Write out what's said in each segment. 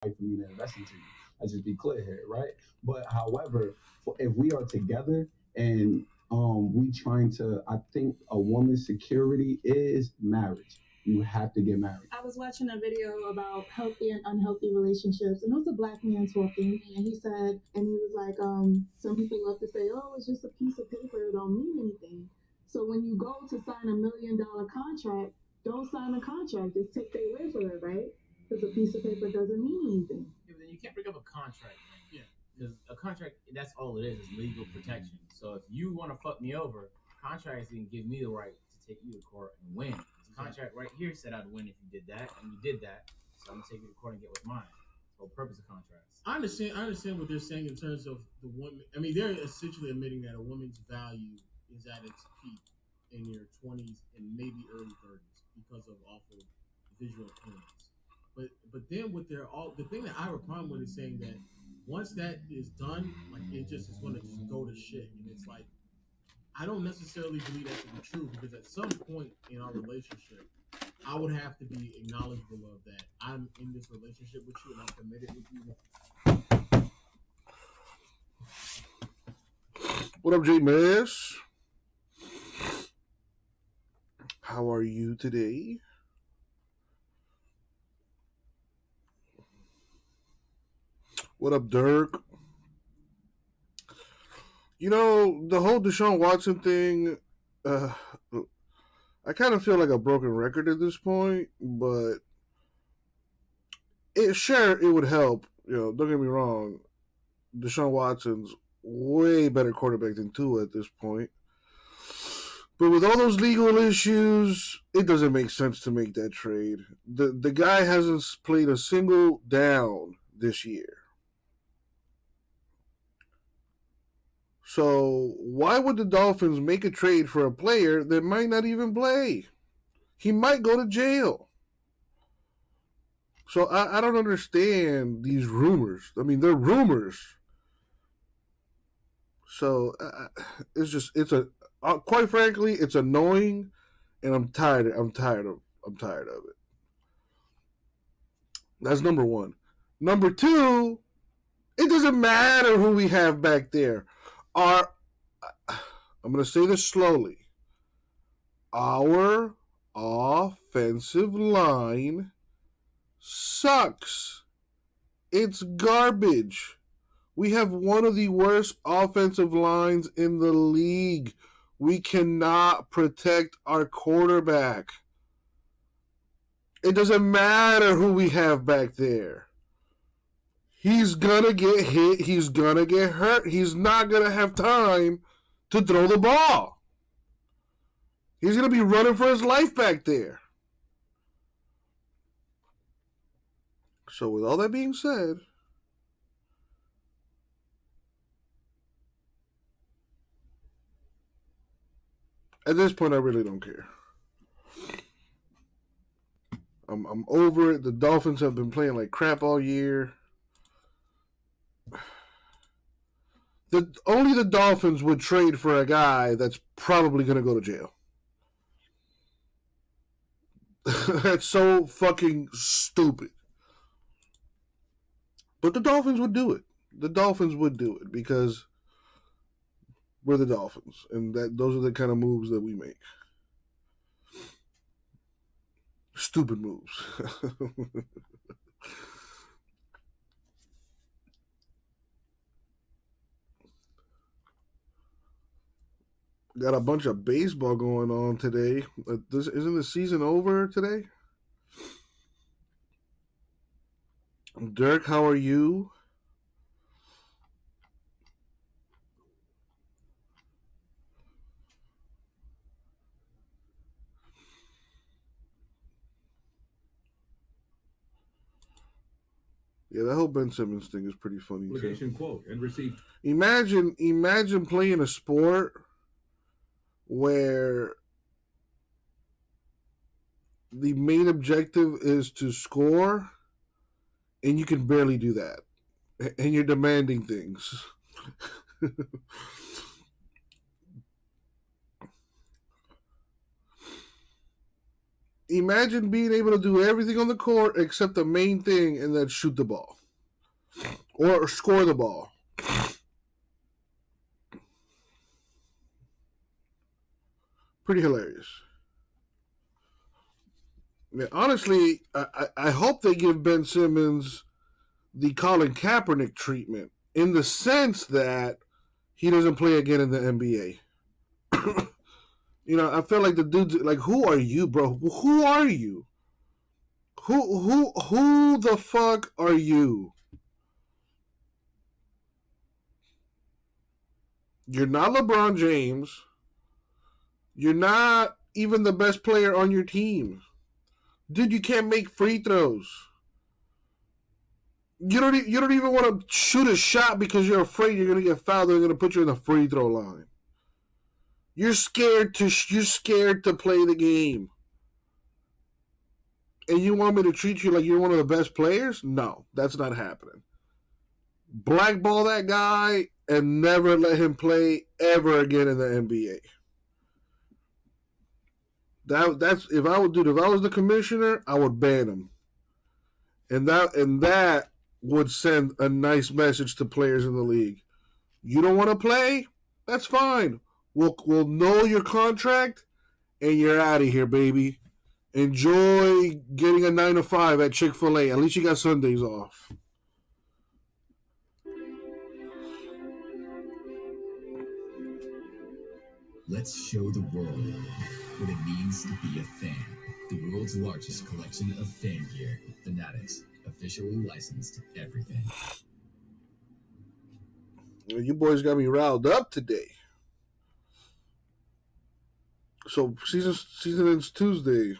for me to invest into you. Let's just be clear here, right? But however, if we are together and we trying to, I think a woman's security is marriage. You have to get married. I was watching a video about healthy and unhealthy relationships, and it was a black man talking, and he said, and he was like, some people love to say, oh, it's just a piece of paper, it don't mean anything. So when you go to sign $1 million contract, don't sign a contract. Just take their word for it, right? Because a piece of paper doesn't mean anything. Yeah, but then you can't bring up a contract, man. Yeah. Because a contract, that's all it is legal protection. So if you want to fuck me over, contracts can give me the right to take you to court and win. The contract right here said I'd win if you did that, and you did that. So I'm gonna take you to court and get what's mine. The whole purpose of contracts. I understand what they're saying in terms of the woman. I mean, they're essentially admitting that a woman's value is at its peak in your 20s and maybe early 30s because of awful visual appearance. But then what they're all the thing that I have a problem with is saying that once that is done, like it just is going to just go to shit, and it's like I don't necessarily believe that to be true because at some point in our relationship, I would have to be acknowledgeable of that I'm in this relationship with you and I'm committed with you. What up, J Mass? How are you today? What up, Dirk? You know, the whole Deshaun Watson thing, I kind of feel like a broken record at this point, but it would help. You know, don't get me wrong. Deshaun Watson's way better quarterback than Tua at this point. But with all those legal issues, it doesn't make sense to make that trade. The guy hasn't played a single down this year. So why would the Dolphins make a trade for a player that might not even play? He might go to jail. So I don't understand these rumors. I mean, they're rumors. So quite frankly, it's annoying, and I'm tired. I'm tired of it. That's number one. Number two, it doesn't matter who we have back there. Our I'm going to say this slowly. Our offensive line sucks. It's garbage. We have one of the worst offensive lines in the league. We cannot protect our quarterback. It doesn't matter who we have back there. He's going to get hit. He's going to get hurt. He's not going to have time to throw the ball. He's going to be running for his life back there. So with all that being said, at this point, I really don't care. I'm over it. The Dolphins have been playing like crap all year. Only the Dolphins would trade for a guy that's probably going to go to jail. That's so fucking stupid. But the Dolphins would do it. The Dolphins would do it because we're the Dolphins, and those are the kind of moves that we make. Stupid moves. Got a bunch of baseball going on today. Isn't the season over today? Dirk, how are you? Yeah, that whole Ben Simmons thing is pretty funny too. Quote and received. Imagine playing a sport where the main objective is to score, and you can barely do that, and you're demanding things. Imagine being able to do everything on the court except the main thing, and then shoot the ball or score the ball. Pretty hilarious. Yeah, honestly, I hope they give Ben Simmons the Colin Kaepernick treatment in the sense that he doesn't play again in the NBA. I feel like the dude's like, who are you, bro? Who are you? Who the fuck are you? You're not LeBron James. You're not even the best player on your team. Dude, you can't make free throws. You don't even want to shoot a shot because you're afraid you're going to get fouled. They're going to put you in the free throw line. You're scared to play the game. And you want me to treat you like you're one of the best players? No, that's not happening. Blackball that guy and never let him play ever again in the NBA. That's if I was the commissioner, I would ban him. And that would send a nice message to players in the league. You don't want to play? That's fine. We'll know your contract and you're out of here, baby. Enjoy getting a 9 to 5 at Chick-fil-A. At least you got Sundays off. Let's show the world what it means to be a fan. The world's largest collection of fan gear. Fanatics, officially licensed everything. Well, you boys got me riled up today. So season ends Tuesday.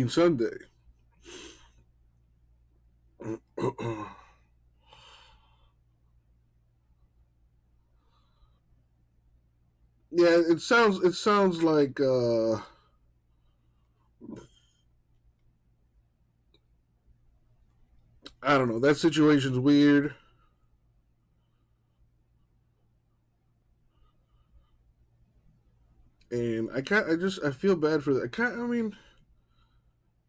Sunday. Yeah, it sounds like I don't know. That situation's weird. And I feel bad for that.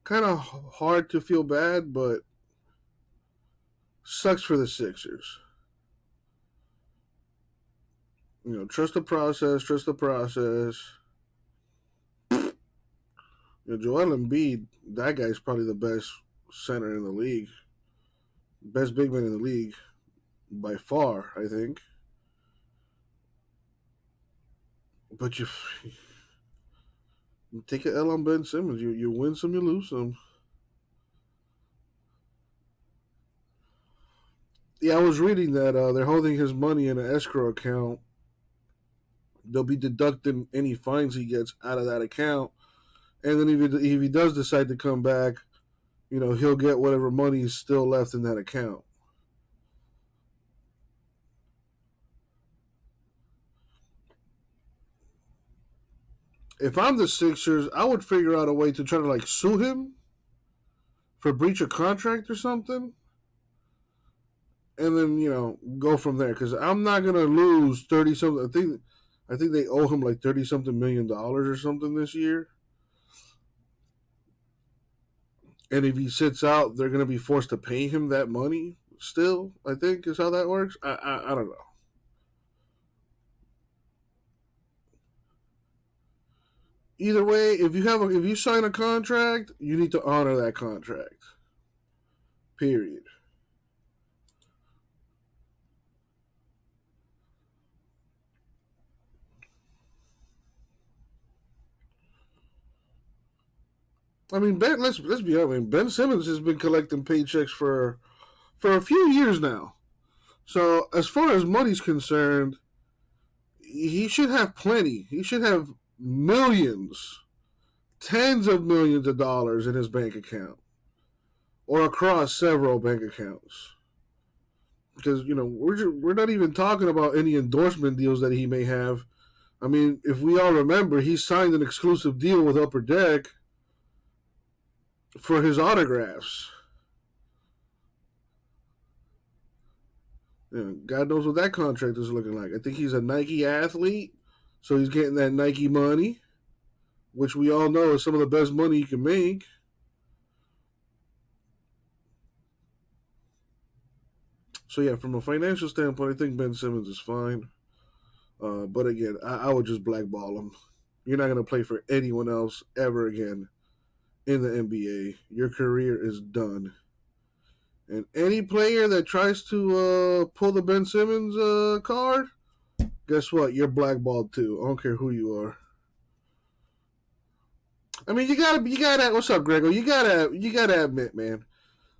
Kind of hard to feel bad, but sucks for the Sixers. Trust the process. Joel Embiid, that guy's probably the best center in the league. Best big man in the league by far, I think. But you take an L on Ben Simmons. You win some, you lose some. Yeah, I was reading that they're holding his money in an escrow account. They'll be deducting any fines he gets out of that account. And then if he does decide to come back, he'll get whatever money is still left in that account. If I'm the Sixers, I would figure out a way to try to sue him for breach of contract or something. And then, go from there. Because I'm not going to lose 30-something. I think they owe him 30-something million or something this year. And if he sits out, they're going to be forced to pay him that money still, I think is how that works. I don't know. Either way, if you sign a contract, you need to honor that contract. Period. Let's be honest. Ben Simmons has been collecting paychecks for a few years now. So as far as money's concerned, he should have plenty. He should have millions, tens of millions of dollars in his bank account or across several bank accounts. Because, we're not even talking about any endorsement deals that he may have. If we all remember, he signed an exclusive deal with Upper Deck for his autographs. God knows what that contract is looking like. I think he's a Nike athlete, so he's getting that Nike money. which we all know is some of the best money you can make. So, yeah, from a financial standpoint, I think Ben Simmons is fine. But again, I would just blackball him. You're not going to play for anyone else ever again in the NBA. Your career is done. And any player that tries to pull the Ben Simmons card, guess what? You're blackballed too. I don't care who you are. I mean, you gotta. What's up, Grego? You gotta admit, man,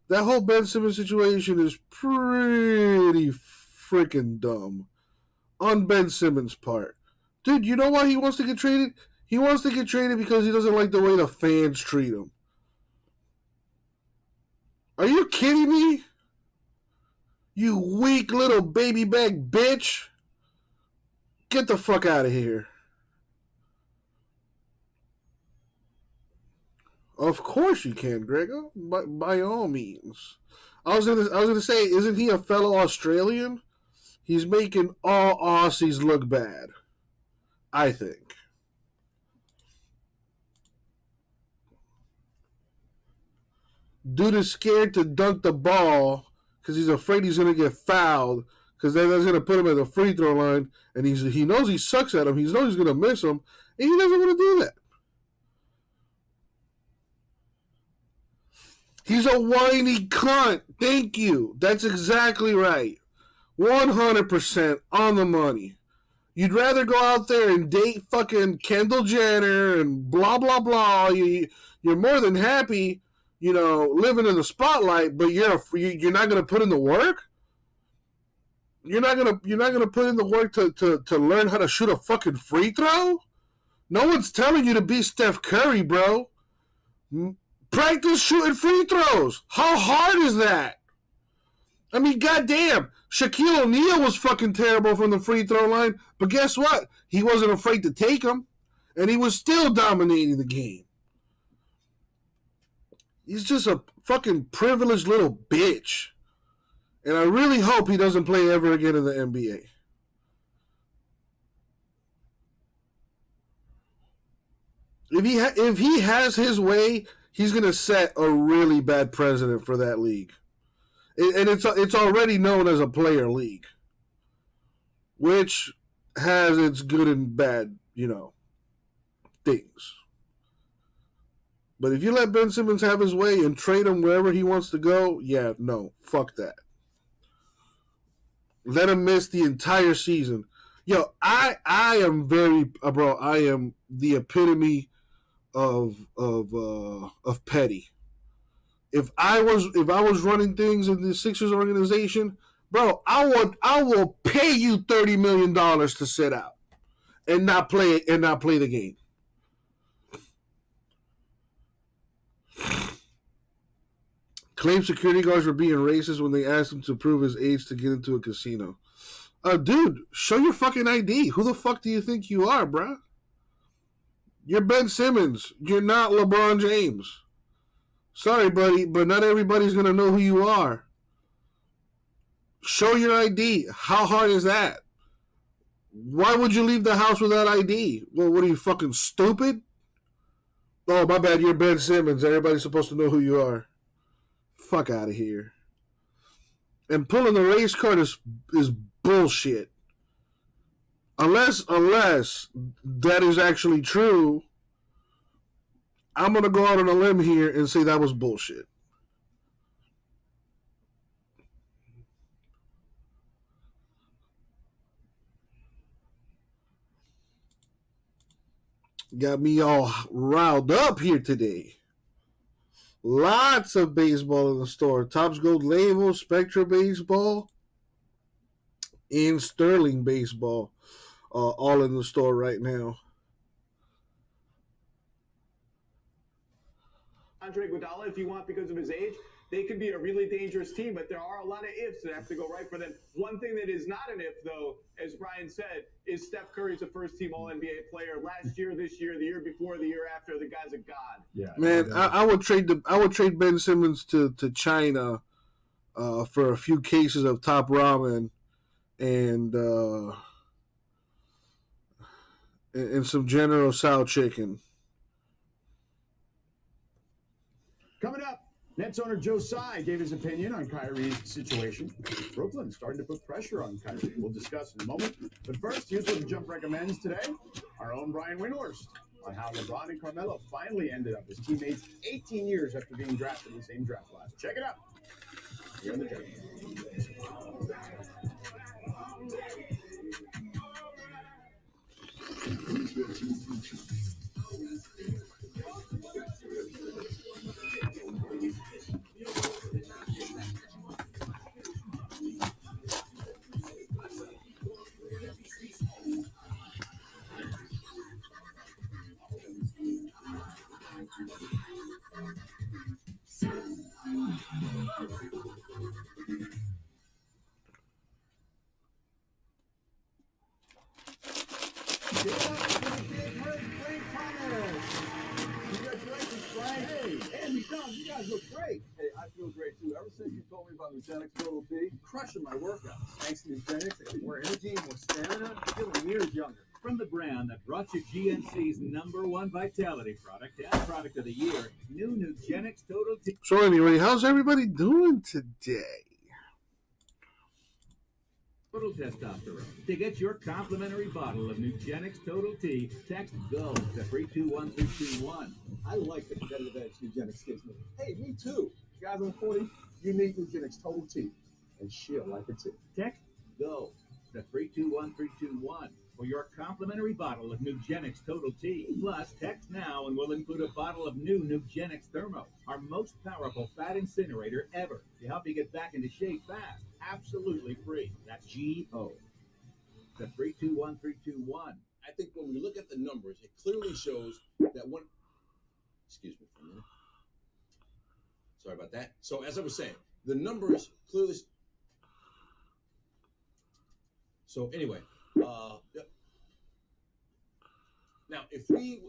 that whole Ben Simmons situation is pretty freaking dumb on Ben Simmons' part. Dude, you know why he wants to get traded? He wants to get traded because he doesn't like the way the fans treat him. Are you kidding me? You weak little baby back bitch. Get the fuck out of here. Of course you can, Grego. By all means. I was gonna say, isn't he a fellow Australian? He's making all Aussies look bad, I think. Dude is scared to dunk the ball because he's afraid he's gonna get fouled, because then that's gonna put him at the free throw line, and he knows he sucks at him. He knows he's gonna miss him, and he doesn't want to do that. He's a whiny cunt. Thank you. That's exactly right. 100% on the money. You'd rather go out there and date fucking Kendall Jenner and blah, blah, blah. You're more than happy, living in the spotlight, but you're not going to put in the work? You're not gonna put in the work to learn how to shoot a fucking free throw? No one's telling you to be Steph Curry, bro. Practice shooting free throws. How hard is that? I mean, goddamn. Shaquille O'Neal was fucking terrible from the free throw line, but guess what? He wasn't afraid to take them, and he was still dominating the game. He's just a fucking privileged little bitch. And I really hope he doesn't play ever again in the NBA. If he has his way, he's going to set a really bad precedent for that league. And it's already known as a player league, which has its good and bad, things. But if you let Ben Simmons have his way and trade him wherever he wants to go, yeah, no, fuck that. Let him miss the entire season. Yo, I am very, bro. I am the epitome of petty. If I was running things in the Sixers organization, bro, I will pay you $30 million to sit out and not play the game. Claimed security guards were being racist when they asked him to prove his age to get into a casino. Dude, show your fucking ID. Who the fuck do you think you are, bruh? You're Ben Simmons. You're not LeBron James. Sorry, buddy, but not everybody's going to know who you are. Show your ID. How hard is that? Why would you leave the house without ID? Well, what are you, fucking stupid? Oh, my bad, you're Ben Simmons. Everybody's supposed to know who you are. Fuck out of here. And pulling the race card is bullshit. Unless that is actually true, I'm going to go out on a limb here and say that was bullshit. Got me all riled up here today. Lots of baseball in the store. Topps Gold Label, Spectra Baseball, and Sterling Baseball. All in the store right now. Andre Iguodala, if you want, because of his age, they could be a really dangerous team, but there are a lot of ifs that have to go right for them. One thing that is not an if, though, as Brian said, is Steph Curry's a first-team All-NBA player. Last year, this year, the year before, the year after, the guy's a god. Yeah, man, I would trade Ben Simmons to China for a few cases of top ramen and some General Tso chicken. Coming up, Nets owner Joe Tsai gave his opinion on Kyrie's situation. Brooklyn's starting to put pressure on Kyrie. We'll discuss in a moment. But first, here's what the Jump recommends today. Our own Brian Windhorst on how LeBron and Carmelo finally ended up as teammates 18 years after being drafted in the same draft class. Check it out. Here on the Jump. You guys look great. Hey, I feel great too. Ever since you told me about Nugenix Total T, crushing my workouts. Thanks to Nugenix, I get more energy, more stamina, feeling years younger. From the brand that brought you GNC's #1 vitality product and product of the year, new Nugenix Total T. So anyway, how's everybody doing today? Total Testosterone. To get your complimentary bottle of Nugenix Total T, text GO to 321321. I like the competitive edge Nugenix gives me. Hey, me too. Guys on 40, you need Nugenix Total T. And she'll like it too. Text GO to 321321 for your complimentary bottle of Nugenix Total T. Plus, text now and we'll include a bottle of new Nugenix Thermo, our most powerful fat incinerator ever, to help you get back into shape fast. Absolutely free. That's GO to 321321. I think when we look at the numbers, it clearly shows that one. Excuse me for a minute. Sorry about that. So as I was saying, the numbers clearly. So anyway, yep. Now if we.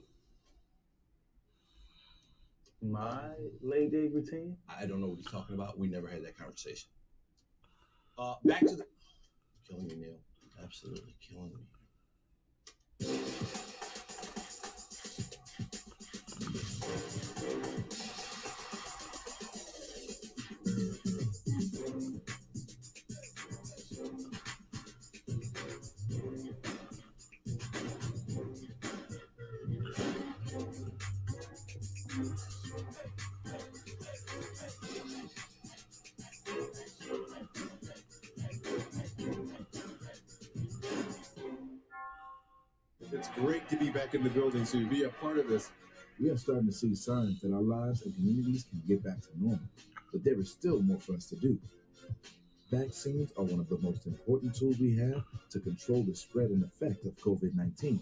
My leg day routine? I don't know what he's talking about. We never had that conversation. Back to the. Killing me, Neil. Absolutely killing me. It's great to be back in the building to be a part of this. We are starting to see signs that our lives and communities can get back to normal, but there is still more for us to do. Vaccines are one of the most important tools we have to control the spread and effect of COVID-19.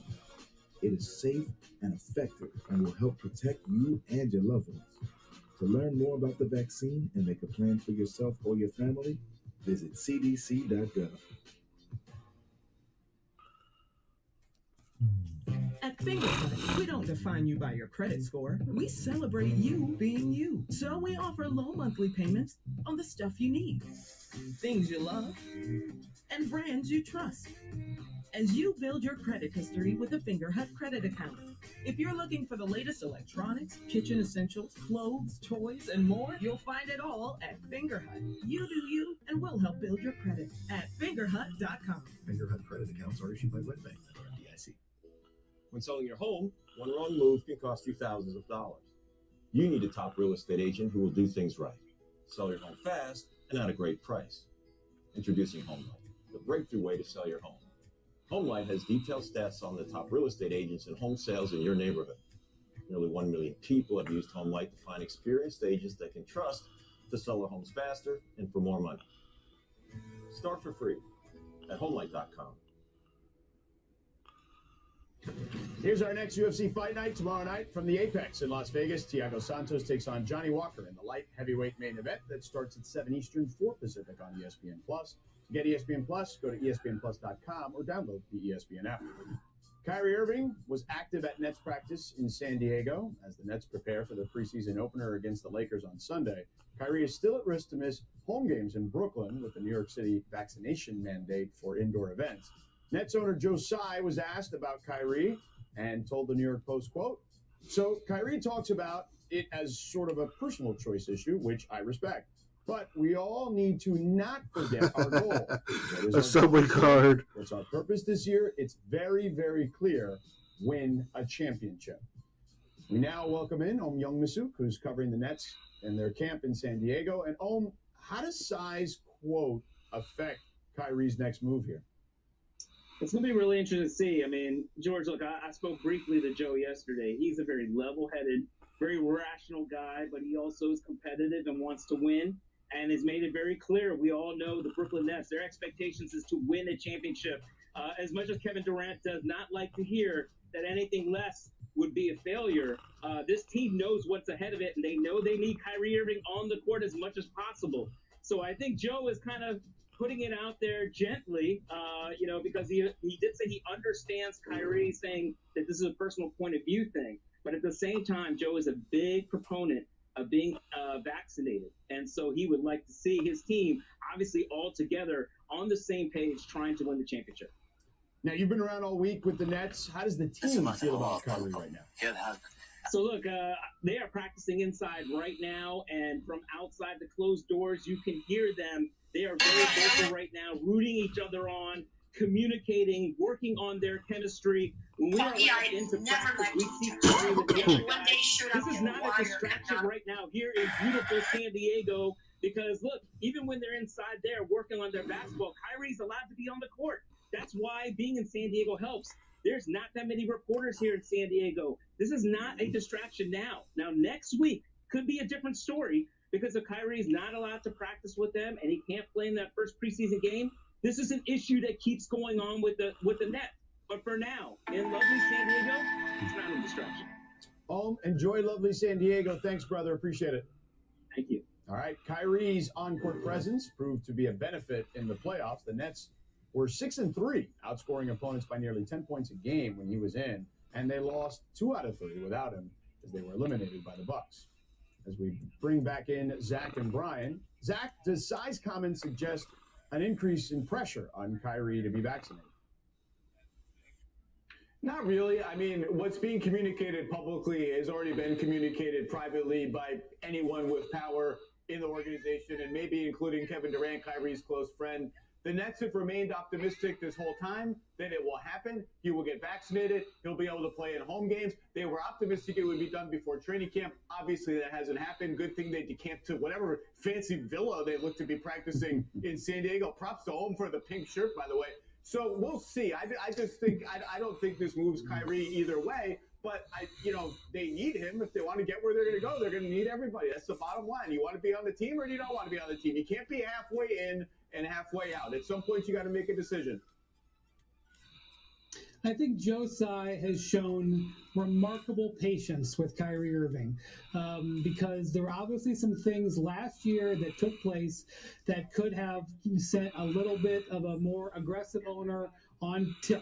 It is safe and effective and will help protect you and your loved ones. To learn more about the vaccine and make a plan for yourself or your family, visit cdc.gov. At Fingercut, we don't define you by your credit score. We celebrate you being you. So we offer low monthly payments on the stuff you need, things you love, and brands you trust. As you build your credit history with a Fingerhut credit account. If you're looking for the latest electronics, kitchen essentials, clothes, toys, and more, you'll find it all at Fingerhut. You do you, and we'll help build your credit at fingerhut.com. Fingerhut credit accounts are issued by WebBank, FDIC. When selling your home, one wrong move can cost you thousands of dollars. You need a top real estate agent who will do things right. Sell your home fast and at a great price. Introducing HomeLight, the breakthrough way to sell your home. HomeLight has detailed stats on the top real estate agents and home sales in your neighborhood. Nearly 1 million people have used HomeLight to find experienced agents they can trust to sell their homes faster and for more money. Start for free at HomeLight.com. Here's our next UFC fight night tomorrow night from the Apex in Las Vegas. Thiago Santos takes on Johnny Walker in the light heavyweight main event that starts at 7 Eastern, 4 Pacific on ESPN+. To get ESPN+, go to ESPNplus.com or download the ESPN app. Kyrie Irving was active at Nets practice in San Diego as the Nets prepare for the preseason opener against the Lakers on Sunday. Kyrie is still at risk to miss home games in Brooklyn with the New York City vaccination mandate for indoor events. Nets owner Joe Tsai was asked about Kyrie and told the New York Post, quote, "So Kyrie talks about it as sort of a personal choice issue, which I respect. But we all need to not forget our goal. A subway card. What's our purpose this year? It's very, very clear. Win a championship. We now welcome in Om Young-Misuk, who's covering the Nets and their camp in San Diego. And Om, how does Sai's quote affect Kyrie's next move here? It's going to be really interesting to see. I mean, George, look, I spoke briefly to Joe yesterday. He's a very level-headed, very rational guy, but he also is competitive and wants to win and has made it very clear. We all know the Brooklyn Nets, their expectations is to win a championship. As much as Kevin Durant does not like to hear that anything less would be a failure, this team knows what's ahead of it, and they know they need Kyrie Irving on the court as much as possible. So I think Joe is kind of putting it out there gently, because he did say he understands Kyrie saying that this is a personal point of view thing. But at the same time, Joe is a big proponent of being vaccinated. And so he would like to see his team obviously all together on the same page trying to win the championship. Now, you've been around all week with the Nets. How does the team feel about Kyrie right now? So, look, they are practicing inside right now, and from outside the closed doors, you can hear them. They are very vocal right now, rooting each other on, communicating, working on their chemistry. When we are into practice, we see Kyrie with the other guys. This is not a distraction right now here in beautiful San Diego because, look, even when they're inside there working on their basketball, Kyrie's allowed to be on the court. That's why being in San Diego helps. There's not that many reporters here in San Diego. This is not a distraction now. Now, next week could be a different story because if Kyrie's not allowed to practice with them and he can't play in that first preseason game, this is an issue that keeps going on with the Nets. But for now, in lovely San Diego, it's not a distraction. Enjoy lovely San Diego. Thanks, brother. Appreciate it. Thank you. All right. Kyrie's on-court presence proved to be a benefit in the playoffs. The Nets were 6-3, outscoring opponents by nearly 10 points a game when he was in, and they lost 2 out of 3 without him as they were eliminated by the Bucks. As we bring back in Zach and Brian. Zach, does Sai's comments suggest an increase in pressure on Kyrie to be vaccinated? Not really. I mean, what's being communicated publicly has already been communicated privately by anyone with power in the organization, and maybe including Kevin Durant, Kyrie's close friend. The Nets have remained optimistic this whole time that it will happen. He will get vaccinated. He'll be able to play in home games. They were optimistic it would be done before training camp. Obviously, that hasn't happened. Good thing they decamped to whatever fancy villa they look to be practicing in San Diego. Props to home for the pink shirt, by the way. So we'll see. I just think I don't think this moves Kyrie either way. But they need him. If they want to get where they're going to go, they're going to need everybody. That's the bottom line. You want to be on the team or you don't want to be on the team. You can't be halfway in and halfway out. At some point, you got to make a decision. I think Joe Tsai has shown remarkable patience with Kyrie Irving because there were obviously some things last year that took place that could have sent a little bit of a more aggressive owner on tilt.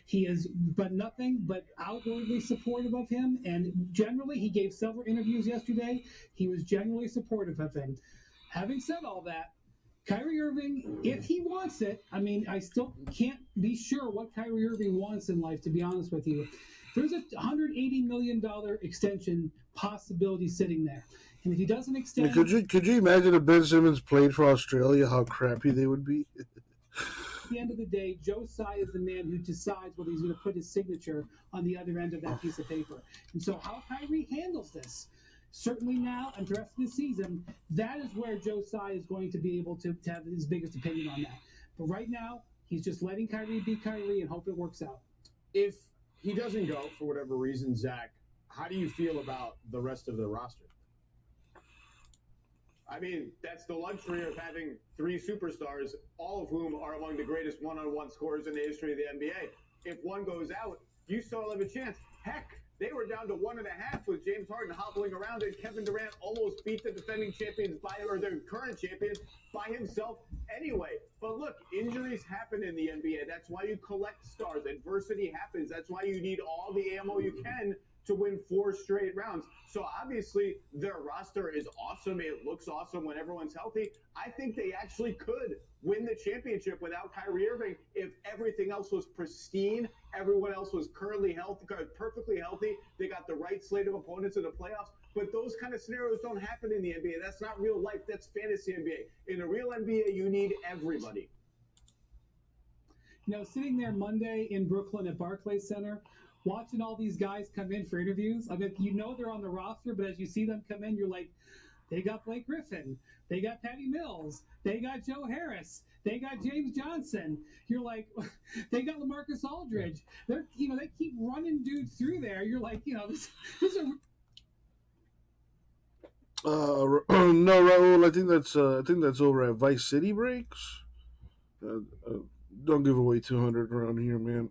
He is but nothing but outwardly supportive of him, and generally he gave several interviews yesterday. He was generally supportive of him. Having said all that, Kyrie Irving, if he wants it, I mean, I still can't be sure what Kyrie Irving wants in life, to be honest with you. There's a $180 million extension possibility sitting there. And if he doesn't extend... Could you imagine if Ben Simmons played for Australia, how crappy they would be? At the end of the day, Joe Tsai is the man who decides whether he's going to put his signature on the other end of that piece of paper. And so how Kyrie handles this, certainly now and the rest of the season, that is where Joe Tsai is going to be able to have his biggest opinion on that. But right now, he's just letting Kyrie be Kyrie and hope it works out. If he doesn't go for whatever reason, Zach, how do you feel about the rest of the roster? I mean, that's the luxury of having 3 superstars, all of whom are among the greatest one-on-one scorers in the history of the NBA. If one goes out, you still have a chance. Heck, they were down to 1.5 with James Harden hobbling around, and Kevin Durant almost beat the defending champions or the current champions by himself anyway. But look, injuries happen in the NBA. That's why you collect stars. Adversity happens. That's why you need all the ammo you can to win 4 straight rounds. So obviously their roster is awesome. It looks awesome when everyone's healthy. I think they actually could win the championship without Kyrie Irving if everything else was pristine. Everyone else was currently healthy, perfectly healthy. They got the right slate of opponents in the playoffs. But those kind of scenarios don't happen in the NBA. That's not real life. That's fantasy NBA. In a real NBA, you need everybody. Sitting there Monday in Brooklyn at Barclays Center, watching all these guys come in for interviews. I mean, they're on the roster, but as you see them come in, you're like, they got Blake Griffin, they got Patty Mills, they got Joe Harris, they got James Johnson. You're like, they got LaMarcus Aldridge. They keep running dudes through there. You're like, this is a no, Raul. I think that's over at Vice City Breaks. Don't give away 200 around here, man.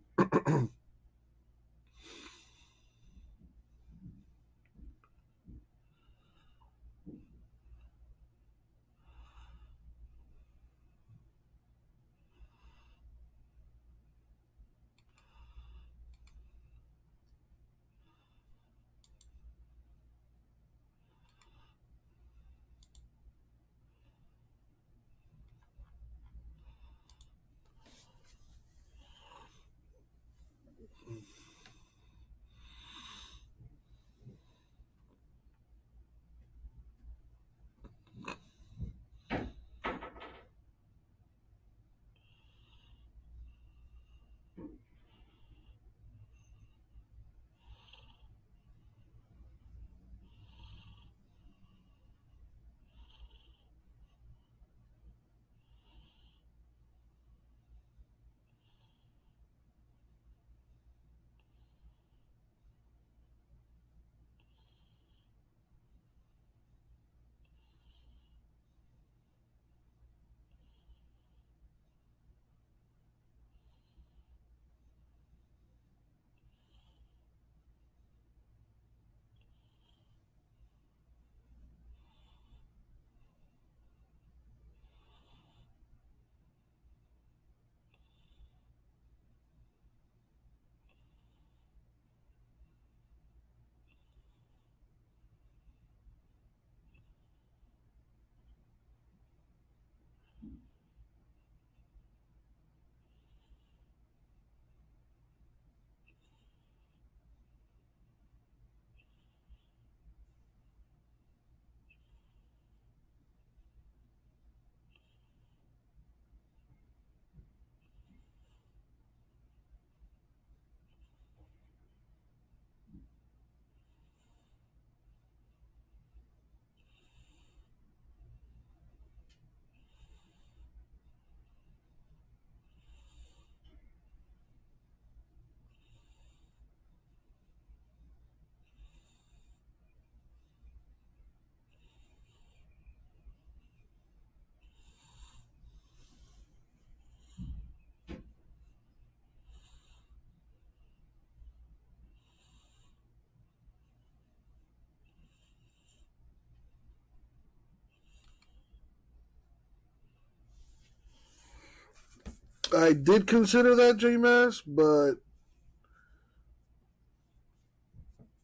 I did consider that, J-Mass, but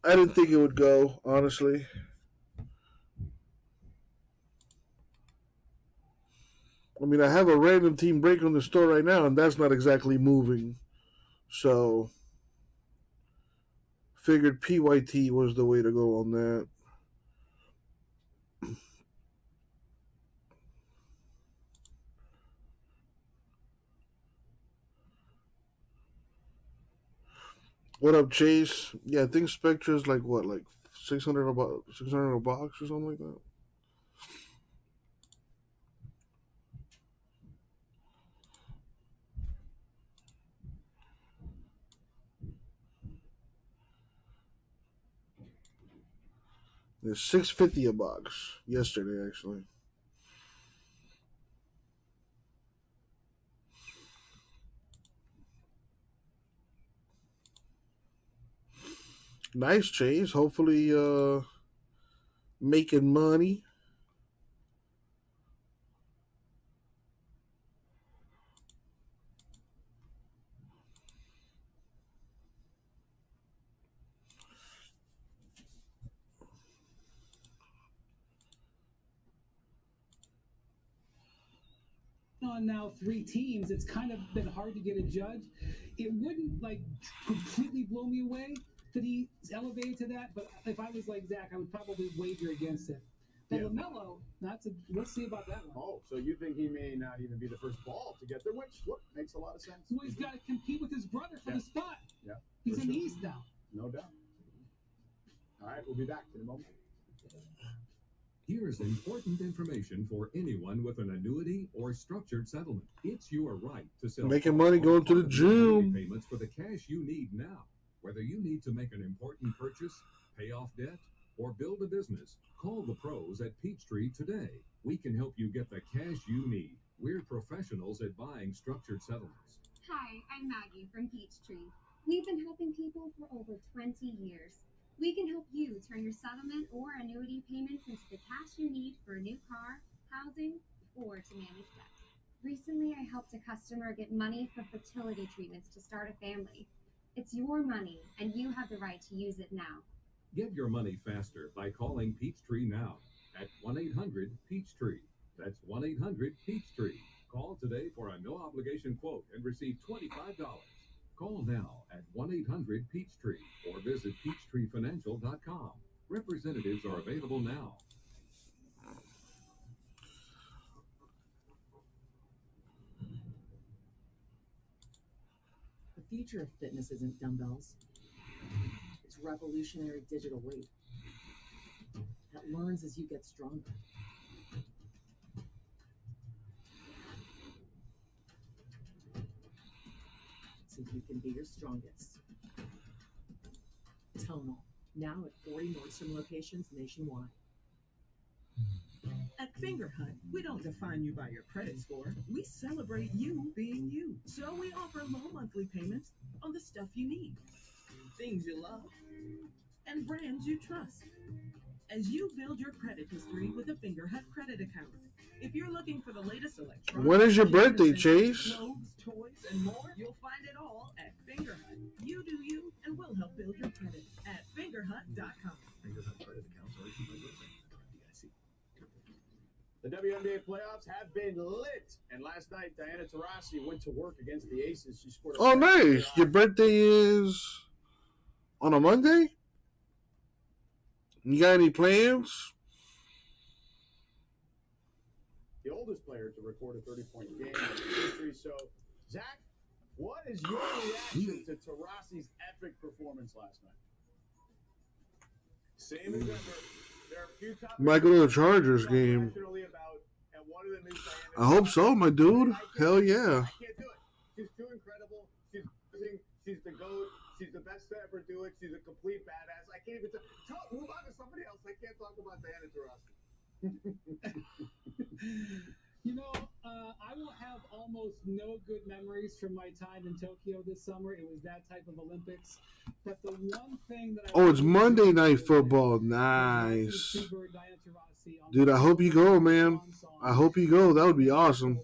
I didn't think it would go, honestly. I mean, I have a random team break on the store right now, and that's not exactly moving. So, figured PYT was the way to go on that. What up, Chase? Yeah, I think Spectra's like what, like 600 a box or something like that. It's $6.50 a box yesterday, actually. Nice, Chase. Hopefully, making money. on now 3 teams, it's kind of been hard to get a judge. It wouldn't like completely blow me away that he elevated to that. But if I was like Zach, I would probably wager against it. But LaMelo, let's see about that one. Oh, so you think he may not even be the first ball to get there, which, look, makes a lot of sense. Well, he's got to compete with his brother for the spot. Yeah. He's in the East now. No doubt. All right, we'll be back in a moment. Here's important information for anyone with an annuity or structured settlement. It's your right to sell making money going to the gym. Payments for the cash you need now. Whether you need to make an important purchase, pay off debt, or build a business, call the pros at Peachtree today. We can help you get the cash you need. We're professionals at buying structured settlements. Hi, I'm Maggie from Peachtree. We've been helping people for over 20 years. We can help you turn your settlement or annuity payments into the cash you need for a new car, housing, or to manage debt. Recently, I helped a customer get money for fertility treatments to start a family. It's your money, and you have the right to use it now. Get your money faster by calling Peachtree now at 1-800-PEACHTREE. That's 1-800-PEACHTREE. Call today for a no-obligation quote and receive $25. Call now at 1-800-PEACHTREE or visit PeachtreeFinancial.com. Representatives are available now. The future of fitness isn't dumbbells. It's revolutionary digital weight that learns as you get stronger. So you can be your strongest. Tonal, now at 40 Nordstrom locations nationwide. At Finger Hut, we don't define you by your credit score. We celebrate you being you. So we offer low monthly payments on the stuff you need, things you love, and brands you trust. As you build your credit history with a Finger Hut credit account. If you're looking for the latest electronics, when is your birthday, Chase? Clothes, toys, and more, you'll find it all at Finger Hut. You do you, and we'll help build your credit at fingerhut.com. Finger Hut credit accounts are issued by FDIC. The WNBA playoffs have been lit, and last night Diana Taurasi went to work against the Aces. She scored. Oh, nice! Your birthday is on a Monday. You got any plans? The oldest player to record a 30-point game in history. So, Zach, what is your reaction to Taurasi's epic performance last night? Same as ever. There are a few topics Might go to the Chargers game. about, and one of them is Diana. I hope so, my dude. Hell yeah. I can't do it. She's too incredible. She's amazing. She's the GOAT. She's the best to ever do it. She's a complete badass. I can't even move on to somebody else. I can't talk about Diana Taurasi. You know, I will have almost no good memories from my time in Tokyo this summer. It was that type of Olympics. But the one thing that Oh, it's Monday Night Football. Nice. Dude, I hope you go, man. I hope you go. That would be awesome.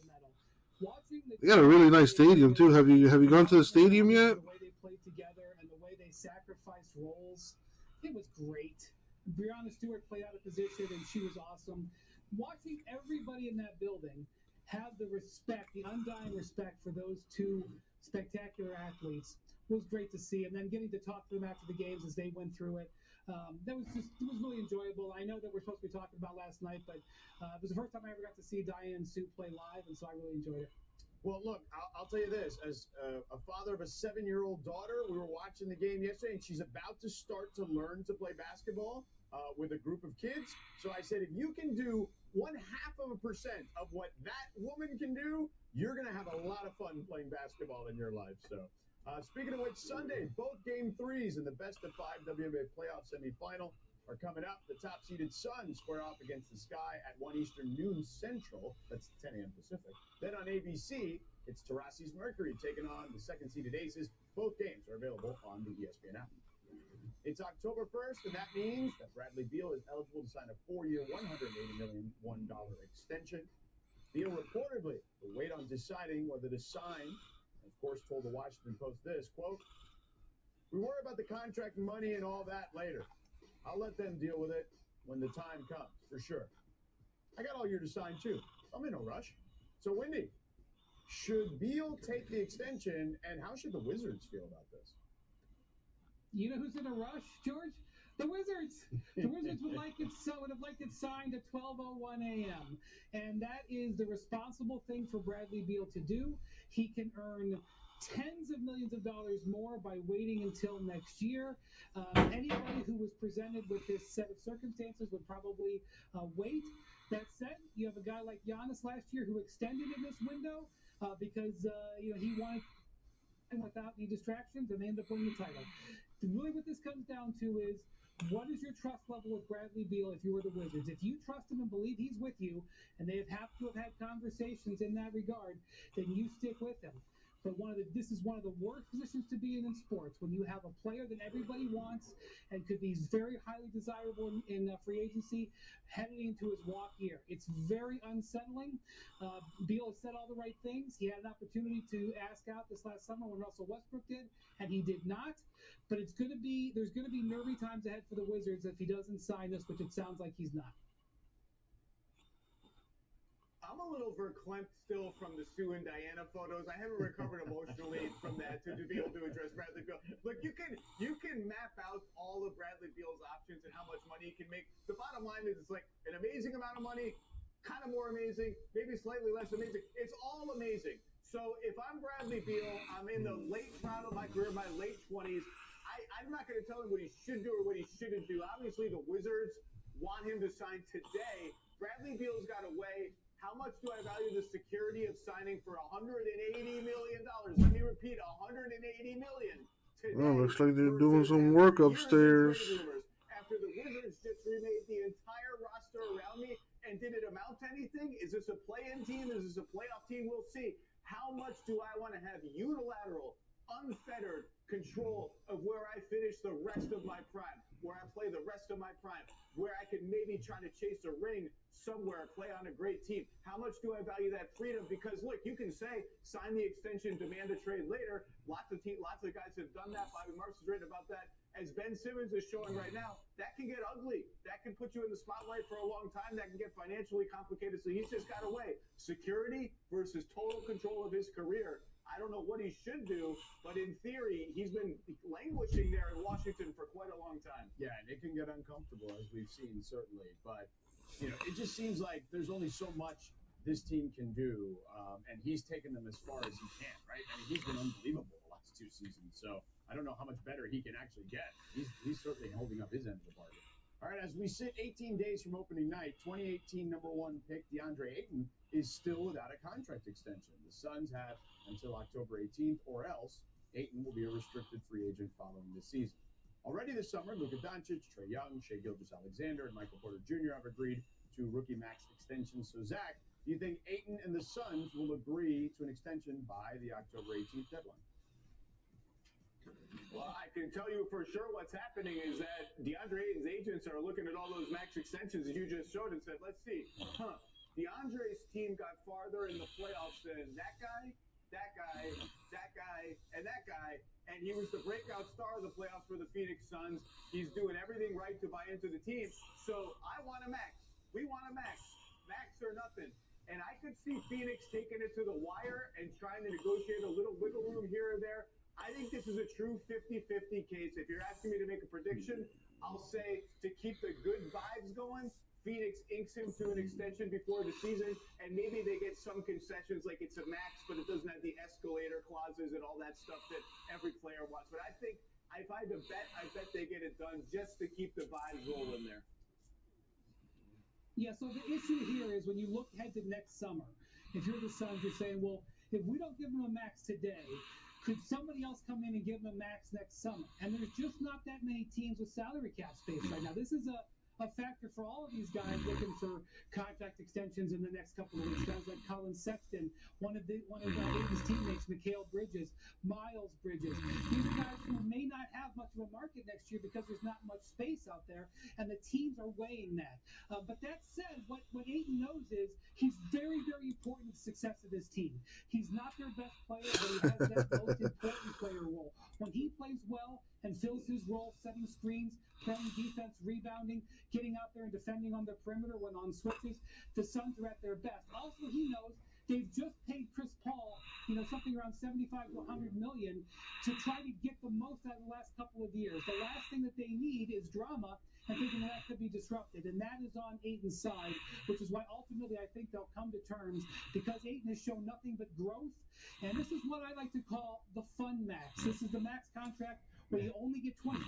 They got a really nice stadium, too. Have you gone to the stadium yet? The way they played together and the way they sacrificed roles, it was great. Breonna Stewart played out of position, and she was awesome. Watching everybody in that building have the respect, the undying respect for those two spectacular athletes was great to see. And then getting to talk to them after the games as they went through it, it was really enjoyable. I know that we're supposed to be talking about last night, but it was the first time I ever got to see Diane Sue play live, and so I really enjoyed it. Well, look, I'll tell you this. As a father of a 7-year-old daughter, we were watching the game yesterday, and she's about to start to learn to play basketball with a group of kids. So I said, if you can do 0.5% of what that woman can do, you're going to have a lot of fun playing basketball in your life. So speaking of which, Sunday, both game threes in the best-of-5 WNBA playoff semifinal are coming up. The top-seeded Suns square off against the Sky at 1 Eastern, noon Central. That's 10 a.m. Pacific. Then on ABC, it's Taurasi's Mercury taking on the second-seeded Aces. Both games are available on the ESPN app. It's October 1st, and that means that Bradley Beal is eligible to sign a 4-year, $180 million extension. Beal reportedly will wait on deciding whether to sign, and of course told the Washington Post this, quote, "We worry about the contract and money and all that later. I'll let them deal with it when the time comes, for sure. I got all year to sign, too. I'm in no rush." So, Wendy, should Beal take the extension, and how should the Wizards feel about this? You know who's in a rush, George? The Wizards. The Wizards would have liked it signed at 12:01 a.m. And that is the responsible thing for Bradley Beal to do. He can earn tens of millions of dollars more by waiting until next year. Anybody who was presented with this set of circumstances would probably wait. That said, you have a guy like Giannis last year who extended in this window because he wanted without any distractions, and they end up winning the title. Really, what this comes down to is, what is your trust level with Bradley Beal if you were the Wizards? If you trust him and believe he's with you, and they have to have had conversations in that regard, then you stick with him. But this is one of the worst positions to be in sports, when you have a player that everybody wants and could be very highly desirable in free agency heading into his walk year. It's very unsettling. Beal has said all the right things. He had an opportunity to ask out this last summer when Russell Westbrook did, and he did not. But there's going to be nervy times ahead for the Wizards if he doesn't sign this, which it sounds like he's not. I'm a little verklempt still from the Sue and Diana photos. I haven't recovered emotionally from that to be able to address Bradley Beal. Look, you can map out all of Bradley Beal's options and how much money he can make. The bottom line is, it's like an amazing amount of money, kind of more amazing, maybe slightly less amazing. It's all amazing. So if I'm Bradley Beal, I'm in the late round of my career, my late 20s. I'm not going to tell him what he should do or what he shouldn't do. Obviously, the Wizards want him to sign today. Bradley Beal's got a way. How much do I value the security of signing for $180 million? Let me repeat, $180 million today. Oh, looks like they're doing some work upstairs. After the Wizards just remade the entire roster around me, and did it amount to anything? Is this a play-in team? Is this a playoff team? We'll see. How much do I want to have unilateral, unfettered control of where I finish the rest of my prime, where I play the rest of my prime, where I can maybe try to chase a ring somewhere, play on a great team? How much do I value that freedom? Because look, you can say sign the extension, demand a trade later. Lots of guys have done that. Bobby Marks has written about that. As Ben Simmons is showing right now, that can get ugly. That can put you in the spotlight for a long time. That can get financially complicated. So he's just got to weigh security versus total control of his career. I don't know what he should do, but in theory, he's been languishing there in Washington for quite a long time. Yeah, and it can get uncomfortable, as we've seen, certainly. But, it just seems like there's only so much this team can do, and he's taken them as far as he can, right? I mean, he's been unbelievable the last 2 seasons, so I don't know how much better he can actually get. He's certainly holding up his end of the bargain. All right, as we sit 18 days from opening night, 2018 number 1 pick DeAndre Ayton is still without a contract extension. The Suns have until October 18th, or else Ayton will be a restricted free agent following this season. Already this summer, Luka Doncic, Trae Young, Shai Gilgeous-Alexander, and Michael Porter Jr. have agreed to rookie max extensions. So, Zach, do you think Ayton and the Suns will agree to an extension by the October 18th deadline? Well, I can tell you for sure what's happening is that DeAndre Ayton's agents are looking at all those max extensions that you just showed and said, let's see, DeAndre's team got farther in the playoffs than that guy, and that guy, and he was the breakout star of the playoffs for the Phoenix Suns. He's doing everything right to buy into the team. So I want a max. We want a max. Max or nothing. And I could see Phoenix taking it to the wire and trying to negotiate a little wiggle room here or there. I think this is a true 50-50 case. If you're asking me to make a prediction, I'll say to keep the good vibes going, Phoenix inks him to an extension before the season, and maybe they get some concessions like it's a max, but it doesn't have the escalator clauses and all that stuff that every player wants. But I think if I had to bet, I bet they get it done just to keep the vibes rolling there. Yeah, so the issue here is when you look ahead to next summer, if you're the Suns, you're saying, well, if we don't give him a max today, could somebody else come in and give him a max next summer? And there's just not that many teams with salary cap space right now. This is a factor for all of these guys looking for contract extensions in the next couple of weeks. Guys like Colin Sexton, one of Ayton's teammates, Mikal Bridges, Miles Bridges. These are guys who may not have much of a market next year because there's not much space out there, and the teams are weighing that. But that said, what Ayton knows is he's very, very important to the success of this team. He's not their best player, but he has that most important player role. When he plays well and fills his role, setting screens, playing defense, rebounding, getting out there and defending on the perimeter when on switches, the Suns are at their best. Also, he knows They've just paid Chris Paul, something around 75 to 100 million to try to get the most out of the last couple of years. The last thing that they need is drama and thinking that could be disrupted, and that is on Ayton's side, which is why ultimately I think they'll come to terms because Ayton has shown nothing but growth, and this is what I like to call the fun max. This is the max contract where you only get 25%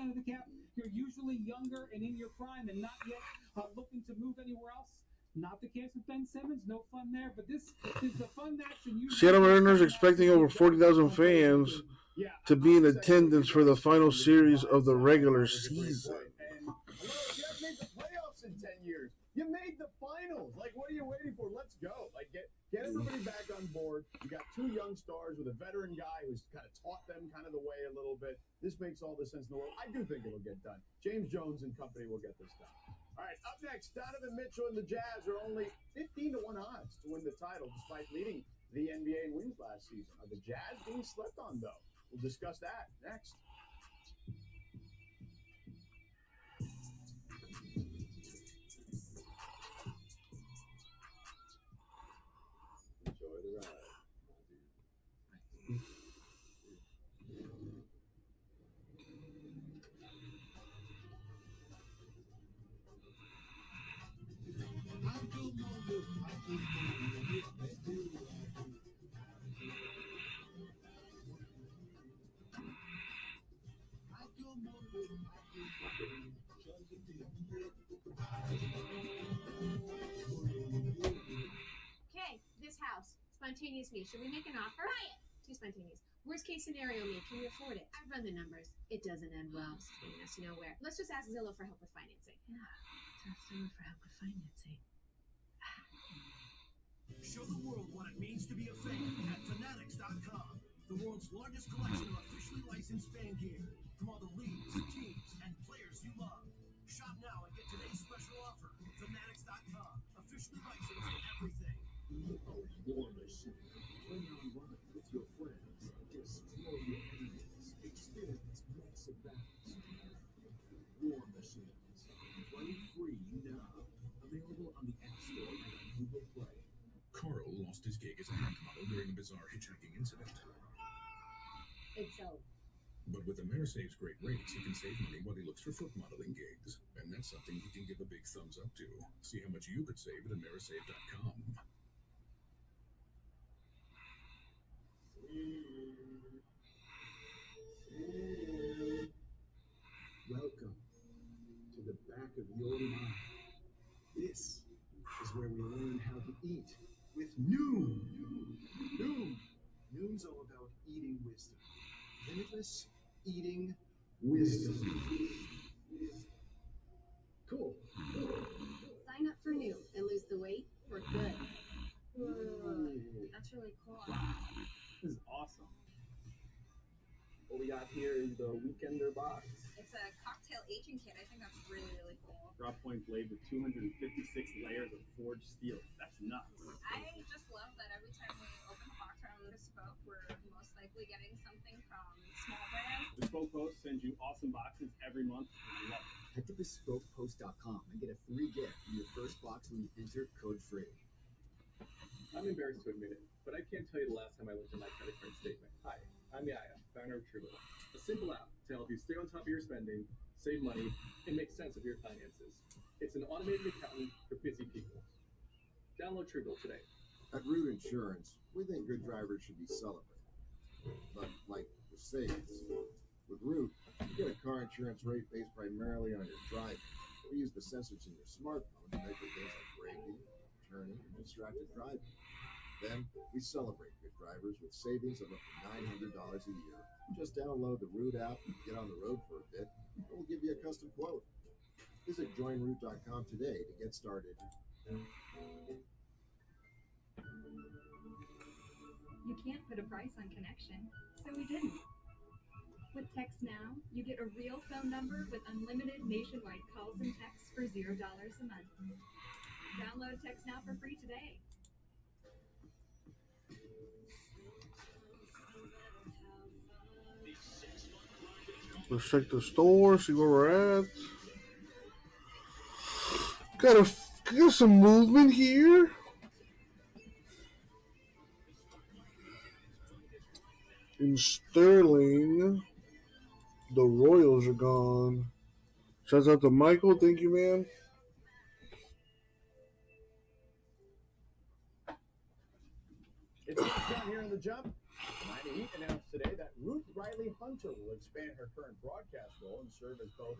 of the cap. You're usually younger and in your prime and not yet looking to move anywhere else. Not the case with Ben Simmons. No fun there. But this is the fun max. And Seattle Mariners expecting over 40,000 fans to be in attendance for the final series of the regular season. And you haven't made the playoffs in 10 years. You made the finals. Like, what are you waiting for? Let's go. Like, get everybody back on board. You got two young stars with a veteran guy who's kind of taught them kind of the way a little bit. This makes all the sense in the world. I do think it'll get done. James Jones and company will get this done. All right, up next, Donovan Mitchell and the Jazz are only 15 to 1 odds to win the title, despite leading the NBA in wins last season. Are the Jazz being slept on, though? We'll discuss that next. Enjoy the ride. Okay, this house. Spontaneous me. Should we make an offer? Buy it. Too spontaneous. Worst case scenario me. Can we afford it? I've run the numbers. It doesn't end well. It's taking us nowhere. Let's just ask Zillow for help with financing. Yeah, ask Zillow for help with financing. Show the world what it means to be a fan at Fanatics.com, the world's largest collection of officially licensed fan gear from all the leagues, teams, and players you love. Shop now and get today's special offer. Fanatics.com, officially licensed for everything. War Machine. Play online with your friends. Destroy your enemies. Experience massive battles. War Machines. Play free now. Available on the App Store and on Google Play. Carl lost his gig as a hand model during a bizarre hitchhiking incident. It's over. But with AmeriSave's great rates, he can save money while he looks for foot modeling gigs. And that's something he can give a big thumbs up to. See how much you could save at AmeriSave.com. Welcome to the back of your mind. This is where we learn how to eat with Noom. Noom's all about eating wisdom. Limitless eating wisdom. Cool. Sign up for New and lose the weight for good. That's really cool. This is awesome. What we got here is the Weekender box. It's a cocktail aging kit. I think that's really, really cool. Drop point blade with 256 layers of forged steel. That's nuts. I just love that every time we open the box from Bespoke, we're most likely getting something from small brands. Bespoke Post sends you awesome boxes every month, and I love it. Head to bespokepost.com and get a free gift from your first box when you enter code FREE. I'm embarrassed to admit it, but I can't tell you the last time I looked at my credit card statement. Hi, I'm Yaya, founder of Truebill, a simple app to help you stay on top of your spending, save money, and make sense of your finances. It's an automated accountant for busy people. Download Truebill today. At Root Insurance, we think good drivers should be celebrated. But like with savings, with Root, you get a car insurance rate based primarily on your driving. We use the sensors in your smartphone to measure things like braking, turning, and distracted driving. Then we celebrate good drivers with savings of up to $900 a year. Just download the Root app and get on the road for a bit, and we'll give you a custom quote. Visit joinroot.com today to get started. You can't put a price on connection, so we didn't. With Text Now, you get a real phone number with unlimited nationwide calls and texts for $0 a month. Download Text Now for free today. Let's check the store, see where we're at. Got some movement here. In Sterling, the Royals are gone. Shouts out to Michael. Thank you, man. It's almost done here in the jump. Miami Heat announced today that Ruth Riley Hunter will expand her current broadcast role and serve as both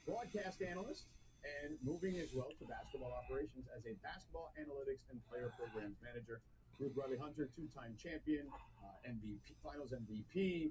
broadcast analyst and moving as well to basketball operations as a basketball analytics and player programs manager. Ruth Riley Hunter, two-time champion, MVP, Finals MVP,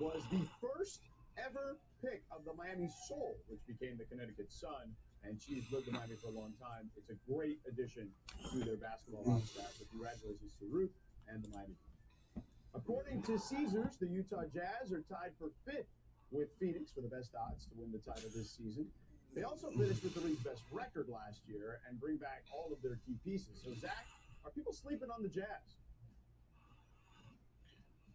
was the first ever pick of the Miami Soul, which became the Connecticut Sun, and she's lived in Miami for a long time. It's a great addition to their basketball ops staff. So congratulations to Ruth and the Miami Heat. According to Caesars, the Utah Jazz are tied for 5th with Phoenix for the best odds to win the title this season. They also finished with the league's best record last year and bring back all of their key pieces. So, Zach, are people sleeping on the Jazz?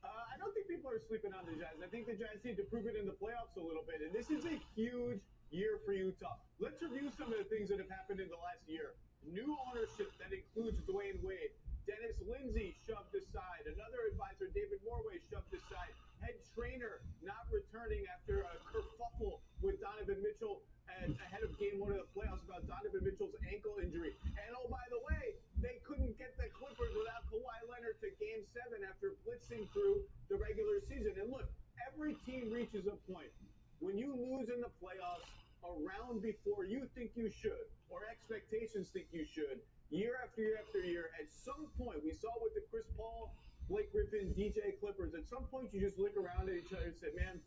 I don't think people are sleeping on the Jazz. I think the Jazz need to prove it in the playoffs a little bit. And this is a huge year for Utah. Let's review some of the things that have happened in the last year. New ownership that includes Dwayne Wade. Dennis Lindsey shoved aside. Another advisor, David Morway, shoved aside. Head trainer not returning after a kerfuffle with Donovan Mitchell ahead of game 1 of the playoffs about Donovan Mitchell's ankle injury. And oh, by the way, they couldn't get the Clippers without Kawhi Leonard to game 7 after blitzing through the regular season. And look, every team reaches a point when you lose in the playoffs a round before you think you should, or expectations think you should, year after year after year. At some point, we saw with the Chris Paul, Blake Griffin, DJ Clippers, at some point you just look around at each other and say, man,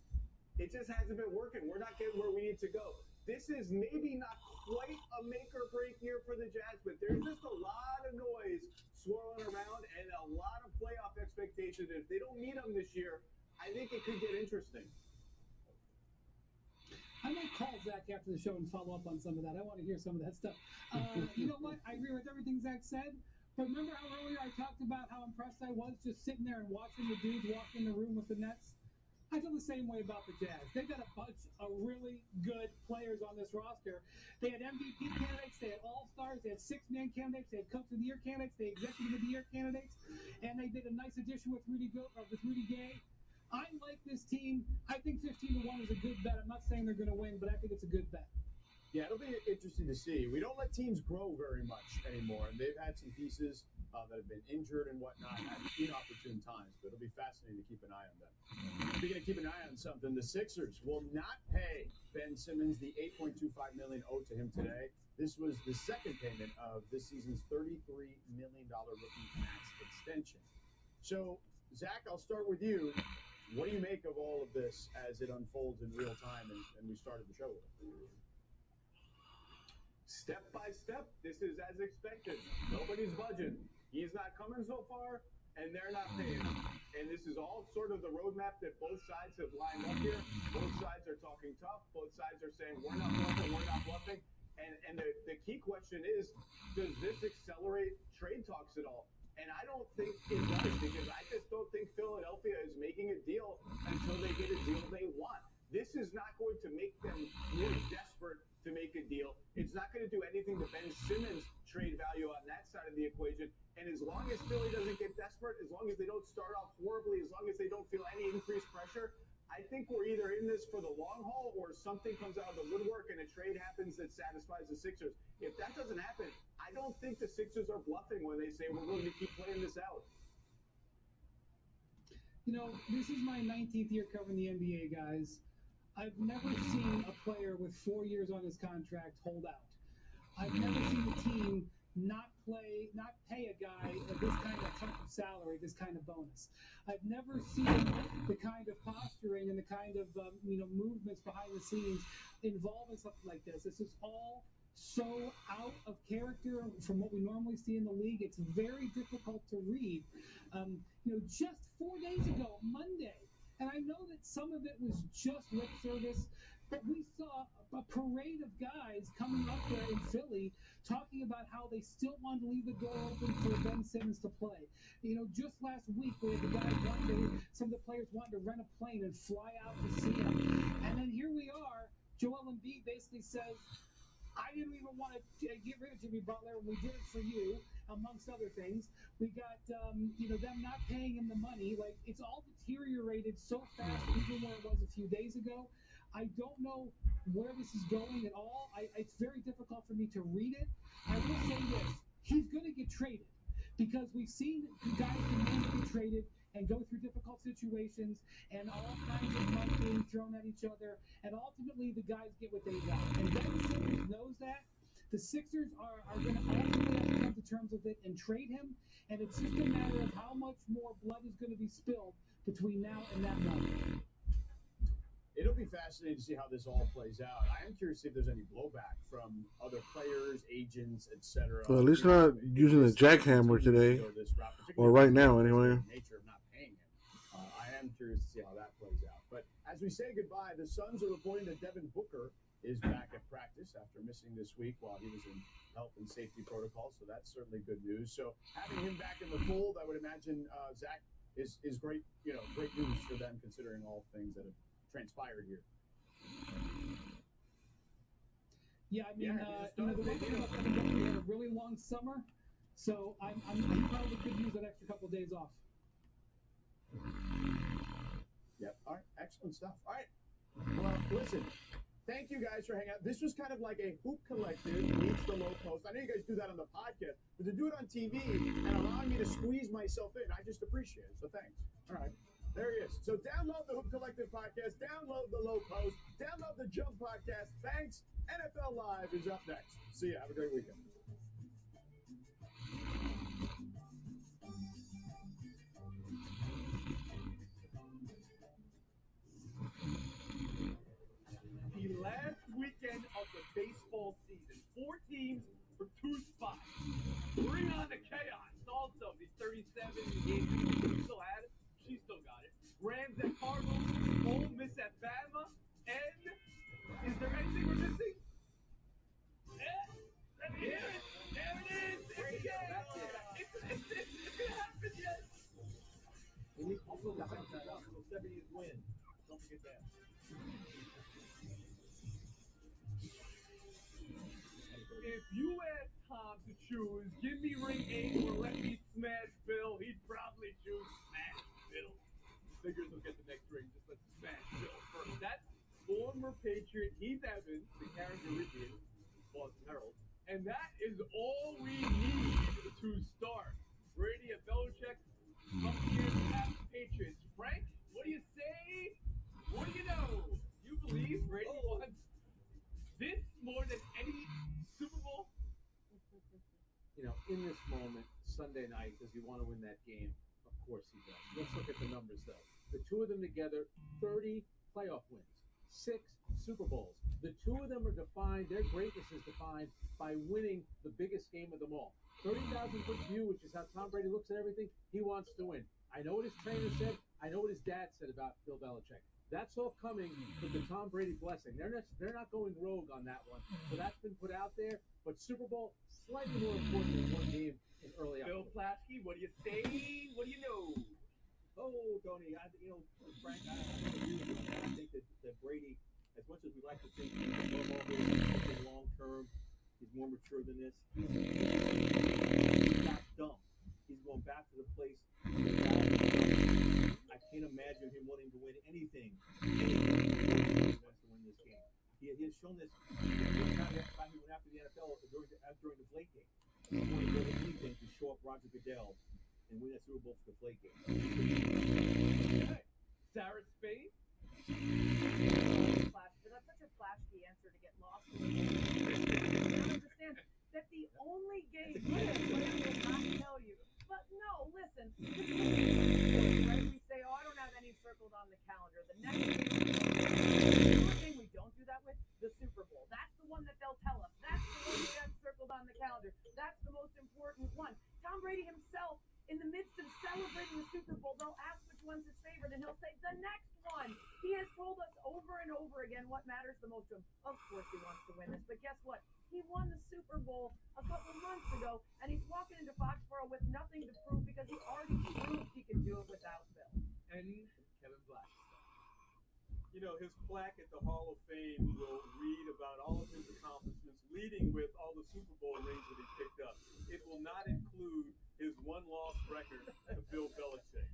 it just hasn't been working. We're not getting where we need to go. This is maybe not quite a make or break year for the Jazz, but there's just a lot of noise swirling around and a lot of playoff expectations. If they don't meet them this year, I think it could get interesting. I might call Zach after the show and follow up on some of that. I want to hear some of that stuff. You know what? I agree with everything Zach said. But remember how earlier I talked about how impressed I was just sitting there and watching the dudes walk in the room with the Nets? I feel the same way about the Jazz. They've got a bunch of really good players on this roster. They had MVP candidates, they had All-Stars, they had 6-man candidates, they had Coach of the Year candidates, they had Executive of the Year candidates, and they did a nice addition with Rudy Gay. I like this team. I think 15-1 is a good bet. I'm not saying they're going to win, but I think it's a good bet. Yeah, it'll be interesting to see. We don't let teams grow very much anymore, and they've had some pieces that have been injured and whatnot at inopportune times, but it'll be fascinating to keep an eye on them. Speaking of keeping an eye on something, the Sixers will not pay Ben Simmons the $8.25 million owed to him today. This was the second payment of this season's $33 million rookie max extension. So, Zach, I'll start with you. What do you make of all of this as it unfolds in real time, and we started the show with it? Step by step, this is as expected. Nobody's budging. He's not coming so far, and they're not paying him. And this is all sort of the roadmap that both sides have lined up here. Both sides are talking tough. Both sides are saying, we're not bluffing. And the key question is, does this accelerate trade talks at all? And I don't think it does, because I just don't think Philadelphia is making a deal until they get a deal they want. This is not going to make them more desperate to make a deal. It's not going to do anything to Ben Simmons' trade value on that side of the equation. And as long as Philly doesn't get desperate, as long as they don't start off horribly, as long as they don't feel any increased pressure, I think we're either in this for the long haul or something comes out of the woodwork and a trade happens that satisfies the Sixers. If that doesn't happen, I don't think the Sixers are bluffing when they say we're going to keep playing this out. You know, this is my 19th year covering the NBA, guys. I've never seen a player with 4 years on his contract hold out. I've never seen a team not pay a guy this kind of chunk of salary, this kind of bonus. I've never seen the kind of posturing and the kind of movements behind the scenes involved in something like this. This is all so out of character from what we normally see in the league. It's very difficult to read. Just 4 days ago, Monday, and I know that some of it was just lip service, but we saw a parade of guys coming up there in Philly talking about how they still wanted to leave the door open for Ben Simmons to play. Just last week, we had the guys some of the players wanted to rent a plane and fly out to see him. And then here we are, Joel Embiid basically says, I didn't even want to get rid of Jimmy Butler, and we did it for you. amongst other things. We got, them not paying him the money. Like, it's all deteriorated so fast, even where it was a few days ago. I don't know where this is going at all. It's very difficult for me to read it. I will say this. He's going to get traded because we've seen guys get traded and go through difficult situations and all kinds of money being thrown at each other, and ultimately the guys get what they got. And Ben Simmons knows that. The Sixers are going to ultimately have to come to terms with it and trade him, and it's just a matter of how much more blood is going to be spilled between now and that moment. It'll be fascinating to see how this all plays out. I am curious to see if there's any blowback from other players, agents, etc. Well, at least not using the jackhammer today, or right now anyway. Nature of not paying him. I am curious to see how that plays out. But as we say goodbye, the Suns are reporting that Devin Booker is back at practice after missing this week while he was in health and safety protocols. So that's certainly good news. So having him back in the fold, I would imagine, Zach, is great. Great news for them considering all things that have transpired here. Yeah, I mean, the one thing about Devin Booker, he had a really long summer, so I'm probably could use that extra couple of days off. Yep. All right. Excellent stuff. All right. Well, listen. Thank you guys for hanging out. This was kind of like a Hoop Collective meets the Low Post. I know you guys do that on the podcast, but to do it on TV and allowing me to squeeze myself in, I just appreciate it. So thanks. All right. There he is. So download the Hoop Collective podcast, download the Low Post, download the Jump podcast. Thanks. NFL Live is up next. See ya. Have a great weekend. The last weekend of the baseball season. 4 teams for 2 spots. Bring on the chaos. Also, the 37 games she still had it. She still got it. Rams at Cardinals. Ole Miss at Bama. And is there anything we're missing? Let me hear it. There it is. It's gonna happen, yes. And we also got the 70th win. Don't forget that. If you ask Tom to choose, give me ring 8 or let me smash Bill, he'd probably choose smash Bill. Figures will get the next ring, just let's smash Bill first. That's former Patriot Heath Evans, the Caribbean, Boston Herald. And that is all we need to start. Brady and Belichick, come here to have Patriots. Frank, what do you say? What do you know? You believe Brady wants this more than any Super Bowl? In this moment, Sunday night, does he want to win that game? Of course he does. Let's look at the numbers, though. The two of them together, 30 playoff wins, 6 Super Bowls. The two of them are defined, their greatness is defined by winning the biggest game of them all. 30,000-foot view, which is how Tom Brady looks at everything, he wants to win. I know what his trainer said. I know what his dad said about Bill Belichick. That's all coming with the Tom Brady blessing. They're not going rogue on that one. So that's been put out there. But Super Bowl, slightly more important than one game in early Bill October. Plaschke, what do you say? What do you know? Oh, Tony, Frank, I agree with you on that. I think that Brady, as much as we like to think he's above all this, he's thinking long term, he's more mature than this. He's not dumb. He's going back to the place. I can't imagine him wanting to win anything. He wants to win this game. He has shown this time he went after the NFL during the Flake game. He wanted to do anything to show up Roger Goodell and win that Super Bowl for the Flake game. Okay. Sarah Spade? That's such a flashy answer to get lost in. I don't understand that the only game players will not tell you. But no, listen, this is right? We say, I don't have any circled on the calendar. The next thing we don't do that with, the Super Bowl. That's the one that they'll tell us. That's the one we have circled on the calendar. That's the most important one. Tom Brady himself, in the midst of celebrating the Super Bowl, they'll ask which one's his favorite, and he'll say, the next one. He has told us over and over again what matters the most to him. Of course he wants to win this, but guess what? He won the Super Bowl a couple months ago, and he's walking into Foxborough with nothing to prove because he already proved he could do it without Bill. And Kevin Black. you know, his plaque at the Hall of Fame will read about all of his accomplishments, leading with all the Super Bowl rings that he picked up. It will not include his one-loss record to Bill Belichick.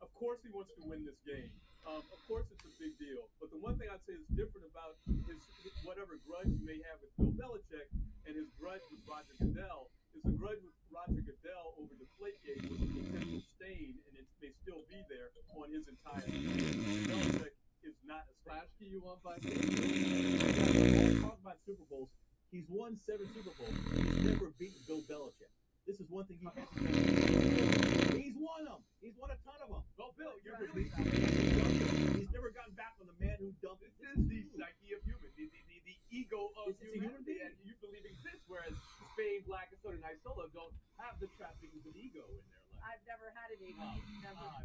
Of course he wants to win this game. Of course it's a big deal. But the one thing I'd say is different about his whatever grudge you may have with Bill Belichick and his grudge with Roger Goodell is the grudge with Roger Goodell over Deflategate was a potential stain, and it may still be there on his entire career. Belichick is not a Flash key you want by Talk about Super Bowls. He's won 7 Super Bowls. He's never beaten Bill Belichick. This is one thing he hasn't done. He's won them. He's won a ton of them. Well, Bill, you're really He's never gotten back on the man who dumped it. This is the psyche of human, the ego of humanity, and you believe exists, whereas Spain, Black, and Soda, and Isola don't have the trappings of ego in their life. I've never had an ego.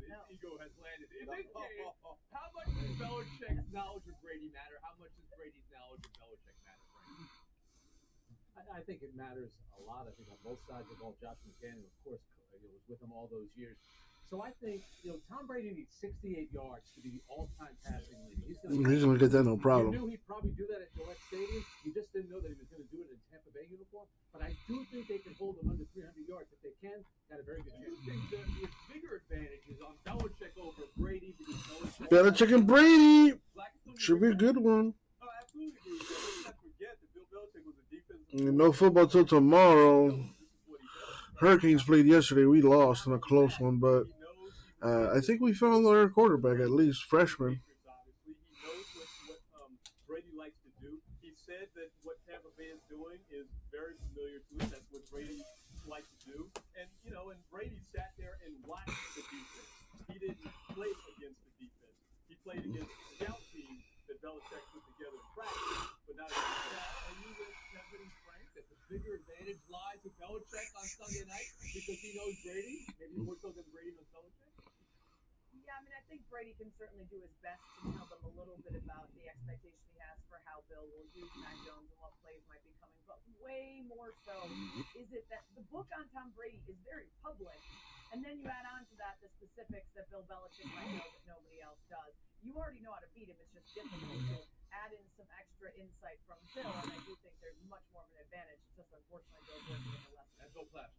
This ego has landed. In this game, how much does Belichick's knowledge of Brady matter? How much does Brady's knowledge of Belichick matter, Frank? I think it matters a lot. I think on both sides of the ball, Josh McDaniel, of course, was with him all those years. So I think, Tom Brady needs 68 yards to be all-time passing leader. He's gonna get that no problem. You knew he'd probably do that at Gillette Stadium. You just didn't know that he was going to do it in Tampa Bay uniform. But I do think they can hold him under 300 yards. If they can, got a very good chance. I think the bigger advantage is on Belichick over Brady because Belichick and Brady should be a good one. Oh, absolutely. Let's not forget that Bill Belichick was a defensive. No football till tomorrow. Hurricanes played yesterday. We lost in a close one, but I think we found our quarterback, at least freshman. He knows what Brady likes to do. He said that what Tampa Bay is doing is very familiar to him. That's what Brady likes to do. And, and Brady sat there and watched the defense. He didn't play against the defense. He played against the scout team that Belichick put together in practice, but not against that. Are you with Kevin and Frank that the bigger advantage lies with Belichick on Sunday night because he knows Brady? Maybe more so than Brady knows Belichick? Yeah, I think Brady can certainly do his best to tell them a little bit about the expectation he has for how Bill will use Mac Jones and what plays might be coming. But way more so is it that the book on Tom Brady is very public, and then you add on to that the specifics that Bill Belichick might know that nobody else does. You already know how to beat him. It's just difficult to add in some extra insight from Bill, and I do think there's much more of an advantage. It's just unfortunately Bill's working in the lesson. That's no flash.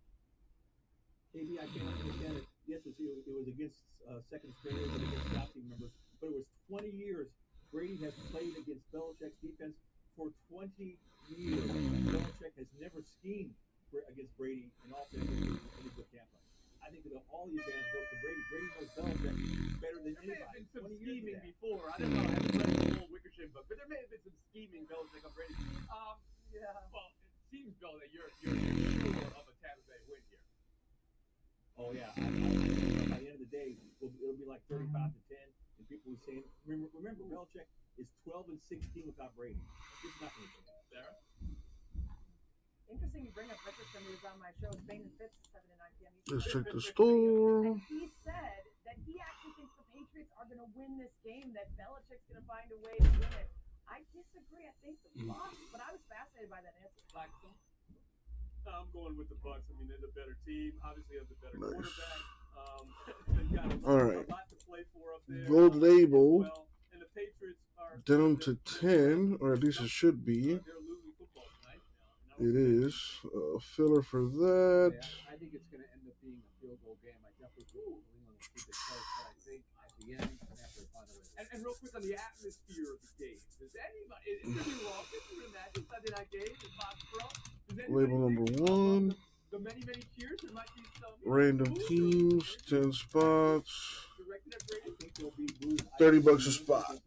Maybe I can't understand it. Yes, it was against second stringers and against scout team members, but it was 20 years. Brady has played against Belichick's defense for 20 years. Belichick has never schemed against Brady in all fairness in good Tampa. I think that all the advantage goes to Brady. Brady knows Belichick better than There may have anybody. been some 20 years scheming of that. before. I don't know. I haven't read the whole Wickersham book, but there may have been some scheming Belichick on Brady. Yeah. Well, it seems, Bill, that you're sure of a Tampa Bay win here. Oh yeah, I think by the end of the day, it'll be like 35-10, and people will say, remember, Belichick is 12-16 without Brady. It's not going to be Sarah. Interesting you bring up Richardson, who was on my show, Spain and Fitz, 7 to 9 p.m. Let's check the store. And he said that he actually thinks the Patriots are going to win this game, that Belichick's going to find a way to win it. I disagree. I think the Bucs, but I was fascinated by that answer. Blackstone. I'm going with the Bucs. I mean, they're the better team. Obviously, have the better quarterback. They've got All right. a lot to play for up there. Gold label Well, and the Patriots are down to 10, or at least it should be. they're losing football tonight. It is. Filler for that. I think it's going to end up being a field goal game. I definitely think New England will keep it close, but I think at the end, they're going to have to find a way. And real quick on the atmosphere of the game. Does anybody, is there any wrong? Can you imagine Sunday night game in Foxborough? Label number 1. The many cheers. There might be some Random teams, 10 spots. $30 a spot.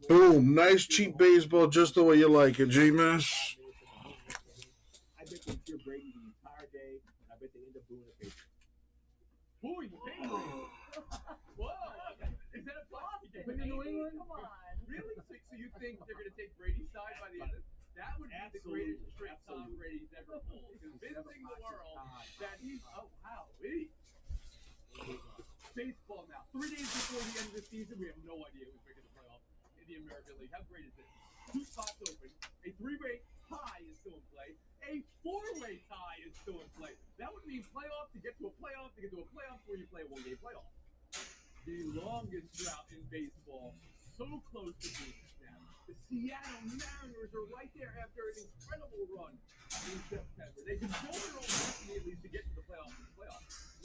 Boom. Nice cheap baseball, just the way you like it, G-Miss. I bet they cheer Brady the entire day, and I bet they end up booing the Patriots. Booing the Patriots? Whoa. Is that a Boston? Win New England? Come on. Really? So you think they're going to take Brady's side by the end of it? That would be the greatest trick Tom Brady's ever pulled. Convincing the world that he's, baseball now. 3 days before the end of the season, we have no idea who's making the playoffs in the American League. How great is this? 2 spots open. A 3-way tie is still in play. A 4-way tie is still in play. That would mean playoff to get to a playoff to get to a playoff where you play a 1-game playoff. The longest drought in baseball so close to being snapped. The Seattle Mariners are right there after an incredible run in September. They control their own destiny at least to get to the playoffs.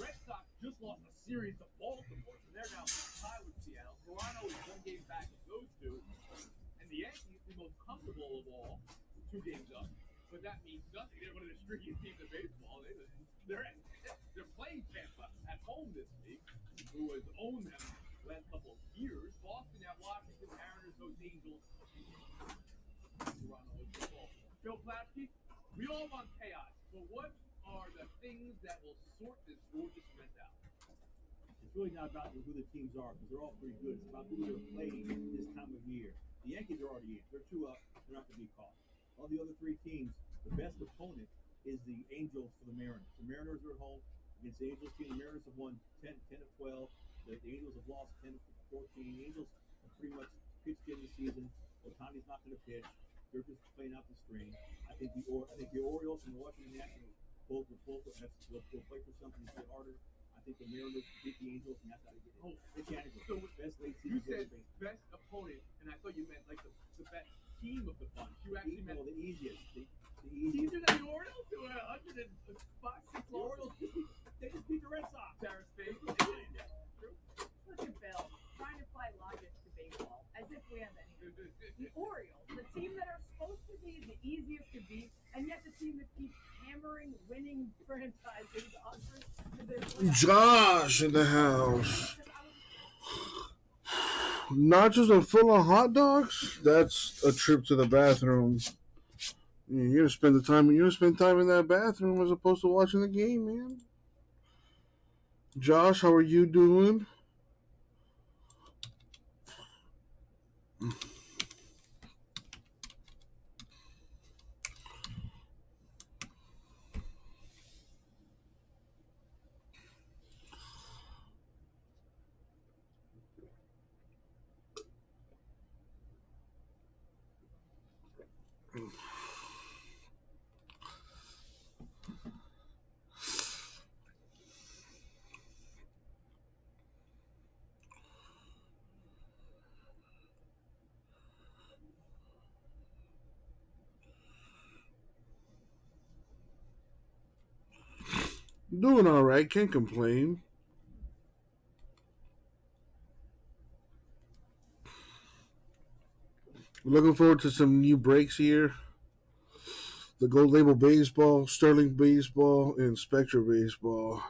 Red Sox just lost a series to Baltimore, so they're now tied with Seattle. Toronto is 1 game back of those two. And the Yankees, the most comfortable of all, 2 games up. But that means nothing. They're one of the streakiest teams in baseball. They're playing Tampa at home this week, who has owned them the last couple of years. Boston at Washington, Mariners, those Angels. Toronto is the ball. Bill Platsky, we all want chaos, but what are the things that will sort this gorgeous mess out? It's really not about who the teams are because they're all pretty good. It's about who they're playing this time of year. The Yankees are already in. They're 2 up. They're not going to be caught. All the other 3 teams, the best opponent is the Angels for the Mariners. The Mariners are at home against the Angels team. The Mariners have won 10 of 12. The Angels have lost 10 of 14. The Angels have pretty much pitched in the season. Otani's not going to pitch. They're just playing out the strain. I think the Orioles and the Washington Nationals both will play for something to play harder. I think the Mariners beat the Angels, and that's how they get it. It's Yankees. So best late you season. said best opponent, and I thought you meant like the best team of the bunch. You actually meant the easiest. The easier than the Orioles, who are 105, 6 The Orioles they just beat the Red Sox. Sarah Space. True. Listen, Bill, trying to apply logic to baseball as if we have any. The Orioles, the team that are supposed to be the easiest to beat, and yet the team that keeps hammering winning franchises to their playoffs. Josh in the house. Nachos are full of hot dogs? That's a trip to the bathroom. Yeah, you're gonna spend time in that bathroom as opposed to watching the game, man. Josh, how are you doing? Doing all right, can't complain. Looking forward to some new breaks here. The Gold Label Baseball, Sterling Baseball, and Spectra Baseball.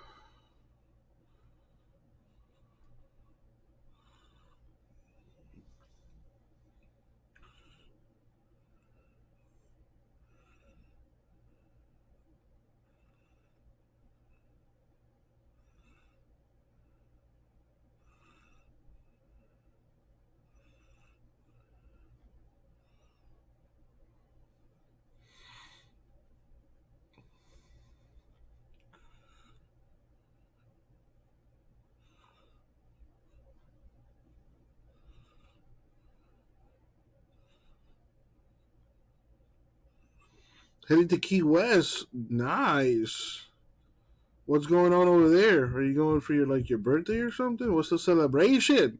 Heading to Key West. Nice. What's going on over there? Are you going for your birthday or something? What's the celebration?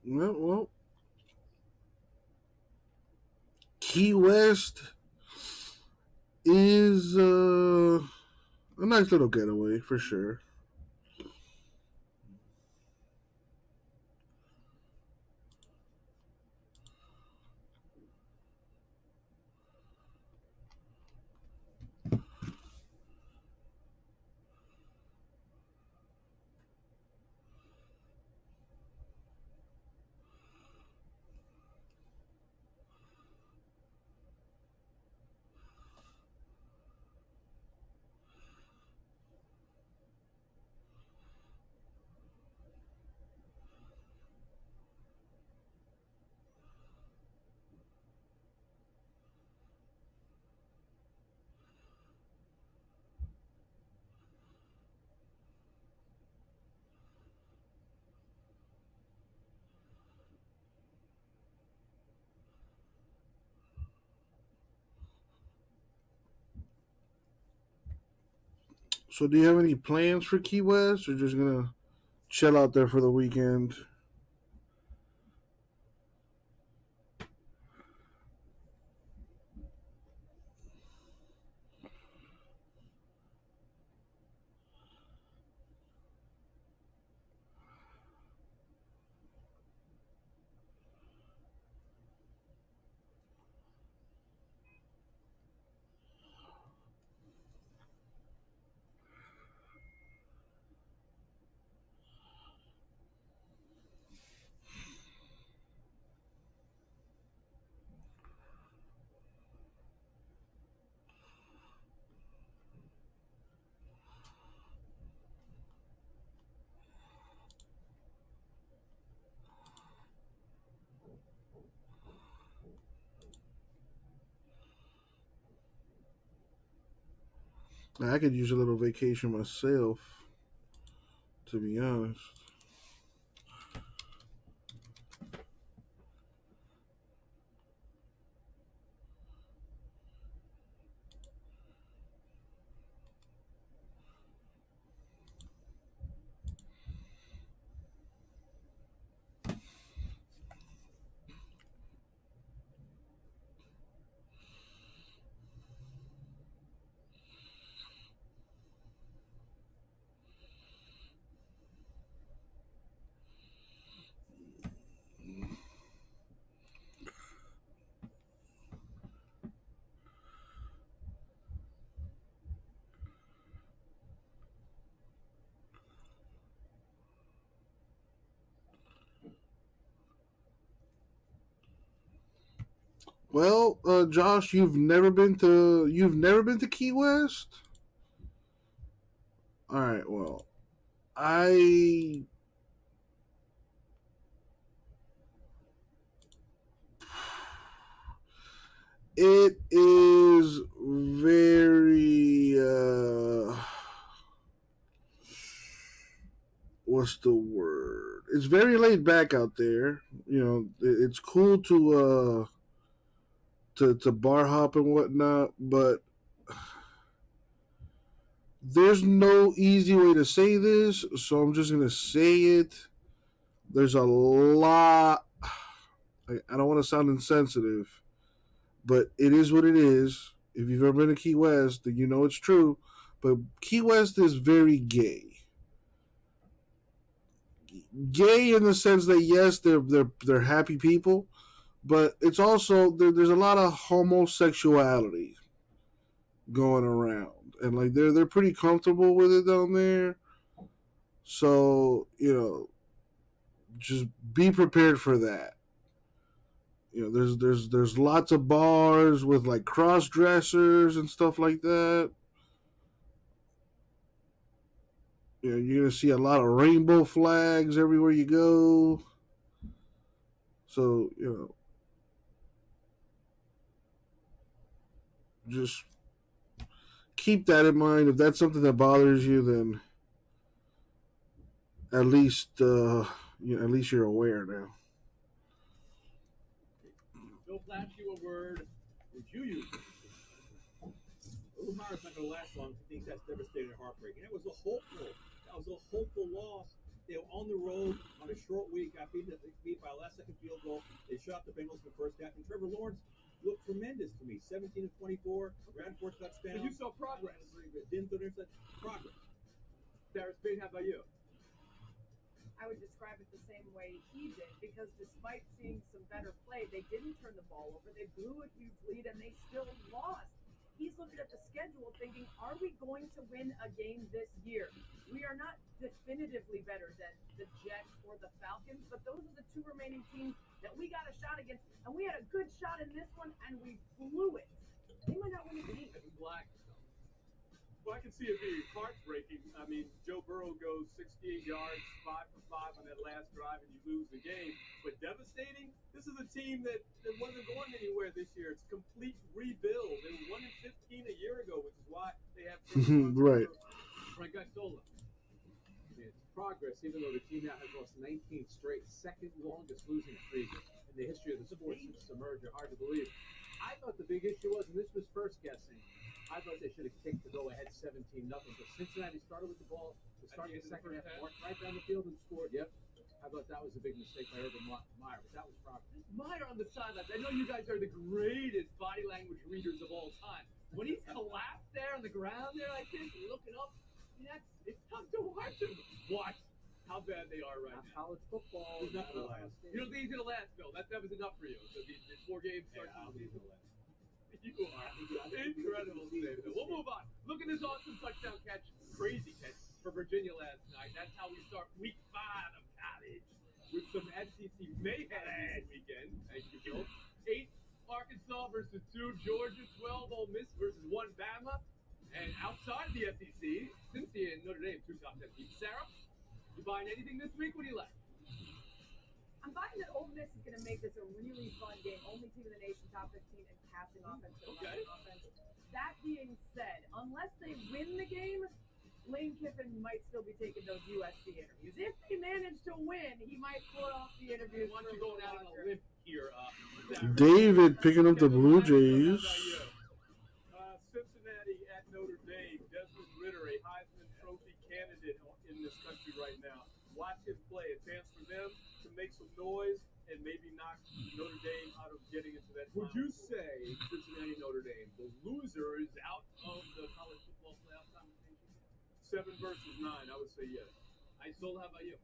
Well, Key West is a nice little getaway for sure. So, do you have any plans for Key West, or just gonna chill out there for the weekend? I could use a little vacation myself, to be honest. Well, Josh, you've never been to Key West? All right. Well, I it is very what's the word? It's very laid back out there. You know, it's cool to bar hop and whatnot, but there's no easy way to say this, so I'm just gonna say it. There's a lot. I don't want to sound insensitive, but it is what it is. If you've ever been to Key West, then you know it's true. But Key West is very gay. Gay in the sense that yes, they're happy people, but it's also there's a lot of homosexuality going around, and like they're pretty comfortable with it down there. So just be prepared for that. There's lots of bars with like cross dressers and stuff like that. You're gonna see a lot of rainbow flags everywhere you go. So just keep that in mind. If that's something that bothers you, then at least you're aware now. Don't flash you a word. Would you use it? Umar's not going to last long. He thinks that's devastating and heartbreaking. That was a hopeful loss. They were on the road on a short week. Got beat by a last-second field goal. They shot the Bengals in the first half. And Trevor Lawrence looked tremendous to me. 17 of 24, ran 4 touchdowns. So you saw progress. Didn't throw interception. Progress. Sarah Spade, how about you? I would describe it the same way he did, because despite seeing some better play, they didn't turn the ball over. They blew a huge lead, and they still lost. He's looking at the schedule thinking, are we going to win a game this year? We are not definitively better than the Jets or the Falcons, but those are the two remaining teams that we got a shot against, and we had a good shot in this one, and we blew it. They might not win the game. Black. Well, I can see it being heartbreaking. I mean, Joe Burrow goes 68 yards, 5 for 5 on that last drive, and you lose the game. But devastating, this is a team that wasn't going anywhere this year. It's a complete rebuild. They were 1-15 a year ago, which is why they have right. Frank Isola. It's progress, even though the team now has lost 19 straight, second longest losing streak in the history of the sport since the merger. Hard to believe. I thought the big issue was, and this was first guessing, I thought they should have kicked to go ahead 17-0. But Cincinnati started with the ball to start the second half, marched right down the field and scored. Yep. I thought that was a big mistake by Urban Meyer, but that was proper. Meyer on the sidelines. I know you guys are the greatest body language readers of all time. When he's collapsed there on the ground there like this, looking up, it's tough to watch him. Watch how bad they are right now. College football. He's not going to last. You don't think he's going to last, Bill? That was enough for you. So these 4 games start to last. You are incredible, David. We'll move on. Look at this awesome touchdown catch, crazy catch for Virginia last night. That's how we start week 5 of college with some SEC mayhem this weekend. Thank you, Bill. 8 Arkansas versus 2 Georgia, 12 Ole Miss versus 1 Bama. And outside the SEC, Cincy and Notre Dame, 2 top 10 teams. Sarah, you buying anything this week? What do you like? I'm buying that Ole Miss is going to make this a really fun game. Only team in the nation, top 15 in passing offense and rushing offense. That being said, unless they win the game, Lane Kiffin might still be taking those USC interviews. If they manage to win, he might put off the interviews. Why don't you go out on a limb here? David picking up the Blue Jays. Cincinnati at Notre Dame. Desmond Ritter, a Heisman Trophy candidate in this country right now. Watch him play. A chance for them to make some noise and maybe knock Notre Dame out of getting into that. Would you say Cincinnati Notre Dame, the loser, is out of the college football playoff conversation? 7 versus 9, I would say yes. How about you?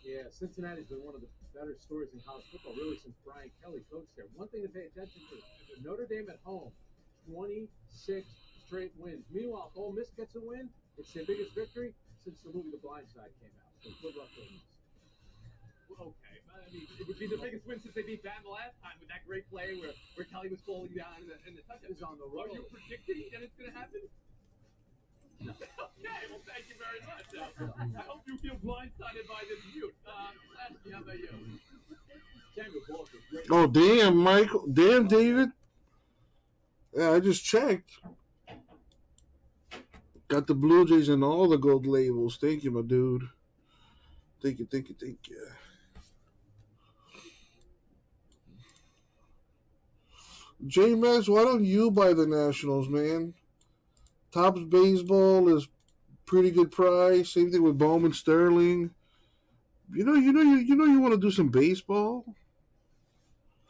Yeah, Cincinnati's been one of the better stories in college football, really, since Brian Kelly coached there. One thing to pay attention to, Notre Dame at home, 26 straight wins. Meanwhile, if Ole Miss gets a win, it's their biggest victory since the movie The Blind Side came out. So good luck to them. Well, okay, but I mean, it would be the biggest win since they beat Bama last time with that great play where Kelly was falling down and the touchdown was on the road. Are you predicting that it's going to happen? No. Okay, well, thank you very much. I hope you feel blindsided by this mute. Lasky, how about you? Oh, damn, Michael. Damn, David. Yeah, I just checked. Got the Blue Jays and all the gold labels. Thank you, my dude. Thank you. J-Max, why don't you buy the Nationals, man? Topps Baseball is pretty good price. Same thing with Bowman Sterling. You want to do some baseball?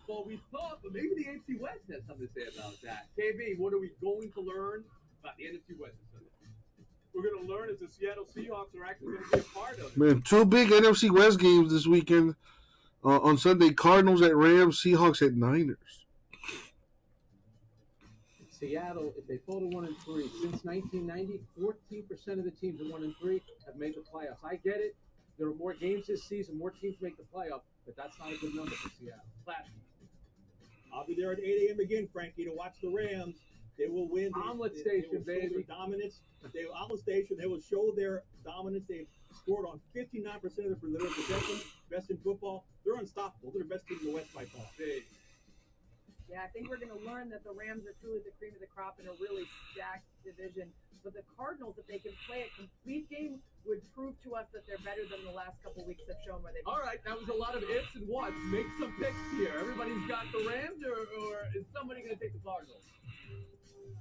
Well, we thought, but maybe the NFC West has something to say about that. KB, what are we going to learn about the NFC West this Sunday? We're going to learn if the Seattle Seahawks are actually going to be a part of it. Man, 2 big NFC West games this weekend. On Sunday, Cardinals at Rams, Seahawks at Niners. Seattle, if they fall to 1-3, since 1990, 14% of the teams at 1-3 have made the playoffs. I get it. There are more games this season, more teams make the playoff, but that's not a good number for Seattle. I'll be there at 8 a.m. again, Frankie, to watch the Rams. They will win. Omelet Station, baby. Dominance. Omelet Station. They will show their dominance. They've scored on 59% of their possessions. Best in football. They're unstoppable. They're the best team in the West by far. Yeah, I think we're going to learn that the Rams are truly the cream of the crop in a really stacked division. But the Cardinals, if they can play a complete game, would prove to us that they're better than the last couple weeks have shown where they've. All right, that was a lot of ifs and whats. Make some picks here. Everybody's got the Rams, or is somebody going to take the Cardinals?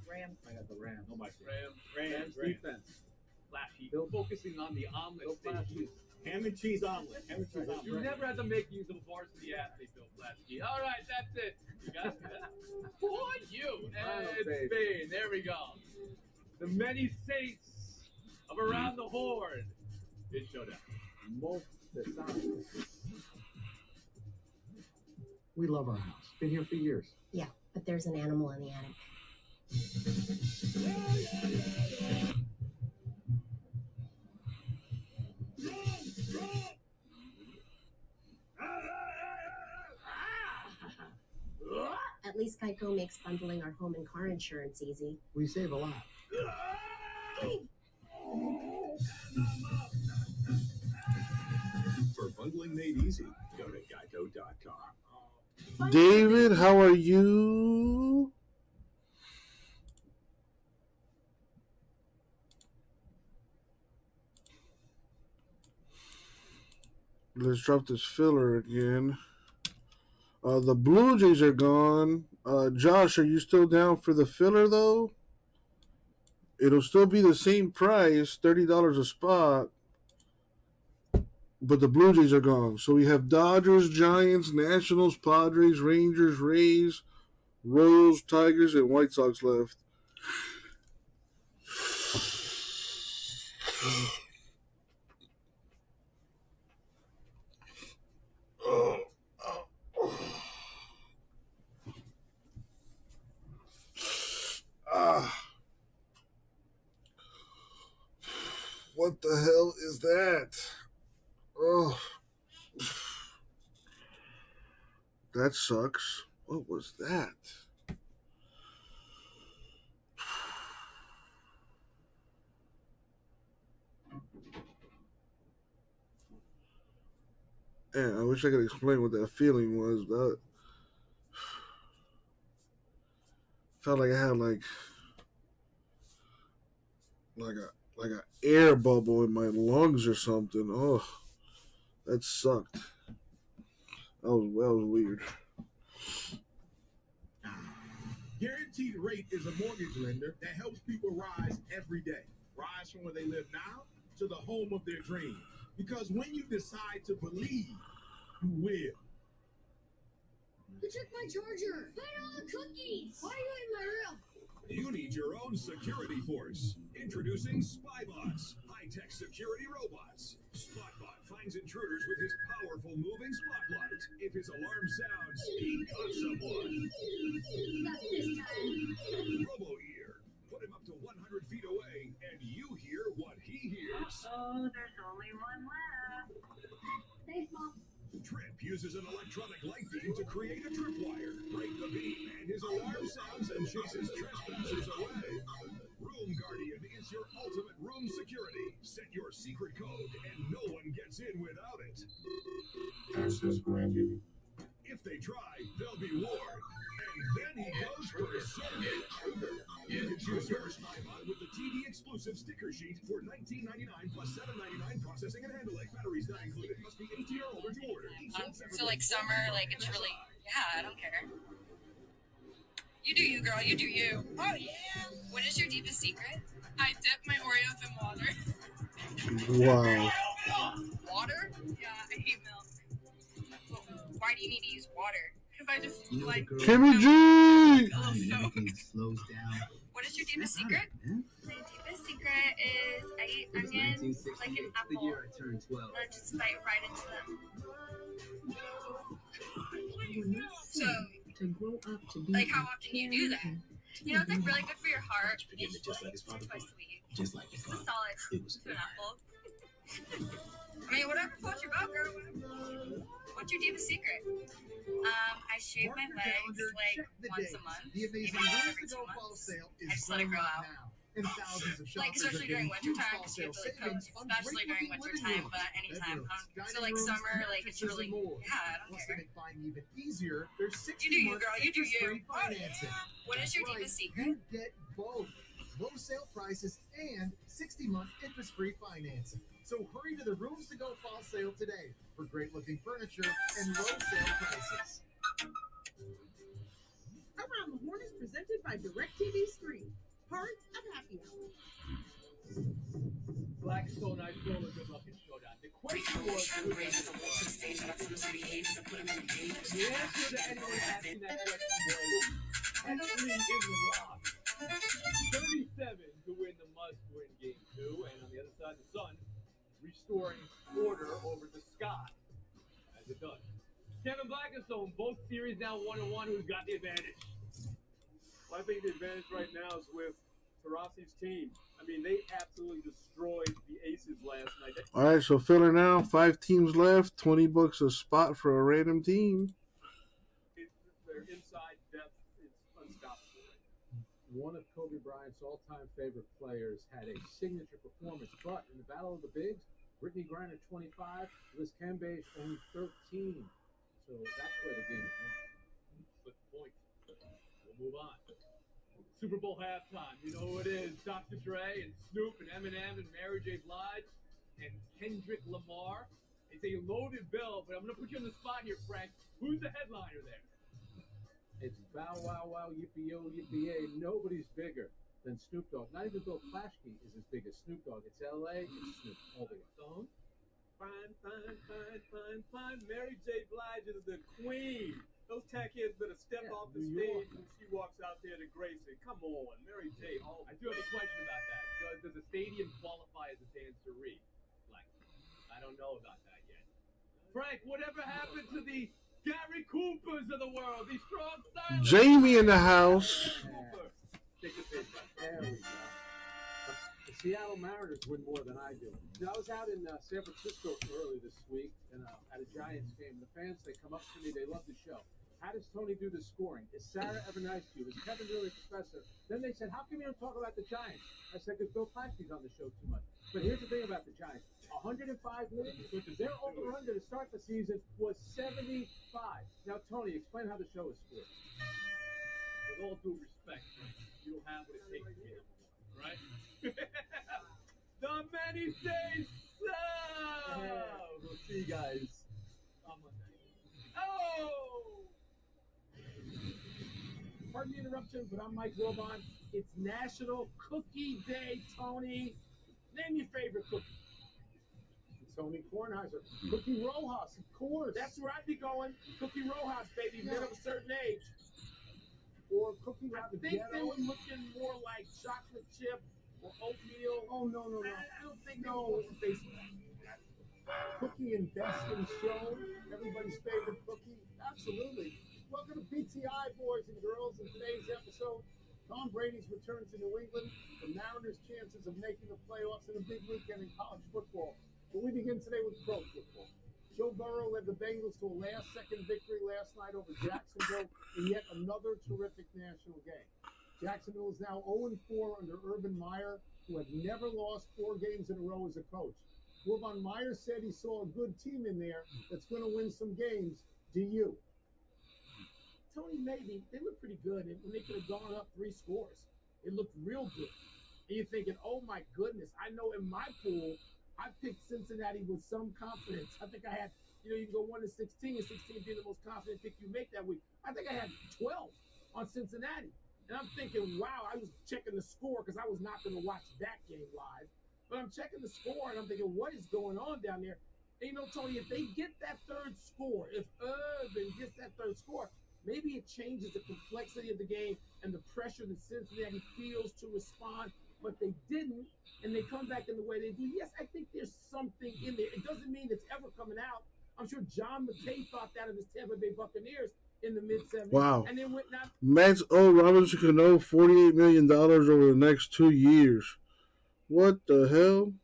Rams. I got the Rams. Oh, my Rams defense. Flashy. Focusing on the omelet station. Ham and cheese omelet. Ham and cheese omelet. You never had to make use of a varsity athlete, Bill Flasky. All right, that's it. You got that? For you. And Spain. There we go. The many saints of Around the Horn. It's showdown. We love our house. Been here for years. Yeah, but there's an animal in the attic. At least Geico makes bundling our home and car insurance easy. We save a lot. For bundling made easy, go to geico.com. David, how are you? Let's drop this filler again. The Blue Jays are gone. Josh, are you still down for the filler, though? it'll still be the same price, $30 a spot, but the Blue Jays are gone. So we have Dodgers, Giants, Nationals, Padres, Rangers, Rays, Royals, Tigers, and White Sox left. What the hell is that? Oh, that sucks. What was that? Yeah, I wish I could explain what that feeling was. That felt like I had like a air bubble in my lungs or something. Oh, that sucked. That was weird. Guaranteed Rate is a mortgage lender that helps people rise every day. Rise from where they live now to the home of their dreams. Because when you decide to believe, you will. You took my charger. Where are all the cookies? Why are you in my room? You need your own security force. Introducing Spybots, high-tech security robots. Spotbot finds intruders with his powerful moving spotlight. If his alarm sounds, he caught someone. Not this time. Robo-ear. Put him up to 100 feet away, and you hear what he hears. Oh, there's only one left. Thanks, Mom. Trip uses an electronic light beam to create a tripwire. Break the beam, and his alarm sounds and chases trespassers away. Room Guardian is your ultimate room security. Set your secret code, and no one gets in without it. Access granted. If they try, they'll be warned. And then he goes berserk. You can choose your Spybot with the TV exclusive sticker sheet for $19.99 plus $7.99 processing and handling. Batteries not included. Must be 18 or older to order. So like summer, like it's really, yeah, I don't care. You do you, girl. You do you. Oh yeah. What is your deepest secret? I dip my Oreos in water. Wow. Water? Yeah, I hate milk. Why do you need to use water? Because I just like Kimmy G! Everything slows down. What is your deepest secret? My deepest secret is I eat onions like an apple. The year I turned 12. And I just bite right into them. So, To grow up to be like, how often do you do that? You know, it's like really good for your heart. It's just like his father. quite sweet. Just like his It's a father. solid It was to an apple. I mean, whatever floats your boat, girl. What's your deepest secret? I shave my legs like once a month. The amazing maybe once Rooms every to 2 Go fall months. sale I is just let it going grow on out. now. And thousands of Like, shoppers especially are during getting winter time, fall because you sale have to like savings coat, on especially during great-looking winter living time, rooms, but anytime. bedrooms, So dining like rooms, summer, like it's mattresses, really, and more. yeah, I don't Plus, care. to make buying even easier, there's 60 You do you, months girl. You do you. interest-free financing. What is your That's deepest right, secret? You get both low sale prices and 60-month interest-free financing. So hurry to the Rooms to Go fall sale today for great-looking furniture and low sale prices. Around the Horn is presented by DirecTV Stream, part of Happy Hour. Blackstone, I feel a good lucky showdown. The question was, the answer to anyone asking that question was, actually in the lock. 37 to win the must-win game 2, and on the other side, the Sun restoring order over the sky, as it does. Kevin Blackstone, both series now 1-1. Who's got the advantage? Well, I think the advantage right now is with Tarasi's team. I mean, they absolutely destroyed the Aces last night. All right, so filler now. 5 teams left. $20 a spot for a random team. Their inside depth is unstoppable right now. One of Kobe Bryant's all-time favorite players had a signature performance, but in the Battle of the Bigs, Brittany Griner 25, Liz Cambage only 13. So that's where the game is won. Good point. We'll move on. Super Bowl halftime. You know who it is. Dr. Dre and Snoop and Eminem and Mary J. Blige and Kendrick Lamar. It's a loaded bill, but I'm going to put you on the spot here, Frank. Who's the headliner there? It's Bow Wow Wow Yippee Yo Yippee Yay. Nobody's bigger. than Snoop Dogg. Not even Bill Plaschke is as big as Snoop Dogg. It's L.A., it's Snoop all the way. Song. Fine, fine, fine, fine, fine. Mary J. Blige is the queen. Those tackheads better step off the stage when she walks out there to grace it. Come on, Mary J. Oh, I do have a question about that. Does the stadium qualify as a dancery? Like, I don't know about that yet. Frank, whatever happened to the Gary Coopers of the world? These strong stylists. Jamie in the house. Take the bid. There we go. The Seattle Mariners win more than I do. You know, I was out in San Francisco early this week and at a Giants game. The fans, they come up to me. They love the show. How does Tony do the scoring? Is Sarah ever nice to you? Is Kevin really a professor? Then they said, how come you don't talk about the Giants? I said, because Bill Plaschke's on the show too much. But here's the thing about the Giants. 105 minutes, their over-under to start the season was 75. Now, Tony, explain how the show is scored. With all due respect, Frank, you don't have what it takes to be number one, right? The many say so. We'll see you guys on Monday. Oh! Pardon the interruption, but I'm Mike Wilbon. It's National Cookie Day, Tony. Name your favorite cookie. Tony Kornheiser. Cookie Rojas, of course. That's where I'd be going. Cookie Rojas, baby, men of a certain age. Or cookie I think they were looking more like chocolate chip or oatmeal. Oh, no. I don't think no. Cookie and Best in Show, everybody's favorite cookie. Absolutely. Welcome to PTI, boys and girls. In today's episode, Tom Brady's return to New England, the Mariners' chances of making the playoffs, and a big weekend in college football. But we begin today with pro football. Joe Burrow led the Bengals to a last-second victory last night over Jacksonville in yet another terrific national game. Jacksonville is now 0-4 under Urban Meyer, who had never lost 4 games in a row as a coach. Urban Meyer said he saw a good team in there that's going to win some games. Do you? Tony, maybe. They look pretty good, and when they could have gone up 3 scores, it looked real good. And you're thinking, oh, my goodness, I know in my pool, I picked Cincinnati with some confidence. I think I had, you can go 1-16, and 16 being the most confident pick you make that week. I think I had 12 on Cincinnati. And I'm thinking, wow, I was checking the score because I was not going to watch that game live. But I'm checking the score, and I'm thinking, what is going on down there? And, Tony, if they get that third score, if Irving gets that third score, maybe it changes the complexity of the game and the pressure that Cincinnati feels to respond. But they didn't, and they come back in the way they do. Yes, I think there's something in there. It doesn't mean it's ever coming out. I'm sure John McKay thought that of his Tampa Bay Buccaneers in the mid-70s. Wow. And then went not. Mets owe Robinson Cano $48 million over the next 2 years. What the hell?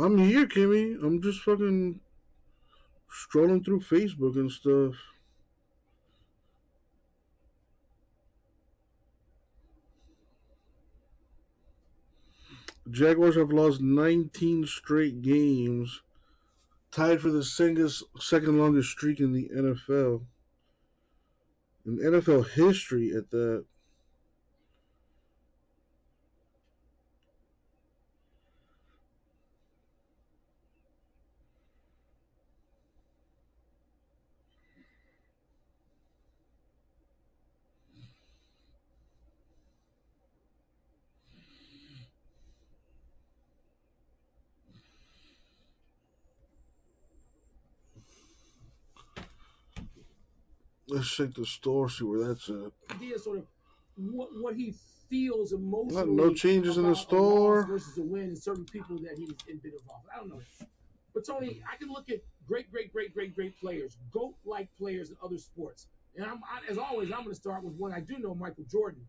I'm here, Kimmy. I'm just fucking strolling through Facebook and stuff. Jaguars have lost 19 straight games Tied for the second longest streak in the NFL. In NFL history at that. Let's check the store, see where that's at. Idea sort of what he feels emotionally. No changes in the store versus a win, and certain people that he's been involved. I don't know, but Tony, I can look at great players, GOAT-like players in other sports, and as always, I'm going to start with one I do know, Michael Jordan,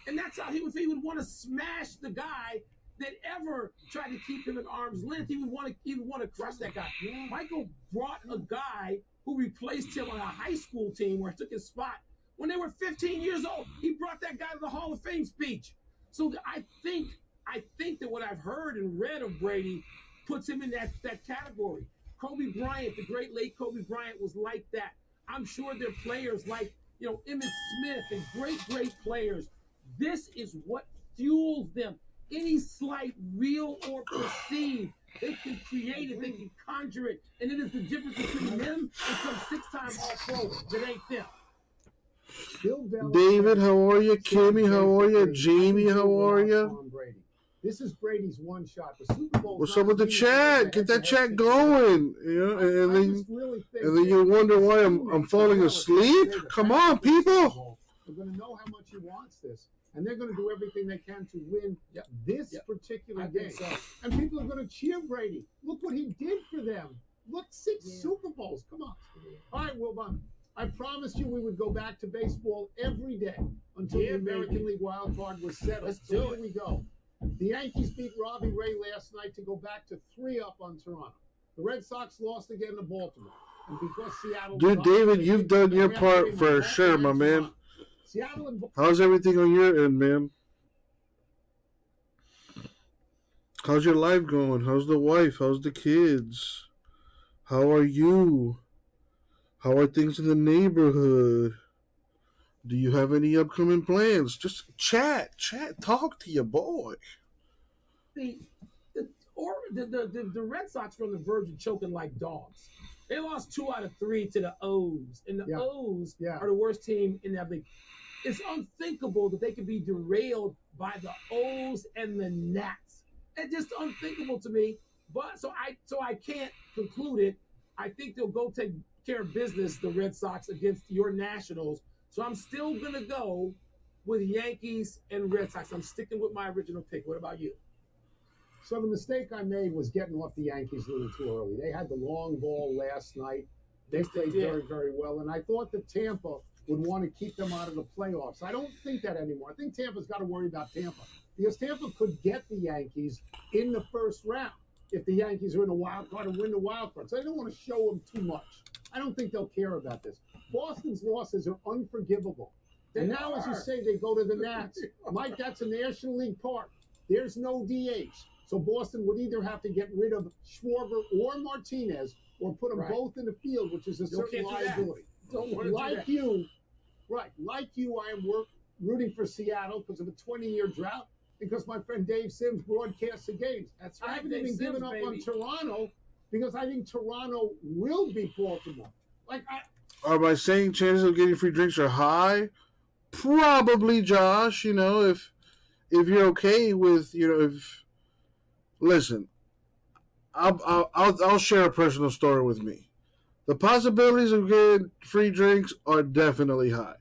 and that's how he would want to smash the guy that ever tried to keep him at arm's length. He would want to crush that guy. Yeah. Michael brought a guy who replaced him on a high school team where he took his spot when they were 15 years old. He brought that guy to the Hall of Fame speech. So I think that what I've heard and read of Brady puts him in that category. Kobe Bryant, the great late Kobe Bryant, was like that. I'm sure there are players like, Emmitt Smith and great players. This is what fuels them. Any slight, real or perceived, they can create it, they can conjure it, and it is the difference between them and some six-time All-Pro that ain't them. David, how are you? Kimmy, how are you? Jamie, how are you? This is Brady's one shot. The Super Bowl. What's up with the chat? Get that chat going, and then you wonder why I'm falling asleep. Come on, people. They're going to know how much he wants this, and they're going to do everything they can to win this particular game. So. And people are going to cheer Brady. Look what he did for them. Look, 6 Super Bowls. Come on. All right, Wilbon. I promised you we would go back to baseball every day until the American League wild card was settled. So here we go. The Yankees beat Robbie Ray last night to go back to 3-up on Toronto. The Red Sox lost again to Baltimore. And because Seattle... Dude, David, you've done your part for sure, my man. How's everything on your end, man? How's your life going? How's the wife? How's the kids? How are you? How are things in the neighborhood? Do you have any upcoming plans? Just chat, talk to your boy. The Red Sox were on the verge of choking like dogs. They lost 2 out of 3 to the O's, and the O's are the worst team in that league. It's unthinkable that they could be derailed by the O's and the Nats. It's just unthinkable to me. But so I can't conclude it. I think they'll go take care of business, the Red Sox, against your Nationals. So I'm still going to go with Yankees and Red Sox. I'm sticking with my original pick. What about you? So the mistake I made was getting off the Yankees a little too early. They had the long ball last night. They played very, very well. And I thought that Tampa would want to keep them out of the playoffs. I don't think that anymore. I think Tampa's got to worry about Tampa because Tampa could get the Yankees in the first round if the Yankees are in the wild card and win the wild card. So I don't want to show them too much. I don't think they'll care about this. Boston's losses are unforgivable. And now, as you say, they go to the Nats. Mike, that's a National League park. There's no DH. So Boston would either have to get rid of Schwarber or Martinez or put them both in the field, which is a certain liability. Like you, I am rooting for Seattle because of a 20-year drought because my friend Dave Sims broadcasts the games. That's right. I haven't even given up on Toronto because I think Toronto will beat Baltimore. Are my saying chances of getting free drinks are high? Probably, Josh. If you're okay with, listen, I'll share a personal story with me. The possibilities of getting free drinks are definitely high.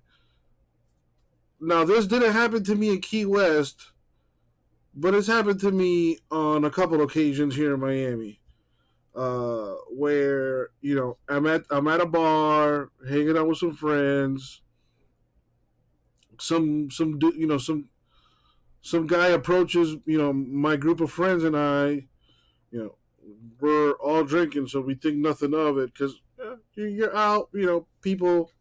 Now, this didn't happen to me in Key West, but it's happened to me on a couple occasions here in Miami. Where I'm at a bar hanging out with some friends. Some guy approaches my group of friends and I, we're all drinking, so we think nothing of it because you're out. People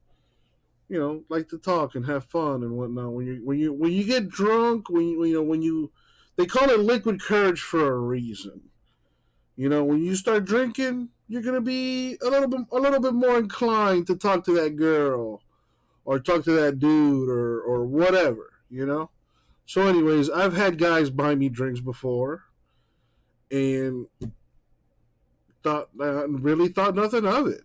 like to talk and have fun and whatnot. When you get drunk, they call it liquid courage for a reason. When you start drinking, you're gonna be a little bit more inclined to talk to that girl or talk to that dude or whatever, you know. So, anyways, I've had guys buy me drinks before, and really thought nothing of it.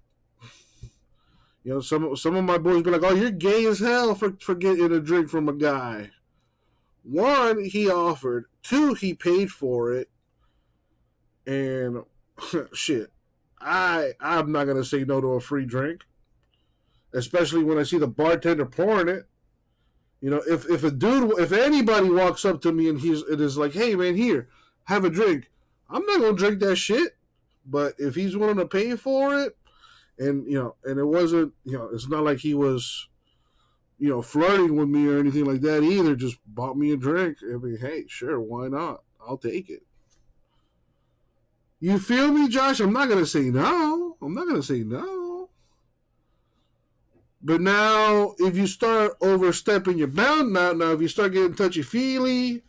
You know, some of my boys be like, "Oh, you're gay as hell for getting a drink from a guy." One, he offered. Two, he paid for it. And shit, I'm not gonna say no to a free drink, especially when I see the bartender pouring it. You know, if anybody walks up to me and it is like, "Hey man, here, have a drink," I'm not gonna drink that shit. But if he's willing to pay for it, and and it wasn't, it's not like he was, flirting with me or anything like that either. Just bought me a drink. I mean, hey, sure, why not? I'll take it. You feel me, Josh? I'm not gonna say no. I'm not gonna say no. But now, if you start overstepping your bound, now if you start getting touchy feely,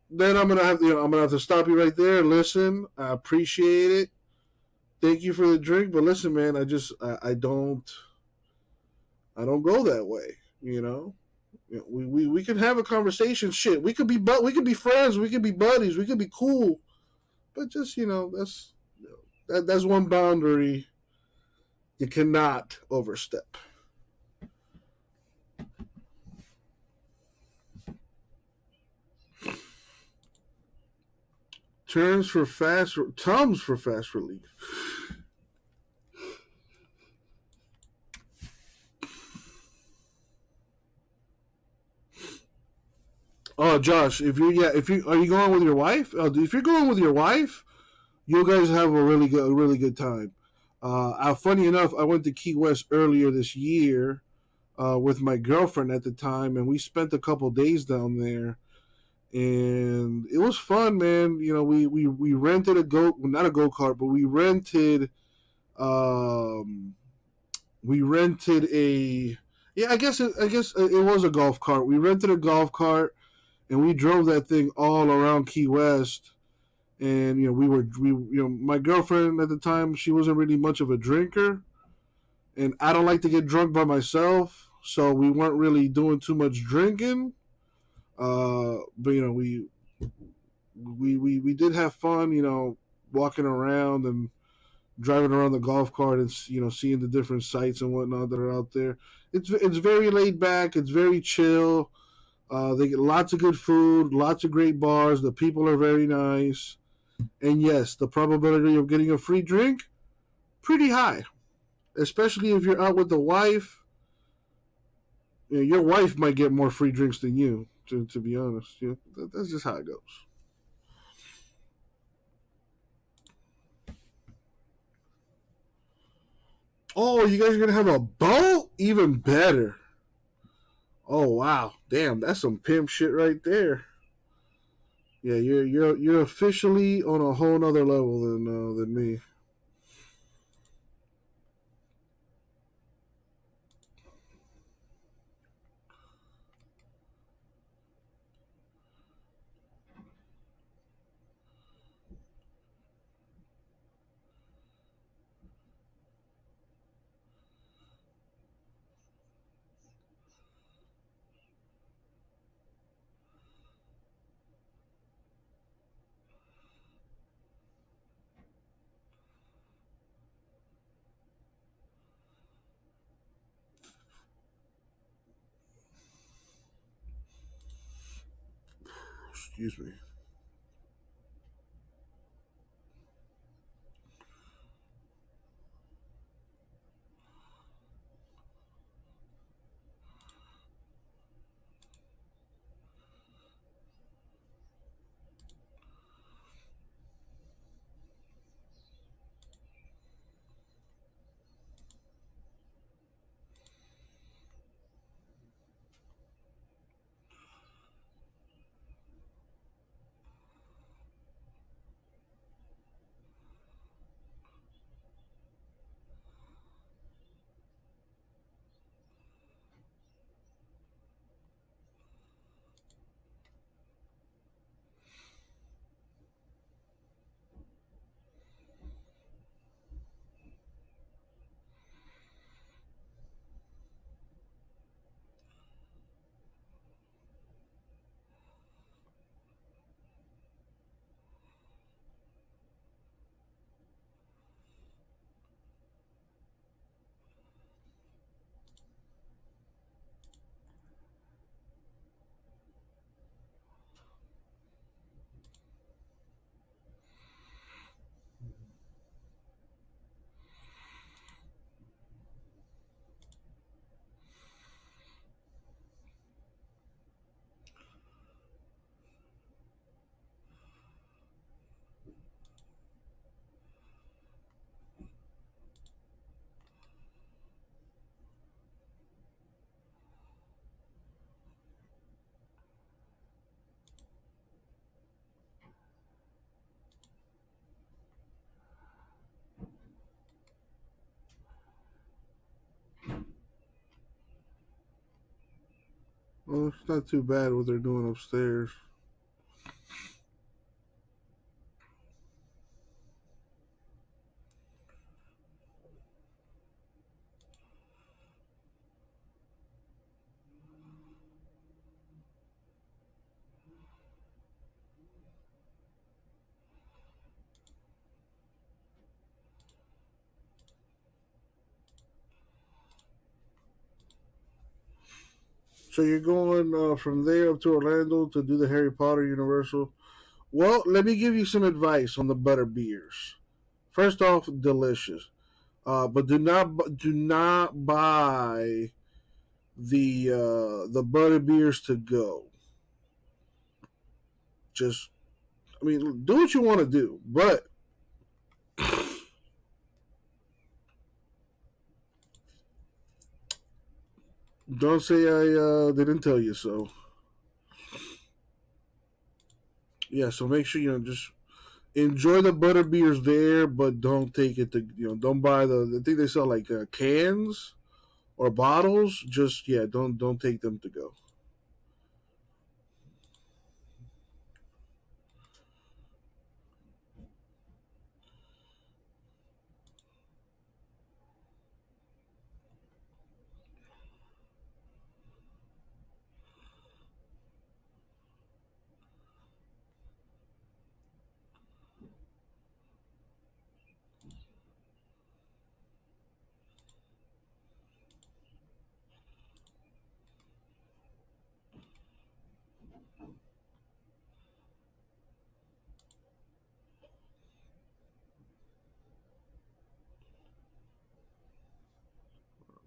then I'm gonna have to stop you right there. Listen, I appreciate it. Thank you for the drink, but listen, man, I don't go that way. We can have a conversation. Shit, we could be friends. We could be buddies. We could be cool. But just that's one boundary you cannot overstep. Tums for fast relief. Oh, Josh, are you going with your wife? If you're going with your wife, you guys have a really good time. Funny enough, I went to Key West earlier this year with my girlfriend at the time, and we spent a couple days down there, and it was fun, man. We rented not a go-kart, but we rented a, yeah, I guess it was a golf cart. We rented a golf cart, and we drove that thing all around Key West. And my girlfriend at the time, she wasn't really much of a drinker, and I don't like to get drunk by myself, so we weren't really doing too much drinking. But we did have fun, walking around and driving around the golf cart and seeing the different sites and whatnot that are out there. It's very laid back. It's very chill. They get lots of good food, lots of great bars. The people are very nice. And yes, the probability of getting a free drink, pretty high. Especially if you're out with the wife. Your wife might get more free drinks than you, to be honest. That's just how it goes. Oh, you guys are going to have a boat? Even better. Oh, wow. Damn, that's some pimp shit right there. Yeah, you're officially on a whole nother level than me. Excuse me. Well, it's not too bad what they're doing upstairs. So you're going from there up to Orlando to do the Harry Potter Universal. Well, let me give you some advice on the butter beers. First off, delicious, but do not buy the butter beers to go. Just, I mean, do what you want to do, but don't say I didn't tell you so. Yeah, so make sure just enjoy the butter beers there, but don't take it to don't buy I think they sell like cans or bottles. Just don't take them to go.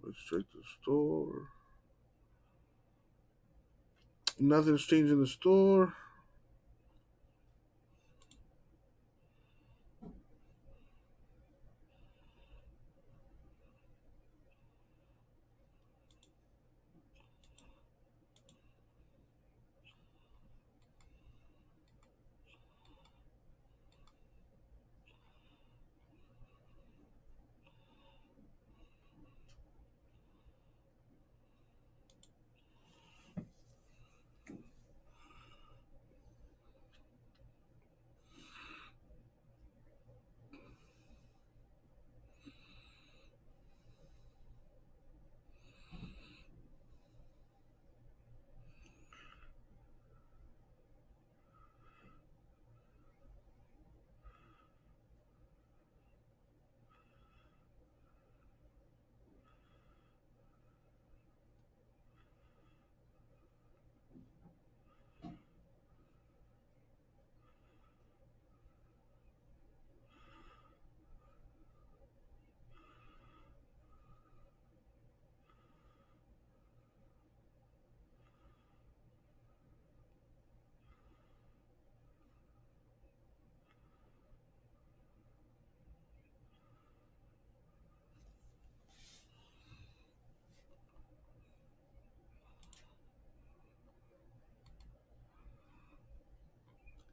Let's check the store. Nothing's changed in the store.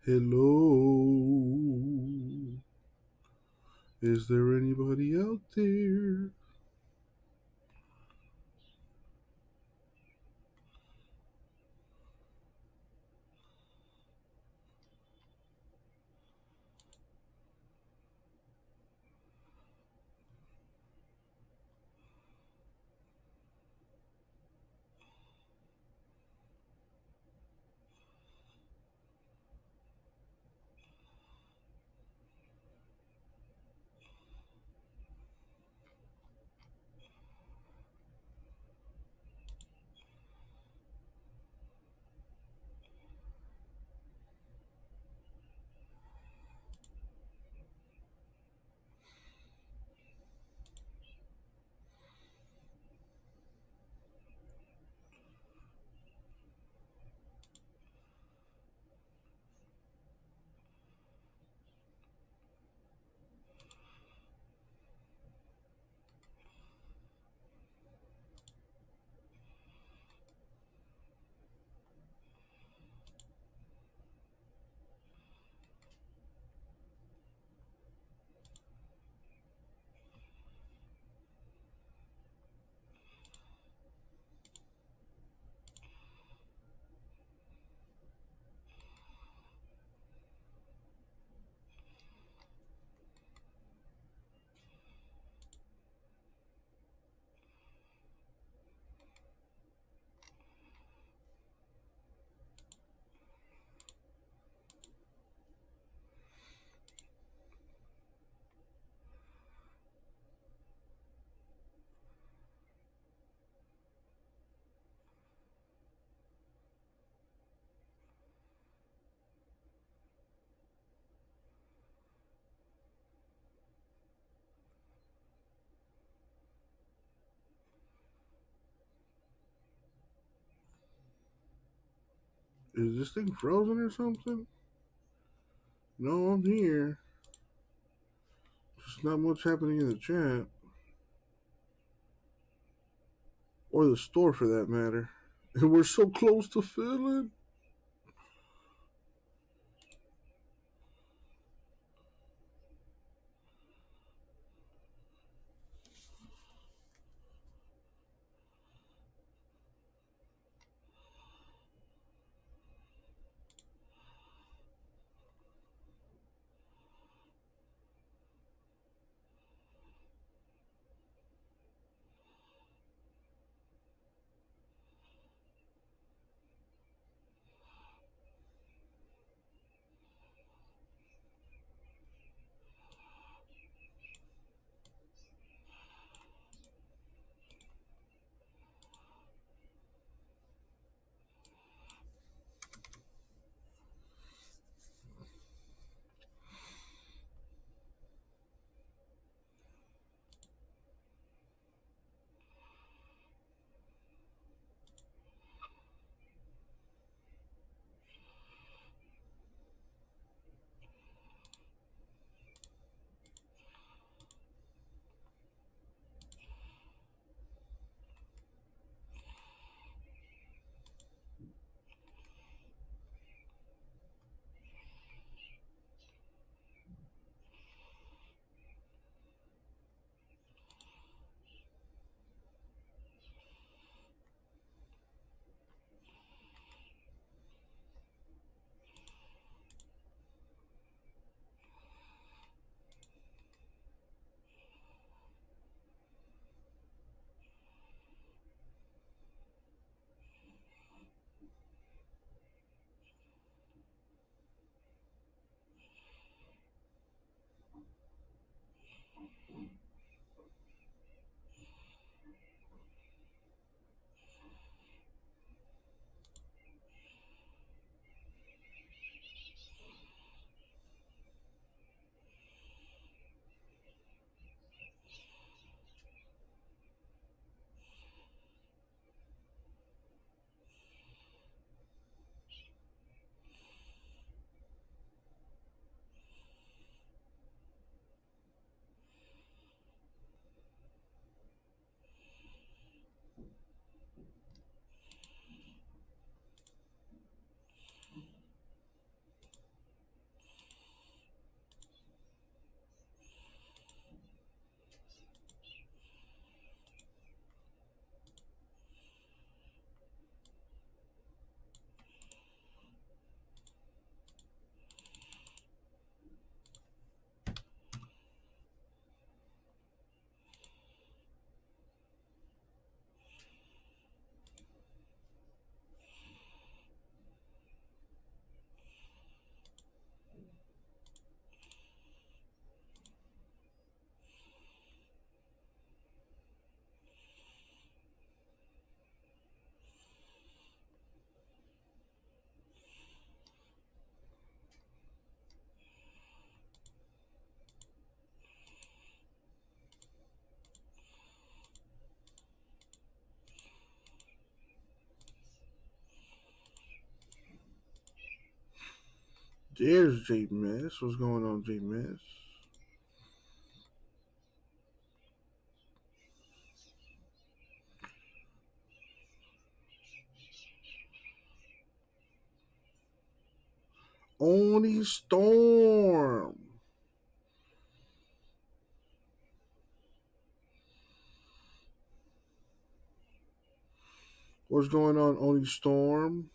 Hello. Is there anybody out there? Is this thing frozen or something? No, I'm here. Just not much happening in the chat. Or the store for that matter. And we're so close to filling. There's J Miss. What's going on, J Miss? Oni Storm. What's going on, Oni Storm?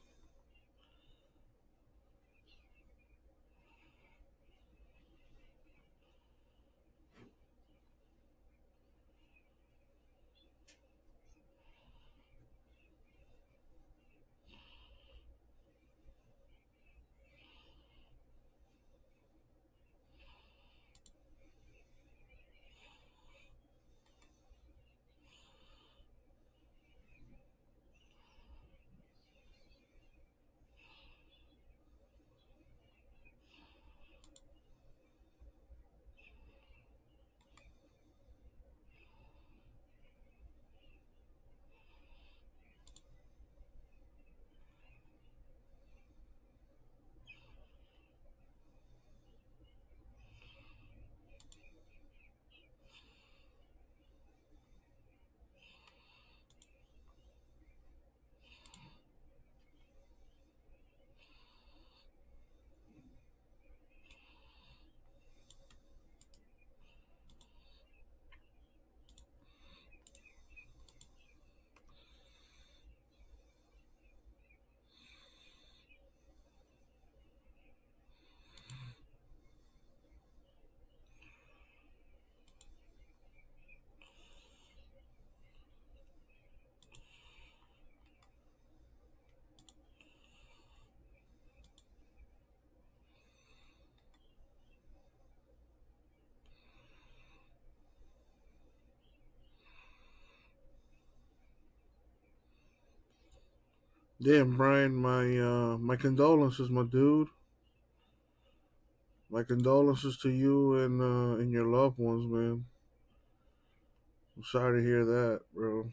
Damn, Brian, my condolences, my dude. My condolences to you and your loved ones, man. I'm sorry to hear that, bro.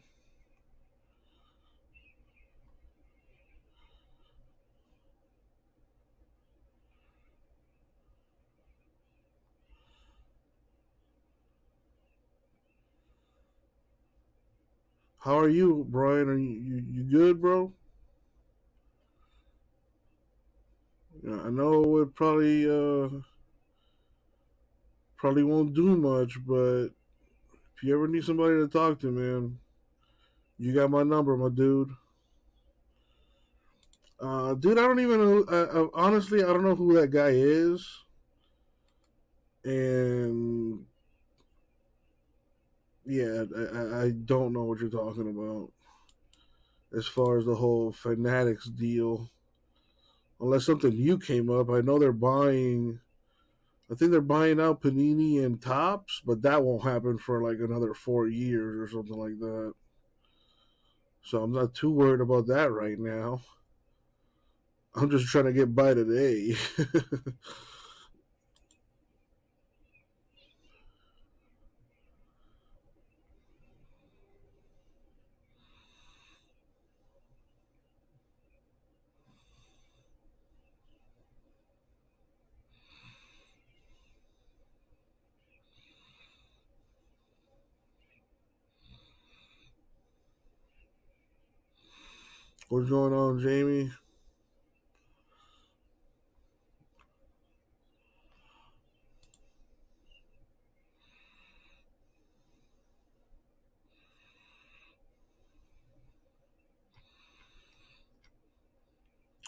How are you, Brian? Are you good, bro? Yeah, I know it probably won't do much, but if you ever need somebody to talk to, man, you got my number, my dude. Dude, I don't even know. Honestly, I don't know who that guy is, and yeah, I don't know what you're talking about as far as the whole Fanatics deal. Unless something new came up, I know they're buying. I think they're buying out Panini and Tops, but that won't happen for like another 4 years or something like that. So I'm not too worried about that right now. I'm just trying to get by today. What's going on, Jamie?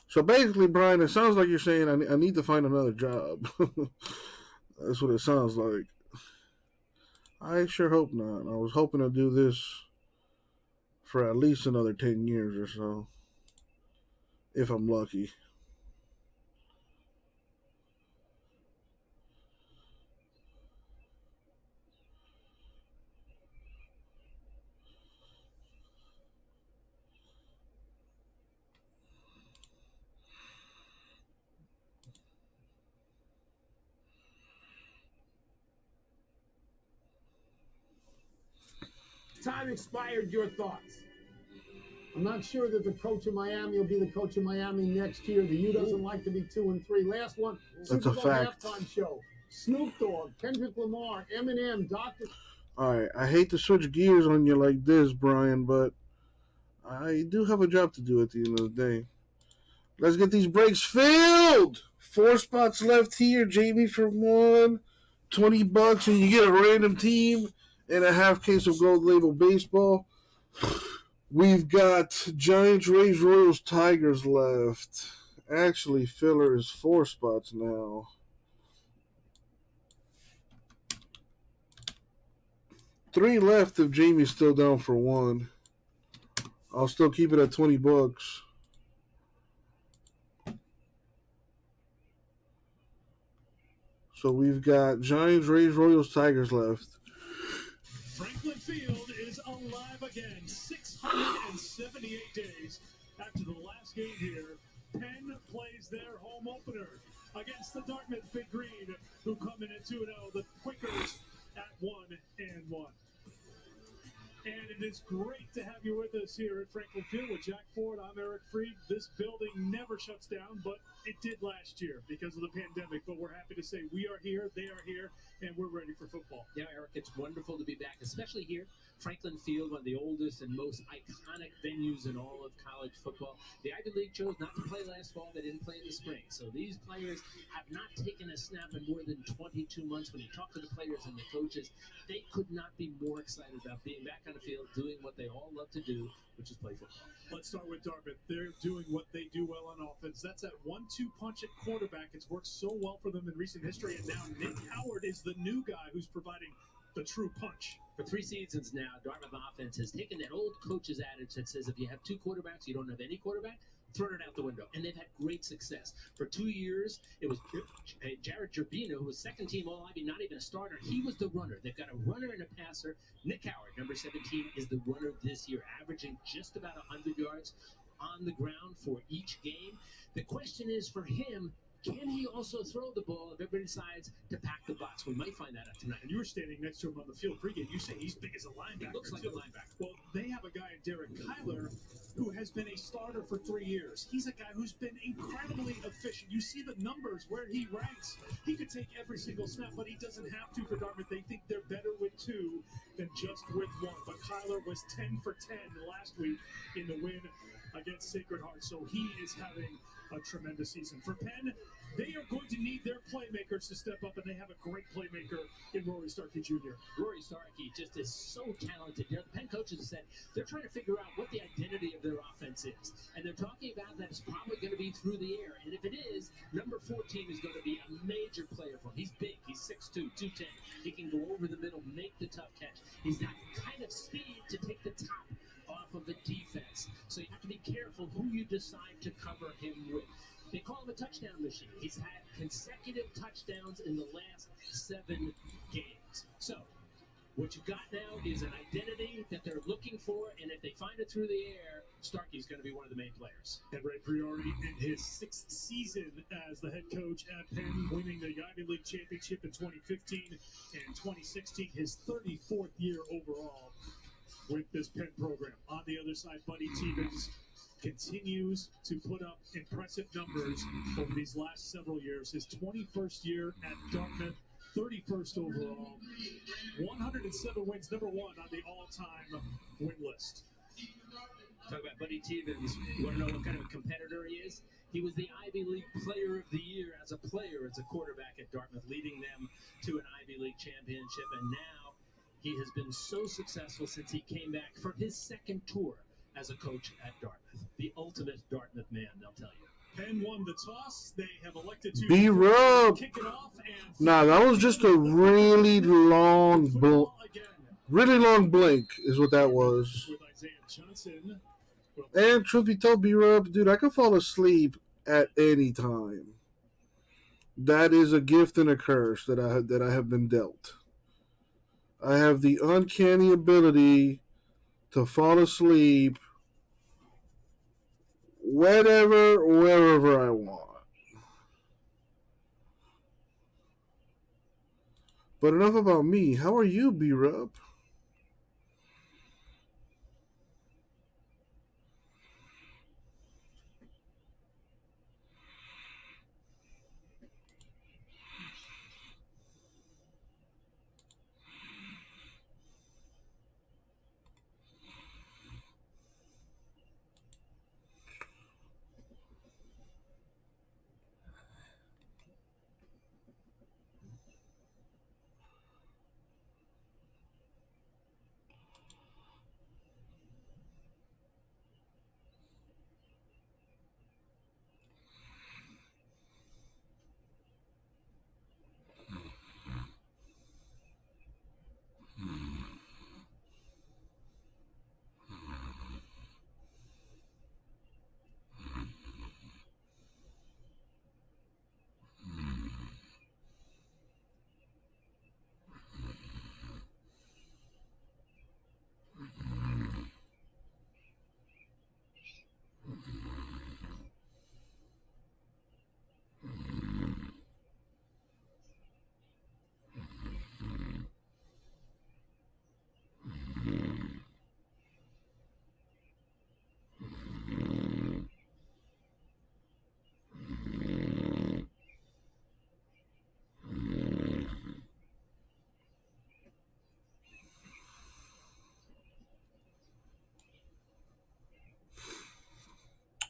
So basically, Brian, it sounds like you're saying I need to find another job. That's what it sounds like. I sure hope not. I was hoping to do this for at least another 10 years or so, if I'm lucky. Time expired. Your thoughts? I'm not sure that the coach of Miami will be the coach of Miami next year. The U doesn't like to be 2-3. Last one, That's a fact. halftime show. Snoop Dogg, Kendrick Lamar, Eminem, Dr. Alright, I hate to switch gears on you like this, Brian, but I do have a job to do at the end of the day. Let's get these breaks filled! 4 spots left here, Jamie, for one. $20 and you get a random team and a half case of Gold Label Baseball. We've got Giants, Rays, Royals, Tigers left. Actually, filler is 4 spots now. Three left if Jamie's still down for one. I'll still keep it at $20. So we've got Giants, Rays, Royals, Tigers left. Franklin Field is alive again. 678 days after the last game here. Penn plays their home opener against the Dartmouth Big Green, who come in at 2-0. The Quakers at 1-1. And it is great to have you with us here at Franklin Field with Jack Ford. I'm Eric Freed. This building never shuts down, but it did last year because of the pandemic. But we're happy to say we are here, they are here, and we're ready for football. Yeah, Eric, it's wonderful to be back, especially here. Franklin Field, one of the oldest and most iconic venues in all of college football. The Ivy League chose not to play last fall. They didn't play in the spring. So these players have not taken a snap in more than 22 months. When you talk to the players and the coaches, they could not be more excited about being back on the field, doing what they all love to do, which is play football. Let's start with Dartmouth. They're doing what they do well on offense. That's that 1-2 punch at quarterback. It's worked so well for them in recent history. And now Nick Howard is the new guy who's providing the true punch. For 3 seasons now, Dartmouth offense has taken that old coach's adage that says if you have 2 quarterbacks, you don't have any quarterback, thrown it out the window. And they've had great success. For 2 years, it was Jared Gerbino, who was second team All-Ivy, not even a starter. He was the runner. They've got a runner and a passer. Nick Howard, number 17, is the runner this year, averaging just about 100 yards. on the ground for each game. The question is for him, can he also throw the ball if everybody decides to pack the box? We might find that out tonight. And you were standing next to him on the field pregame. You say he's big as a linebacker. He looks like a linebacker. Well, they have a guy in Derek Kyler who has been a starter for 3 years. He's a guy who's been incredibly efficient. You see the numbers where he ranks. He could take every single snap, but he doesn't have to for Dartmouth. They think they're better with 2 than just with 1. But Kyler was 10 for 10 last week in the win against Sacred Heart. So he is having a tremendous season. For Penn, they are going to need their playmakers to step up, and they have a great playmaker in Rory Starkey Jr. Rory Starkey just is so talented. The Penn coaches have said they're trying to figure out what the identity of their offense is. And they're talking about that it's probably going to be through the air. And if it is, number 14 is going to be a major player for him. He's big. He's 6'2", 210. He can go over the middle, make the tough catch. He's got kind of speed to take the top off of the defense. So you have to be careful who you decide to cover him with. They call him a touchdown machine. He's had consecutive touchdowns in the last 7 games. So what you got now is an identity that they're looking for, and if they find it through the air, Starkey's going to be one of the main players. And Ray Priori in his 6th season as the head coach at Penn, winning the Ivy League championship in 2015 and 2016, his 34th year overall with this Penn program. On the other side, Buddy Stevens continues to put up impressive numbers over these last several years. His 21st year at Dartmouth, 31st overall, 107 wins, number 1 on the all-time win list. Talk about Buddy Stevens. You want to know what kind of a competitor he is? He was the Ivy League Player of the Year as a player, as a quarterback at Dartmouth, leading them to an Ivy League championship. And now he has been so successful since he came back for his 2nd tour as a coach at Dartmouth. The ultimate Dartmouth man, they'll tell you. Penn won the toss. They have elected to B-Rub. kick it off. And Nah, that was just a really long blink is what that was. with Isaiah Johnson. And truth be told, B-Rub, dude, I could fall asleep at any time. That is a gift and a curse that I have been dealt. I have the uncanny ability to fall asleep wherever I want. But enough about me. How are you, B-Rub?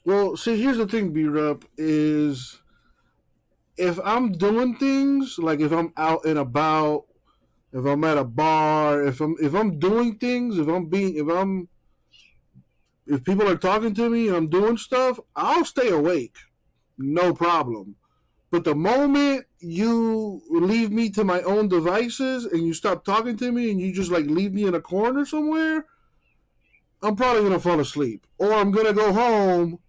Well, see, here's the thing, B-Rup, is if I'm doing things, like if I'm out and about, if I'm at a bar, if I'm doing things, if people are talking to me and I'm doing stuff, I'll stay awake. No problem. But the moment you leave me to my own devices and you stop talking to me and you just like leave me in a corner somewhere, I'm probably going to fall asleep. Or I'm going to go home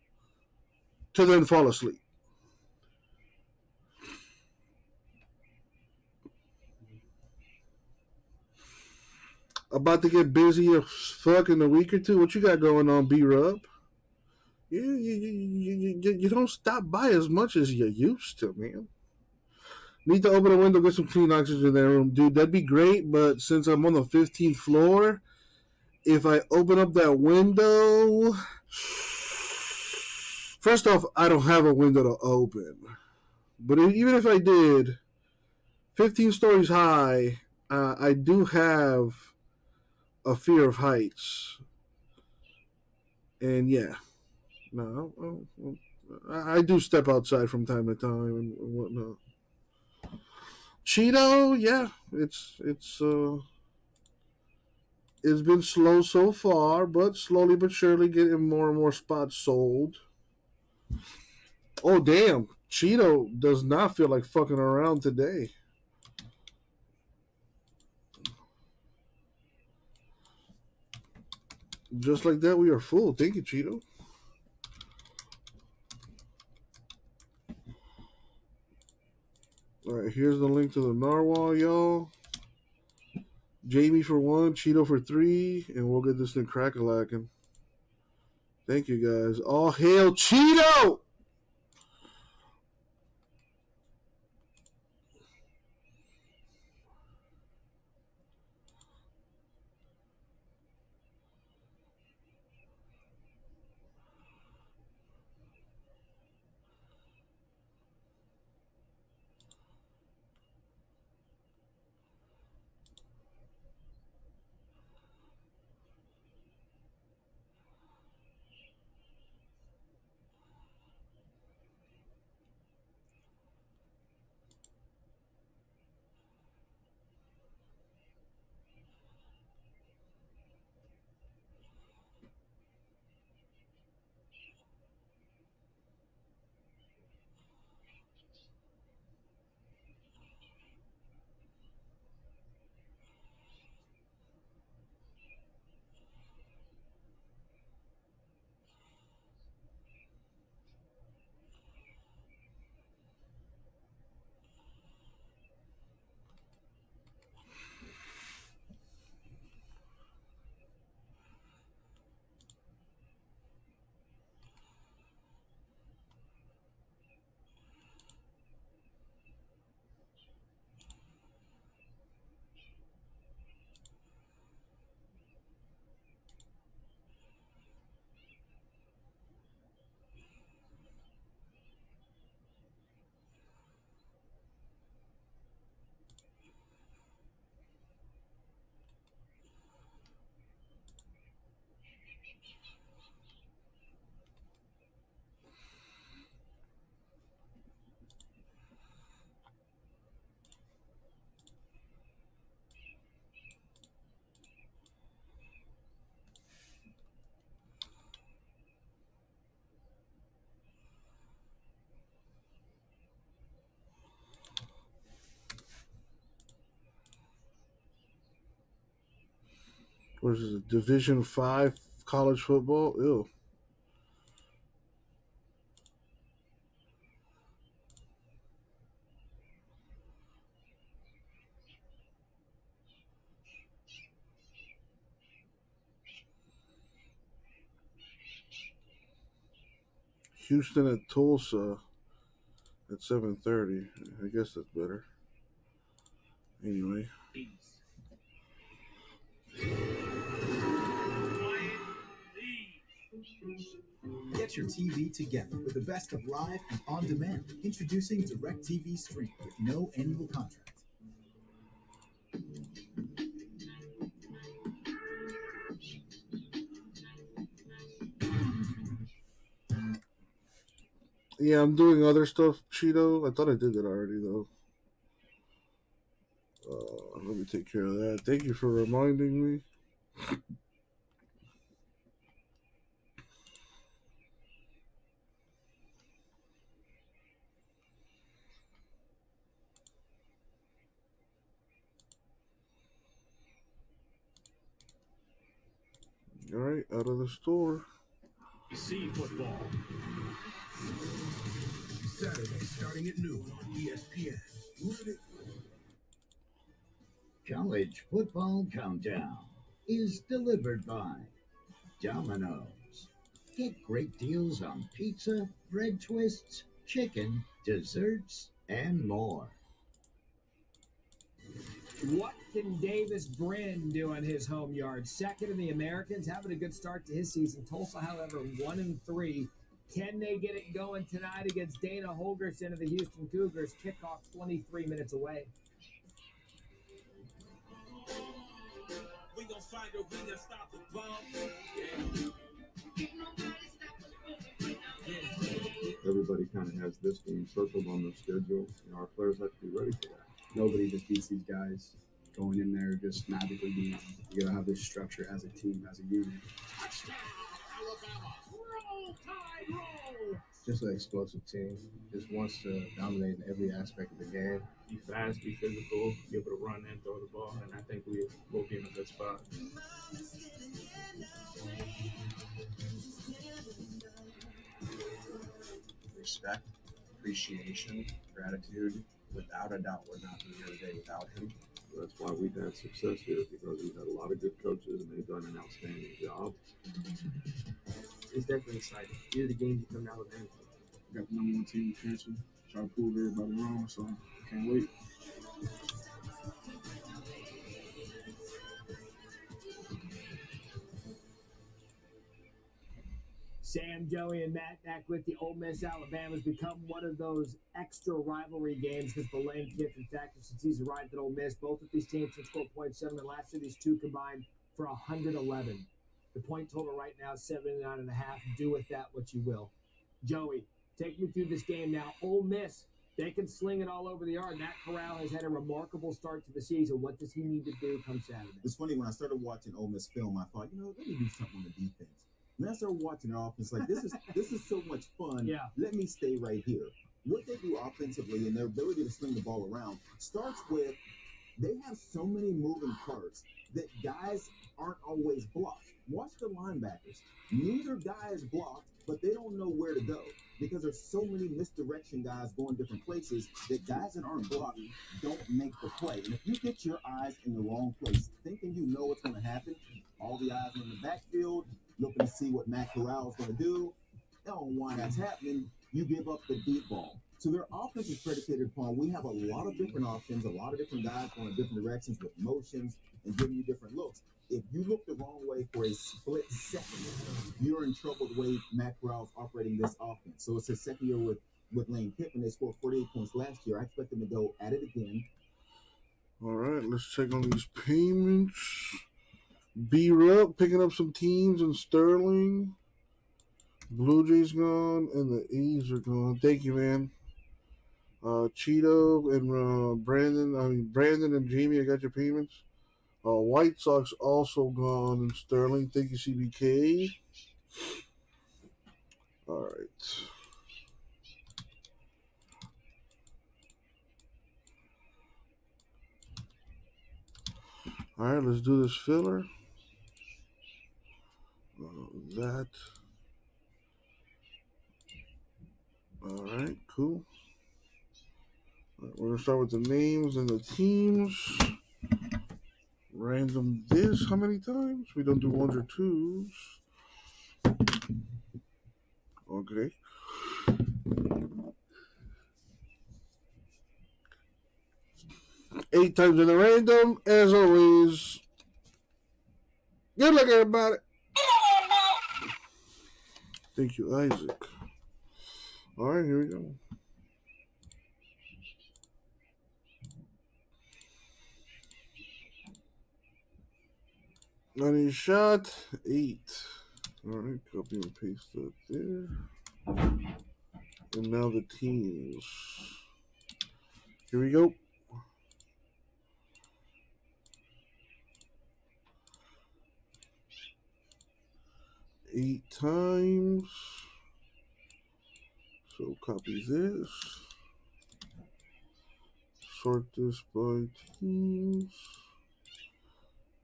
to then fall asleep. About to get busy as fuck in a week or two. What you got going on, B-Rub? You don't stop by as much as you used to, man. Need to open a window, get some clean oxygen in that room. Dude, that'd be great, but since I'm on the 15th floor, if I open up that window... First off, I don't have a window to open. But even if I did, 15 stories high, I do have a fear of heights. And yeah, no, I do step outside from time to time and whatnot. Cheeto, yeah, it's been slow so far, but slowly but surely getting more and more spots sold. Oh damn, Cheeto does not feel like fucking around today. Just like that, we are full. Thank you, Cheeto. All right, here's the link to the narwhal, y'all. Jamie for 1, Cheeto for 3, and we'll get this thing crack-a-lacking. Thank you, guys. All hail Cheeto! What is it? Division 5 college football? Ew. Houston at Tulsa at 7:30. I guess that's better. Anyway. Get your TV together with the best of live and on demand. Introducing DirecTV Stream with no annual contract. Yeah, I'm doing other stuff, Cheeto. I thought I did that already, though. Let me take care of that. Thank you for reminding me. All right, out of the store. See football. Saturday, starting at noon on ESPN. College Football Countdown is delivered by Domino's. Get great deals on pizza, bread twists, chicken, desserts, and more. What can Davis Brin do on his home yard? Second in the Americans, having a good start to his season. Tulsa, however, 1-3. Can they get it going tonight against Dana Holgerson of the Houston Cougars? Kickoff 23 minutes away. We gon' find a way to stop the bomb. Everybody kind of has this game circled on their schedule. Our players have to be ready for that. Nobody just beats these guys going in there just magically beating them. You gotta have this structure as a team, as a unit. Touchdown, Alabama. Roll Tide, roll. Just an explosive team. Just wants to dominate in every aspect of the game. Be fast, be physical, be able to run and throw the ball, and I think we will be in a good spot. Respect, appreciation, gratitude. Without a doubt, we're not here today without him. That's why we've had success here, because we've had a lot of good coaches and they've done an outstanding job. It's definitely exciting. These are the games you come down with anything. We got the number one team in the country. Try to prove everybody wrong, so can't wait. Sam, Joey, and Matt back with the Ole Miss Alabama's become one of those extra rivalry games because the Lane Kiffin factor since he's arrived at Ole Miss. Both of these teams have scored points, and last year these two combined for 111. The point total right now is 79.5. Do with that what you will. Joey, take me through this game now. Ole Miss, they can sling it all over the yard. Matt Corral has had a remarkable start to the season. What does he need to do come Saturday? It's funny, when I started watching Ole Miss film, I thought, let me do something on the defense. When I started watching their offense, like this is so much fun. Yeah. Let me stay right here. What they do offensively and their ability to sling the ball around starts with they have so many moving parts that guys aren't always blocked. Watch the linebackers. Neither guy is blocked, but they don't know where to go because there's so many misdirection guys going different places that guys that aren't blocked don't make the play. And if you get your eyes in the wrong place, thinking you know what's going to happen, all the eyes are in the backfield, looking to see what Matt Corral is going to do. And why that's happening, you give up the deep ball. So their offense is predicated upon we have a lot of different options, a lot of different guys going in different directions with motions and giving you different looks. If you look the wrong way for a split second, you're in trouble the way Matt Corral is operating this offense. So it's his second year with Lane Kiffin. They scored 48 points last year. I expect them to go at it again. All right, let's check on these payments. B-Rup picking up some teams in Sterling. Blue Jays gone, and the A's are gone. Thank you, man. Cheeto and Brandon and Jamie, I got your payments. White Sox also gone in Sterling. Thank you, CBK. All right. All right, let's do this filler. That. All right, cool. All right, we're going to start with the names and the teams. Random this. How many times? We don't do ones or twos. Okay. Eight times in the random, as always. Good luck, everybody. Thank you, Isaac. All right, here we go. Money shot, 8. All right, copy and paste that there. And now the teams. Here we go. Eight times. So copy this. Sort this by teams.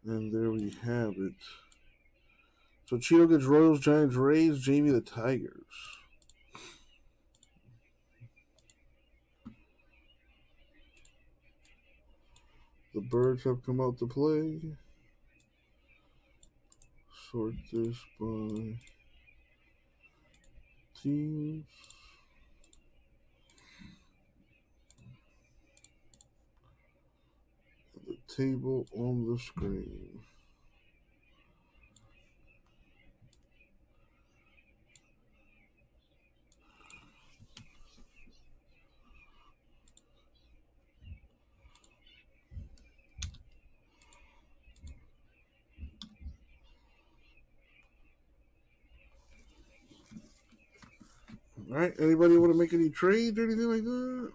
And there we have it. So Cheeto gets Royals, Giants, Rays, Jamie the Tigers. The Birds have come out to play. Sort this by teams. The table on the screen. All right. Anybody want to make any trades or anything like that?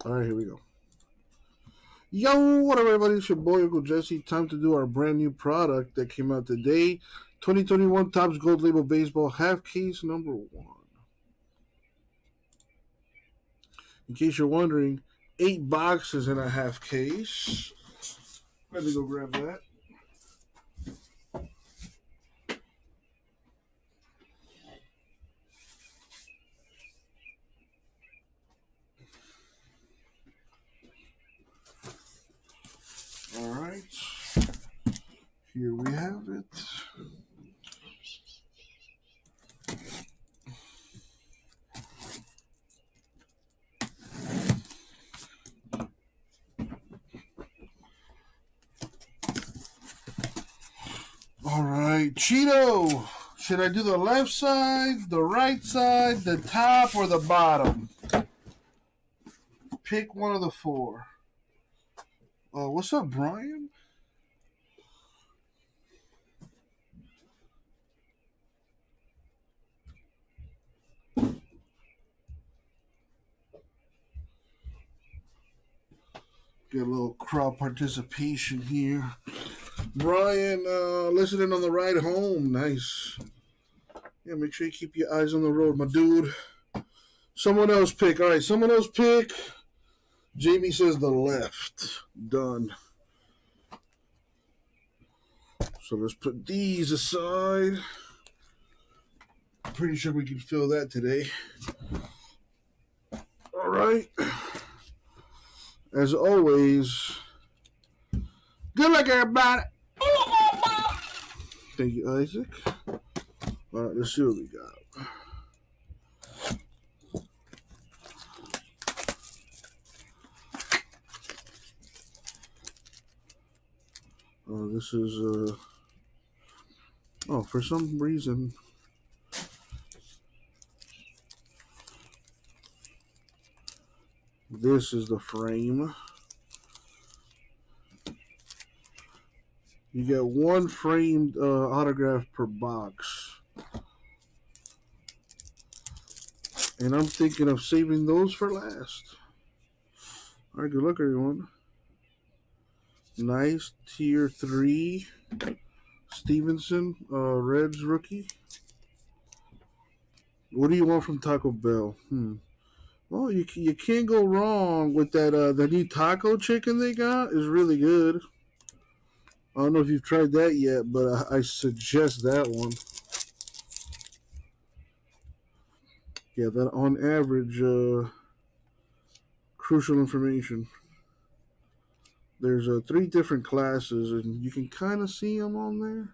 All right, here we go. Yo, what up, everybody? It's your boy, Uncle Jesse. Time to do our brand new product that came out today. 2021 Topps Gold Label Baseball half case number 1. In case you're wondering, 8 boxes in a half case. Let me go grab that. All right. Here we have it. All right, Cheeto. Should I do the left side, the right side, the top, or the bottom? Pick one of the 4. What's up, Brian? Get a little crowd participation here. Brian, listening on the ride home. Nice. Yeah, make sure you keep your eyes on the road, my dude. Someone else pick. All right, someone else pick. Jamie says the left. Done. So let's put these aside. Pretty sure we can fill that today. All right. As always, good luck, everybody. Thank you, Isaac. All right, let's see what we got. This is, for some reason, this is the frame. You get 1 framed autograph per box. And I'm thinking of saving those for last. All right, good luck, everyone. Nice tier 3 Stevenson, Reds rookie. What do you want from Taco Bell? Well, you can't go wrong with that. The new taco chicken they got is really good. I don't know if you've tried that yet, but I suggest that one. Yeah, that on average, crucial information. There's 3 different classes, and you can kind of see them on there.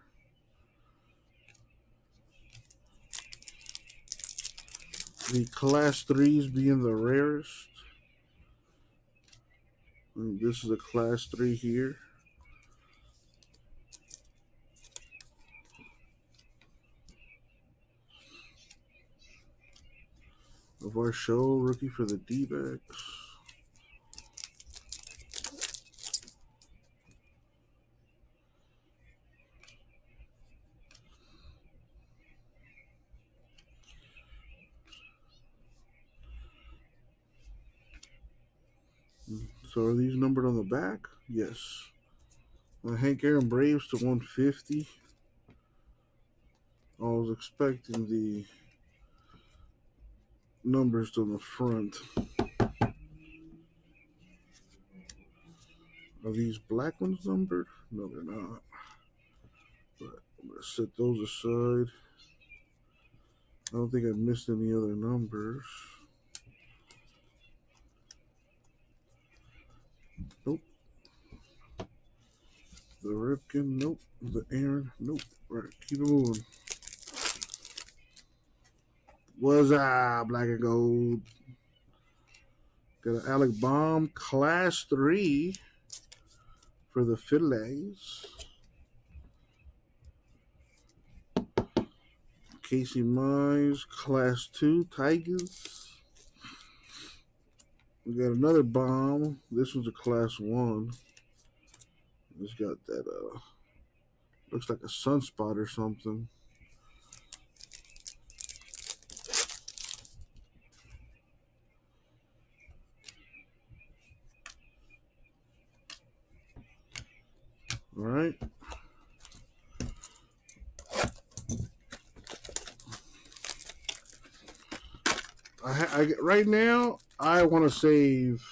The class 3s being the rarest. And this is a class 3 here. Of our show, rookie for the D-backs. So are these numbered on the back? Yes. Hank Aaron Braves to 150. I was expecting the numbers on the front. Are these black ones numbered? No, they're not. But I'm going to set those aside. I don't think I missed any other numbers. Nope. The Ripken, nope. The Aaron, nope. All right, keep it moving. What's up, black and gold? Got an Alec Baum, Class 3 for the Phillies. Casey Mize, Class 2, Tigers. We got another Baum. This one's a Class 1. It's got that, looks like a sunspot or something. All right. Right now, I want to save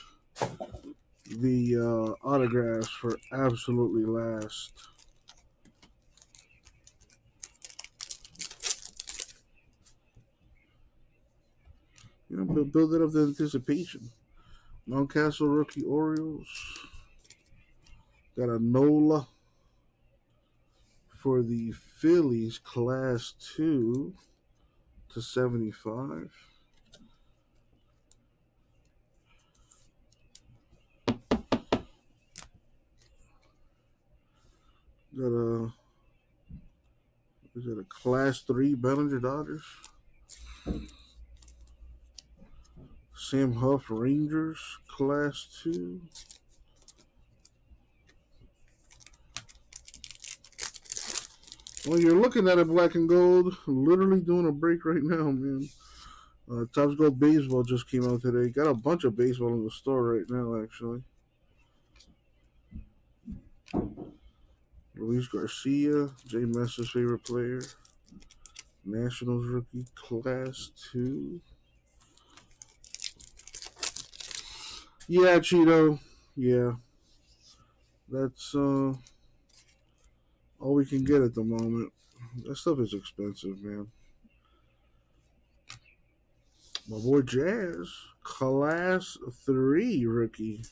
the autographs for absolutely last. You know, build it up the anticipation. Mountcastle rookie Orioles. Got a Nola for the Phillies, Class 2 to 75. Got a, is it a Class 3 Bellinger Dodgers? Sam Huff Rangers, Class 2. Well, you're looking at it, black and gold. Literally doing a break right now, man. Topps Gold Baseball just came out today. Got a bunch of baseball in the store right now, actually. Luis Garcia, Jay Messa's favorite player. Nationals rookie, Class 2. Yeah, Cheeto. Yeah. That's all we can get at the moment. That stuff is expensive, man. My boy Jazz, Class 3 rookie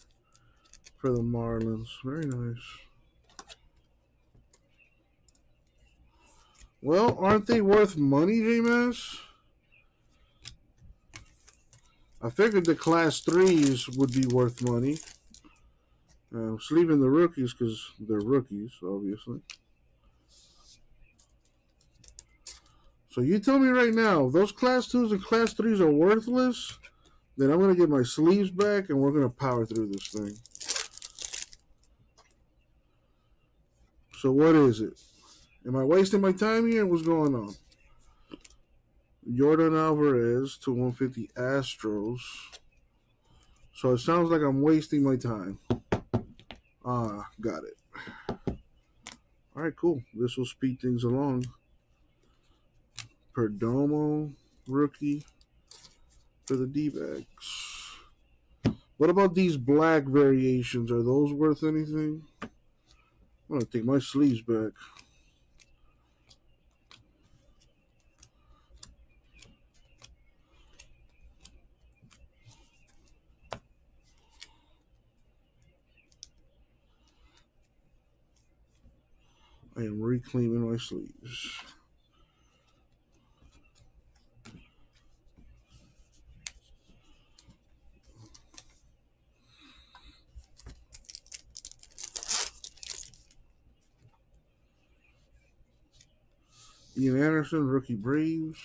for the Marlins. Very nice. Well, aren't they worth money, J-Mass? I figured the Class 3s would be worth money. Just leaving the rookies because they're rookies, obviously. So you tell me right now, if those Class 2s and Class 3s are worthless, then I'm going to get my sleeves back and we're going to power through this thing. So what is it? Am I wasting my time here? What's going on? Jordan Alvarez to 150 Astros. So it sounds like I'm wasting my time. Got it. All right, cool. This will speed things along. Perdomo, rookie for the D-backs. What about these black variations? Are those worth anything? I'm going to take my sleeves back. I am reclaiming my sleeves. Ian Anderson, rookie Braves.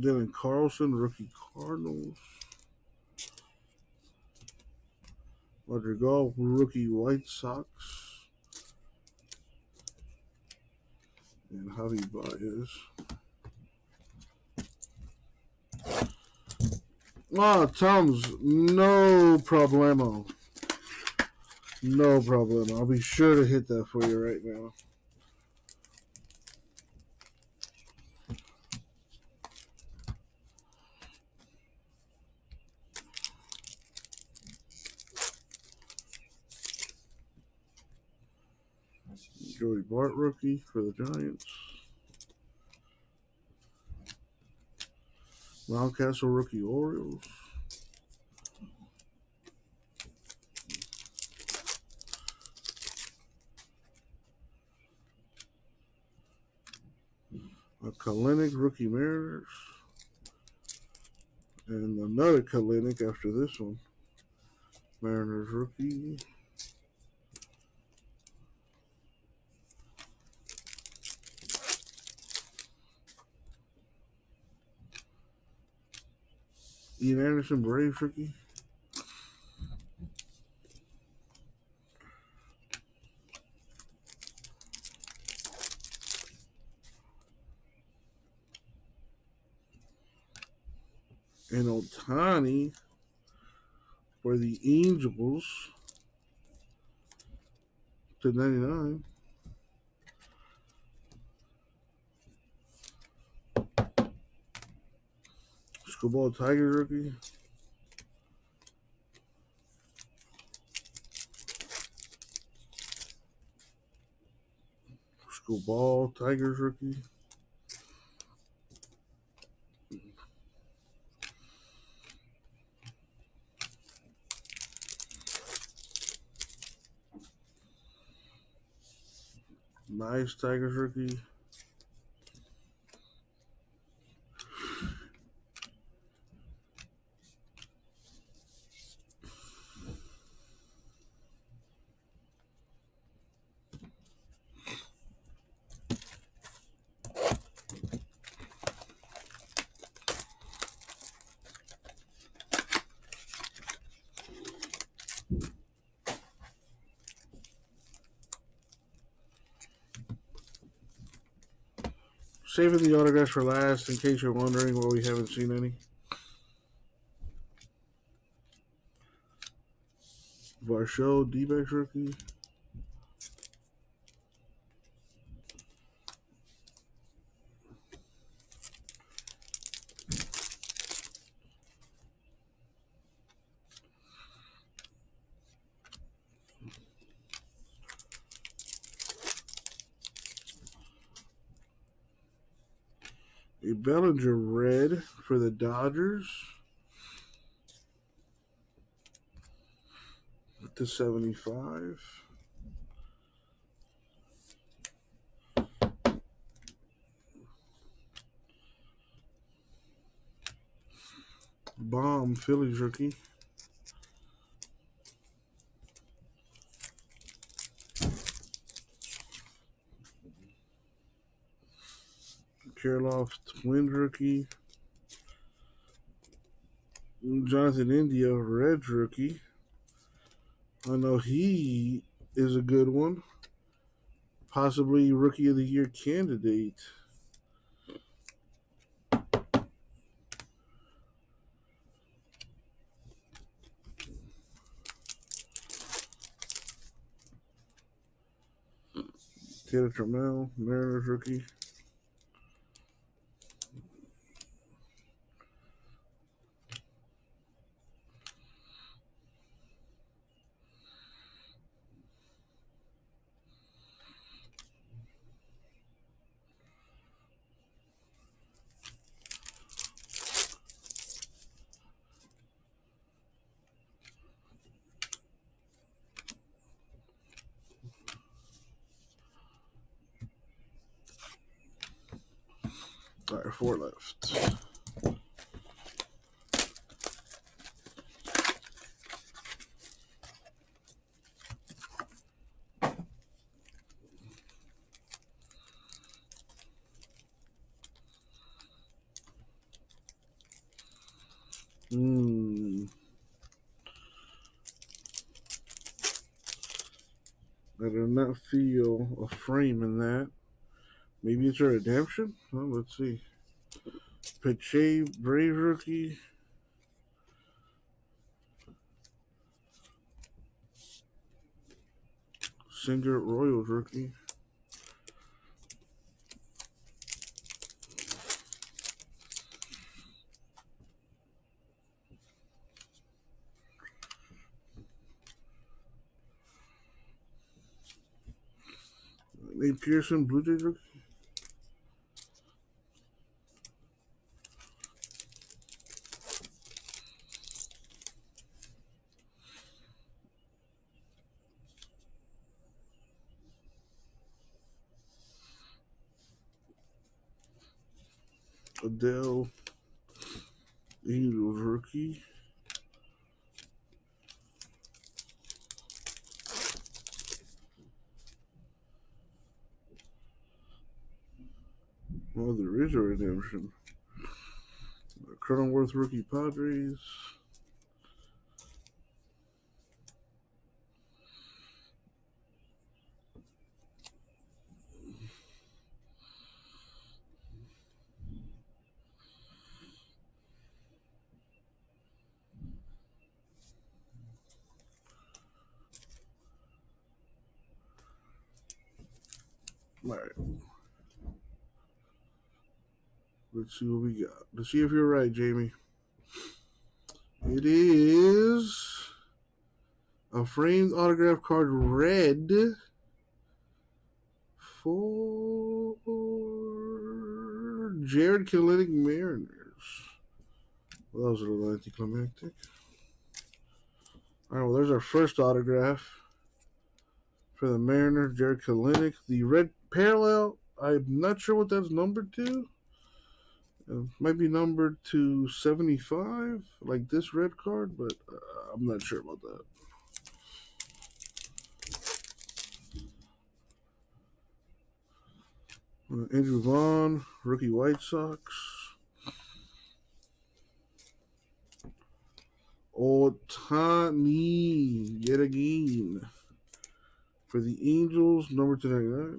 Dylan Carlson, rookie Cardinals. Madrigal, rookie White Sox. And Javi Baez. Oh, Tom's, no problemo. No problem. I'll be sure to hit that for you right now. Joey Bart rookie for the Giants. Mountcastle rookie Orioles. A Kalinick rookie Mariners. And another Kalinick after this one. Mariners rookie. Ian Anderson Braves rookie. And Ohtani for the Angels to 99. Schoolball Tigers rookie. Schoolball Tigers rookie. Nice Tigers rookie. Saving the autographs for last in case you're wondering why we haven't seen any. Varsho D-backs rookie. A Bellinger red for the Dodgers to 75. Bomb Phillies rookie. Kirilloff Twins rookie. Jonathan India Reds rookie. I know he is a good one. Possibly Rookie of the Year candidate. Taylor Trammell, Mariners rookie. All right, 4 left. I do not feel a frame in that. Maybe it's a redemption? Well, let's see. Pache, Brave rookie. Singer Royals rookie. Nate Pearson, Blue Jays rookie. Adele, Angels rookie. Oh, there is a redemption. Cronenworth rookie Padres. All right. Let's see what we got. Let's see if you're right, Jamie. It is a framed autograph card red for Jared Kelenic Mariners. Well, that was a little anticlimactic. All right, well, there's our first autograph for the Mariners, Jared Kelenic. The red parallel, I'm not sure what that's numbered to. It might be numbered to 75, like this red card, but I'm not sure about that. Andrew Vaughn, rookie White Sox. Ohtani, yet again. For the Angels, number 299.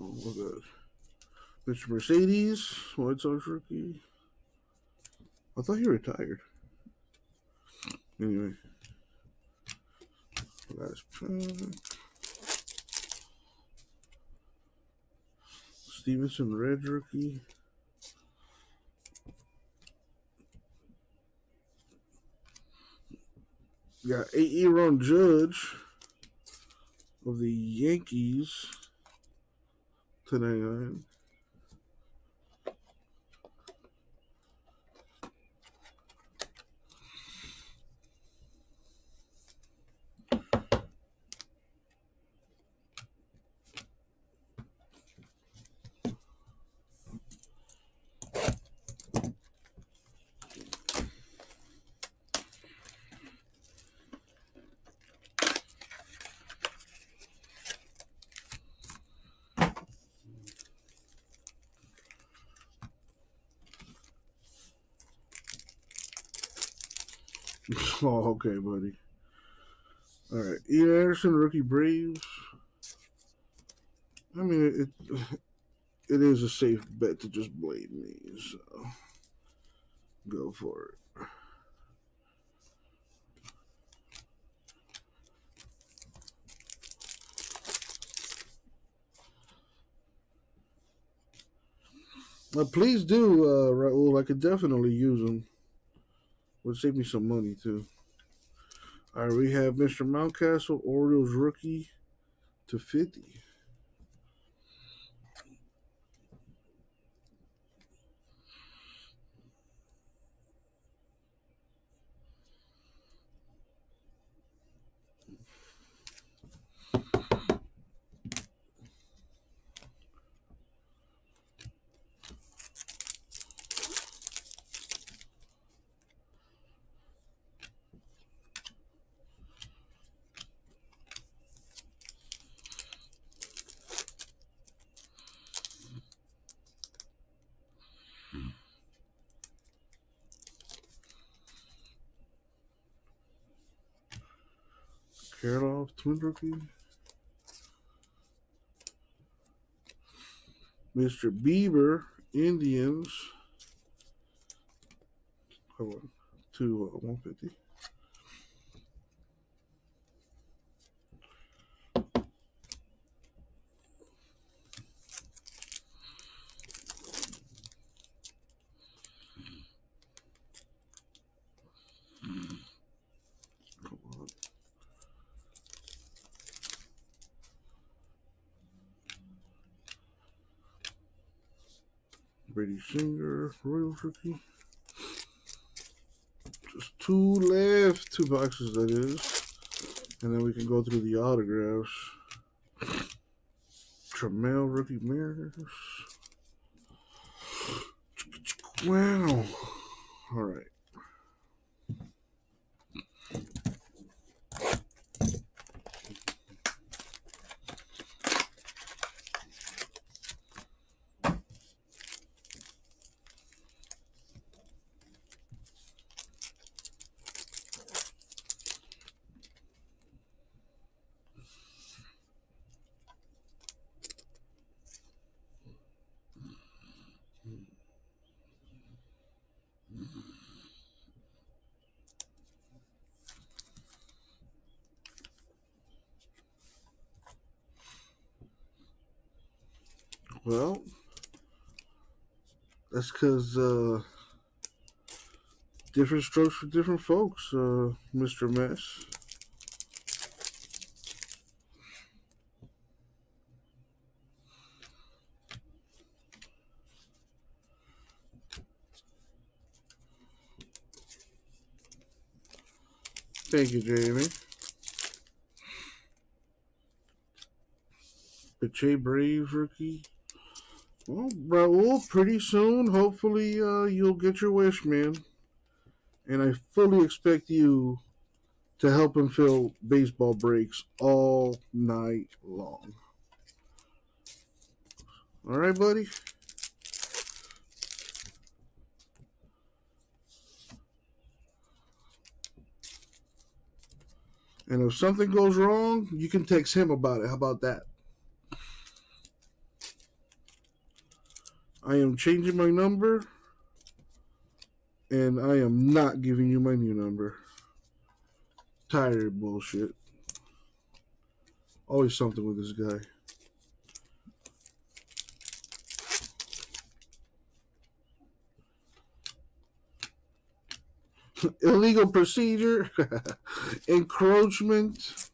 Oh, look at that. Mr. Mercedes, White Sox rookie. I thought he retired. Anyway. Last pack. Stevenson, red rookie. Got Aaron Judge of the Yankees. 299. Oh, okay, buddy. All right, Ian Anderson, rookie Braves. I mean, it is a safe bet to just blame me, so go for it. But please do, Raul. I could definitely use them. Would save me some money too. All right, we have Mr. Mountcastle, Orioles rookie /50. Karloff, Twin rookie. Mr. Bieber, Indians. Hold on. To 150. Come on. Brady Singer, Royals rookie. Just 2 left. 2 boxes, that is. And then we can go through the autographs. Trammell, rookie Mariners. Wow. All right. Well, that's because different strokes for different folks, Mr. Mess. Thank you, Jamie. Pache Braves rookie. Well, Raul, pretty soon, hopefully, you'll get your wish, man. And I fully expect you to help him fill baseball breaks all night long. All right, buddy? And if something goes wrong, you can text him about it. How about that? I am changing my number, and I am not giving you my new number. Tired of bullshit. Always something with this guy. Illegal procedure. Encroachment.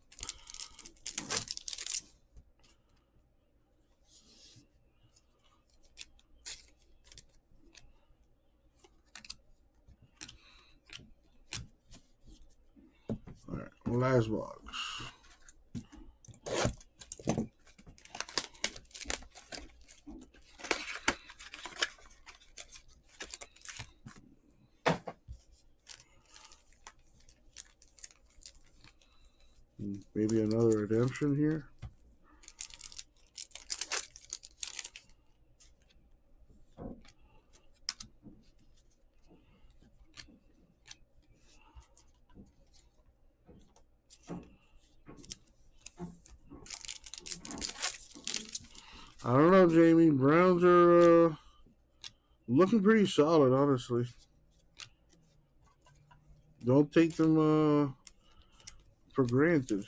All right, last box. Maybe another redemption here. I don't know, Jamie. Browns are looking pretty solid, honestly. Don't take them for granted.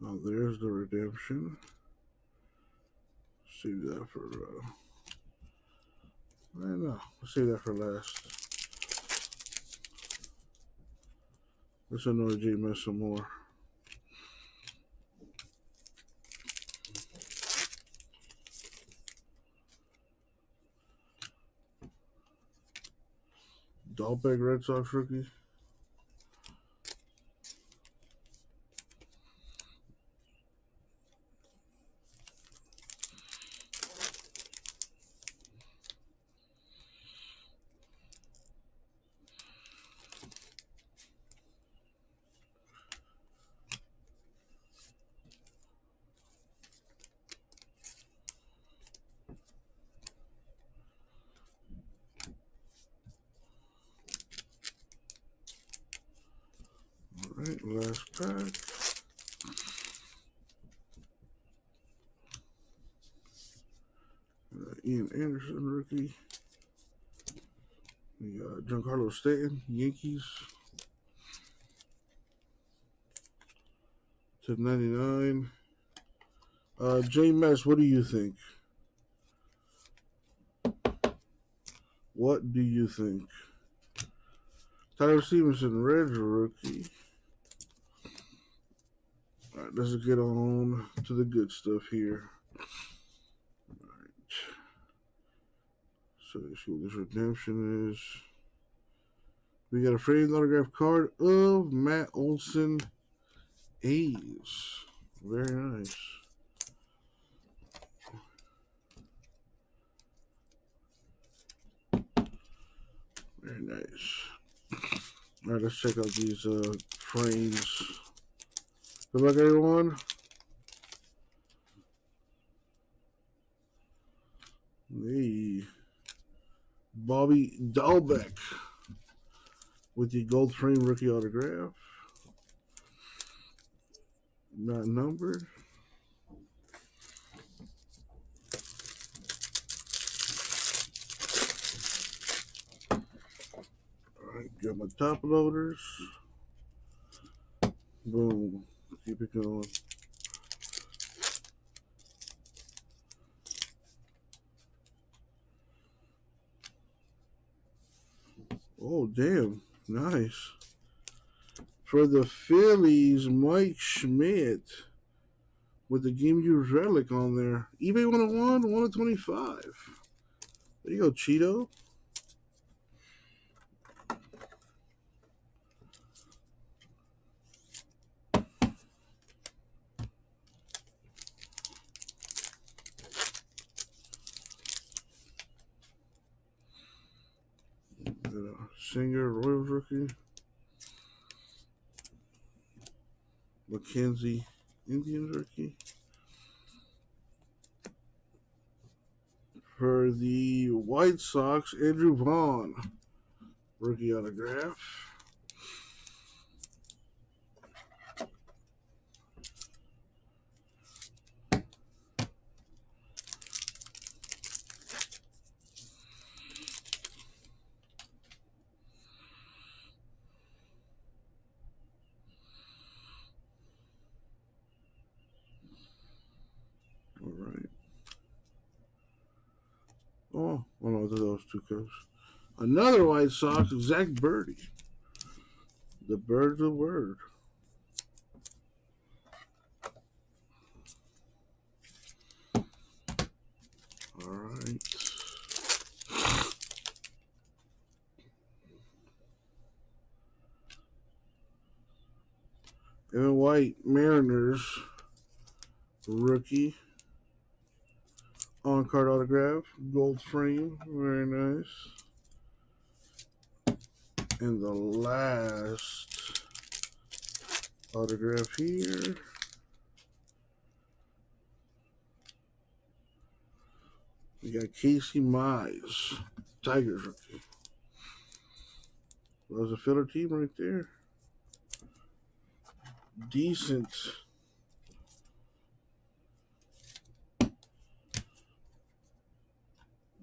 Oh, there's the redemption. Save that for I don't know. Let's save that for last. Let's annoy J Mess some more. Dahlbeck Red Sox rookie. Last pack. Ian Anderson, rookie. We got Giancarlo Stanton, Yankees. /99. J Mess, what do you think? What do you think? Tyler Stevenson, Reds rookie. All right, let's get on to the good stuff here. All right. So let's see what this redemption is. We got a framed autograph card of Matt Olson, A's. Very nice. Very nice. All right, let's check out these frames. Good luck, everyone. Hey, Bobby Dahlbeck with the gold frame rookie autograph. Not numbered. All right, got my top loaders. Boom. Keep it going. Oh, damn. Nice. For the Phillies, Mike Schmidt with the Game Used Relic on there. eBay 101, 125. There you go, Cheeto. Singer, Royals rookie. McKenzie, Indians rookie. For the White Sox, Andrew Vaughn, rookie autograph. All right. Oh, one of those two cups. Another White Sox, Zach Birdie. The Bird's a word. All right. Evan White, Mariners, rookie. On-card autograph, gold frame, very nice. And the last autograph here. We got Casey Mize, Tigers rookie. That was a filler team right there. Decent.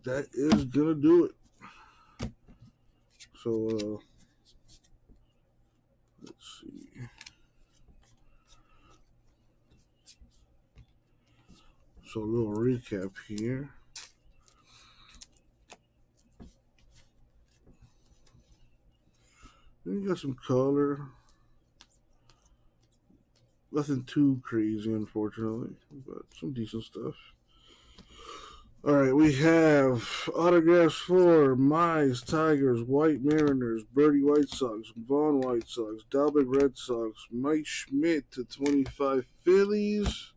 That is gonna do it. So let's see. So a little recap here. Then you got some color. Nothing too crazy, unfortunately, but some decent stuff. All right, we have autographs for Mize, Tigers, White Mariners, Birdie White Sox, Vaughn White Sox, Dalbeck Red Sox, Mike Schmidt /25 Phillies,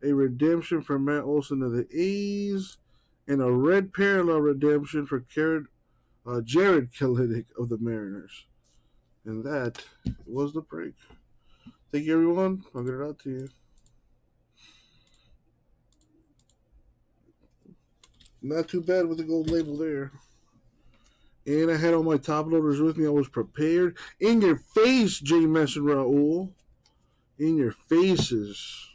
a redemption for Matt Olson of the A's, and a red parallel redemption for Jared Kalinick of the Mariners. And that was the break. Thank you, everyone. I'll get it out to you. Not too bad with the gold label there. And I had all my top loaders with me. I was prepared. In your face, J. Mess and Raul. In your faces.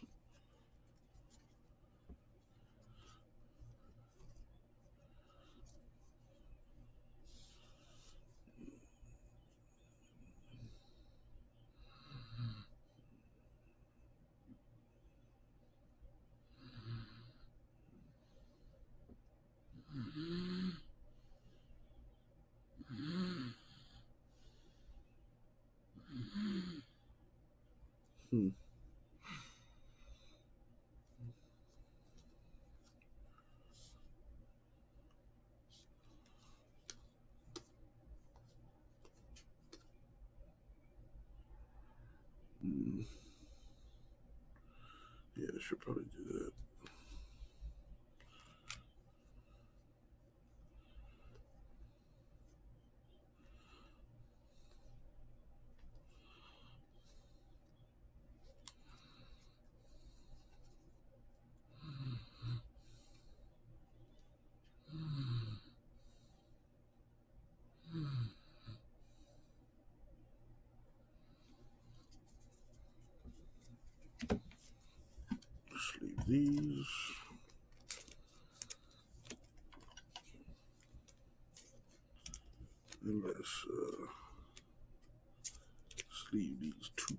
Yeah, I should probably do that. Just leave these. And let's leave these two.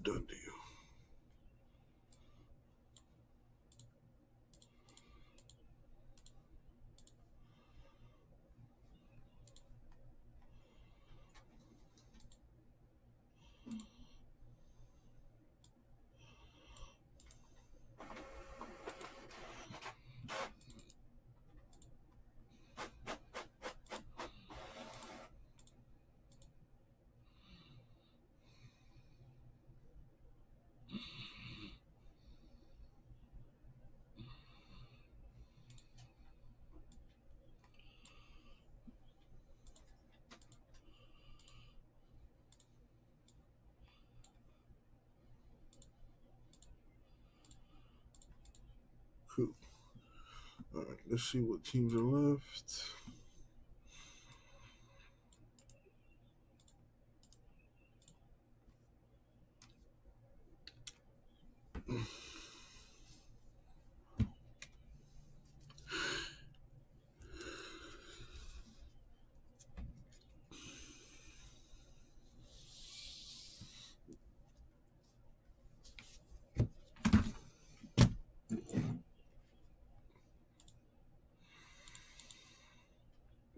Done deal. Cool. All right, let's see what teams are left.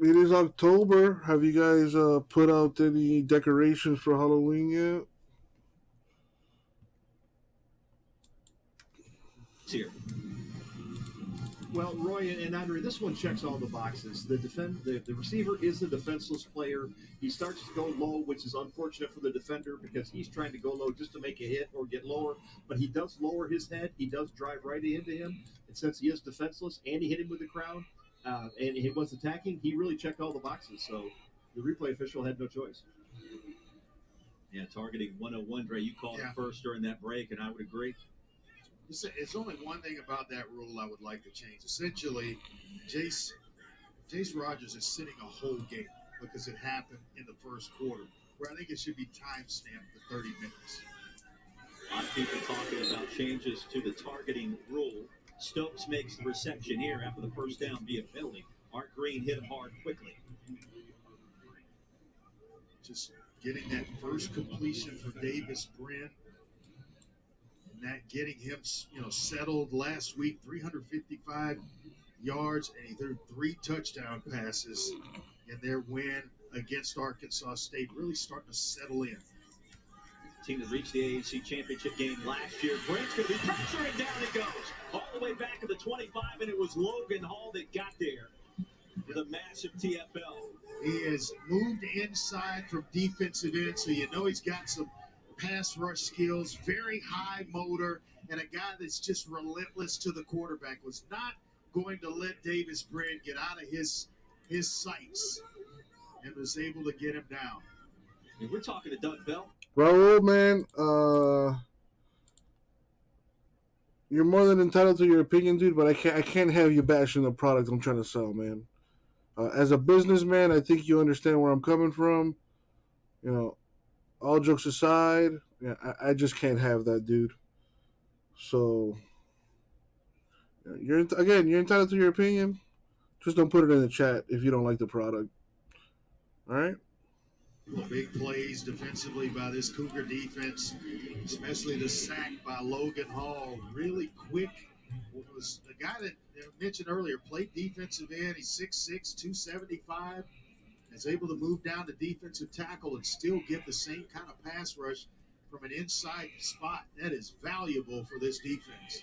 It is October. Have you guys put out any decorations for Halloween yet? Here. Well, Roy and Andre, this one checks all the boxes. The receiver is a defenseless player. He starts to go low, which is unfortunate for the defender because he's trying to go low just to make a hit or get lower. But he does lower his head. He does drive right into him. And since he is defenseless and he hit him with the crown and he was attacking, he really checked all the boxes. So the replay official had no choice. Yeah, targeting 101, Dre. You called it first during that break, and I would agree. It's only one thing about that rule I would like to change. Essentially, Jace Rogers is sitting a whole game because it happened in the first quarter, where I think it should be time stamped to 30 minutes. A lot of people talking about changes to the targeting rule. Stokes makes the reception here after the first down via penalty. Art Green hit him hard quickly. Just getting that first completion for Davis Brin. That getting him, settled last week, 355 yards, and he threw 3 touchdown passes in their win against Arkansas State, really starting to settle in. Team that reached the AAC championship game last year. Brent's going to be pressuring, down he goes. All the way back to the 25, and it was Logan Hall that got there with a massive TFL. He has moved inside from defensive end, so you know he's got some pass rush skills, very high motor, and a guy that's just relentless to the quarterback. Was not going to let Davis Brin get out of his sights and was able to get him down. And we're talking to Doug Bell. Raul, man, You're more than entitled to your opinion, dude. But I can't have you bashing the product I'm trying to sell, man. As a businessman, I think you understand where I'm coming from. You know, all jokes aside, yeah, I just can't have that, dude. So you're entitled to your opinion. Just don't put it in the chat if you don't like the product. All right. Big plays defensively by this Cougar defense, especially the sack by Logan Hall. Really quick. It was the guy that I mentioned earlier, played defensive end. He's 6'6", 275. Is able to move down to defensive tackle and still give the same kind of pass rush from an inside spot. That is valuable for this defense.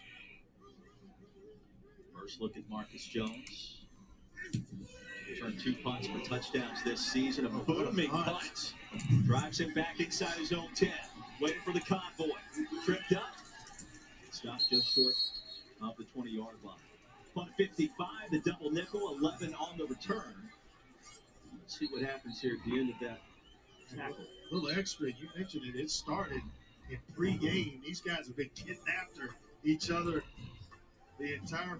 First look at Marcus Jones. Returned 2 punts for touchdowns this season. A booming punt. Drives him back inside his own 10. Waiting for the convoy. Tripped up. Stopped just short of the 20-yard line. Punt 55, the double nickel, 11 on the return. Let's see what happens here at the end of that tackle. A little extra. You mentioned it. It started in pregame. These guys have been getting after each other the entire,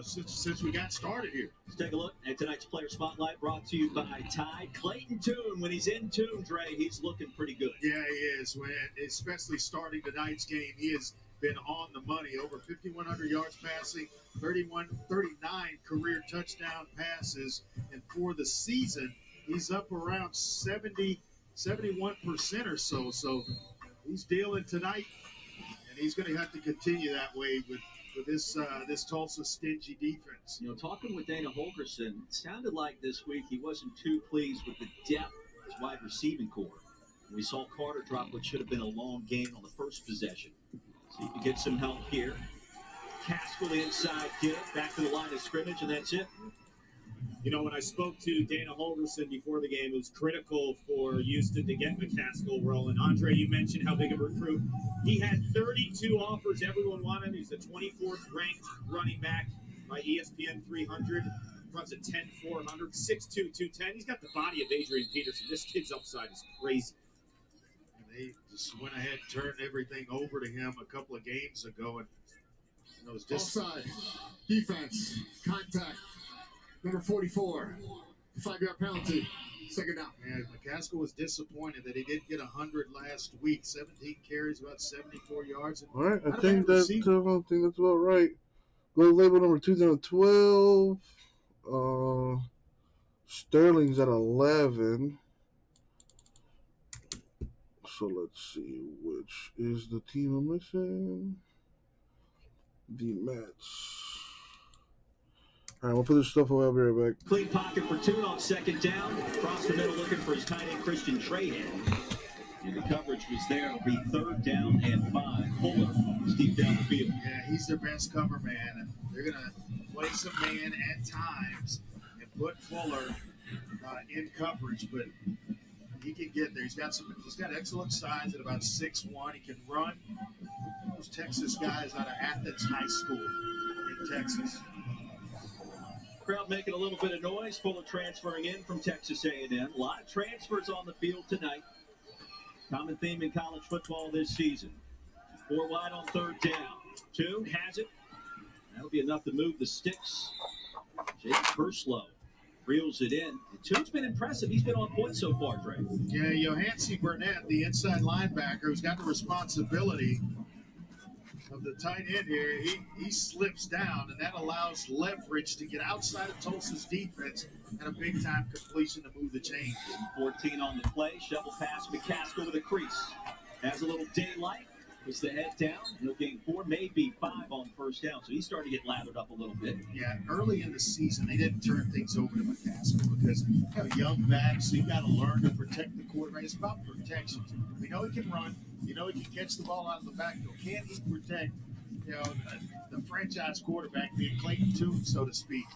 since we got started here. Let's take a look at tonight's player spotlight, brought to you by Tide. Clayton Tune, when he's in tune, Dre, he's looking pretty good. Yeah, he is. Especially starting tonight's game, he has been on the money. Over 5,100 yards passing, 39 career touchdown passes, and for the season, he's up around 71% or so. So he's dealing tonight, and he's going to have to continue that way with this Tulsa stingy defense. Talking with Dana Holgerson, it sounded like this week he wasn't too pleased with the depth of his wide receiving core. We saw Carter drop what should have been a long gain on the first possession. See if he gets some help here. Caskell inside give, back to the line of scrimmage, and that's it. When I spoke to Dana Holgerson before the game, it was critical for Houston to get McCaskill rolling. Andre, you mentioned how big of a recruit. He had 32 offers. Everyone wanted him. He's the 24th ranked running back by ESPN 300. Runs a 10.400, 6'2", 210. He's got the body of Adrian Peterson. This kid's upside is crazy. They just went ahead and turned everything over to him a couple of games ago. And it was just offside, defense, contact, number 44, 5-yard penalty, second down. And McCaskill was disappointed that he didn't get 100 last week. 17 carries, about 74 yards. All right, I think that's about right. Go label number 2 down to 12. Sterling's at 11. So let's see, which is the team I'm missing? The Mets. All right, we'll put this stuff away. I'll be right back. Clean pocket for Tune on second down. Across the middle looking for his tight end, Christian Trahan. And the coverage was there. It'll be 3rd down and 5. Fuller is deep down the field. Yeah, he's their best cover man. They're going to play some man at times and put Fuller in coverage, but he can get there. He's got excellent size at about 6'1". He can run. Those Texas guys out of Athens High School in Texas. Crowd making a little bit of noise. Fuller transferring in from Texas A&M. A lot of transfers on the field tonight. Common theme in college football this season. 4 wide on 3rd down. Tune has it. That'll be enough to move the sticks. Jake Perslow reels it in. Tune's been impressive. He's been on point so far, Dre. Yeah, Johansi Burnett, the inside linebacker, who's got the responsibility of the tight end here, he slips down, and that allows leverage to get outside of Tulsa's defense and a big-time completion to move the chains. 14 on the play. Shovel pass. McCaskill with a crease. Has a little daylight. Puts the head down. He'll gain 4, maybe 5 on 1st down. So he's starting to get lathered up a little bit. Yeah, early in the season, they didn't turn things over to McCaskill because you have a young back, so you got to learn to protect the quarterback. It's about protection. We know he can run. You know he can catch the ball out of the backfield. Can he protect, the franchise quarterback being Clayton Tune, so to speak?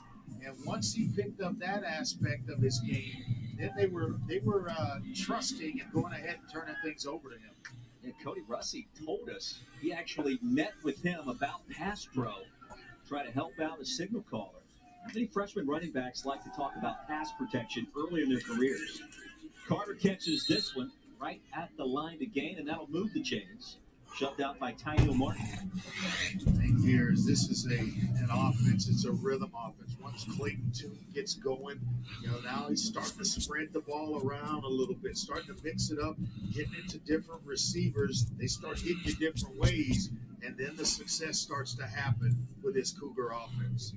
And once he picked up that aspect of his game, then they were trusting and going ahead and turning things over to him. And Cody Russi told us he actually met with him about pass pro, try to help out a signal caller. How many freshman running backs like to talk about pass protection early in their careers? Carter catches this one right at the line to gain, and that'll move the chains. shoved out by Tyler Martin. The thing here is this is an offense. It's a rhythm offense. Once Clayton Tune gets going, now he's starting to spread the ball around a little bit, starting to mix it up, getting into different receivers. They start hitting you different ways, and then the success starts to happen with this Cougar offense.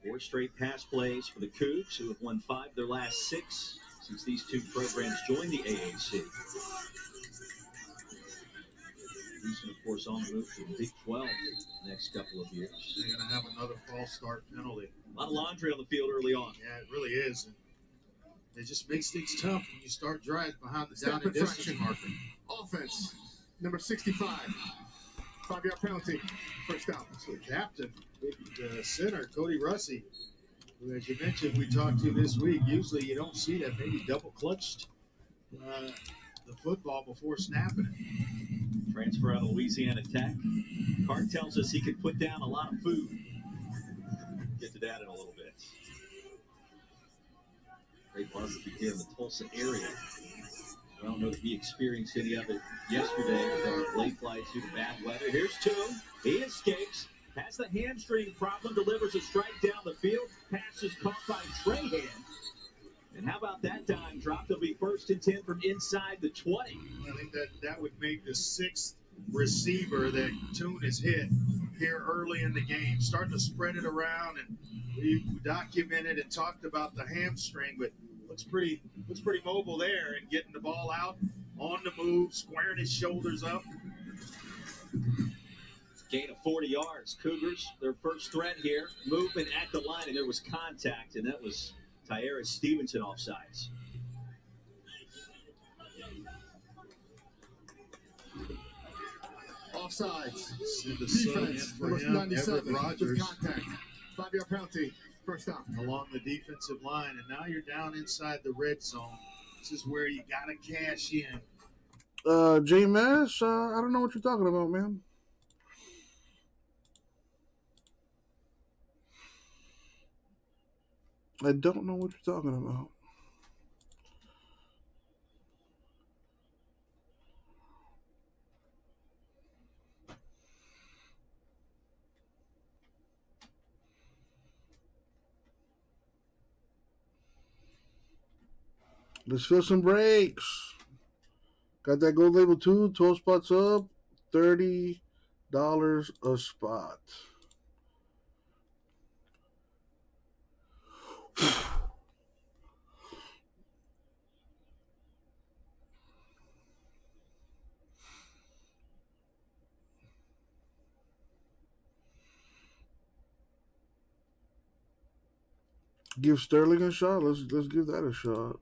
4 straight pass plays for the Cougs, who have won 5 of their last 6 since these two programs joined the AAC. Houston, of course, on the move to the Big 12 the next couple of years. They're going to have another false start penalty. A lot of laundry on the field early on. Yeah, it really is. And it just makes things tough when you start driving behind the down and distance marker. Offense, number 65. 5-yard penalty. First down. So the captain, the center, Cody Russi, who, as you mentioned, we talked to this week. Usually you don't see that. Maybe double clutched the football before snapping it. Transfer out of Louisiana Tech. Card tells us he could put down a lot of food. Get to that in a little bit. Great barbecue here in the Tulsa area. I don't know if he experienced any of it yesterday with our late flights due to bad weather. Here's Toon. He escapes. Has the hamstring problem. Delivers a strike down the field. Pass is caught by Trahan. And how about that dime drop? They'll be 1st and 10 from inside the 20. I think that would make the 6th receiver that Toon has hit here early in the game. Starting to spread it around, and we documented and talked about the hamstring, but looks pretty mobile there and getting the ball out on the move, squaring his shoulders up. Gain of 40 yards. Cougars, their first threat here. Movement at the line, and there was contact, and that was Tyara Stevenson offsides. Offsides. Defense, number 97. With contact. 5-yard penalty. First down. Along the defensive line, and now you're down inside the red zone. This is where you got to cash in. J Mass, I don't know what you're talking about, man. I don't know what you're talking about. Let's fill some breaks. Got that gold label too. 12 spots up. $30 a spot. Give Sterling a shot. Let's give that a shot.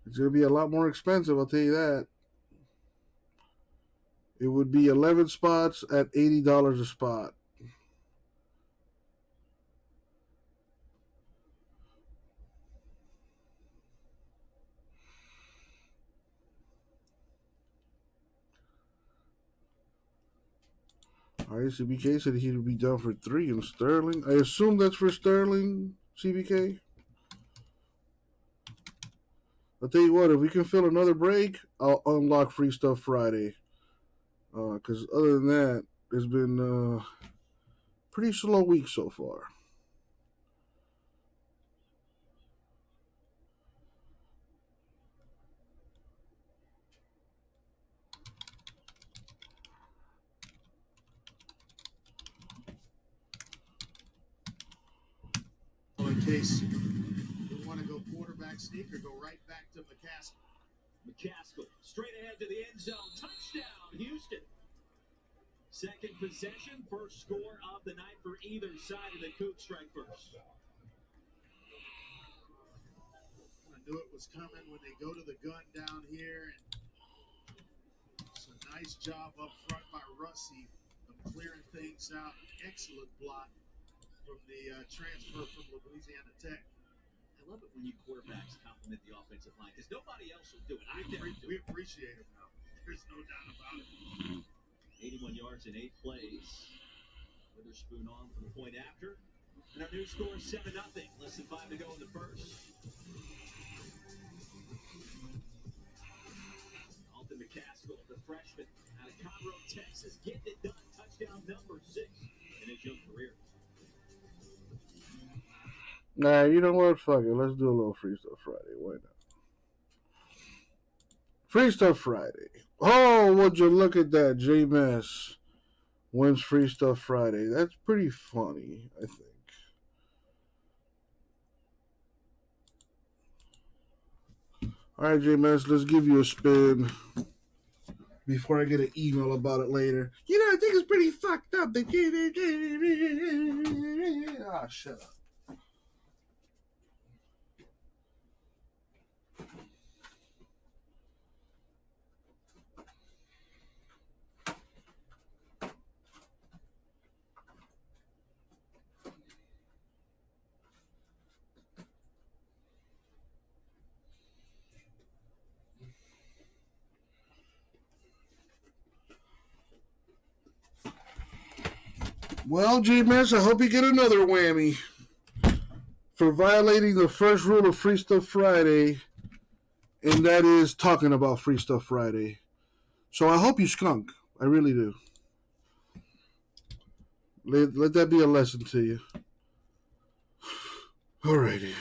It's going to be a lot more expensive, I'll tell you that. It would be 11 spots at $80 a spot. All right, CBK said he would be down for 3 in Sterling. I assume that's for Sterling, CBK. I'll tell you what, if we can fill another break, I'll unlock Free Stuff Friday. Because other than that, it's been a pretty slow week so far. In case you want to go quarterback sneak or go right back to McCaskill. McCaskill straight ahead to the end zone. Touchdown, Houston. Second possession, first score of the night for either side of the Cougs strike first. I knew it was coming when they go to the gun down here. And it's a nice job up front by Russi of clearing things out. Excellent block from the transfer from Louisiana Tech. I love it when you quarterbacks compliment the offensive line because nobody else will do it. We appreciate it now. There's no doubt about it. 81 yards in 8 plays. Witherspoon on for the point after. And our new score is 7-0. Less than 5 to go in the first. boxes, getting it done. Touchdown number 6 in his young career. Nah, you know what? Fuck it. Let's do a little Free Stuff Friday. Why not? Free Stuff Friday. Oh, would you look at that? J-Mess wins Free Stuff Friday. That's pretty funny, I think. All right, J-Mess, let's give you a spin before I get an email about it later. You know, I think it's pretty fucked up. Ah, shut up. Well, J-Mess, I hope you get another whammy for violating the first rule of Free Stuff Friday, and that is talking about Free Stuff Friday. So I hope you skunk. I really do. Let that be a lesson to you. Alrighty.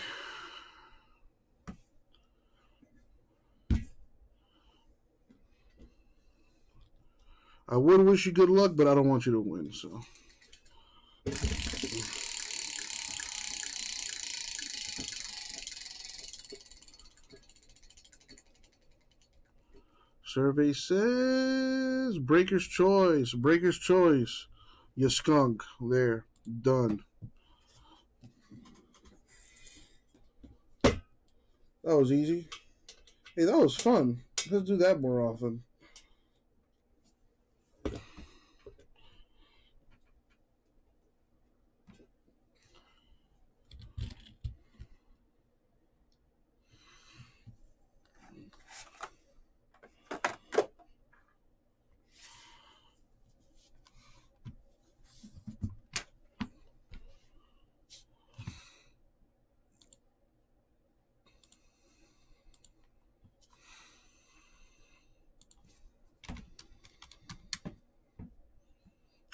I would wish you good luck, but I don't want you to win, so. Survey says Breaker's Choice. Breaker's Choice. You skunk. There. Done. That was easy. Hey, that was fun. Let's do that more often.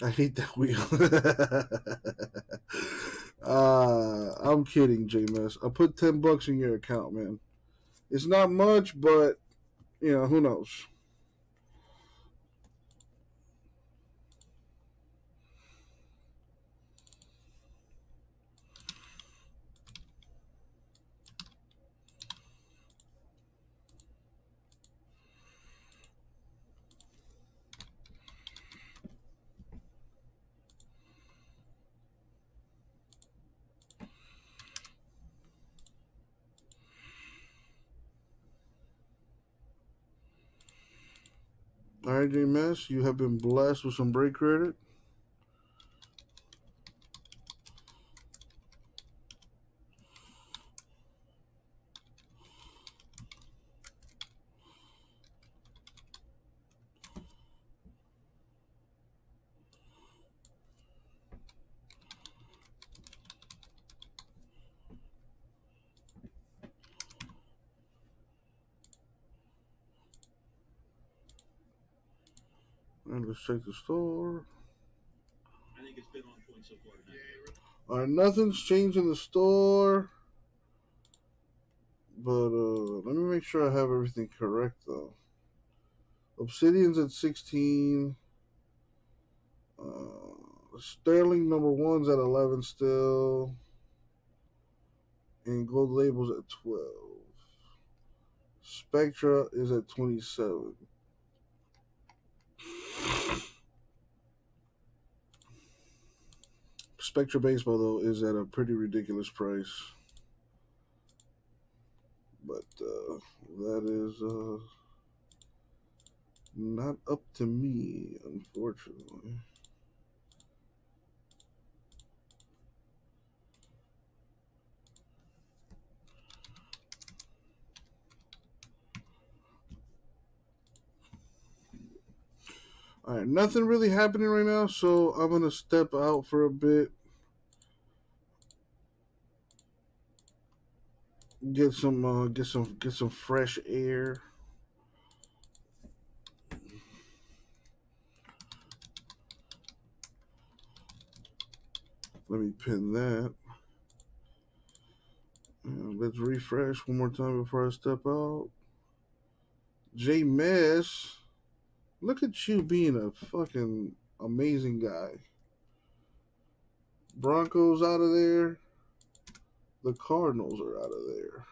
I hate that wheel. I'm kidding, J-Mess. I put $10 in your account, man. It's not much, but, you know, who knows? All right, J-Mess, you have been blessed with some break credit. And let's check the store. I think it's been on point so far tonight. All right, nothing's changed in the store. But let me make sure I have everything correct, though. Obsidian's at 16. Sterling number 1's at 11 still. And Gold Label's at 12. Spectra is at 27. Spectra Baseball, though, is at a pretty ridiculous price. But that is not up to me, unfortunately. All right, nothing really happening right now, so I'm gonna step out for a bit, get some fresh air. Let me pin that. Let's refresh one more time before I step out. J Miss, look at you being a fucking amazing guy. Broncos out of there. The Cardinals are out of there.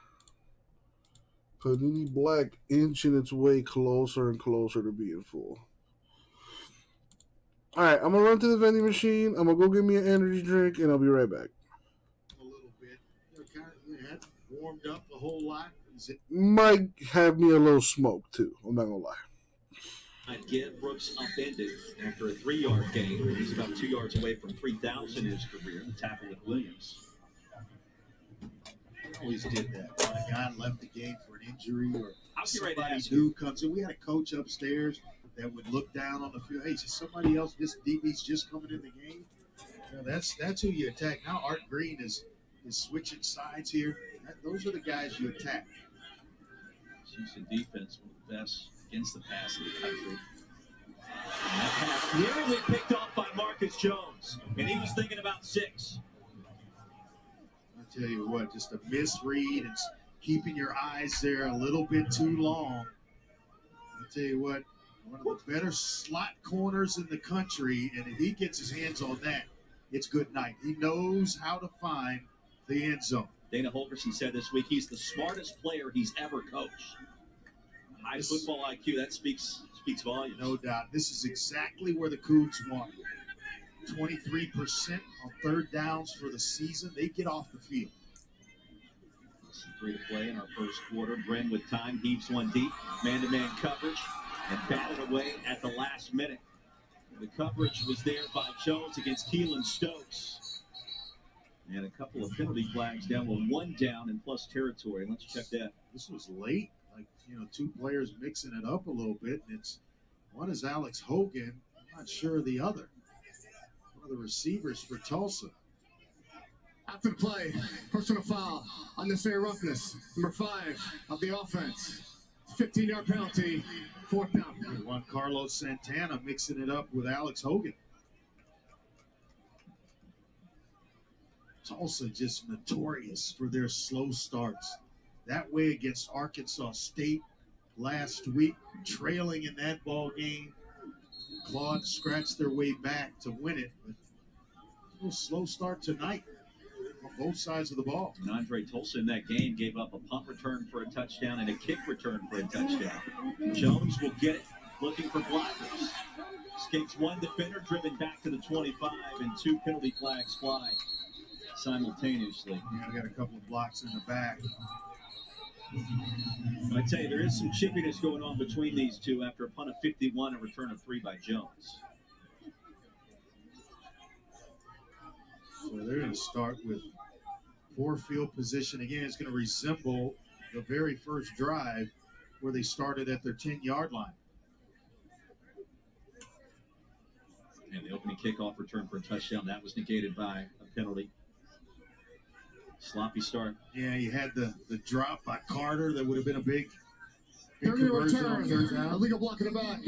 Panini Black inching its way closer and closer to being full. All right, I'm going to run to the vending machine. I'm going to go get me an energy drink, and I'll be right back. A little bit. You hadn't warmed up a whole lot. Might have me a little smoke, too. I'm not going to lie. I'd get Brooks upended after a 3-yard gain. He's about 2 yards away from 3,000 in his career. The tackle with Williams. Always did that. When a guy left the game for an injury or somebody new comes in. We had a coach upstairs that would look down on the field. Hey, somebody else, this DB's just coming in the game. You know, that's who you attack. Now Art Green is switching sides here. Those are the guys you attack. Houston defense, one of the best against the pass in the country. And that pass nearly picked off by Marcus Jones, and he was thinking about 6. I tell you what, just a misread and keeping your eyes there a little bit too long. I tell you what, one of the better slot corners in the country, and if he gets his hands on that, it's good night. He knows how to find the end zone. Dana Holgerson said this week he's the smartest player he's ever coached. High football IQ, that speaks volumes. No doubt. This is exactly where the Cougs want you. 23% on third downs for the season. They get off the field. 3 to play in our first quarter. Bren with time heaves one deep. Man-to-man coverage and batted away at the last minute. The coverage was there by Jones against Keelan Stokes. And a couple of penalty flags down with 1 down in plus territory. Let's check that. This was late. Like, 2 players mixing it up a little bit. And one is Alex Hogan. I'm not sure of the other. One of the receivers for Tulsa. After the play, personal foul, unnecessary roughness, number 5 of the offense. 15-yard penalty, 4th down. Juan Carlos Santana mixing it up with Alex Hogan. Tulsa just notorious for their slow starts. That way against Arkansas State last week, trailing in that ball game. Claude scratched their way back to win it, but a little slow start tonight on both sides of the ball. And Andre Tulsa in that game gave up a punt return for a touchdown and a kick return for a touchdown. Jones will get it, looking for blockers. Escapes one defender, driven back to the 25, and 2 penalty flags fly simultaneously. Yeah, we got a couple of blocks in the back. I tell you, there is some chippiness going on between these two after a punt of 51 and return of 3 by Jones. So they're going to start with poor field position. Again, it's going to resemble the very first drive where they started at their 10-yard line. And the opening kickoff return for a touchdown, that was negated by a penalty. Sloppy start. Yeah, you had the drop by Carter that would have been a big 30-yard return. Illegal block in the back.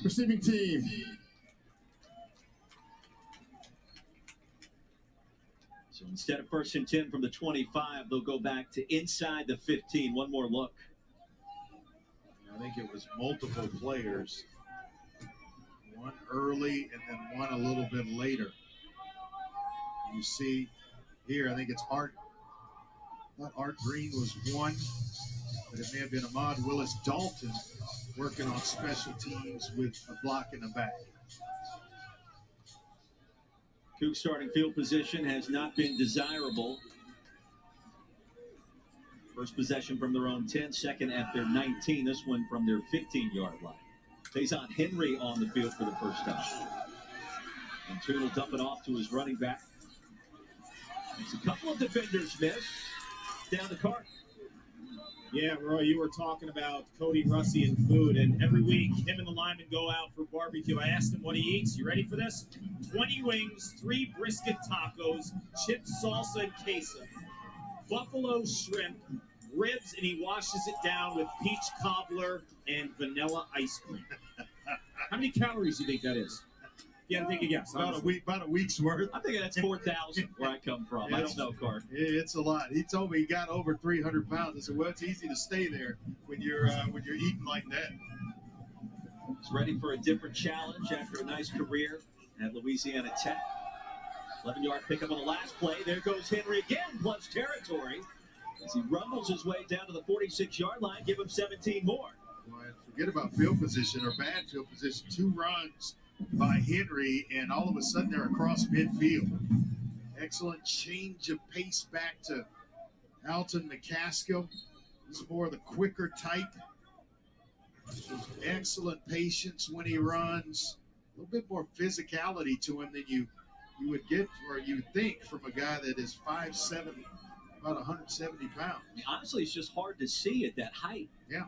Receiving team. So instead of 1st and 10 from the 25, they'll go back to inside the 15. One more look. I think it was multiple players. One early and then one a little bit later. You see here, I think it's Art. I thought Art Green was one, but it may have been Ahmad Willis Dalton working on special teams with a block in the back. Cougs starting field position has not been desirable. First possession from their own 10, second at their 19. This one from their 15-yard line. Faison Henry on the field for the first time. And Toon will dump it off to his running back. It's a couple of defenders missed. Down the cart. Yeah, Roy, you were talking about Cody Russi and food, and every week him and the linemen go out for barbecue. I asked him what he eats. You ready for this? 20 wings, 3 brisket tacos, chips, salsa, and queso, buffalo shrimp, ribs, and he washes it down with peach cobbler and vanilla ice cream. How many calories do you think that is? You got to take a guess. About a week's worth. I think that's 4,000 where I come from. I don't know, Clark. It's a lot. He told me he got over 300 pounds. I said, well, it's easy to stay there when you're eating like that. He's ready for a different challenge after a nice career at Louisiana Tech. 11-yard pickup on the last play. There goes Henry again, plus territory. As he rumbles his way down to the 46-yard line, give him 17 more. Well, forget about field position or bad field position. 2 runs by Henry, and all of a sudden they're across midfield. Excellent change of pace back to Alton McCaskill. He's more the quicker type. Excellent patience when he runs. A little bit more physicality to him than you would get, or you would think, from a guy that is 5'7", about 170 pounds. I mean, honestly, it's just hard to see at that height. Yeah.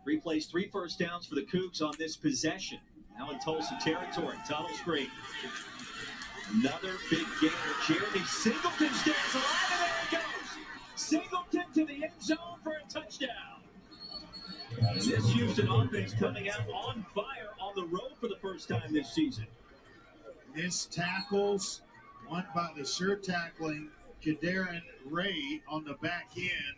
3 plays, 3 first downs for the Cougs on this possession. Now in Tulsa territory, tunnel screen. Another big gainer. Jeremy Singleton stays alive, and there it goes. Singleton to the end zone for a touchdown. And this Houston offense coming out on fire on the road for the first time this season. Missed tackles, one by the sure tackling Kadarin Ray on the back end,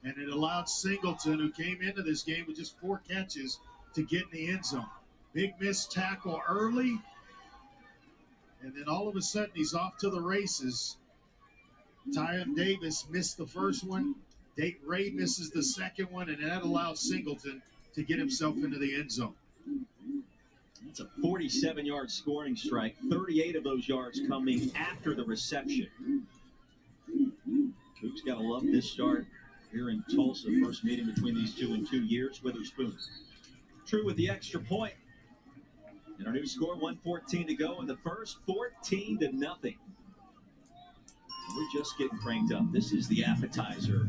and it allowed Singleton, who came into this game with just 4 catches, to get in the end zone. Big missed tackle early, and then all of a sudden he's off to the races. Tyron Davis missed the first one. Ray misses the second one, and that allows Singleton to get himself into the end zone. It's a 47-yard scoring strike. 38 of those yards coming after the reception. Cougs got to love this start here in Tulsa. First meeting between these two in 2 years. Witherspoon true with the extra point. And our new score, 1:14 to go in the first, 14-0. We're just getting cranked up. This is the appetizer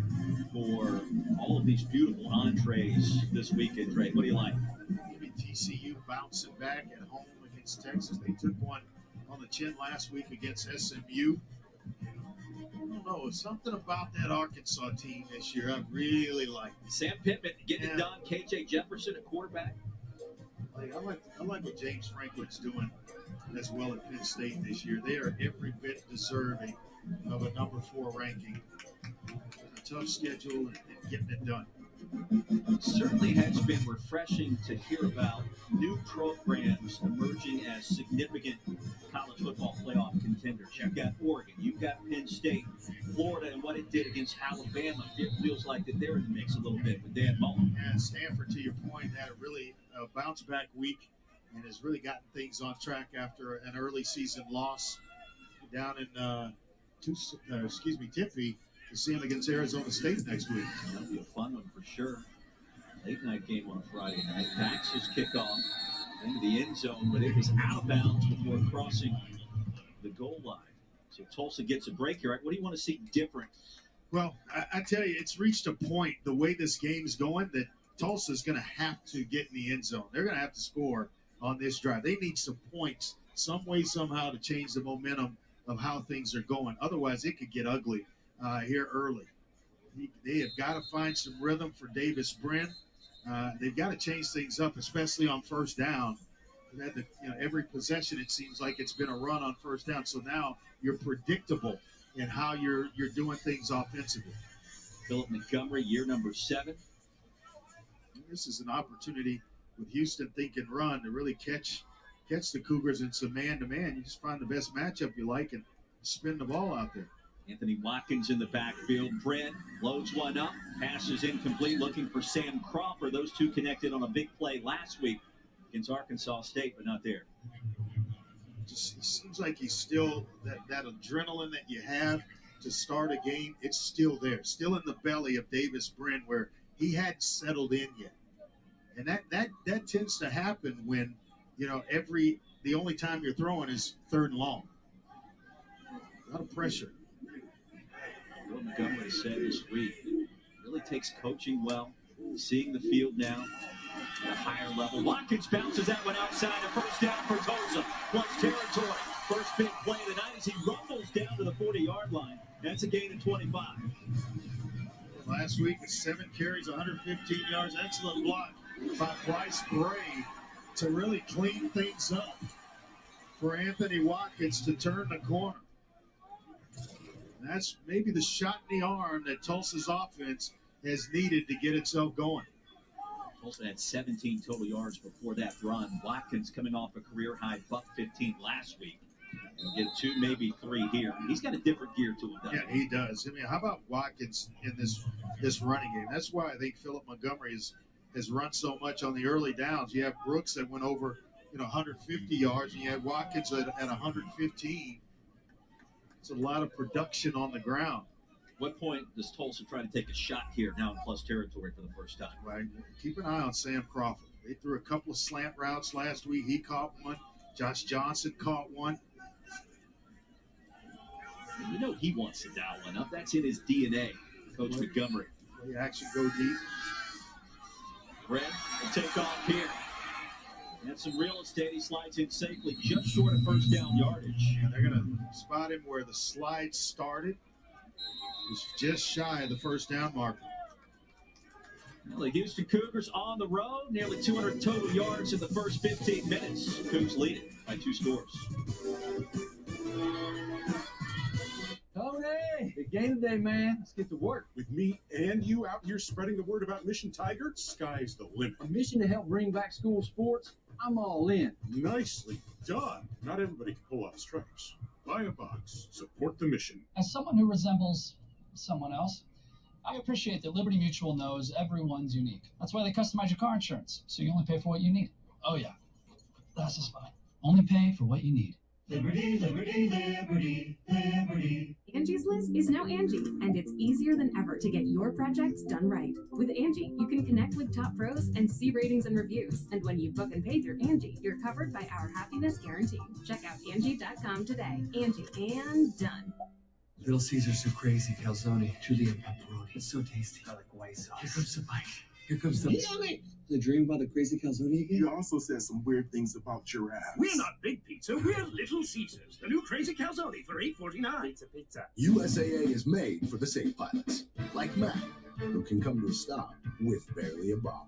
for all of these beautiful entrees this weekend, Trey. What do you like? Maybe TCU bouncing back at home against Texas. They took one on the chin last week against SMU. I don't know, something about that Arkansas team this year I really like. Sam Pittman getting it done. KJ Jefferson at quarterback. I like what James Franklin's doing as well at Penn State this year. They are every bit deserving of a number 4 ranking. A tough schedule and getting it done. It certainly has been refreshing to hear about new programs emerging as significant college football playoff contenders. You've got Oregon, you've got Penn State, Florida, and what it did against Alabama. It feels like that they're in the mix a little bit with Dan Mullen. Yeah, Stanford, to your point, had a really bounce back week and has really gotten things on track after an early season loss down in Tiffy, to see him against Arizona State next week. That'll be a fun one for sure. Late night game on a Friday night. Backs his kickoff into the end zone, but it was out of bounds before crossing the goal line. So Tulsa gets a break here. What do you want to see different? Well, I tell you, it's reached a point, the way this game's going, that Tulsa's going to have to get in the end zone. They're going to have to score on this drive. They need some points, some way, somehow, to change the momentum of how things are going. Otherwise, it could get ugly here early. They have got to find some rhythm for Davis Brin. They've got to change things up, especially on first down. Every possession, it seems like it's been a run on first down. So now you're predictable in how you're doing things offensively. Philip Montgomery, year number 7. This is an opportunity with Houston thinking run to really catch the Cougars in some man-to-man. You just find the best matchup you like and spin the ball out there. Anthony Watkins in the backfield. Brent loads one up. Pass is incomplete, looking for Sam Crawford. Those two connected on a big play last week against Arkansas State, but not there. Just seems like he's still, that adrenaline that you have to start a game, it's still there. Still in the belly of Davis Brin, where he hadn't settled in yet. And that tends to happen when, the only time you're throwing is 3rd and long. A lot of pressure. What Montgomery said this week, really takes coaching well, seeing the field now at a higher level. Watkins bounces that one outside, a first down for Tulsa, plus territory. First big play of the night as he rumbles down to the 40-yard line. That's a gain of 25. Last week, 7 carries, 115 yards. Excellent block by Bryce Bray to really clean things up. for Anthony Watkins to turn the corner. And that's maybe the shot in the arm that Tulsa's offense has needed to get itself going. Tulsa had 17 total yards before that run. Watkins coming off a career-high $115 last week. He'll get 2, maybe 3 here. He's got a different gear to him, doesn't he? Yeah, he does. I mean, how about Watkins in this running game? That's why I think Philip Montgomery has run so much on the early downs. You have Brooks that went over 150 yards, and you had Watkins at 115. It's a lot of production on the ground. What point does Tulsa try to take a shot here now in plus territory for the first time? Right. Keep an eye on Sam Crawford. They threw a couple of slant routes last week. He caught one. Josh Johnson caught one. You know he wants to dial one up. That's in his DNA, Coach Montgomery. He actually go deep. Red will take off here. And some real estate. He slides in safely, just short of first down yardage. And they're going to spot him where the slide started. He's just shy of the first down marker. Well, the Houston Cougars on the road. Nearly 200 total yards in the first 15 minutes. Cougs lead it by 2 scores. Tony, big game today, man. Let's get to work. With me and you out here spreading the word about Mission Tiger, sky's the limit. A mission to help bring back school sports. I'm all in. Nicely done. Not everybody can pull off stripes. Buy a box. Support the mission. As someone who resembles someone else, I appreciate that Liberty Mutual knows everyone's unique. That's why they customize your car insurance, so you only pay for what you need. Oh, yeah. That's just fine. Only pay for what you need. Liberty, liberty, liberty, liberty. Angie's List is now Angie, and it's easier than ever to get your projects done right. With Angie, you can connect with top pros and see ratings and reviews. And when you book and pay through Angie, you're covered by our happiness guarantee. Check out Angie.com today. Angie, and done. Little Caesars so crazy, calzone, julienne pepperoni. It's so tasty. I like white sauce. Here comes the bite. Here comes the... Yummy! The dream about the crazy calzone again? You also said some weird things about giraffes. We're not Big Pizza, we're Little Caesars. The new crazy calzone for $8.49. Pizza, pizza. USAA is made for the safe pilots, like Matt, who can come to a stop with barely a bob.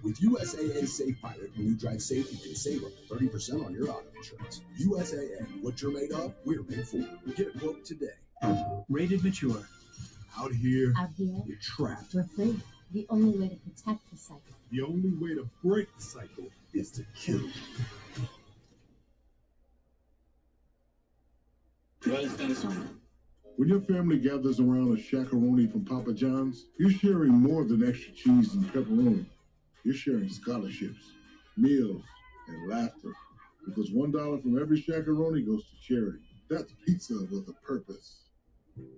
With USAA Safe Pilot, when you drive safe, you can save up to 30% on your auto insurance. USAA, what you're made of, we're made for. Get a quote today. Rated mature. Out here, you're trapped. We're free. The only way to protect the cycle. The only way to break the cycle is to kill it. PlayStation. When your family gathers around a shakaroni from Papa John's, you're sharing more than extra cheese and pepperoni. You're sharing scholarships, meals, and laughter. Because $1 from every shakaroni goes to charity. That's pizza with a purpose.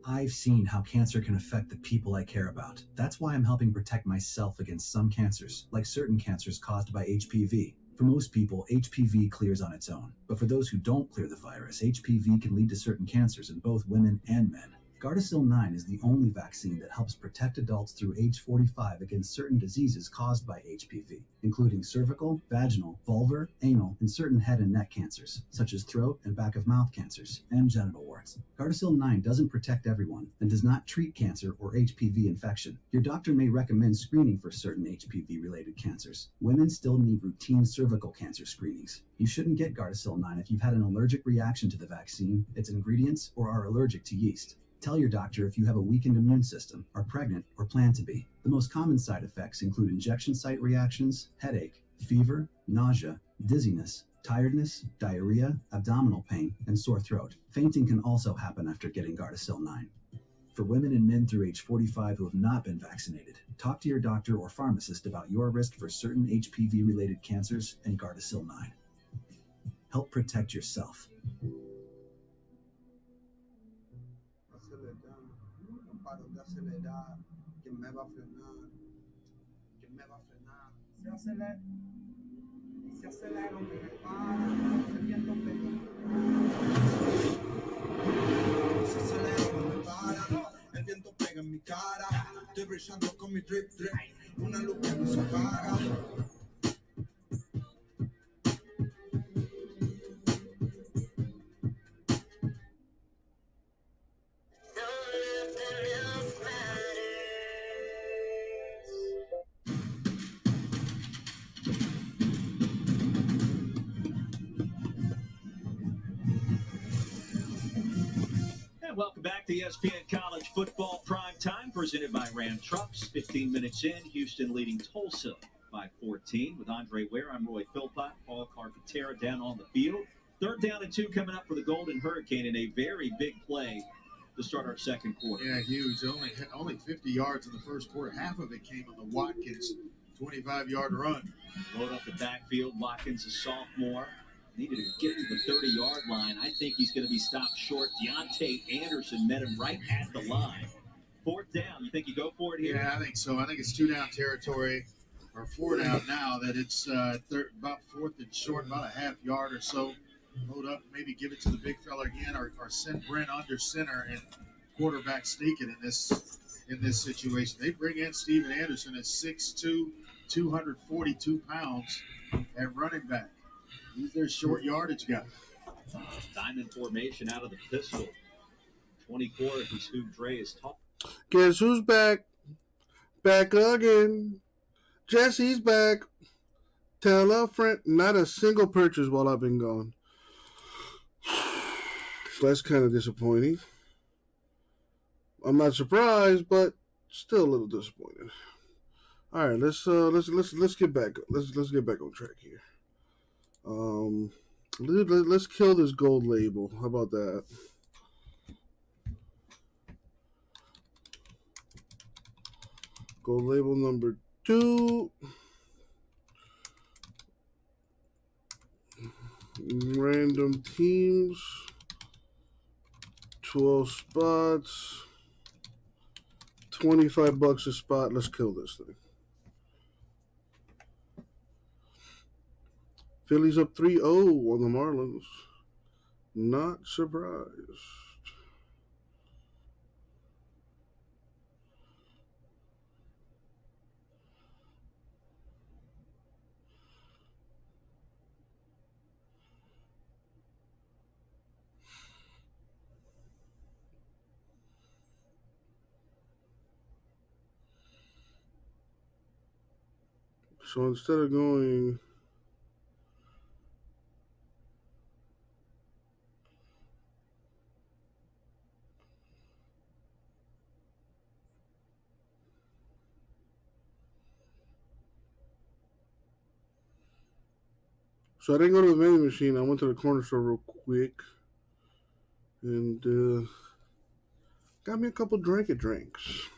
I've seen how cancer can affect the people I care about. That's why I'm helping protect myself against some cancers, like certain cancers caused by HPV. For most people, HPV clears on its own. But for those who don't clear the virus, HPV can lead to certain cancers in both women and men. Gardasil 9 is the only vaccine that helps protect adults through age 45 against certain diseases caused by HPV, including cervical, vaginal, vulvar, anal, and certain head and neck cancers, such as throat and back of mouth cancers, and genital warts. Gardasil 9 doesn't protect everyone and does not treat cancer or HPV infection. Your doctor may recommend screening for certain HPV-related cancers. Women still need routine cervical cancer screenings. You shouldn't get Gardasil 9 if you've had an allergic reaction to the vaccine, its ingredients, or are allergic to yeast. Tell your doctor if you have a weakened immune system, are pregnant, or plan to be. The most common side effects include injection site reactions, headache, fever, nausea, dizziness, tiredness, diarrhea, abdominal pain, and sore throat. Fainting can also happen after getting Gardasil 9. For women and men through age 45 who have not been vaccinated, talk to your doctor or pharmacist about your risk for certain HPV-related cancers and Gardasil 9. Help protect yourself. Acelerar, que me va a frenar, que me va a frenar. Se acelera, y se acelera, me para, el viento pega. Se acelera, me para, el viento pega en mi cara. Estoy brillando con mi drip drip, una luz que no se apaga. Welcome back to ESPN College Football Prime Time, presented by Ram Trucks. 15 minutes in, Houston leading Tulsa by 14. With Andre Ware, I'm Roy Philpott. Paul Carpentera down on the field. 3rd down and 2 coming up for the Golden Hurricane in a very big play to start our second quarter. Yeah, huge. Only 50 yards in the first quarter. Half of it came on the Watkins 25-yard run. Load up the backfield. Watkins, a sophomore. Needed to get to the 30-yard line. I think he's going to be stopped short. Deontay Anderson met him right at the line. 4th down. You think you go for it here? Yeah, I think so. I think it's 2-down territory, or 4 down now, that it's about 4th and short, about a half yard or so. Load up, maybe give it to the big fella again, or send Brent under center and quarterback sneak it in this situation. They bring in Steven Anderson at 6'2", 242 pounds at running back. He's their short yardage guy. Diamond formation out of the pistol. 24 if he's who Dre is talking. Guess who's back? Back again. Jesse's back. Tell a friend. Not a single purchase while I've been gone. That's kind of disappointing. I'm not surprised, but still a little disappointed. All right, let's get back. Let's get back on track here. Let's kill this gold label. How about that? Gold label number 2. Random teams. 12 spots. $25 a spot. Let's kill this thing. Phillies up 3-0 on the Marlins. Not surprised. So instead of going... So I didn't go to the vending machine. I went to the corner store real quick and got me a couple drinks.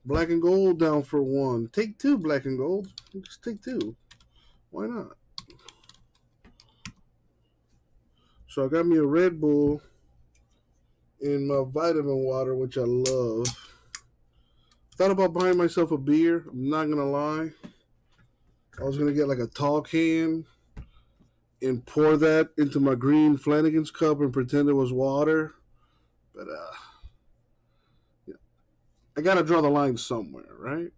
Black and gold down for 1. Take 2, black and gold. Just take 2. Why not? So I got me a Red Bull in my vitamin water, which I love. Thought about buying myself a beer. I'm not going to lie. I was going to get like a tall can and pour that into my green Flanagan's cup and pretend it was water. But, yeah. I got to draw the line somewhere, right?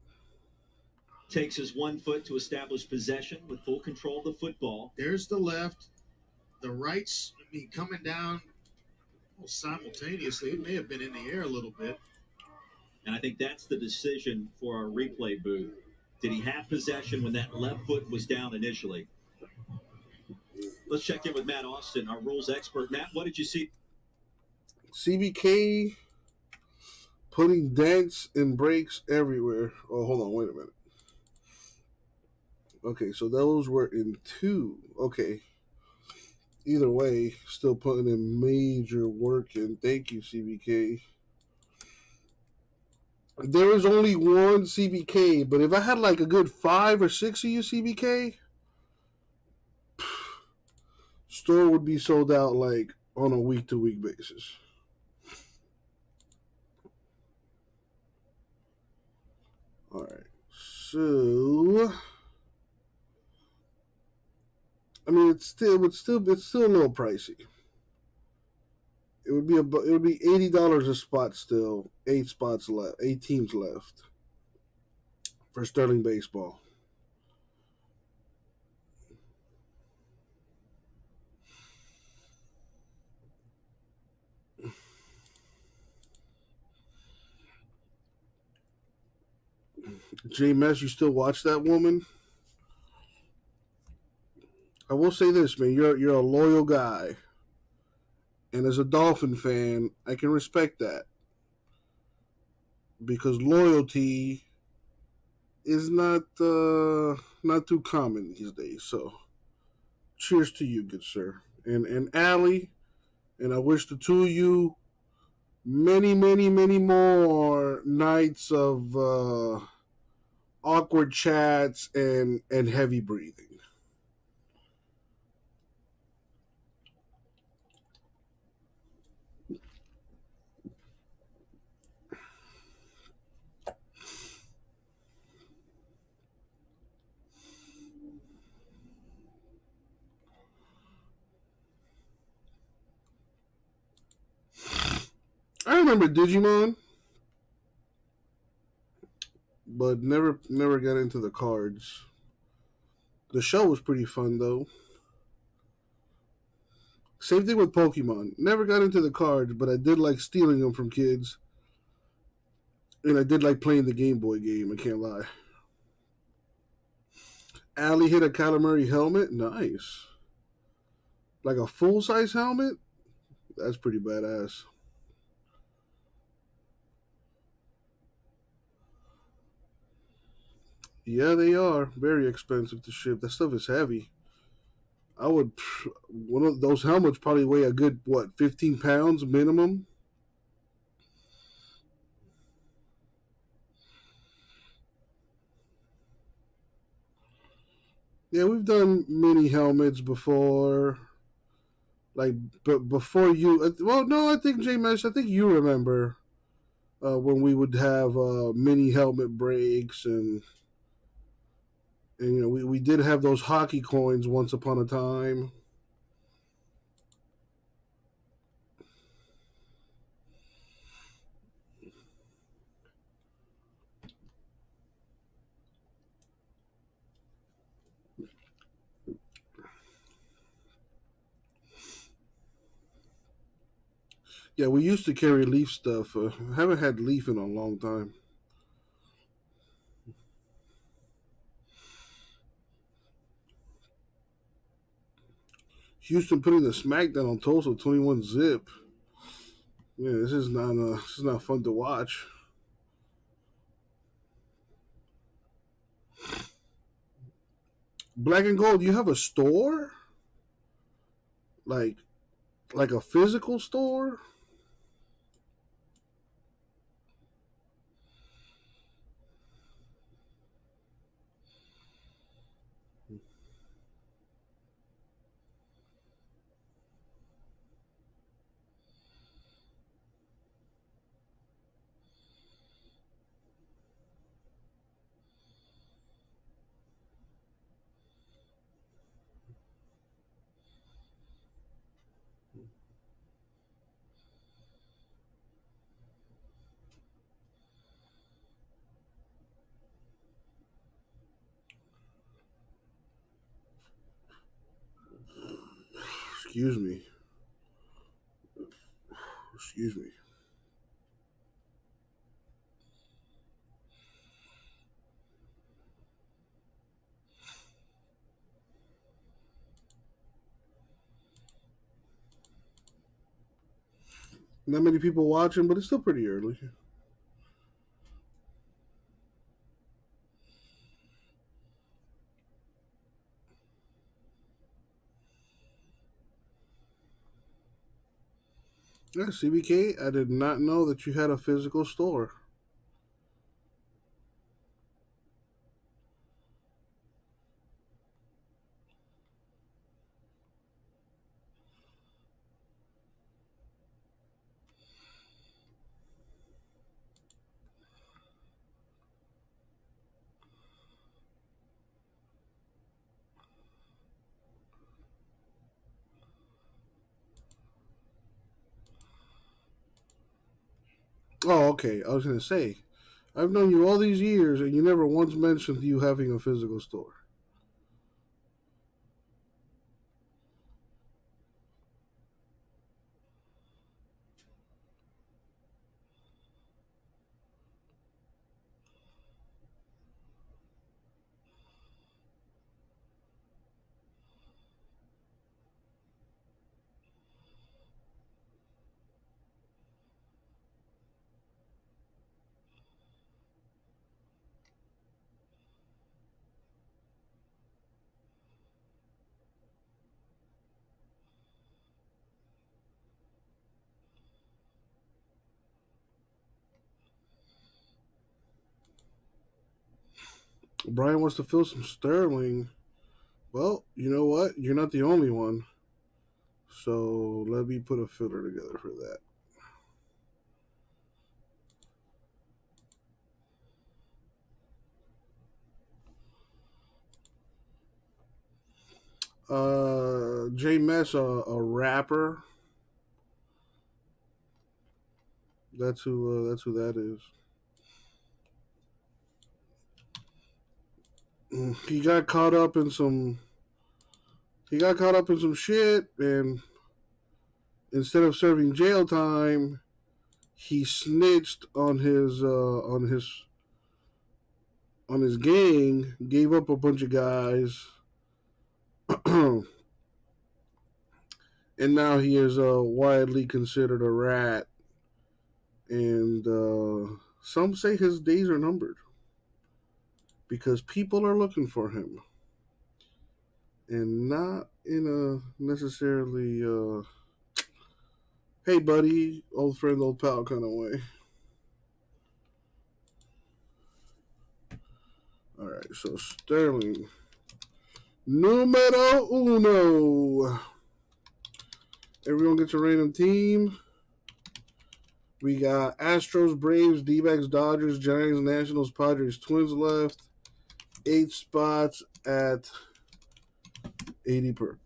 Takes his 1 foot to establish possession with full control of the football. There's the left. The right's coming down almost simultaneously. It may have been in the air a little bit. And I think that's the decision for our replay booth. Did he have possession when that left foot was down initially? Let's check in with Matt Austin, our rules expert. Matt, what did you see? CBK putting dents and breaks everywhere. Oh, hold on. Wait a minute. Okay, so those were in 2. Okay. Either way, still putting in major work in. Thank you, CBK. There is only 1 CBK, but if I had like a good 5 or 6 of you CBK, store would be sold out like on a week-to-week basis. All right, so I mean, it's still a little pricey. It would be $80 a spot still. 8 spots left. 8 teams left for Sterling baseball. J-Mess, you still watch that woman? I will say this, man. You're a loyal guy. And as a Dolphin fan, I can respect that because loyalty is not too common these days. So, cheers to you, good sir, and Allie, and I wish the two of you many, many, many more nights of awkward chats and heavy breathing. I remember Digimon, but never got into the cards. The show was pretty fun though. Same thing with Pokemon. Never got into the cards, but I did like stealing them from kids. And I did like playing the Game Boy game, I can't lie. Allie hit a calamari helmet? Nice. Like a full size helmet? That's pretty badass. Yeah, they are. Very expensive to ship. That stuff is heavy. I would. One of those helmets probably weigh a good, what, 15 pounds minimum? Yeah, we've done mini helmets before. Like, but before you. Well, no, I think, J Mesh, I think you remember when we would have mini helmet breaks and you know, we did have those hockey coins once upon a time. Yeah, we used to carry Leaf stuff. I haven't had Leaf in a long time. Houston putting the smackdown on Tulsa 21 zip. Yeah, this is not fun to watch. Black and Gold, you have a store? Like a physical store? Excuse me. Excuse me. Not many people watching, but it's still pretty early. Yeah, CBK, I did not know that you had a physical store. Oh, okay. I was going to say, I've known you all these years, and you never once mentioned you having a physical store. Brian wants to fill some Sterling. Well, you know what? You're not the only one. So let me put a filler together for that. J Mess, a rapper. That's who that is. He got caught up in some shit, and instead of serving jail time, he snitched on his gang, gave up a bunch of guys, and now he is widely considered a rat. And some say his days are numbered because people are looking for him, and not in a necessarily hey buddy, old friend, old pal kind of way. All right, so Sterling, numero uno. Everyone gets a random team. We got Astros, Braves, D-backs, Dodgers, Giants, Nationals, Padres, Twins left. 8 spots at 80 per.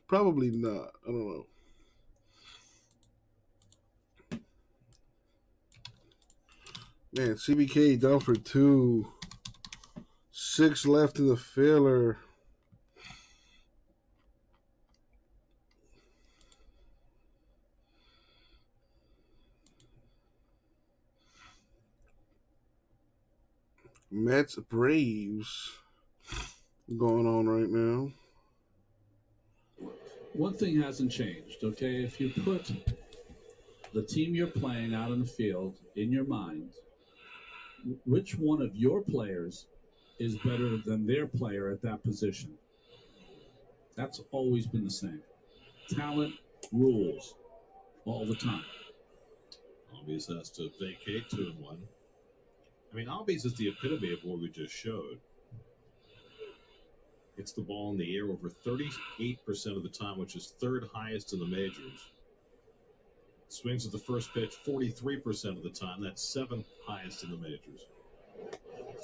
Probably not. I don't know. Man, CBK down for 2. 6 left in the filler. Mets, Braves going on right now. One thing hasn't changed, okay? If you put the team you're playing out on the field in your mind, which one of your players is better than their player at that position? That's always been the same. Talent rules all the time. Albies has to vacate 2-1. I mean, Albies is the epitome of what we just showed. It's the ball in the air over 38% of the time, which is third highest in the majors. Swings at the first pitch 43% of the time. That's 7th highest in the majors.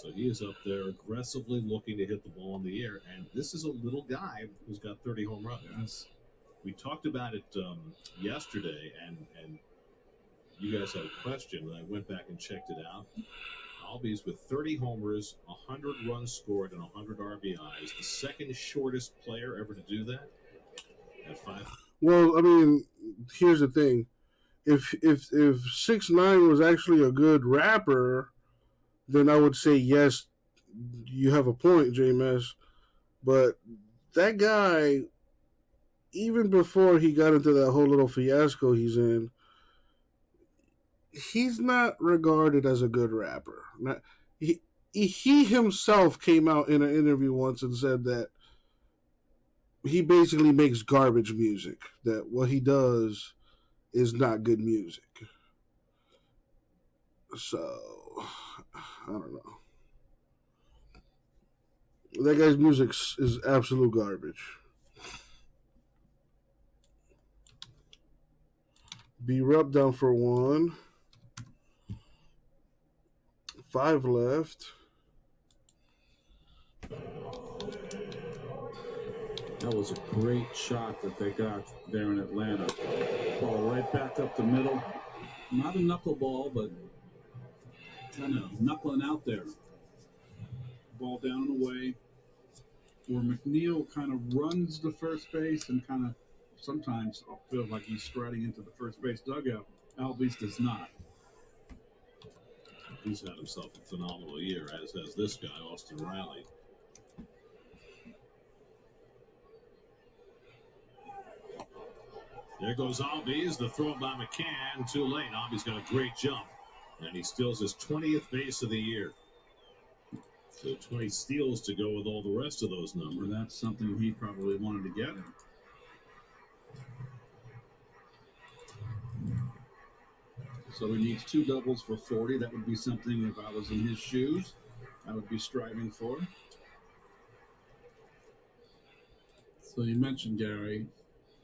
So he is up there aggressively looking to hit the ball in the air. And this is a little guy who's got 30 home runs. Yes. We talked about it yesterday, and you guys had a question, and I went back and checked it out. Albies with 30 homers, 100 runs scored, and 100 RBIs. The second shortest player ever to do that at 5. Well, I mean, here's the thing. If 6ix9ine was actually a good rapper, then I would say yes, you have a point, JMS. But that guy, even before he got into that whole little fiasco he's in, he's not regarded as a good rapper. He himself came out in an interview once and said that he basically makes garbage music, that what he does is not good music. So, I don't know. That guy's music is absolute garbage. B-Rup down for 1. 5 left. That was a great shot that they got there in Atlanta. Ball right back up the middle. Not a knuckleball, but kind of knuckling out there. Ball down and away. Where McNeil kind of runs the first base and kind of sometimes feels like he's striding into the first base dugout. Albies does not. He's had himself a phenomenal year, as has this guy, Austin Riley. There goes Albies, the throw by McCann, too late. Albies got a great jump, and he steals his 20th base of the year. So 20 steals to go with all the rest of those numbers. Well, that's something he probably wanted to get. So he needs 2 doubles for 40. That would be something, if I was in his shoes, I would be striving for. So you mentioned, Gary,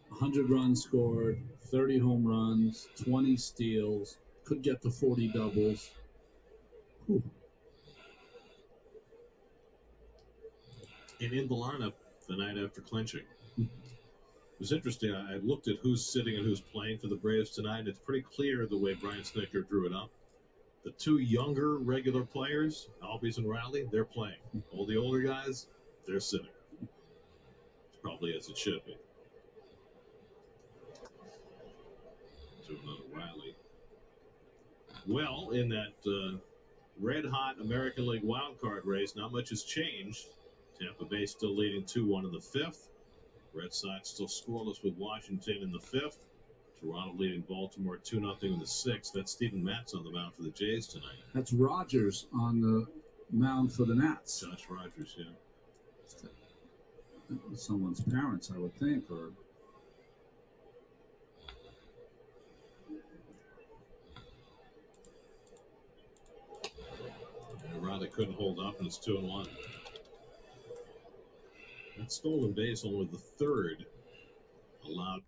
100 runs scored, 30 home runs, 20 steals, could get to 40 doubles. Whew. And in the lineup the night after clinching. It was interesting. I looked at who's sitting and who's playing for the Braves tonight. It's pretty clear the way Brian Snitker drew it up. The 2 younger regular players, Albies and Riley, they're playing. All the older guys, they're sitting. It's probably as it should be. To another Riley. Well, in that red-hot American League wildcard race, not much has changed. Tampa Bay still leading 2-1 in the 5th. Red Sox still scoreless with Washington in the 5th. Toronto leading Baltimore 2-0 in the 6th. That's Steven Matz on the mound for the Jays tonight. That's Rogers on the mound for the Nats. Josh Rogers, yeah. Someone's parents, I would think, or... Riley couldn't hold up, and it's 2-1. That stolen base only the 3rd allowed.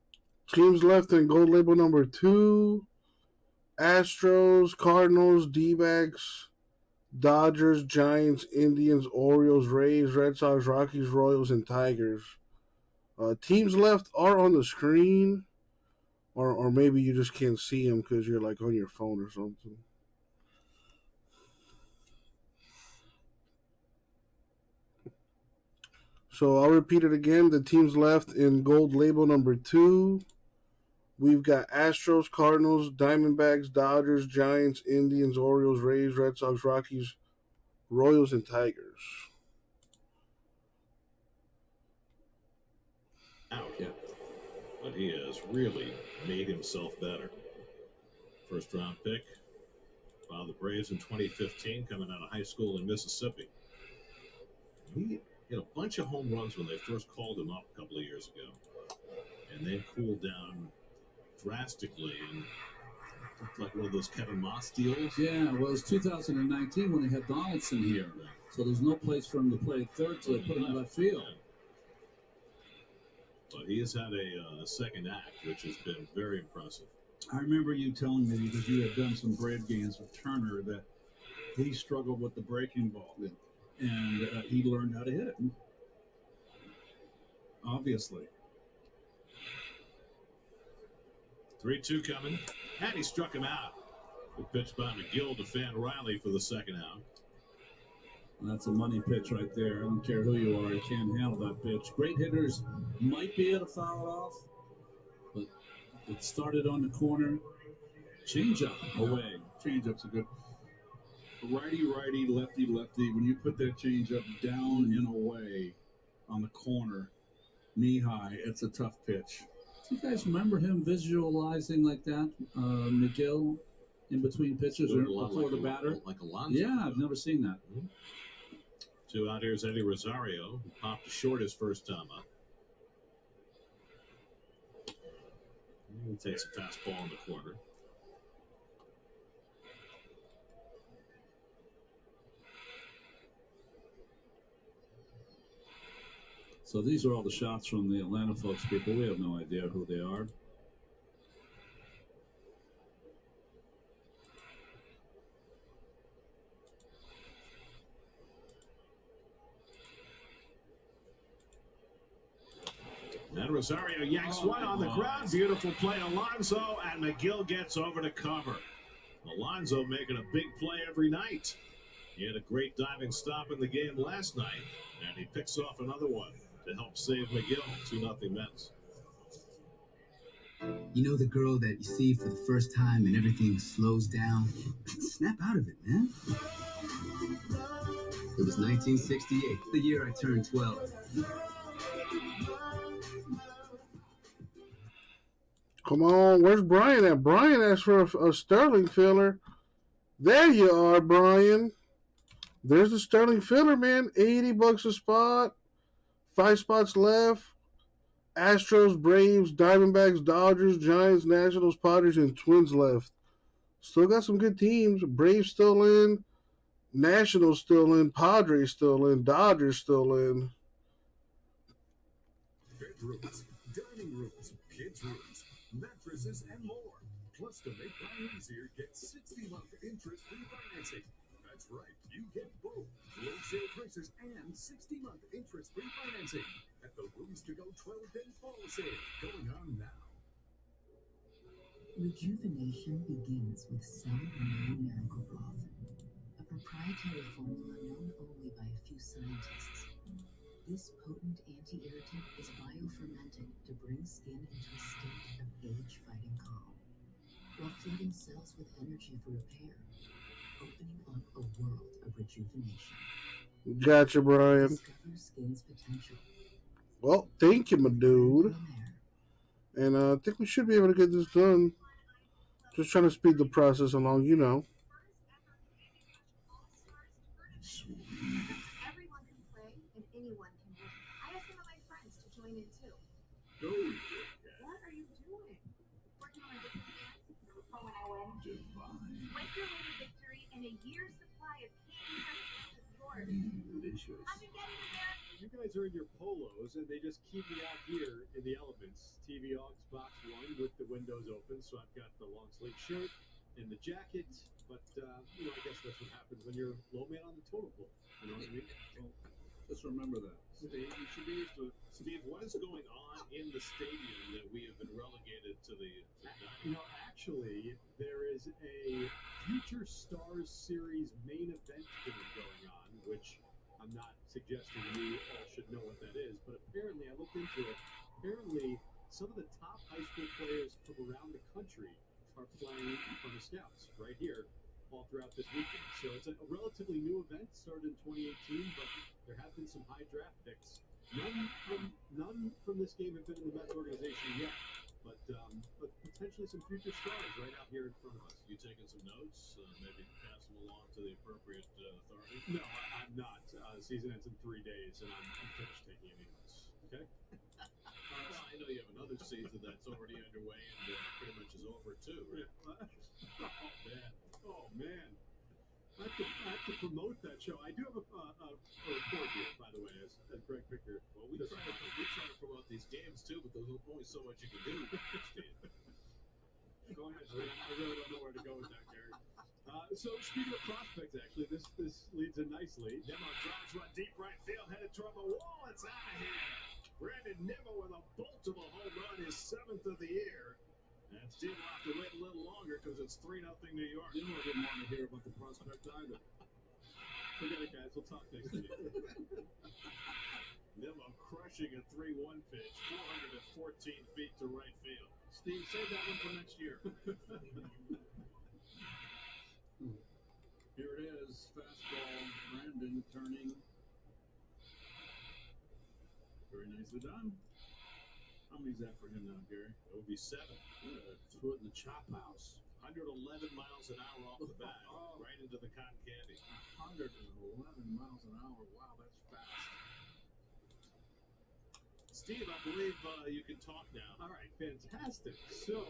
Teams left in gold label number 2. Astros, Cardinals, D-backs, Dodgers, Giants, Indians, Orioles, Rays, Red Sox, Rockies, Royals, and Tigers. Teams left are on the screen, or maybe you just can't see them because you're like on your phone or something. So I'll repeat it again. The teams left in gold label number 2. We've got Astros, Cardinals, Diamondbacks, Dodgers, Giants, Indians, Orioles, Rays, Red Sox, Rockies, Royals, and Tigers. Out. Yeah. But he has really made himself better. First round pick by the Braves in 2015, coming out of high school in Mississippi. He hit a bunch of home runs when they first called him up a couple of years ago, and then cooled down drastically and looked like one of those Kevin Moss deals. Yeah, well, it was 2019 when they had Donaldson here, so there's no place for him to play at third, so they put him in left field. Yeah. But he has had a second act, which has been very impressive. I remember you telling me, because you had done some Brave games with Turner, that he struggled with the breaking ball, and he learned how to hit it. Obviously. 3-2 coming, and he struck him out. Good pitch by McGill to Fan Riley for the second out. That's a money pitch right there. I don't care who you are, you can't handle that pitch. Great hitters might be able to foul it off, but it started on the corner. Change-up away. Change-up's a good righty, lefty. When you put that change-up down and away on the corner, knee-high, it's a tough pitch. Do you guys remember him visualizing like that, McGill, in between pitches or before like the batter? Like Alonso. Yeah, I've never seen that. Mm-hmm. 2 out. Here's Eddie Rosario, who popped short his first time up. He takes a fastball in the corner. So these are all the shots from the Atlanta folks, people. We have no idea who they are. And Rosario yanks one on the ground. Beautiful play, Alonso, and McGill gets over to cover. Alonso making a big play every night. He had a great diving stop in the game last night, and he picks off another one to help save McGill. 2-0 Mets. You know the girl that you see for the first time and everything slows down? Snap out of it, man. It was 1968, the year I turned 12. Come on, where's Brian at? Brian asked for a Sterling filler. There you are, Brian. There's the Sterling filler, man. $80 a spot. 5 spots left. Astros, Braves, Diamondbacks, Dodgers, Giants, Nationals, Padres, and Twins left. Still got some good teams. Braves still in. Nationals still in. Padres still in. Dodgers still in. Bedrooms, dining rooms, kids' rooms, mattresses, and more. Plus, to make buying easier, get 60-month interest-free financing. That's right, you get both low sale prices and 60-month interest-free financing at the Rooms to Go 12-day fall sale going on now. Rejuvenation begins with cell-renewing miracle broth, a proprietary formula known only by a few scientists. This potent anti-irritant is biofermented to bring skin into a state of age-fighting calm, while flooding cells with energy for repair, opening up a world of rejuvenation. Gotcha, Brian. Discover skin's potential. Well, thank you, my dude. And I think we should be able to get this done. Just trying to speed the process along, you know. Everyone can play and anyone can win. I asked some of my friends to join in too. What are you doing? Working on a different dance? For when I win? Just fine. Wake your way to victory and a year's supply of candy crush is yours. Delicious. I've been getting in there. You guys are in your polos, and they just keep me out here in the elements. TV aux box 1 with the windows open, so I've got the long sleeve shirt and the jacket. But, you know, I guess that's what happens when you're low man on the totem pole. You know what I mean? Well, just remember that. Steve, you should be used to it. Steve, what is going on in the stadium that we have been relegated to the You know, actually, there is a Future Stars Series main event game going on, which I'm not suggesting you all should know what that is, but apparently, I looked into it. Apparently, some of the top high school players from around the country are playing from the Scouts right here all throughout this weekend. So it's a relatively new event, started in 2018, but there have been some high draft picks. None from this game have been in the Mets organization yet, but potentially some future stars right out here in front of us. You taking some notes? Maybe pass them along to the appropriate authority? No, I'm not. The season ends in 3 days, and I'm finished taking any notes. Okay? Well, I know you have another season that's already underway and pretty much is over too, right? Oh man! I have to promote that show. I do have a report here, by the way, as Greg Picker. Well, we try to promote these games too, but there's only so much you can do. Go ahead, Steve. I really don't know where to go with that, Gary. So speaking of prospects, actually, this leads in nicely. Nimmo drives one deep right field, headed toward the wall. It's out of here. Brandon Nimmo with a bolt of a home run, his 7th of the year. And Steve will have to wait a little longer because it's 3-0 New York. You didn't want to hear about the prospect either. Forget it, guys. We'll talk next week. Nimmo crushing a 3-1 pitch, 414 feet to right field. Steve, save that one for next year. Here it is, fastball, Brandon turning. Very nicely done. How many's that for him now, Gary? That would be 7. Threw it in the chop house. 111 miles an hour off the bat, right into the cotton candy. 111 miles an hour. Wow, that's fast. Steve, I believe you can talk now. All right, fantastic. So,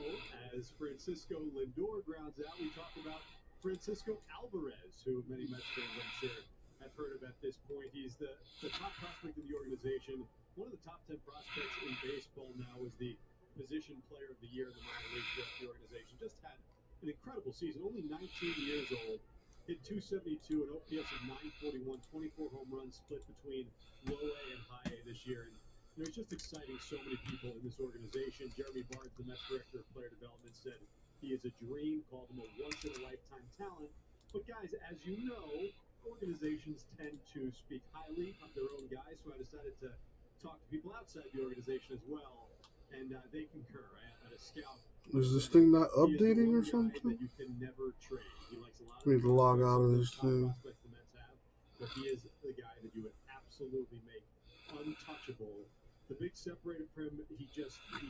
as Francisco Lindor grounds out, we talk about Francisco Alvarez, who many Mets fans, I'm sure, have heard of at this point. He's the top prospect in the organization. One of the top 10 prospects in baseball now is the position player of the year in the minor leagues throughout the organization. Just had an incredible season, only 19 years old. Hit .272, an OPS of .941, 24 home runs split between low A and high A this year. And you know, it's just exciting so many people in this organization. Jeremy Barnes, the Mets director of player development, said he is a dream, called him a once-in-a-lifetime talent. But guys, as you know, organizations tend to speak highly of their own guys, so I decided to talk to people outside the organization as well. And they concur. At a scout, Is this thing not he is the updating or one guy something? that you can never trade. He likes a lot I need to log out of this top thing. prospects the Mets have, but he is the guy that you would absolutely make untouchable. The big separator for him, he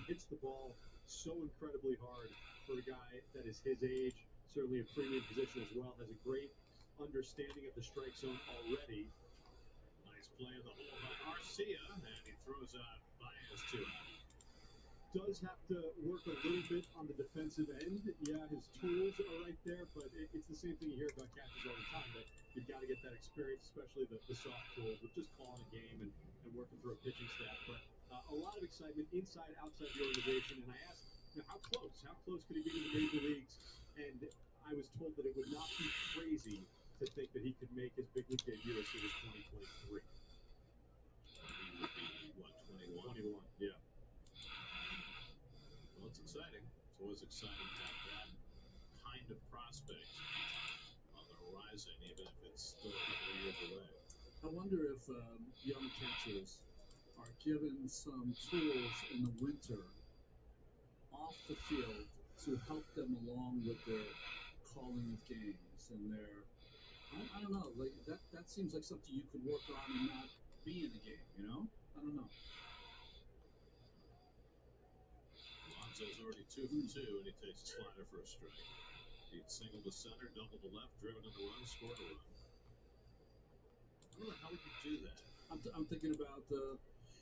hits the ball so incredibly hard for a guy that is his age, certainly a premium position as well, has a great understanding of the strike zone already. Nice play in the hole by Garcia, and he throws out Baez to him. Does have to work a little bit on the defensive end. Yeah, his tools are right there, but it's the same thing you hear about catchers all the time, that you've got to get that experience, especially the soft tools, with just calling a game and working through a pitching staff. But a lot of excitement inside, outside the organization. And I asked, how close could he be to the major leagues? And I was told that it would not be crazy to think that he could make his big league debut as soon as 2023. He would be, what, 21? 21, yeah. Well, it's exciting. It's always exciting to have that kind of prospect on the horizon, even if it's still a couple of years away. I wonder if young catchers are given some tools in the winter off the field to help them along with their calling of games and their, I don't know, like that seems like something you could work on and not be in a game, you know? I don't know. Alonso's already 2 for 2, and he takes a slider for a strike. He'd single to center, double to left, driven in the run, scored a run. I don't know how we could do that. I'm thinking about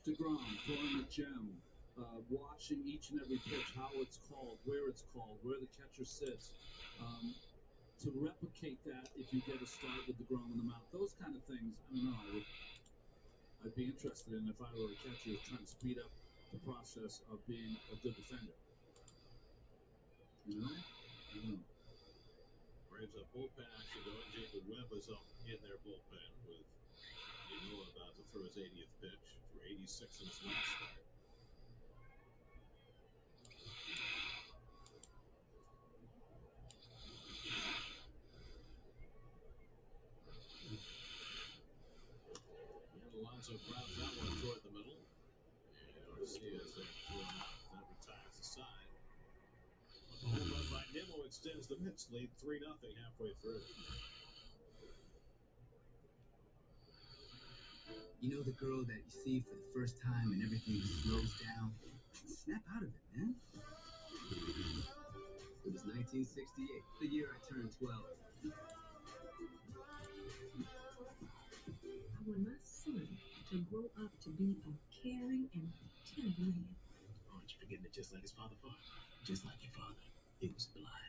DeGrom throwing a gem, watching each and every pitch, how it's called, where the catcher sits. To replicate that, if you get a start with DeGrom in the mount, those kind of things, I don't know. I'd be interested in if I were a catcher trying to speed up the process of being a good defender. You know? I don't know. Braves have bullpen action going. Jacob Webb was up in their bullpen with about to throw his 80th pitch. Threw 86 in his last start. And Alonso grounds that one toward the middle. And Garcia that retires the side. A home run by Nimmo extends the Mets lead 3-0 halfway through. You know the girl that you see for the first time and everything slows down? Snap out of it, man. It was 1968, the year I turned 12. I want my son to grow up to be a caring and tender man. Aren't you forgetting it just like his father fought? Just like your father. It was blood.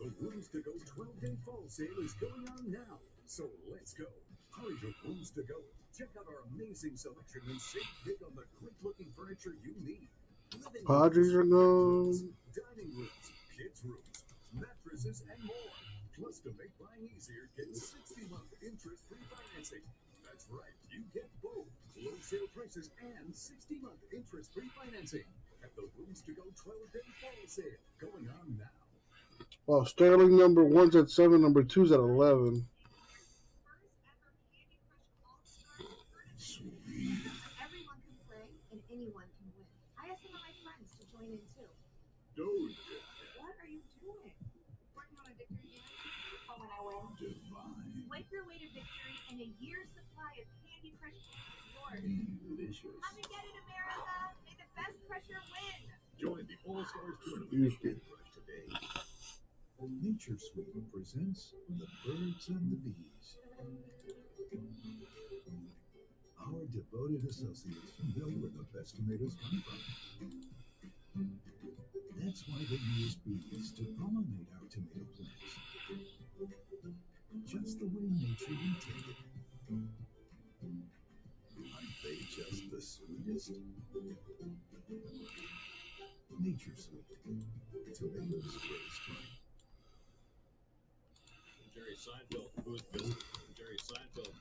The Rooms to Go 12-day fall sale is going on now. So let's go. Hurry to Rooms to Go. Check out our amazing selection and save big on the great-looking furniture you need. Living Padres are rooms, gone. dining rooms, kids' rooms, mattresses, and more. Plus, to make buying easier, get 60-month interest-free financing. That's right, you get both low sale prices and 60-month interest-free financing at the Rooms to Go 12-day fall sale going on now. Well, Sterling number 1's at 7, number 2's at 11. Sweet. Everyone can play and anyone can win. I asked some of my friends to join in too. Don't. What are you doing? Working on a victory dance? Oh, when I win. Divine. Swipe your way to victory and a year's supply of Candy Crush is yours. Delicious. Come and get it, America. May the best crusher win. Join the All-Stars Tournament Excuse me. Candy Crush today. Nature Sweet presents The Birds and the Bees. Our devoted associates know where the best tomatoes come from. That's why they use bees to pollinate our tomato plants. Just the way nature intended. Aren't they just the sweetest? Nature Sweet. Tomatoes raised right. Jerry Seinfeld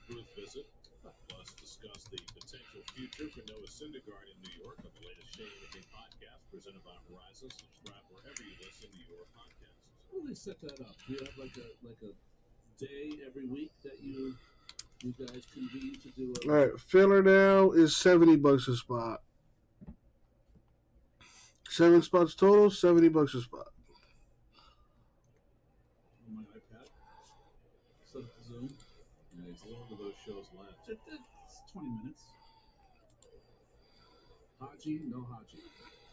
booth visit. Plus, discuss the potential future for Noah Syndergaard in New York on the latest Shane and Nick podcast presented by Verizon. Subscribe wherever you listen to your podcasts. How do they set that up? Do you have like a day every week that you You guys convene to do All right, filler now is $70 a spot. 7 spots total, $70 a spot. On my iPad. Set up the Zoom. And how long do those shows last? It's 20 minutes. Haji, no Haji.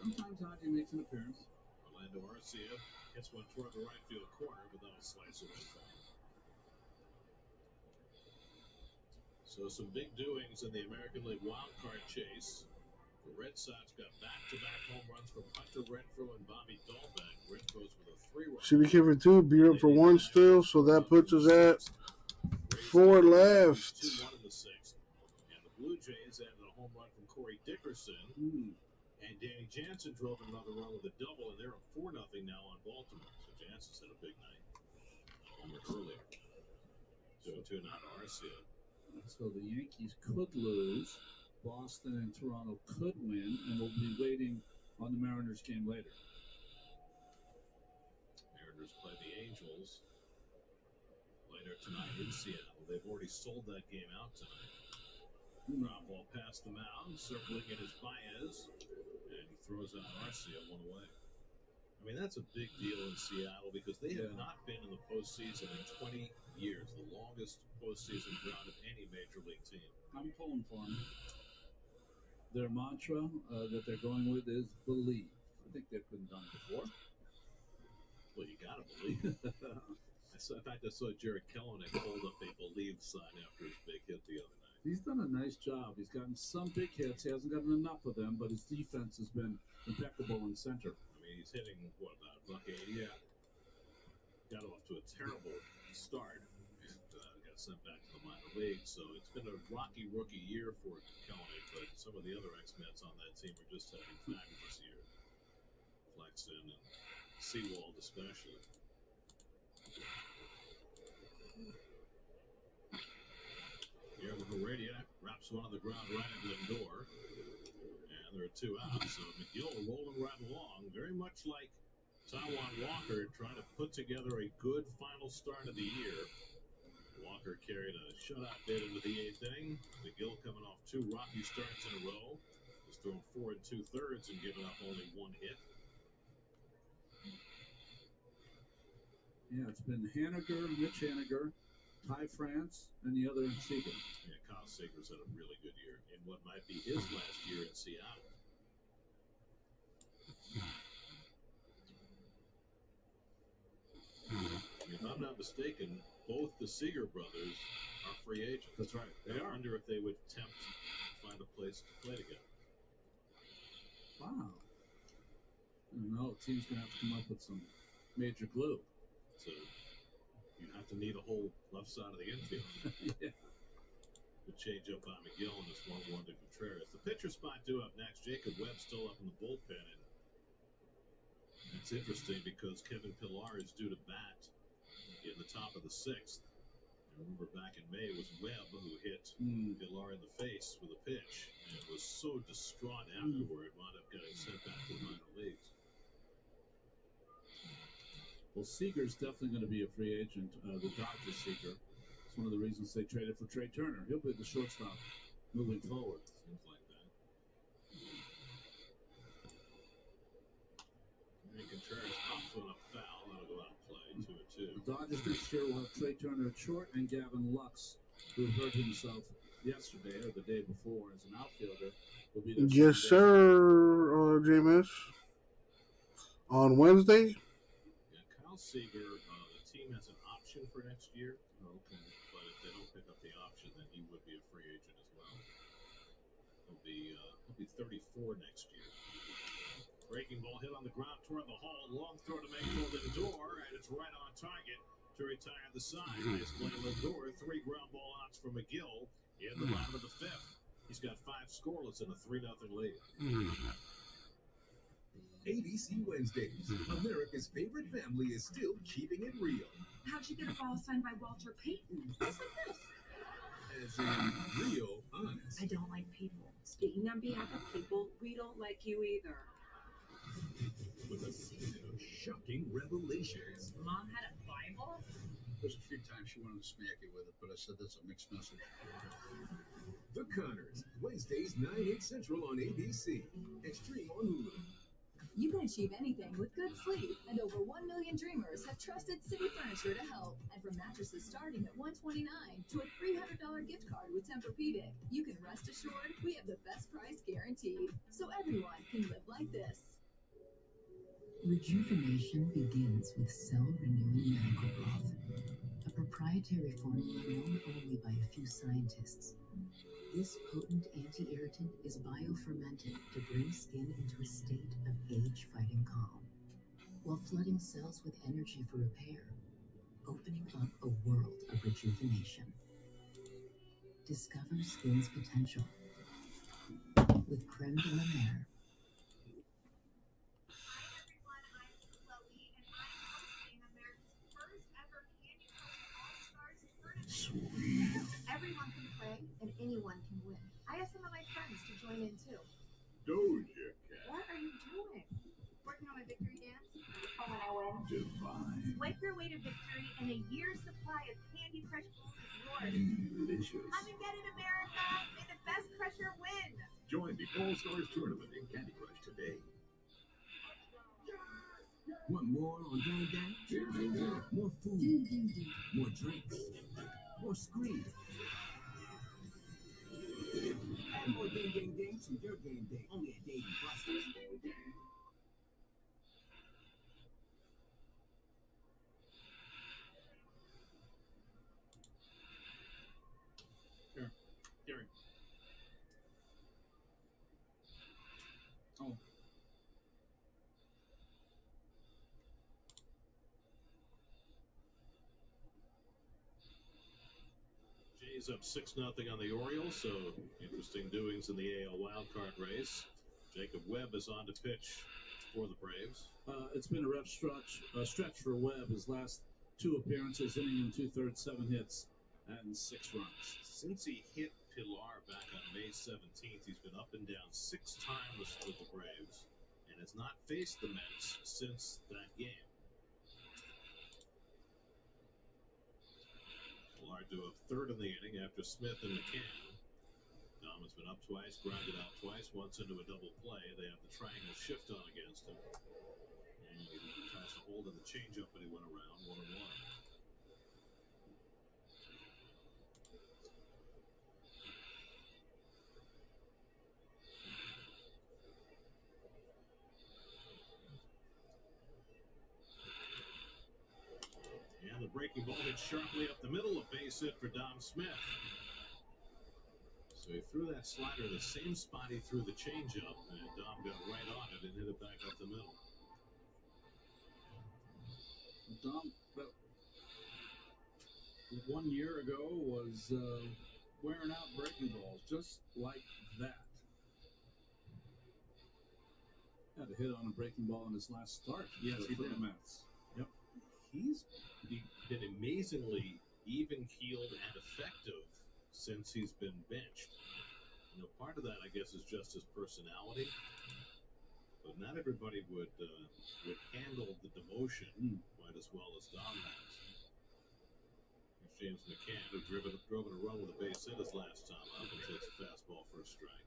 Sometimes Haji makes an appearance. Orlando Arcia hits one toward the right field corner, but that'll slice away from him. So some big doings in the American League wild card chase. The Red Sox got back-to-back home runs from Hunter Renfroe and Bobby Dahlbeck. Renfroe's with a 3-run. CBK for 2, beer up for 1 still, so that puts us at 4 left. 2-1 in the 6th. And the Blue Jays added a home run from Corey Dickerson. And Danny Jansen drove another run with a double, and they're up 4-0 now on Baltimore. So Jansen's had a big night. Homer earlier. 2-2 now to Arcia. So the Yankees could lose. Boston and Toronto could win, and we'll be waiting on the Mariners game later. Mariners play the Angels later tonight in Seattle. They've already sold that game out tonight. Ground ball past the mound, circling it is Baez, and he throws out Arcia 1 away. I mean, that's a big deal in Seattle because they have not been in the postseason in 20 years, the longest postseason drought of any major league team. I'm pulling for them. Their mantra that they're going with is believe. I think they've been done before. Well, you gotta believe. In fact, I saw Jared Kelenic hold up a believe sign after his big hit the other night. He's done a nice job. He's gotten some big hits. He hasn't gotten enough of them, but his defense has been impeccable in center. I mean, he's hitting, what, about $180? Yeah. Got off to a terrible start. Got sent back to the minor league, so it's been a rocky rookie year for Kelenic, but some of the other ex-Mets on that team are just having fabulous year. Flexen and Seawald especially. Here with Heredia wraps one on the ground right at Lindor, and there are 2 outs. So McGill rolling right along, very much like Taijuan Walker trying to put together a good final start of the year. Walker carried a shutout bid into the 8th inning. McGill coming off 2 rocky starts in a row. He's thrown 4 2/3 and given up only 1 hit. Yeah, it's been Mitch Haniger, Ty France, and the other Seager. Yeah, Kyle Seager's had a really good year in what might be his last year in Seattle. If I'm not mistaken, both the Seager brothers are free agents. That's right. I wonder if they would attempt to find a place to play together. Wow. I don't know. The team's going to have to come up with some major glue. So you have to need a whole left side of the infield. Yeah. The change up by McGill and this 1-1 to Contreras. The pitcher spot due up next. Jacob Webb's still up in the bullpen, and it's interesting because Kevin Pillar is due to bat in the top of the 6th. I remember back in May it was Webb who hit Pillar in the face with a pitch, and was so distraught afterward, wound up getting sent back to the minor leagues. Well, Seager's definitely going to be a free agent, the Dodgers Seager. It's one of the reasons they traded for Trey Turner. He'll be the shortstop moving forward. Seems like that. And Contreras pops one up foul. That'll go out of play. 2-2. The Dodgers this year will have Trey Turner at short and Gavin Lux, who hurt himself yesterday or the day before as an outfielder, will be there. Yes, sir, Jameis. On Wednesday. Seager, the team has an option for next year. Okay. But if they don't pick up the option, then he would be a free agent as well. He'll be 34 next year. Breaking ball hit on the ground toward the hall. Long throw to make for Lindor, and it's right on target to retire the side. Nice play, Lindor. 3 ground ball outs for McGill in the bottom of the 5th. He's got 5 scoreless in a 3-0 lead. ABC Wednesdays. America's favorite family is still keeping it real. How'd you get a ball signed by Walter Payton? Just like this. As in real honest. I don't like people. Speaking on behalf of people, we don't like you either. With a season of shocking revelations. Mom had a Bible? There's a few times she wanted to smack you with it, but I said that's a mixed message. The Connors, Wednesdays 9, 8 Central on ABC. And stream on Hulu. You can achieve anything with good sleep, and over 1 million dreamers have trusted City Furniture to help. And from mattresses starting at $129 to a $300 gift card with Tempur-Pedic, you can rest assured we have the best price guaranteed, so everyone can live like this. Rejuvenation begins with cell-renewing miracle broth, a proprietary formula known only by a few scientists. This potent anti-irritant is biofermented to bring skin into a state of age-fighting calm, while flooding cells with energy for repair, opening up a world of rejuvenation. Discover skin's potential with Creme de la Mer. Sweet. Everyone can play and anyone can win. I asked some of my friends to join in too. Doja Cat. What are you doing? Working on a victory dance? Oh, when I win. Divine. Swipe your way to victory and a year's supply of Candy Crush Gold is yours. Delicious. Come and get it, America. May the best crusher win. Join the All-Stars Tournament in Candy Crush today. Want more on Gang Gang? More food, more drinks, more screen. Add more Gang Gang Gang to your game day, only at Dave & Buster's. Gary. Oh. Jays up 6-0 on the Orioles, so interesting doings in the AL wildcard race. Jacob Webb is on to pitch for the Braves. It's been a rough stretch for Webb. His last 2 appearances, inning and 2/3, 7 hits and 6 runs. Since he hit Pilar back on May 17th, he's been up and down 6 times with the Braves and has not faced the Mets since that game. Pilar to a third in the inning after Smith and McCann. Dom has been up twice, grounded out twice, once into a double play. They have the triangle shift on against him. And he tries to hold in the changeup, but he went around 1-1. And the breaking ball hit sharply up the middle, a base hit for Dom Smith. So he threw that slider the same spot he threw the changeup, and Dom got right on it and hit it back up the middle. Dom, 1 year ago, was wearing out breaking balls just like that. Had a hit on a breaking ball in his last start. Yes, he for did. the Mets. Yep. He's been amazingly even-keeled and effective since he's been benched. You know, part of that, I guess, is just his personality. But not everybody would handle the demotion quite as well as Dom has. James McCann, who drove a run with a base hit his last time up, and takes a fastball for a strike.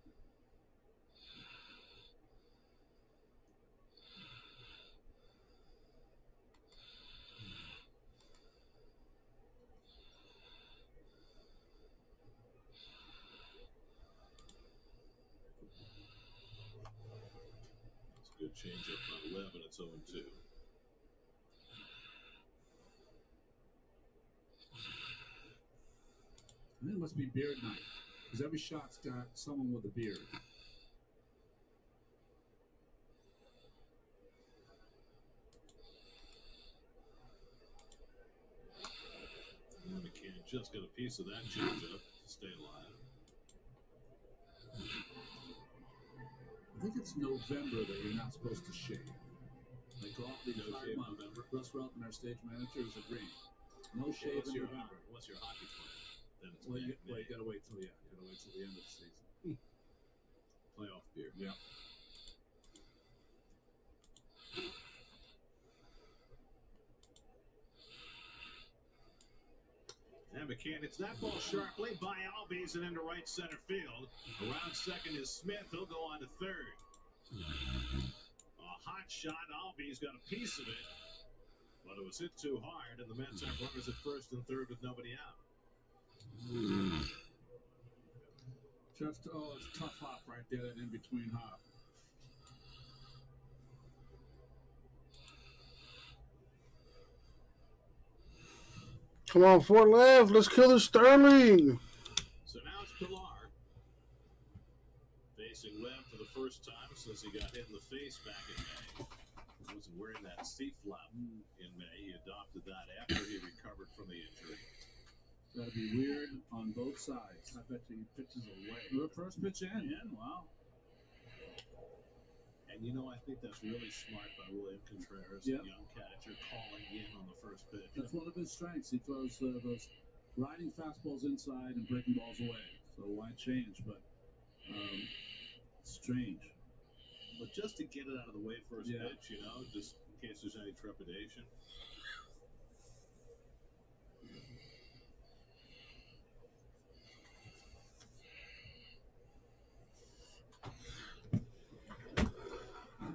Good changeup by Webb, and it's 0-2. I think it must be beard night, because every shot's got someone with a beard. And McCann just got a piece of that changeup to stay alive. I think it's November that you're not supposed to shave. Like all the No entire shave month. November? Russ Reltman, our stage manager, is agreeing. No shave in November. What's your hockey plan? Then it's Well, you May. gotta wait till the end of the season. Playoff beer. Yeah. And McCann hits that ball sharply by Albies and into right center field. Around second is Smith. He'll go on to third. A hot shot. Albies got a piece of it, but it was hit too hard, and the Mets have runners at first and third with nobody out. Just, it's a tough hop right there, that in-between hop. Come on, 4 left. Let's kill the Sterling. So now it's Pilar facing Webb for the first time since he got hit in the face back in May. He wasn't wearing that seat flap in May. He adopted that after he recovered from the injury. Got to be weird on both sides. I bet you he pitches away. The first pitch in. Wow. And you know, I think that's really smart by William Contreras, the young catcher, calling in on the first pitch. That's one of his strengths. He throws those riding fastballs inside and breaking balls away. So why change? But strange. But just to get it out of the way first pitch, you know, just in case there's any trepidation.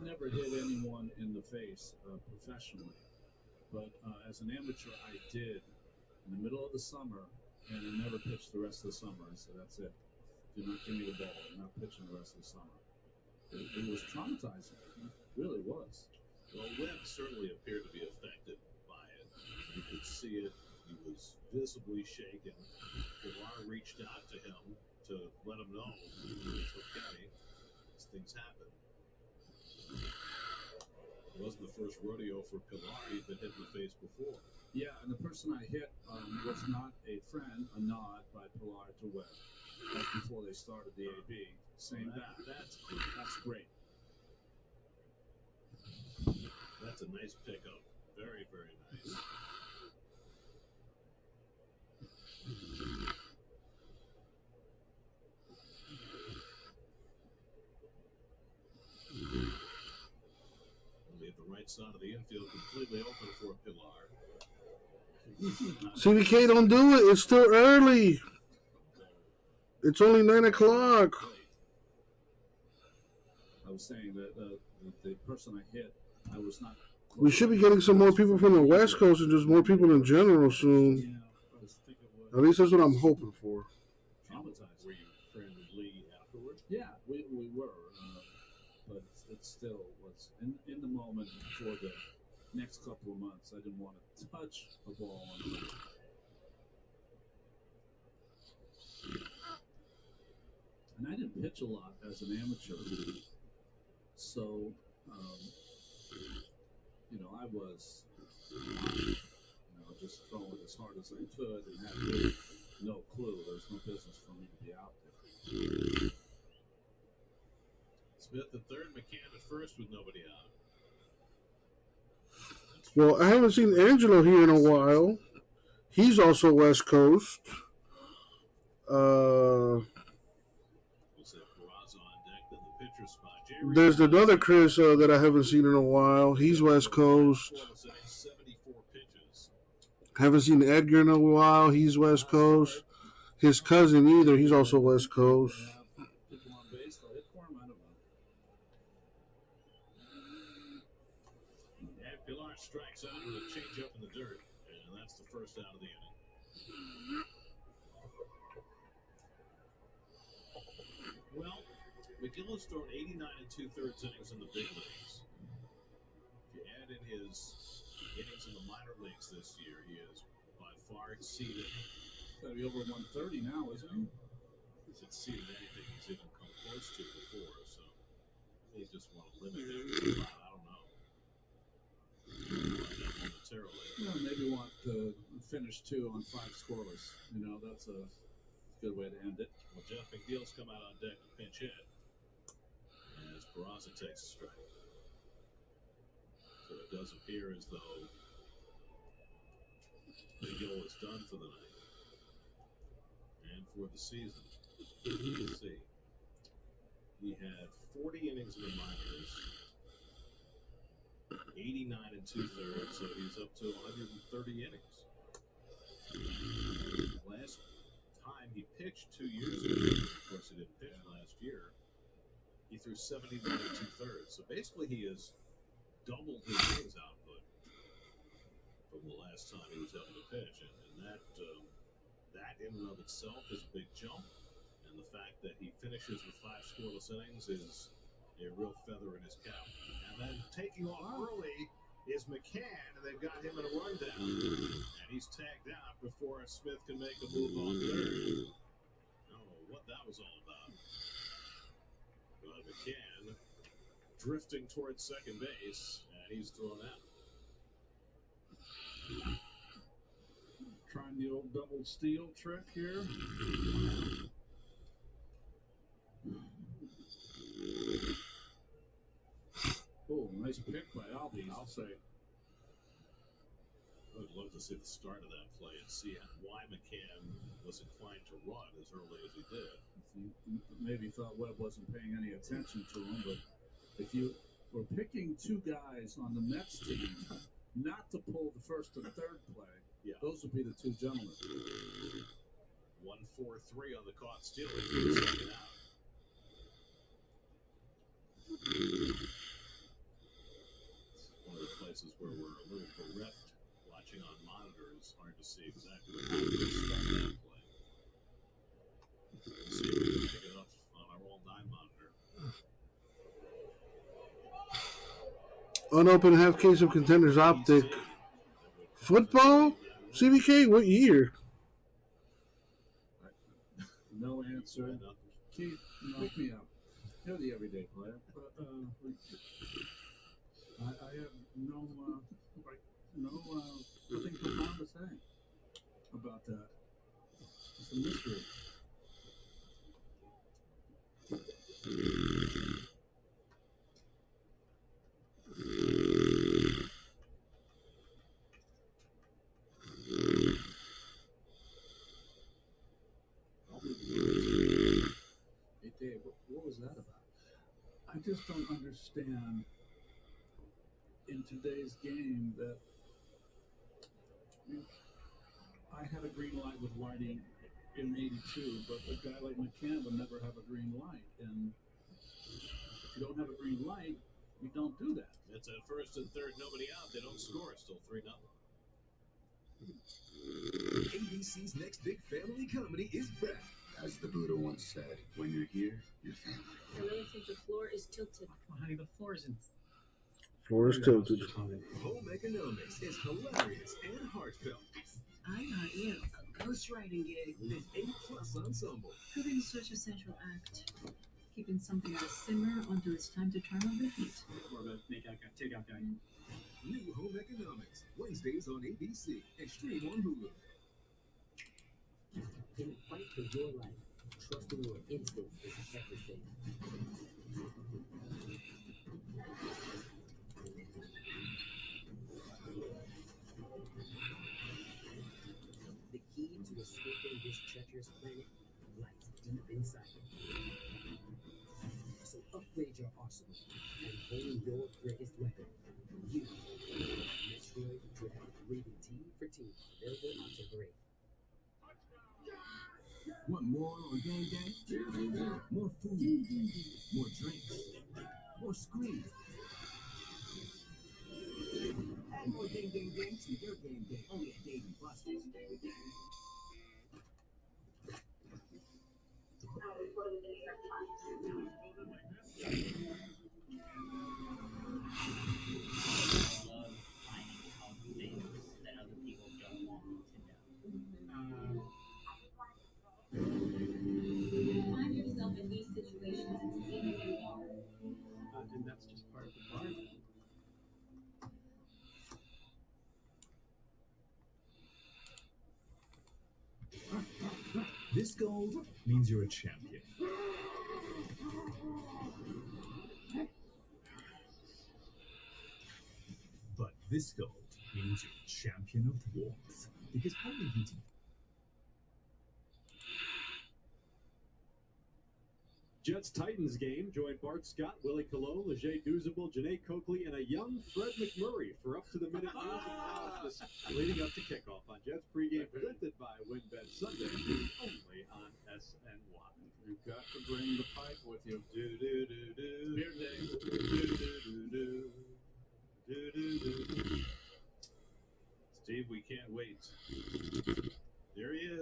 Never hit anyone in the face professionally, but as an amateur, I did in the middle of the summer, and I never pitched the rest of the summer. I said, "That's it. Do not give me the ball. I'm not pitching the rest of the summer." It was traumatizing. It really was. Well, Webb certainly appeared to be affected by it. You could see it. He was visibly shaken. Pilar reached out to him to let him know it's okay. These things happen. It wasn't the first rodeo for Pilar. He'd been hit in the face before. Yeah, and the person I hit was not a friend, a nod by Pilar to Webb. That's before they started the AB. Same back. That's great. That's a nice pickup. Very, very nice. Right side of the infield completely open for Pilar. CBK, don't do it. It's still early. It's only 9 o'clock. I was saying that the person I hit, I was not. We should be getting some more people from the West Coast and just more people in general soon. At least that's what I'm hoping for. Traumatized. Were you friendly afterwards? Yeah, we were. But it still was in the moment for the next couple of months. I didn't want to touch a ball on it. And I didn't pitch a lot as an amateur. So, I was, just throwing as hard as I could and had really no clue. There was no business for me to be out there. Smith at third, McCann at first with nobody out. Well, I haven't seen Angelo here in a while. He's also West Coast. There's another Chris that I haven't seen in a while. He's West Coast. Haven't seen Edgar in a while. He's West Coast. His cousin either. He's also West Coast. Pilar strikes out with a changeup in the dirt, and that's the first out of the inning. Well, McGill's thrown 89 2/3 innings in the big leagues. If you add in his innings in the minor leagues this year, he has by far exceeded. Got to be over 130 now, isn't he? He's exceeded anything he's even come close to before, so they just want to limit him. I don't know. Momentarily. Maybe want to finish 2 on 5 scoreless. That's a good way to end it. Well, Jeff McNeil's come out on deck to pinch hit as Peraza takes a strike. So it does appear as though McGill is done for the night and for the season. Let's see. He had 40 innings in the minors. 89 2/3, so he's up to 130 innings. pitched 2 years ago. Of course, he didn't pitch last year. He threw 71 2/3. So basically, he has doubled his innings output from the last time he was able to pitch, and that in and of itself is a big jump. And the fact that he finishes with 5 scoreless innings is a real feather in his cap. And then taking off early is McCann, and they've got him in a rundown. And he's tagged out before Smith can make a move on third. I don't know what that was all about. But McCann drifting towards second base, and he's thrown out. Trying the old double steal trick here. Oh, nice pick by Albie, I'll say. I would love to see the start of that play and see why McCann was inclined to run as early as he did. You maybe thought Webb wasn't paying any attention to him, but if you were picking 2 guys on the Mets team not to pull the first and third play, those would be the 2 gentlemen. 1-4-3 on the caught steal for the second out. One of the places where we're a little bereft watching on monitor. It's hard to see exactly what happened to start that play. Let's see if we can pick it up on our all-nine monitor. Unopened half case of Contenders Optic. Football? CBK? What year? No answer. Keith, pick me up. You're the everyday player. I have nothing profound to say about that. It's a mystery. Hey Dave, what was that about? I just don't understand in today's game that I had a green light with Whiting in '82, but a guy like McCann would never have a green light. And if you don't have a green light, you don't do that. It's at first and third, nobody out. They don't score. It's still 3-0. ABC's next big family comedy is back. As the Buddha once said, when you're here, you're family. I really think the floor is tilted. Well, honey, the floor isn't. Floor is tilted. Home Economics is hilarious and heartfelt. I got you. A ghostwriting gig. With A+ ensemble. Cooking such a central act. Keeping something to simmer until it's time to turn on the heat. Or the make-out guy, take-out guy. New Home Economics. Wednesdays on ABC. Extreme on Hulu. In a fight for your life, trusting your instincts is everything. The key to escaping this treacherous planet lies deep inside it. So upgrade your arsenal and hone your greatest weapon. You, Metroid Dread, rated T for T, available October 8th. Want more on Gang Gang? More food, more drinks, more screens. Add more Gang Gang Gang to your Game Day only at Dave & Buster's. Find yourself in these situations and see who you are. And that's just part of the bargain. This gold means you're a champion. But this gold means you're a champion of warmth. Because only heating. Jets-Titans game. Join Bart Scott, Willie Colon, Leger Douzable, Janae Coakley, and a young Fred McMurray for up-to-the-minute news and analysis leading up to kickoff on Jets pregame presented by WinBet Sunday, only on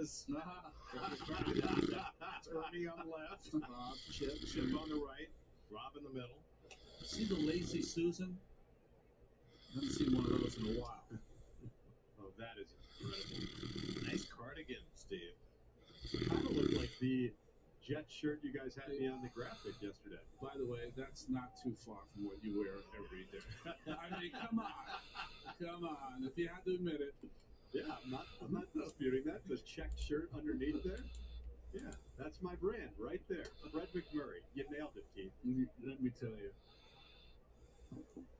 is. Ernie on the left. Chip on the right. Rob in the middle. See the lazy Susan? Haven't seen one of those in a while. Oh, that is incredible. Nice cardigan, Steve. Kind of looked like the Jet shirt you guys had me on the graphic yesterday. By the way, that's not too far from what you wear every day. I mean, come on. Come on. If you had to admit it. Yeah, I'm not disputing that. The checked shirt underneath there. Yeah, that's my brand right there. Fred McMurray. You nailed it, Keith. Let me tell you.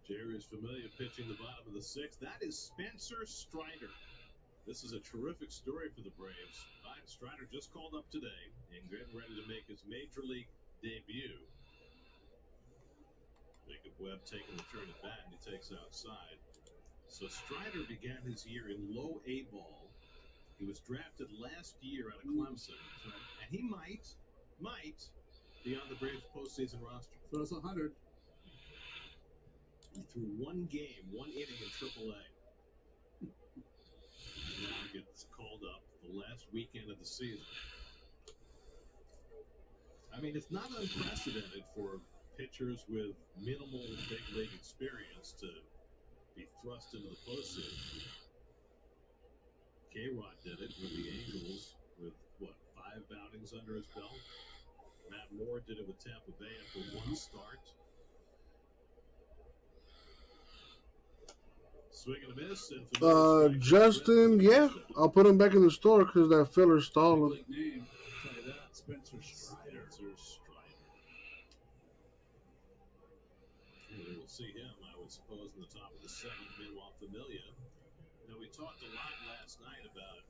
Jerry is familiar pitching the bottom of the sixth. That is Spencer Strider. This is a terrific story for the Braves. Strider just called up today and getting ready to make his major league debut. Jacob Webb taking the turn at bat, and he takes outside. So Strider began his year in low A ball. He was drafted last year out of Clemson, and he might be on the Braves postseason roster. Throws 100. He threw one game, one inning in AAA. Now gets called up the last weekend of the season. I mean, it's not unprecedented for pitchers with minimal big league experience to be thrust into the postseason. K-Rod did it with the Angels with, 5 outings under his belt? Matt Moore did it with Tampa Bay after one start. Swing and a miss. And Justin, yeah, I'll put him back in the store because that filler's stalling. Name, I'll tell you that. Spencer Strider. We'll see him, I would suppose, in the top of the seventh. Meanwhile, Familia. We talked a lot last night about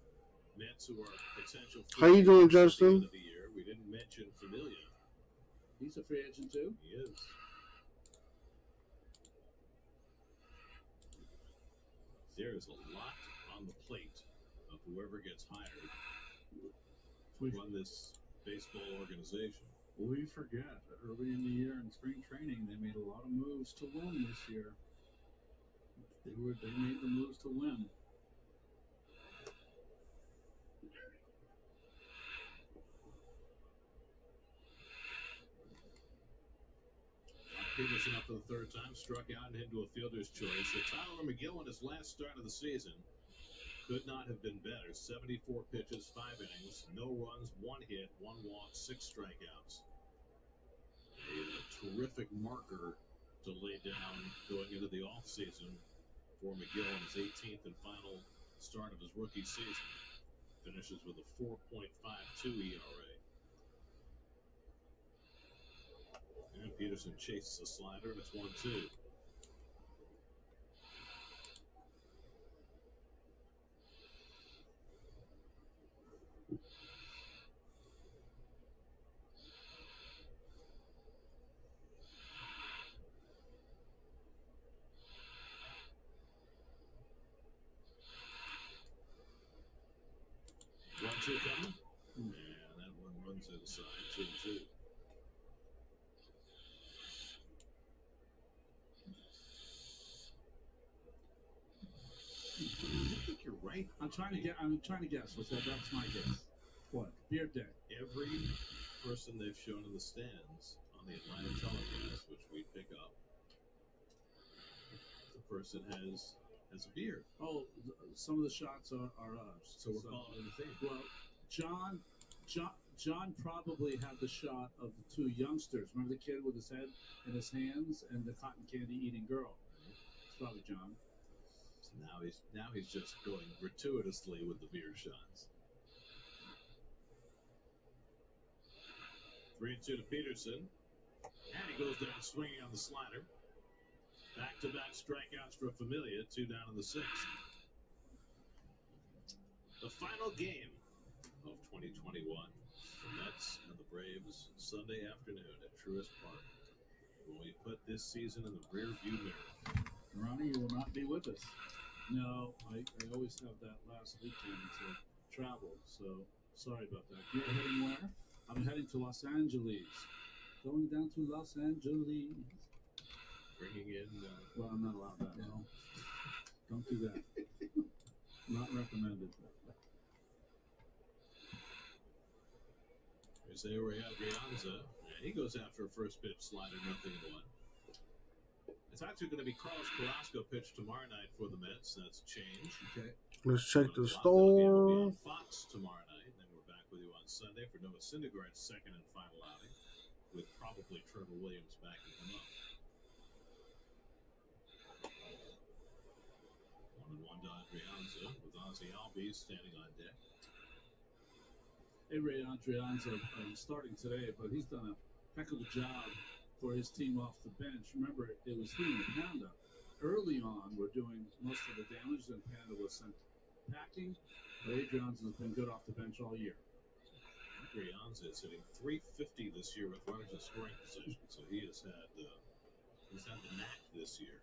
Mets who are potential. How you doing, Justin? Of the year. We didn't mention Familia. He's a free agent too. He is. There is a lot on the plate of whoever gets hired to run this baseball organization. We forget that early in the year in spring training, they made a lot of moves to win this year. They made the moves to win. Peterson up for the third time, struck out and into a fielder's choice. So Tyler McGill in his last start of the season could not have been better. 74 pitches, 5 innings, no runs, 1 hit, 1 walk, 6 strikeouts. A terrific marker to lay down going into the offseason for McGill in his 18th and final start of his rookie season. Finishes with a 4.52 ERA. And Peterson chases a slider, and it's 1-2. One-two coming. And that one runs inside. 2-2. I think you're right. I'm trying to guess. What's that? That's my guess. What? Beard Day. Every person they've shown in the stands on the Atlanta telecast, which we pick up, the person has a beard. Oh, some of the shots are us. So we're calling it a thing. Well, John probably had the shot of the 2 youngsters. Remember the kid with his head in his hands and the cotton candy eating girl? It's probably John. So now he's just going gratuitously with the beard shots. 3-2 to Peterson, and he goes down swinging on the slider. Back-to-back strikeouts for Familia, 2 down in the 6th. The final game of 2021, the Mets and the Braves, Sunday afternoon at Truist Park. When we put this season in the rear-view mirror. Ronnie, you will not be with us. No, I always have that last weekend to travel, so sorry about that. You're heading where? I'm heading to Los Angeles. Going down to Los Angeles. Bringing in... well, I'm not allowed that. No. Don't do that. Not recommended. Jose Adrianza. And he goes after a first pitch slider, 0-1. It's actually going to be Carlos Carrasco pitch tomorrow night for the Mets. That's changed. Okay. Let's check the Game will be store. on Fox tomorrow night. Then we're back with you on Sunday for Noah Syndergaard's second and final outing, with probably Trevor Williams backing him up. 1-1 to Adrianza with Ozzie Albies standing on deck. Adrianza starting today, but he's done a heck of a job for his team off the bench. Remember, it was he and Panda. Early on, we're doing most of the damage, and Panda was sent packing. But Adrianza has been good off the bench all year. Adrianza is hitting .350 this year with runners in scoring position, so he's had the knack this year.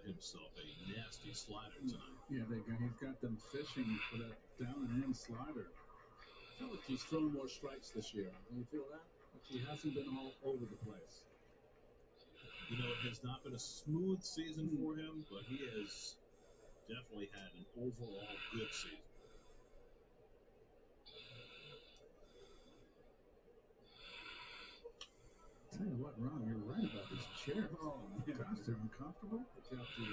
Himself a nasty slider tonight. Yeah, he's got them fishing for that down and in slider. I feel like he's thrown more strikes this year. Do you feel that? Like he hasn't been all over the place. You know, it has not been a smooth season for him, but he has definitely had an overall good season. Tell you what, Ron, you're right about this chair. Oh, yeah. Gosh, they're uncomfortable. They got the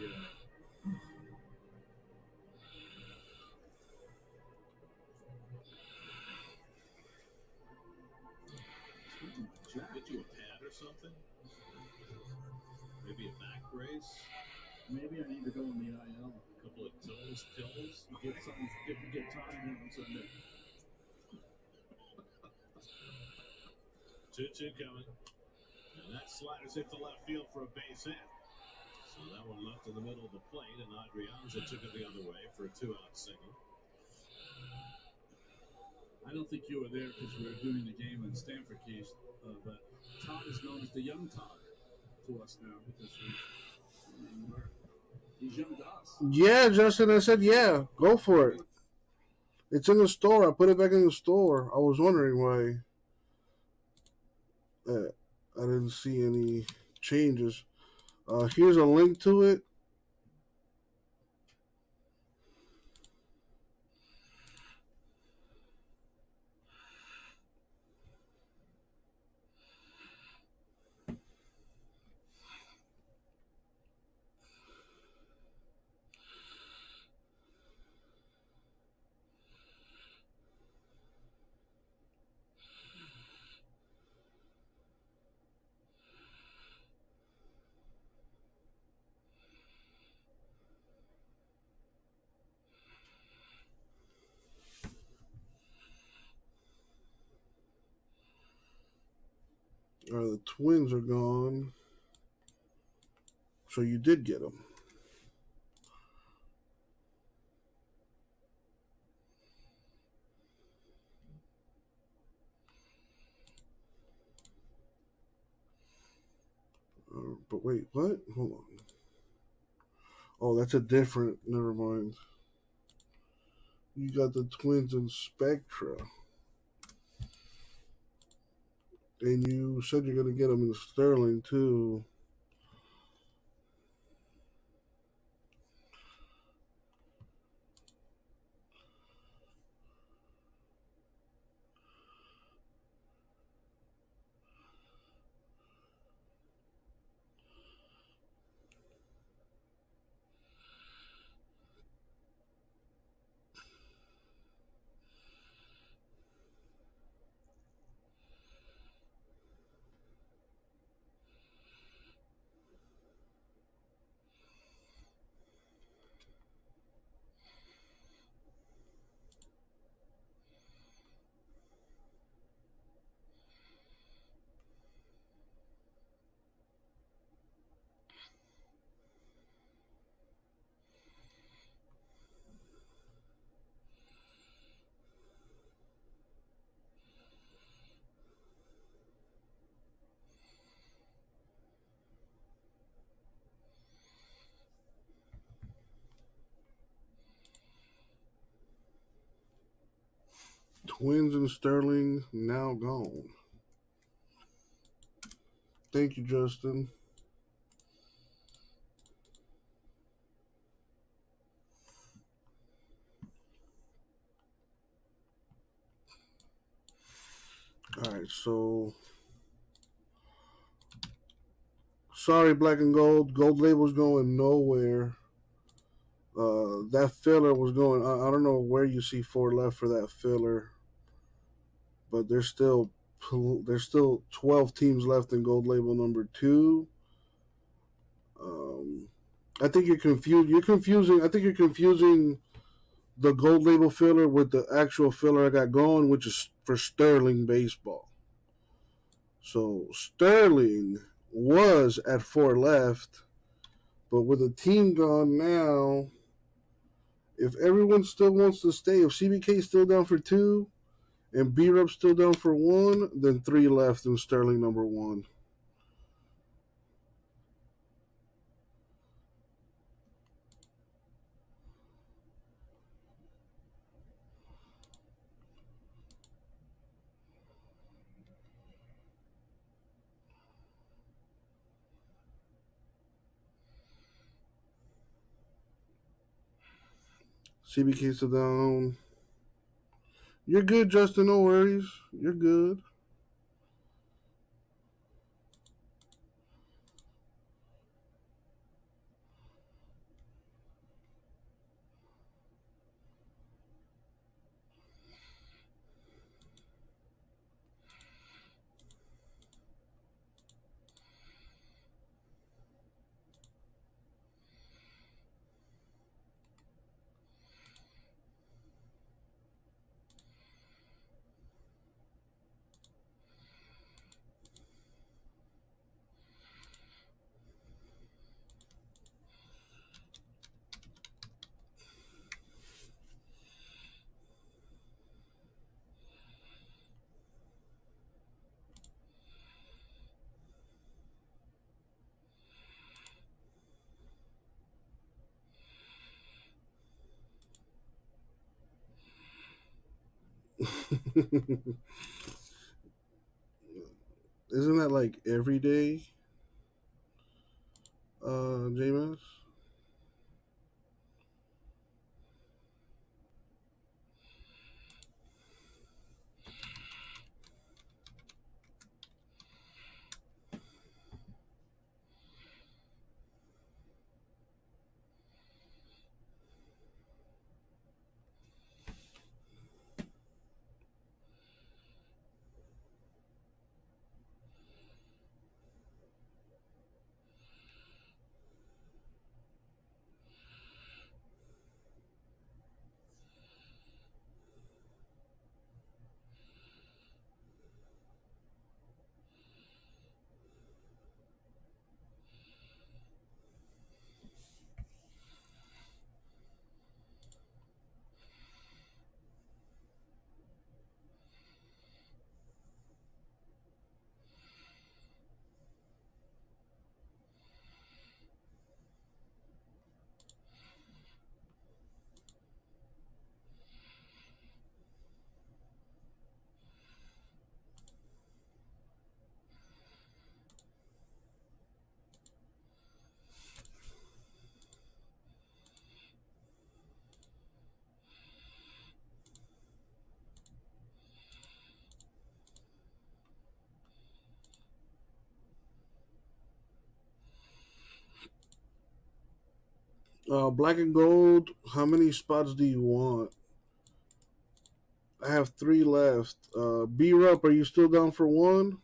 Get you a pad or something? Maybe a back brace? Maybe I need to go in the IL. A couple of Till's pills? Get something, get time on Sunday. 2-2 coming. And that slider's hit the left field for a base hit. So that one left in the middle of the plate, and Adrianza took it the other way for a 2-out single. I don't think you were there because we were doing the game in Stanford Keys, but Todd is known as the young Todd to us now because he's young to us. Yeah, Justin, I said yeah. Go for it. It's in the store. I put it back in the store. I was wondering why I didn't see any changes. Here's a link to it. The Twins are gone. So you did get them. But wait, what? Hold on. Oh, that's a different. Never mind. You got the Twins and Spectra. And you said you're going to get them in Sterling, too. Twins and Sterling now gone. Thank you, Justin. All right, so sorry, Black and Gold. Gold label's going nowhere. That filler was going. I don't know where you see 4 left for that filler, but there's still 12 teams left in Gold label number 2. I think you're confused. You're confusing. I think you're confusing the Gold label filler with the actual filler I got going, which is for Sterling baseball. So Sterling was at 4 left, but with the team gone now, if everyone still wants to stay, if CBK's still down for 2 and B-Rup's still down for 1, then 3 left in Sterling number 1. CBK's still down. You're good, Justin. No worries. You're good. Isn't that like every day, James? Black and Gold, how many spots do you want? I have 3 left. B-Rup, are you still down for 1?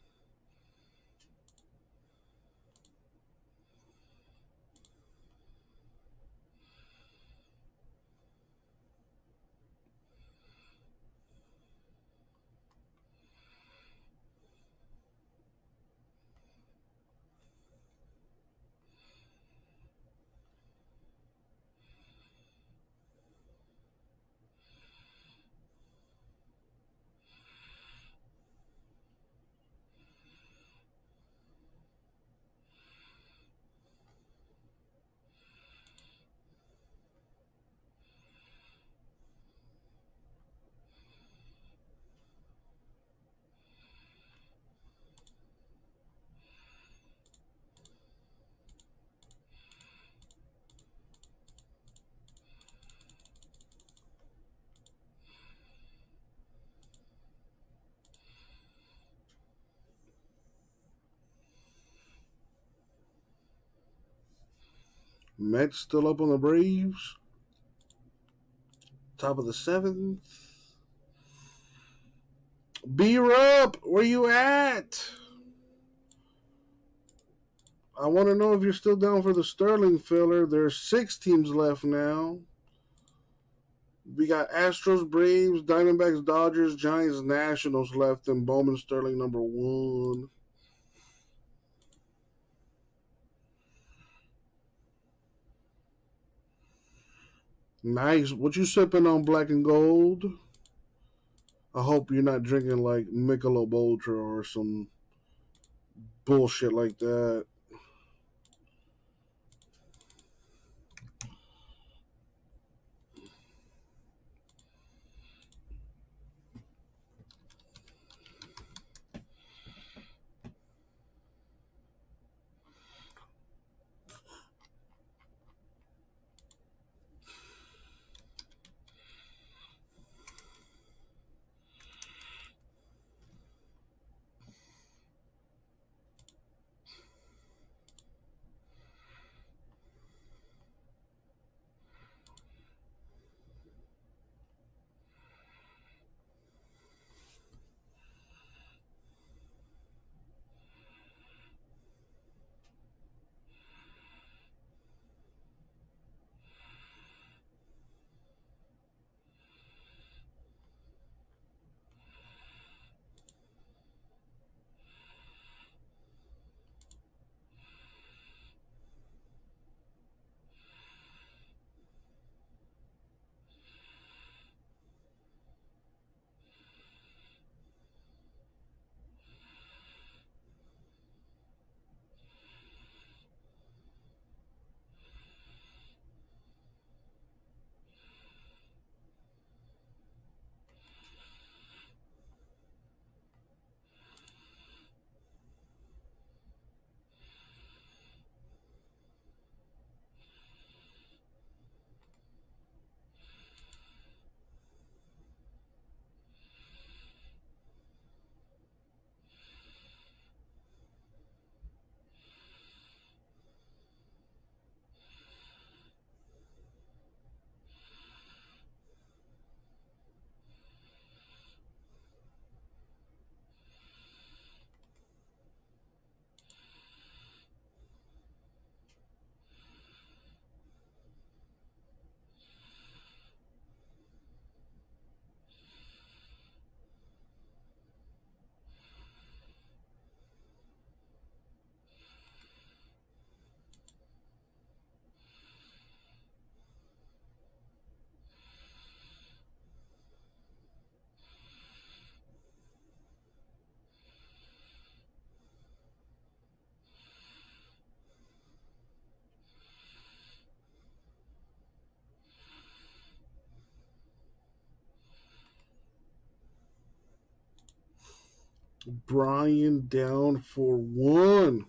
Mets still up on the Braves. Top of the 7th. B-Rup, where you at? I want to know if you're still down for the Sterling filler. There's 6 teams left now. We got Astros, Braves, Diamondbacks, Dodgers, Giants, Nationals left, and Bowman Sterling number 1. Nice. What you sipping on, Black and Gold? I hope you're not drinking like Michelob Ultra or some bullshit like that. Brian down for 1.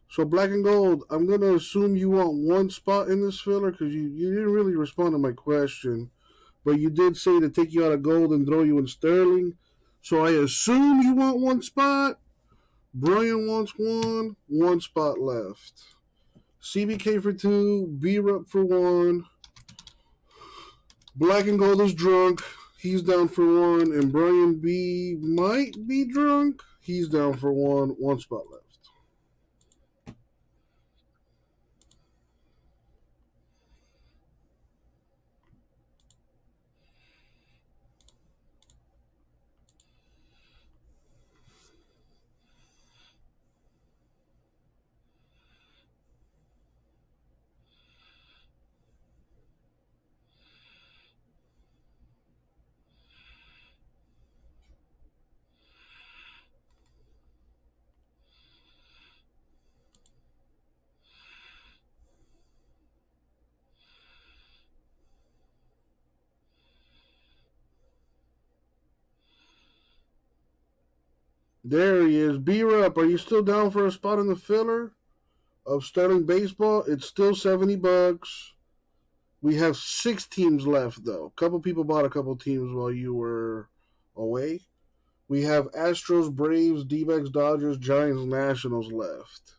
So, Black and Gold, I'm going to assume you want 1 spot in this filler because you didn't really respond to my question. But you did say to take you out of Gold and throw you in Sterling. So, I assume you want 1 spot. Brian wants 1 spot left. CBK for 2, B-Rup for 1. Black and Gold is drunk. He's down for 1. And Brian B might be drunk. He's down for 1 spot left. There he is. B-Rup, are you still down for a spot in the filler of Sterling Baseball? It's still $70. We have 6 teams left, though. A couple people bought a couple teams while you were away. We have Astros, Braves, D-backs, Dodgers, Giants, Nationals left.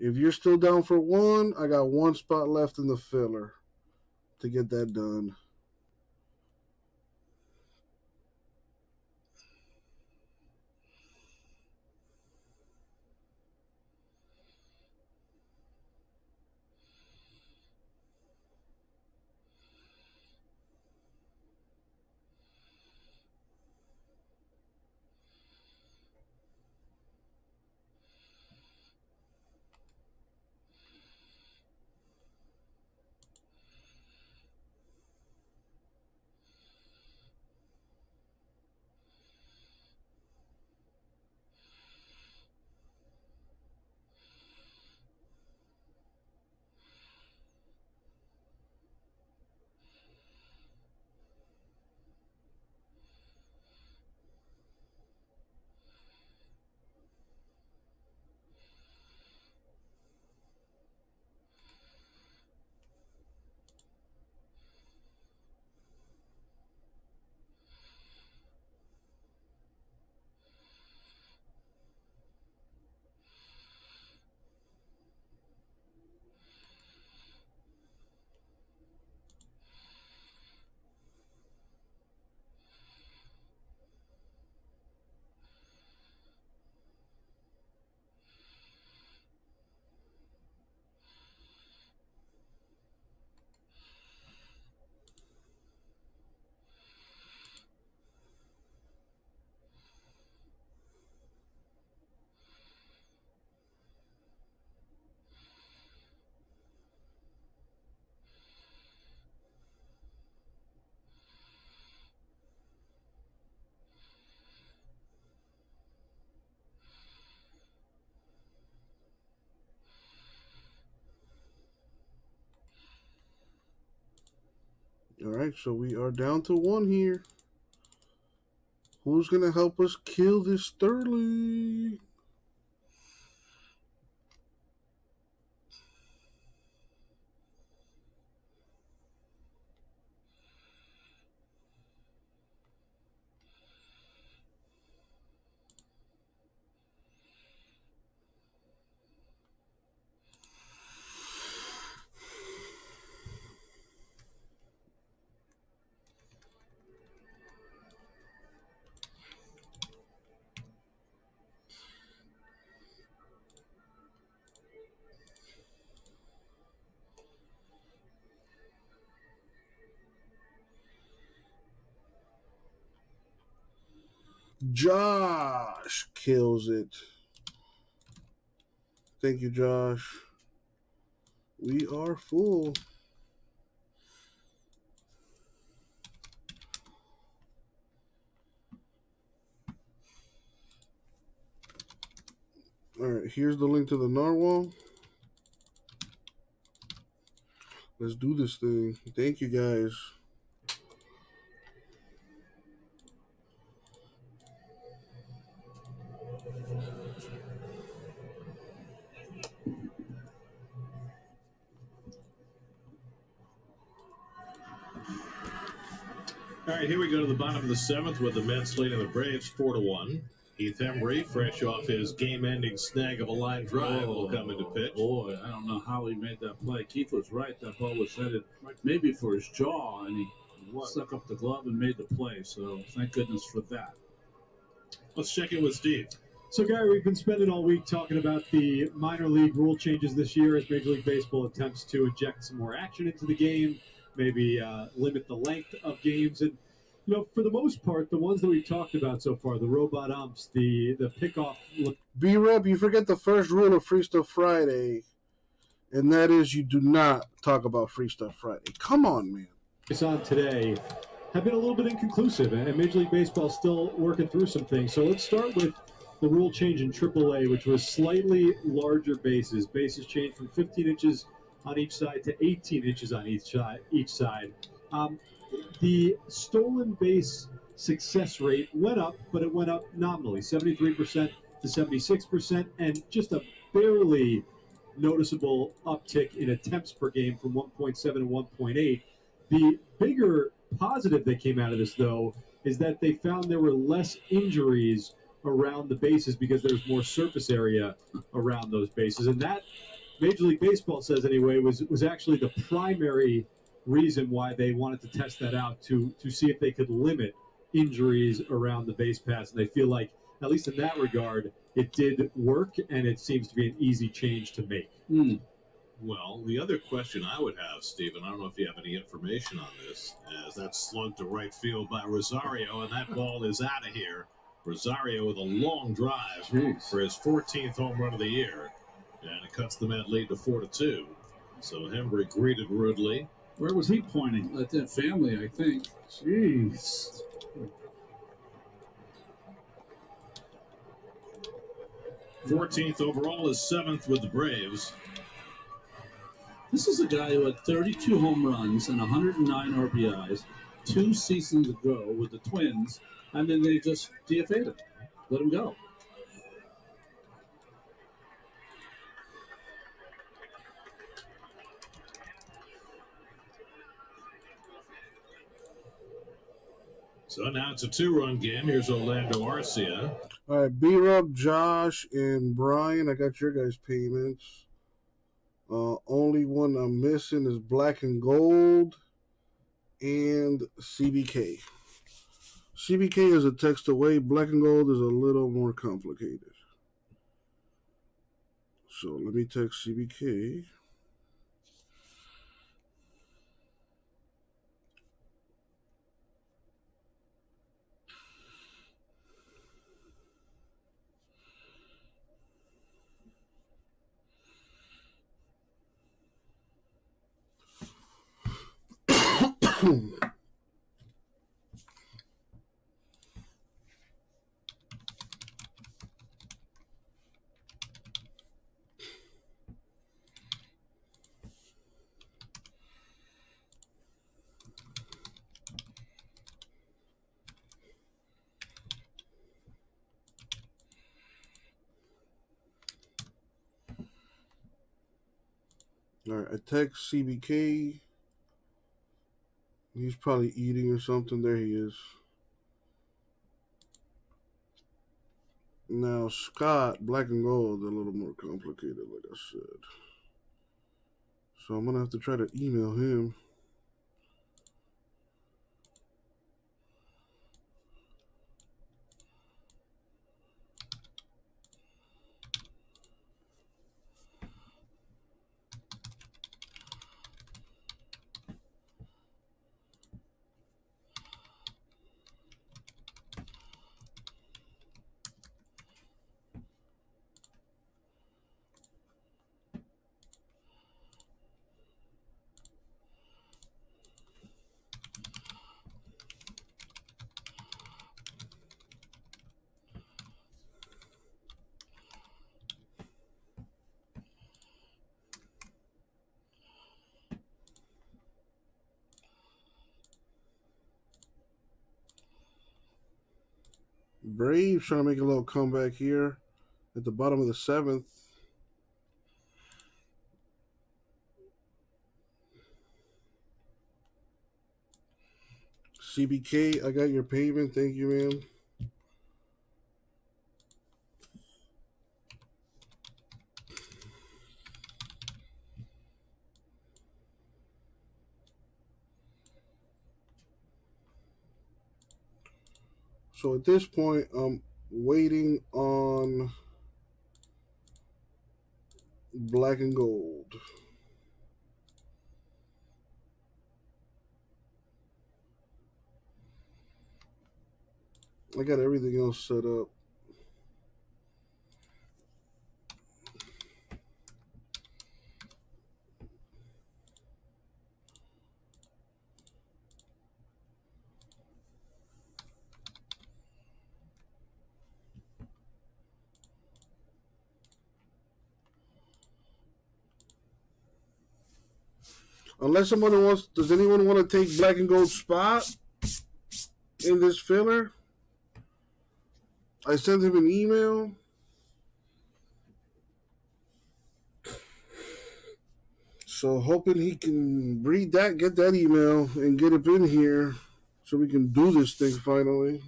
If you're still down for one, I got one spot left in the filler to get that done. All right, so we are down to one here. Who's going to help us kill this Sterling? Josh kills it. Thank you, Josh. We are full. All right, here's the link to the narwhal. Let's do this thing. Thank you, guys. All right, here we go to the bottom of the seventh with the Mets leading the Braves 4-1. Heath Embry, fresh off his game-ending snag of a line drive, will come into pitch. Boy, I don't know how he made that play. Keith was right. That ball was headed maybe for his jaw, and he stuck up the glove and made the play. So thank goodness for that. Let's check in with Steve. So, Gary, we've been spending all week talking about the minor league rule changes this year as Major League Baseball attempts to inject some more action into the game, maybe limit the length of games. And, you know, for the most part, the ones that we've talked about so far, the robot umps, the pickoff. B-Rep, you forget the first rule of Free Stuff Friday, and that is you do not talk about Free Stuff Friday. Come on, man. It's on today have been a little bit inconclusive, and Major League Baseball is still working through some things. So let's start with the rule change in AAA, which was slightly larger bases. Bases changed from 15 inches on each side to 18 inches on each side. The stolen base success rate went up, but it went up nominally, 73% to 76%, and just a barely noticeable uptick in attempts per game from 1.7 to 1.8. The bigger positive that came out of this, though, is that they found there were less injuries around the bases because there's more surface area around those bases. And that, Major League Baseball says anyway, was actually the primary reason why they wanted to test that out, to see if they could limit injuries around the base paths. And they feel like, at least in that regard, it did work, and it seems to be an easy change to make. Well, the other question I would have, Stephen, I don't know if you have any information on this, as that's slugged to right field by Rosario, and that ball is out of here. Rosario with a long drive for his 14th home run of the year, and it cuts the Met lead to 4-2. So Hembree greeted rudely. Where was he pointing? At that family, I think. Jeez. '14th overall is 7th with the Braves. This is a guy who had 32 home runs and 109 RBIs 2 seasons ago with the Twins, and then they just DFA'd him. Let him go. So now it's a 2-run game. Here's Orlando Arcia. All right, B-Rob, Josh, and Brian, I got your guys' payments. Only one I'm missing is Black and Gold and CBK. CBK is a text away. Black and Gold is a little more complicated. So let me text CBK. All right, I text CBK. He's probably eating or something. There he is. Now, Scott, Black and Gold, a little more complicated, like I said. So I'm going to have to try to email him. Braves trying to make a little comeback here at the bottom of the 7th. CBK, I got your payment. Thank you, man. So at this point, I'm waiting on Black and Gold. I got everything else set up. Unless somebody wants, does anyone want to take Black and Gold's spot in this filler? I sent him an email. So hoping he can read that, get that email, and get it in here so we can do this thing finally.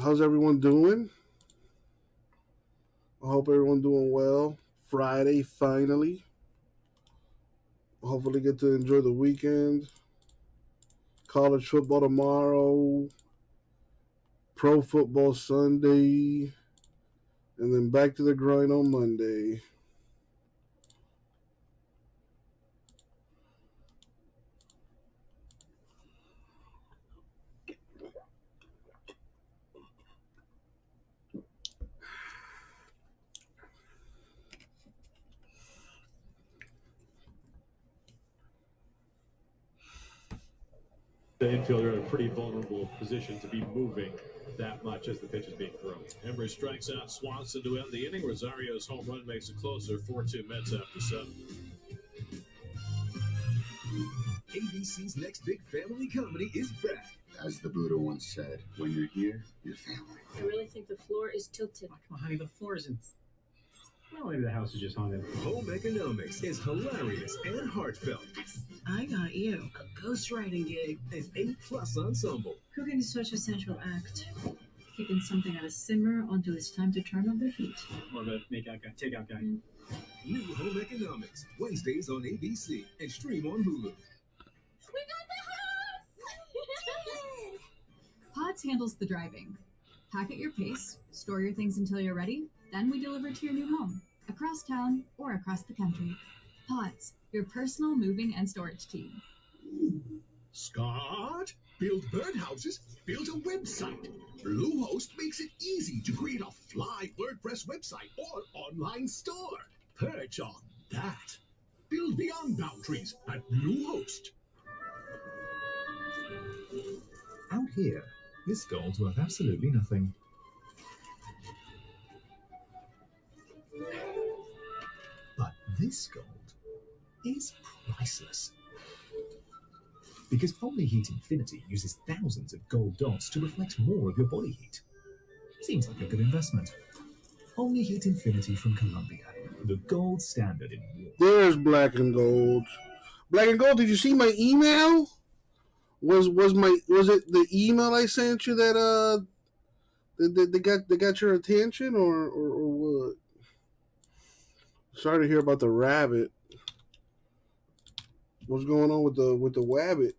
How's everyone doing? I hope everyone doing well. Friday, finally. Hopefully get to enjoy the weekend. College football tomorrow. Pro football Sunday. And then back to the grind on Monday. The infielder in a pretty vulnerable position to be moving that much as the pitch is being thrown. Embry strikes out Swanson to end the inning. Rosario's home run makes it closer. 4-2 Mets after 7. ABC's next big family comedy is back. As the Buddha once said, when you're here, you're family. I really think the floor is tilted. Oh, come on, honey, the floor isn't. Well, maybe the house is just haunted. Home Economics is hilarious and heartfelt. I got you a ghostwriting gig. An A+ ensemble. Cooking is such a central act. Keeping something at a simmer until it's time to turn up the heat. More of a make-out guy, take-out guy. New Home Economics, Wednesdays on ABC and stream on Hulu. We got the house! Pods handles the driving. Pack at your pace, store your things until you're ready, then we deliver to your new home, across town or across the country. Pods, your personal moving and storage team. Scott, build birdhouses, build a website. Bluehost makes it easy to create a fly WordPress website or online store. Perch on that. Build beyond boundaries at Bluehost. Out here, this gold's worth absolutely nothing. But this gold is priceless. Because OmniHeat Infinity uses thousands of gold dots to reflect more of your body heat. Seems like a good investment. OmniHeat Infinity from Columbia, the gold standard in war. There's Black and Gold. Black and Gold, did you see my email? Was it the email I sent you that they got your attention or what? Sorry to hear about the rabbit. What's going on with the wabbit?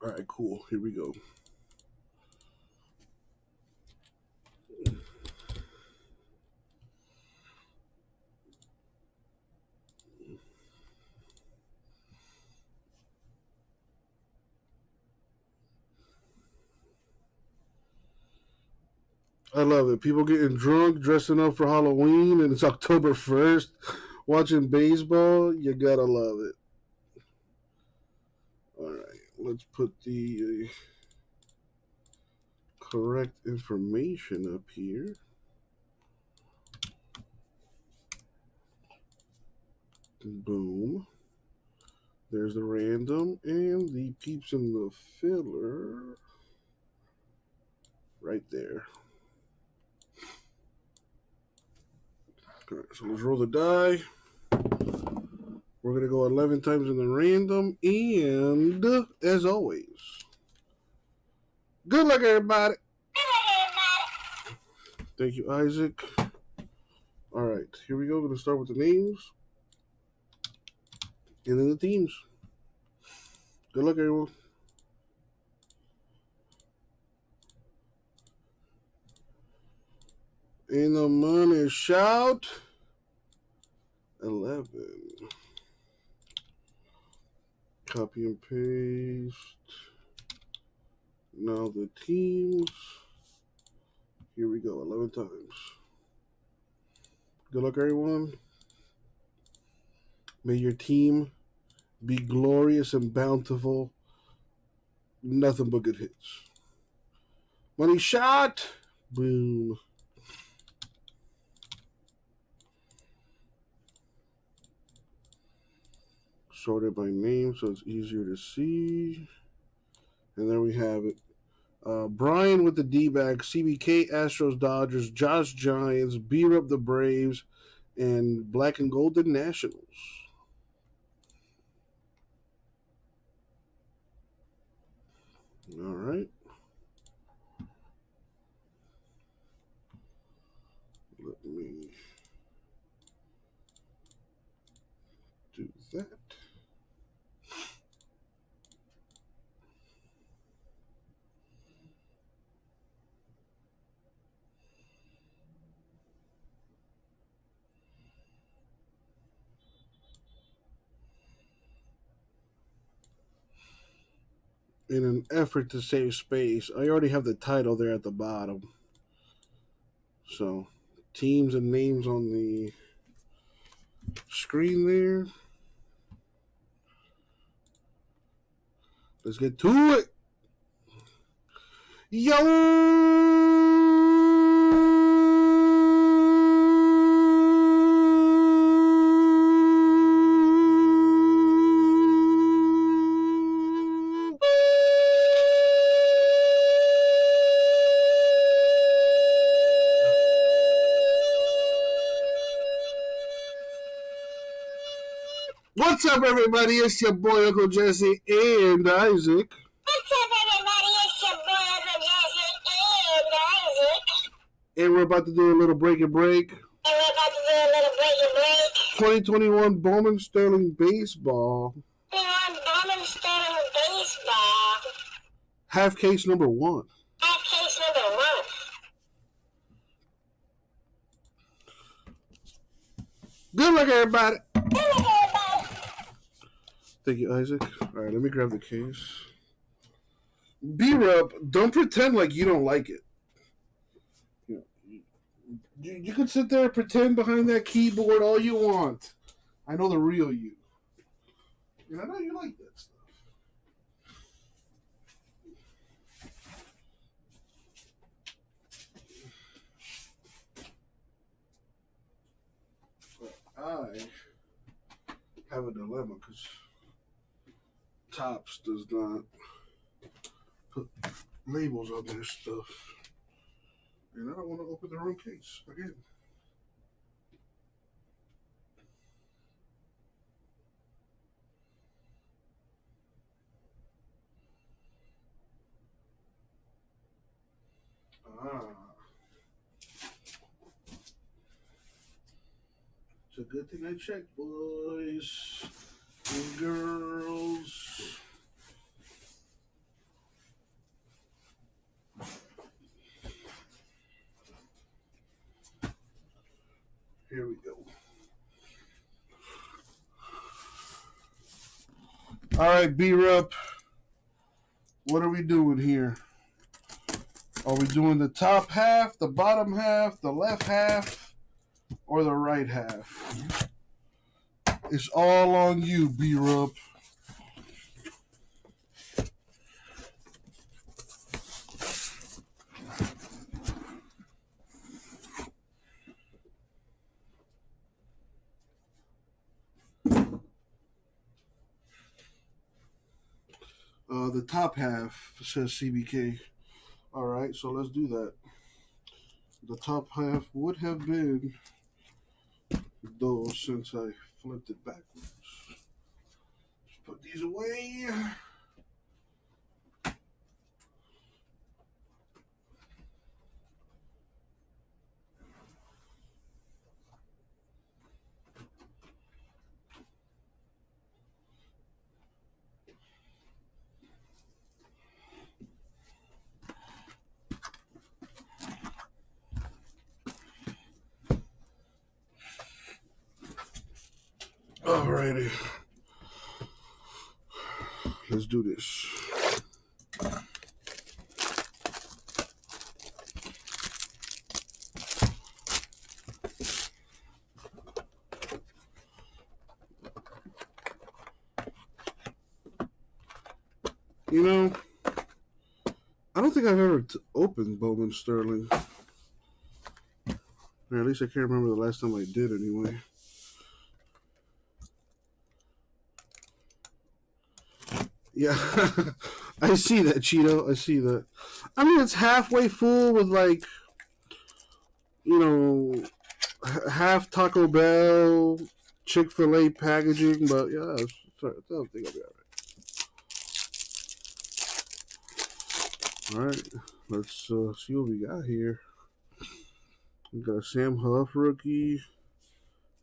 All right, cool. Here we go. I love it. People getting drunk, dressing up for Halloween, and it's October 1st, watching baseball. You gotta love it. All right, let's put the correct information up here. Boom. There's the random and the peeps in the filler right there. So let's roll the die. We're going to go 11 times in the random. And, as always, good luck, everybody. Thank you, Isaac. All right, here we go. We're going to start with the names. And then the teams. Good luck, everyone. In the money shout, 11. Copy and paste. Now the teams. Here we go, 11 times. Good luck, everyone. May your team be glorious and bountiful. Nothing but good hits. Money shot. Boom. Sorted by name so it's easier to see. And there we have it. Brian with the D-bag, CBK, Astros, Dodgers, Josh, Giants, B-Rup, the Braves, And black and golden Nationals. All right. Let me do that. In an effort to save space, I already have the title there at the bottom. So, teams and names on the screen there. Let's get to it. Yo! What's up, everybody? It's your boy, Uncle Jesse, and Isaac. What's up, everybody? It's your boy, Uncle Jesse, and Isaac. And we're about to do a little break and break. 2021 Bowman Sterling Baseball. Bowman Sterling Baseball. Half case number 1. Half case number 1. Good luck, everybody. Thank you, Isaac. All right, let me grab the case. B-Rub, don't pretend like you don't like it. You can sit there and pretend behind that keyboard all you want. I know the real you. And I know you like that stuff. But I have a dilemma because Topps does not put labels on their stuff. And I don't want to open the wrong case again. It's a good thing I checked, boys and girls. Here we go. All right, B-Rup. What are we doing here? Are we doing the top half, the bottom half, the left half, or the right half? It's all on you, B-Rup. The top half says CBK. All right, so let's do that. The top half would have been those since I flipped it backwards. Let's put these away. Alrighty. Let's do this. You know, I don't think I've ever opened Bowman Sterling. Or at least I can't remember the last time I did anyway. Yeah, I see that, Cheeto. I see that. I mean, it's halfway full with, like, you know, half Taco Bell, Chick-fil-A packaging, but yeah, sorry, I don't think I'll be all right. Let's see what we got here. We got a Sam Huff rookie,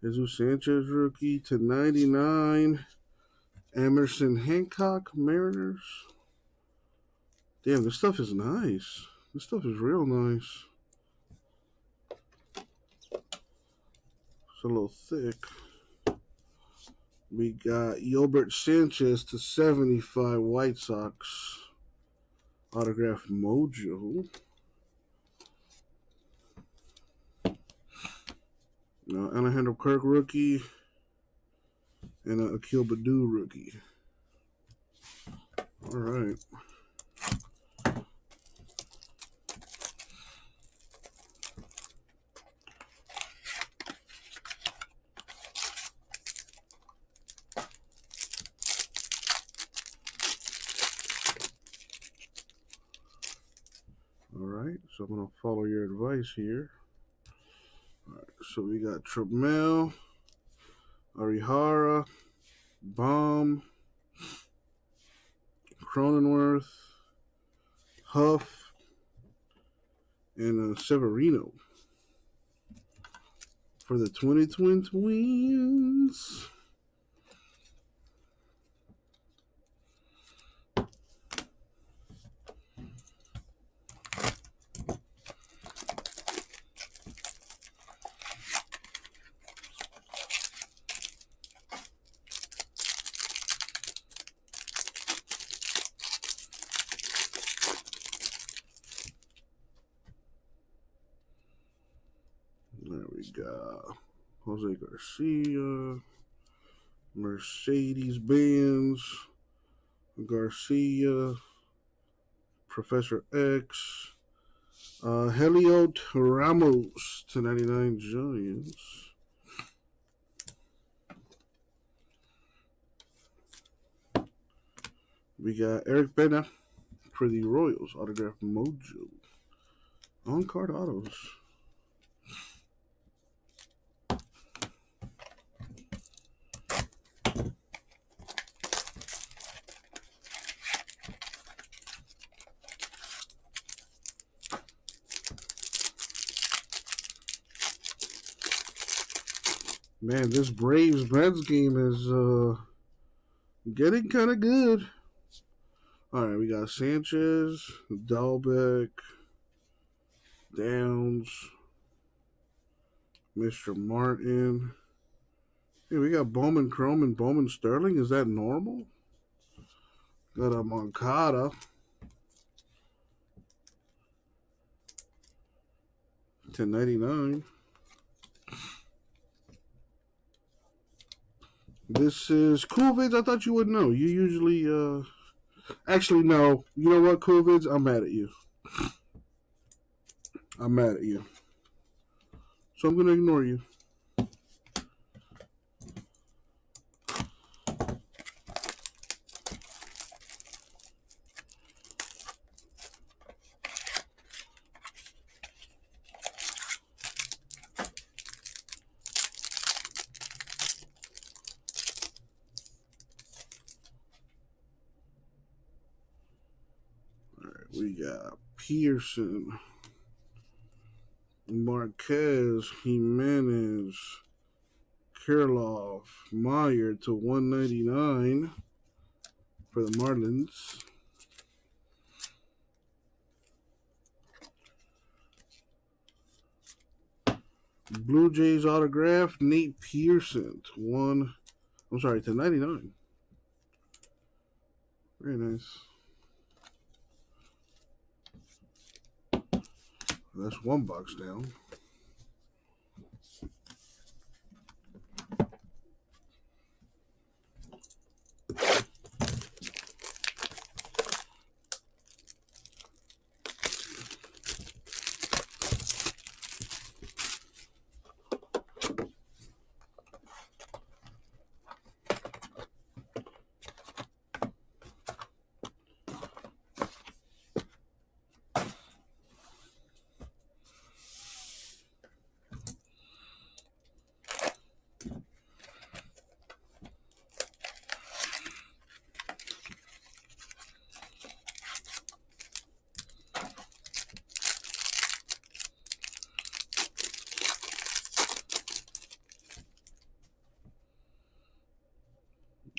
Jesus Sanchez rookie /99, Emerson Hancock Mariners. Damn, this stuff is nice. This stuff is real nice. It's a little thick. We got Yolbert Sanchez /75 White Sox. Autograph Mojo. Alejandro Kirk rookie. And a Akil Baddoo rookie. All right. All right, so I'm going to follow your advice here. All right, so we got Trammell, Arihara, Baum, Cronenworth, Huff, and Severino for the Twins. There we got Jose Garcia, Mercedes-Benz, Garcia, Professor X, Heliot Ramos /99 Giants. We got Eric Pena for the Royals, autograph Mojo. On-card autos. Man, this Braves-Reds game is getting kind of good. All right, we got Sanchez, Dahlbeck, Downs, Mr. Martin. Hey, we got Bowman Chrome and Bowman Sterling. Is that normal? Got a Moncada. /99. This is Cool Vids. I thought you would know. You usually, actually, no. You know what, Cool Vids? I'm mad at you. I'm mad at you. So I'm going to ignore you. We got Pearson, Marquez, Jimenez, Kirilloff, Meyer /199 for the Marlins. Blue Jays autograph, Nate Pearson /99. Very nice. That's one box down.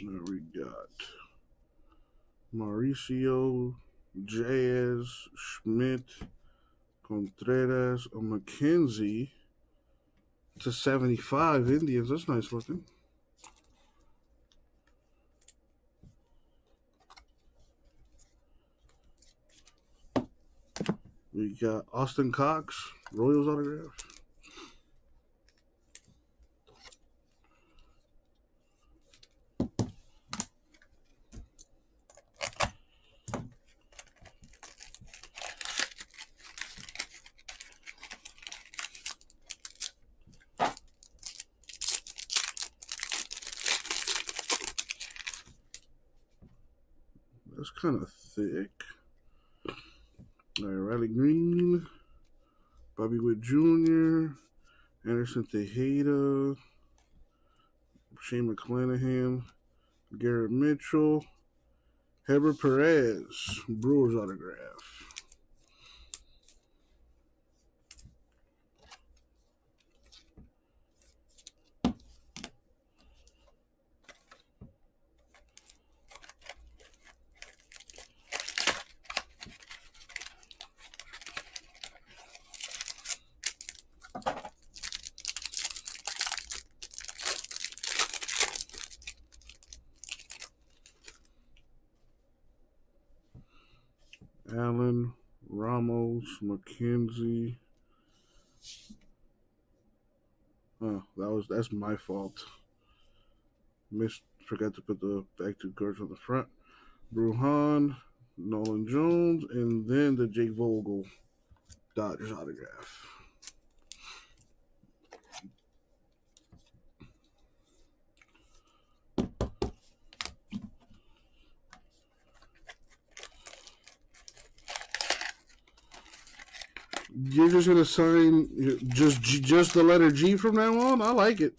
There we got Mauricio, Jazz, Schmidt, Contreras, McKenzie to 75 Indians. That's nice looking. We got Austin Cox, Royals autograph. That's kind of thick. All right, Riley Green, Bobby Witt Jr., Anderson Tejeda, Shane McClanahan, Garrett Mitchell, Heber Perez, Brewers autograph. Allen, Ramos, McKenzie. Oh, that's my fault. Forgot to put the back two cards on the front. Bruhan, Nolan Jones, and then the Jake Vogel Dodgers autograph. You're just gonna sign just the letter G from now on? I like it.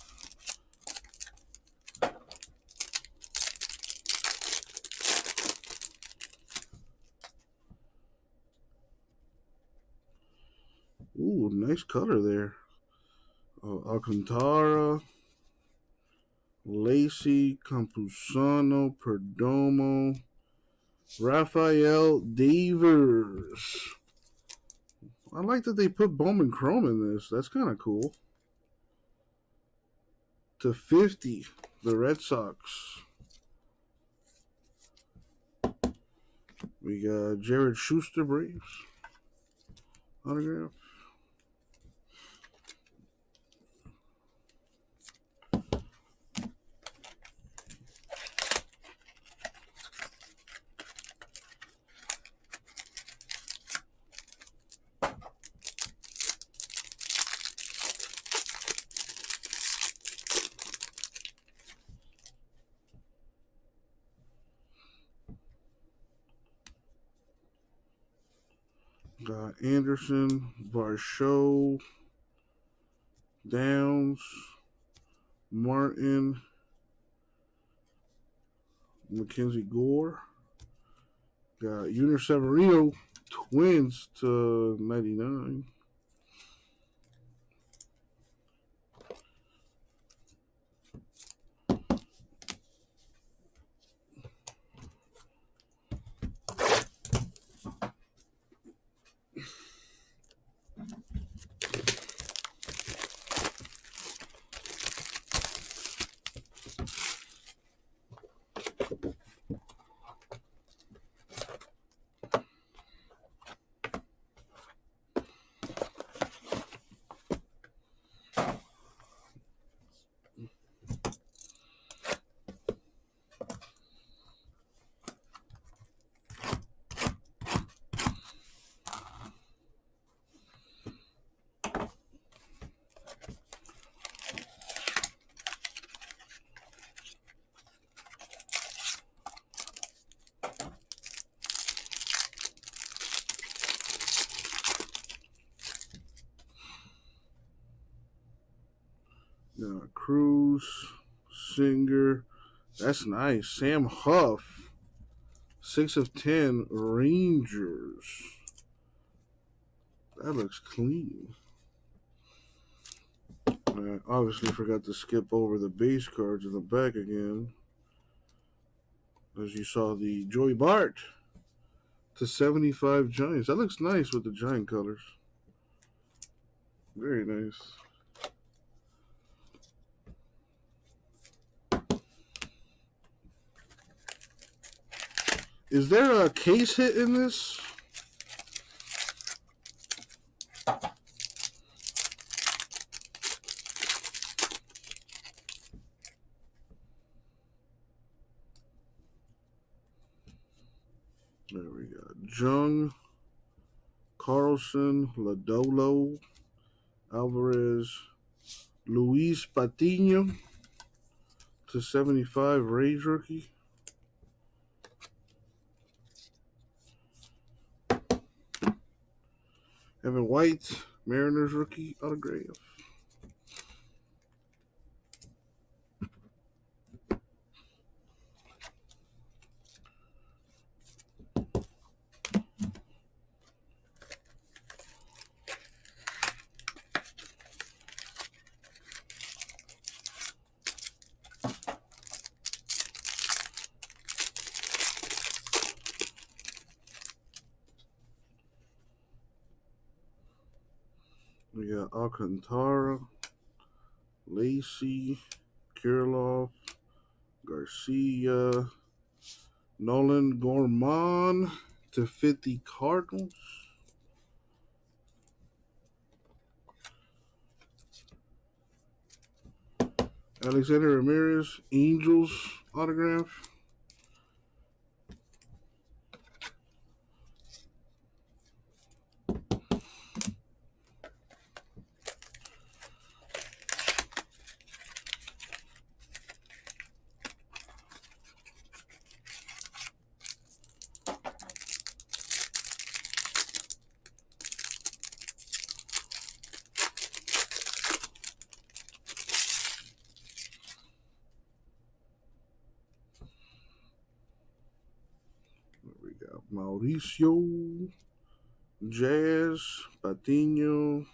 Ooh, nice color there. Alcantara, Lacey, Campusano, Perdomo, Rafael Devers. I like that they put Bowman Chrome in this. That's kind of cool. To 50, the Red Sox. We got Jared Schuster, Braves autograph. Got Anderson, Varsho, Downs, Martin, Mackenzie Gore. Got Junior Severino, Twins to 99. Cruz, Singer. That's nice. Sam Huff, 6 of 10, Rangers. That looks clean. I obviously forgot to skip over the base cards in the back again. As you saw, the Joey Bart to 75 Giants. That looks nice with the Giant colors. Very nice. Is there a case hit in this? There we go. Jung, Carlson, Lodolo, Alvarez, Luis Patino to 75 Rays rookie. Evan White, Mariners rookie autograph. We got Alcantara, Lacey, Kirilloff, Garcia, Nolan Gorman to 50 Cardinals. Alexander Ramirez, Angels autograph. We got Mauricio, Jazz, Patino,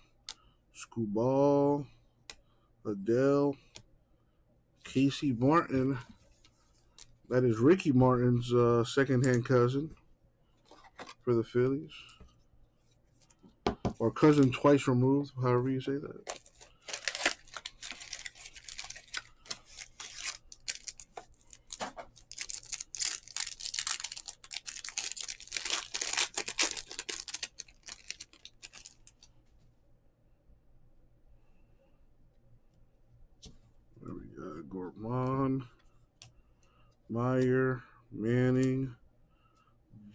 Scubal, Adele, Casey Martin. That is Ricky Martin's second-hand cousin for the Phillies. Or cousin twice removed, however you say that. There we go. Gorman, Meyer, Manning,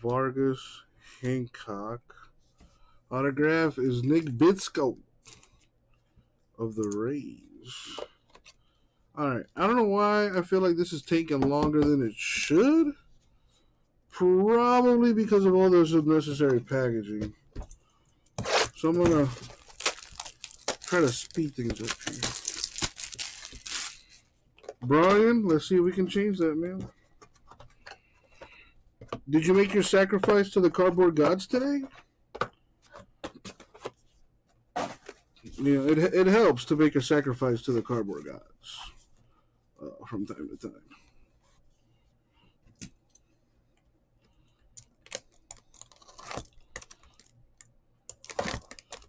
Vargas, Hancock. Autograph is Nick Bitsko of the Rays. All right. I don't know why I feel like this is taking longer than it should. Probably because of all this unnecessary packaging. So I'm going to try to speed things up here. Brian, let's see if we can change that, man. Did you make your sacrifice to the cardboard gods today? You know, it helps to make a sacrifice to the cardboard gods from time to time.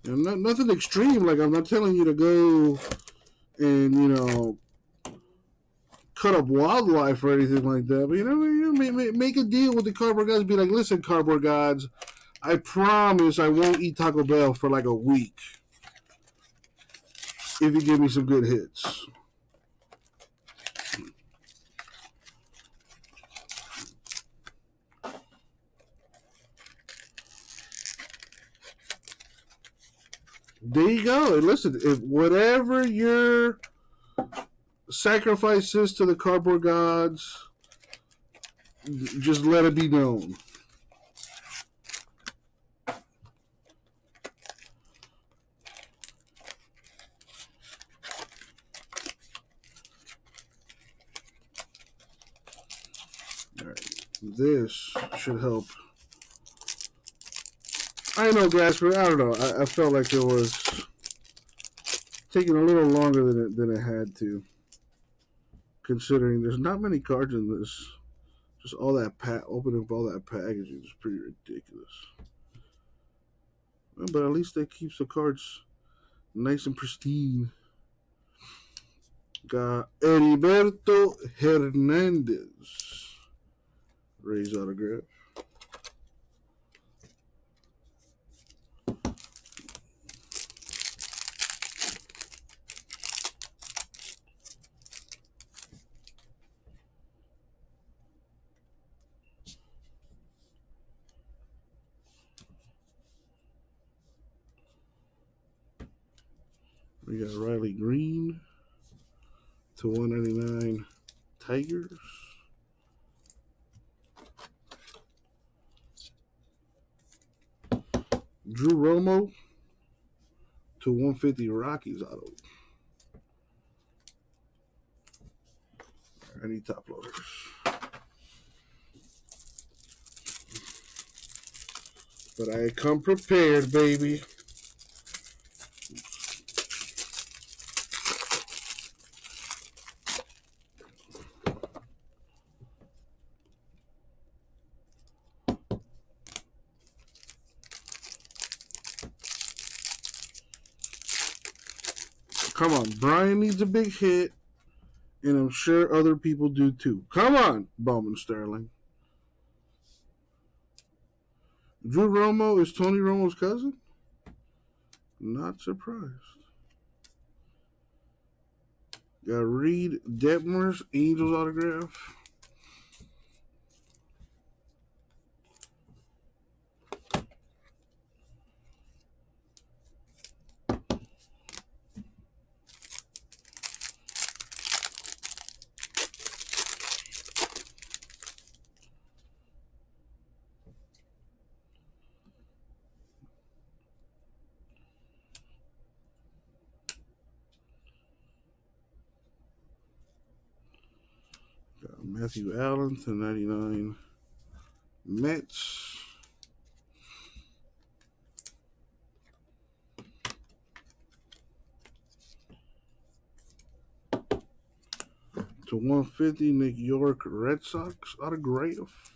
You know, nothing extreme. Like, I'm not telling you to go and, you know, cut up wildlife or anything like that. But, you know, make a deal with the cardboard gods. Be like, listen, cardboard gods, I promise I won't eat Taco Bell for like a week if you give me some good hits. There you go. And listen, if whatever your sacrifice is to the cardboard gods, just let it be known. All right. This should help. I know, guys, but I don't know. I felt like it was taking a little longer than it had to, considering there's not many cards in this. Just all that opening up all that packaging is pretty ridiculous. But at least that keeps the cards nice and pristine. Got Heriberto Hernandez. Rays autograph. We got Riley Green /199 Tigers. Drew Romo /150 Rockies auto. Any top loaders. But I come prepared, baby. Come on, Brian needs a big hit, and I'm sure other people do too. Come on, Bowman Sterling. Drew Romo is Tony Romo's cousin? Not surprised. Got Reed Detmer's Angels autograph. Got Matthew Allen /99 Mets. /150 New York Red Sox autograph.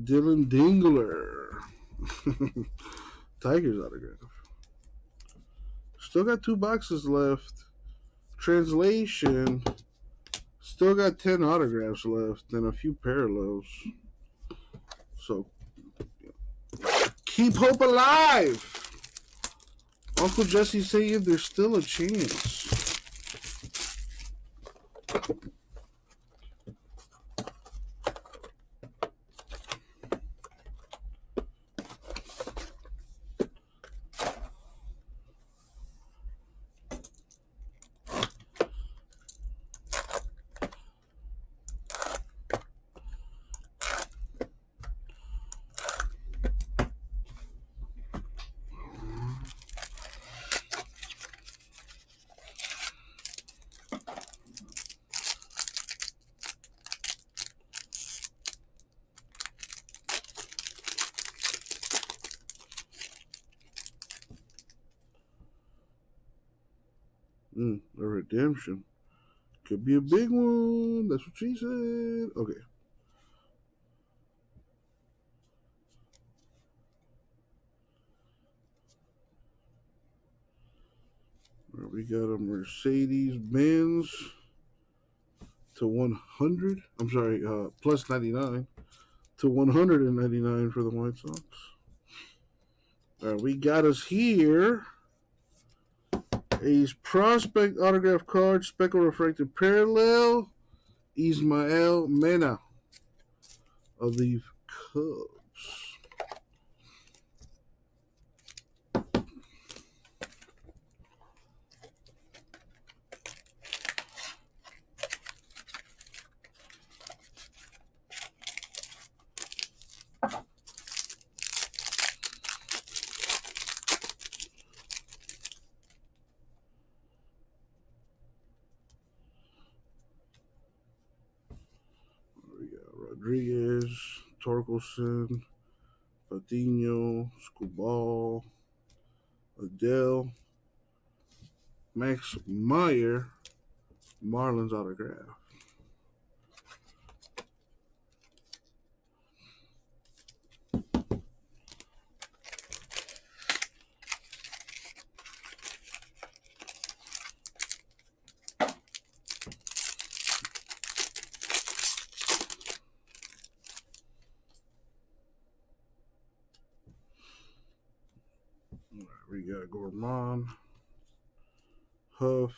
Dylan Dingler. Tigers autograph. Still got 2 boxes left. Translation. Still got 10 autographs left and a few parallels. So, keep hope alive. Uncle Jesse saying there's still a chance. A redemption. Could be a big one. That's what she said. Okay. We got a Mercedes-Benz /100. I'm sorry, +99 /199 for the White Sox. We got us here a prospect autograph card, speckle refracted parallel, Ismael Mena of the Cubs. Rodriguez, Torkelson, Patino, Scubal, Adele, Max Meyer, Marlins autograph. We got Gorman, Huff,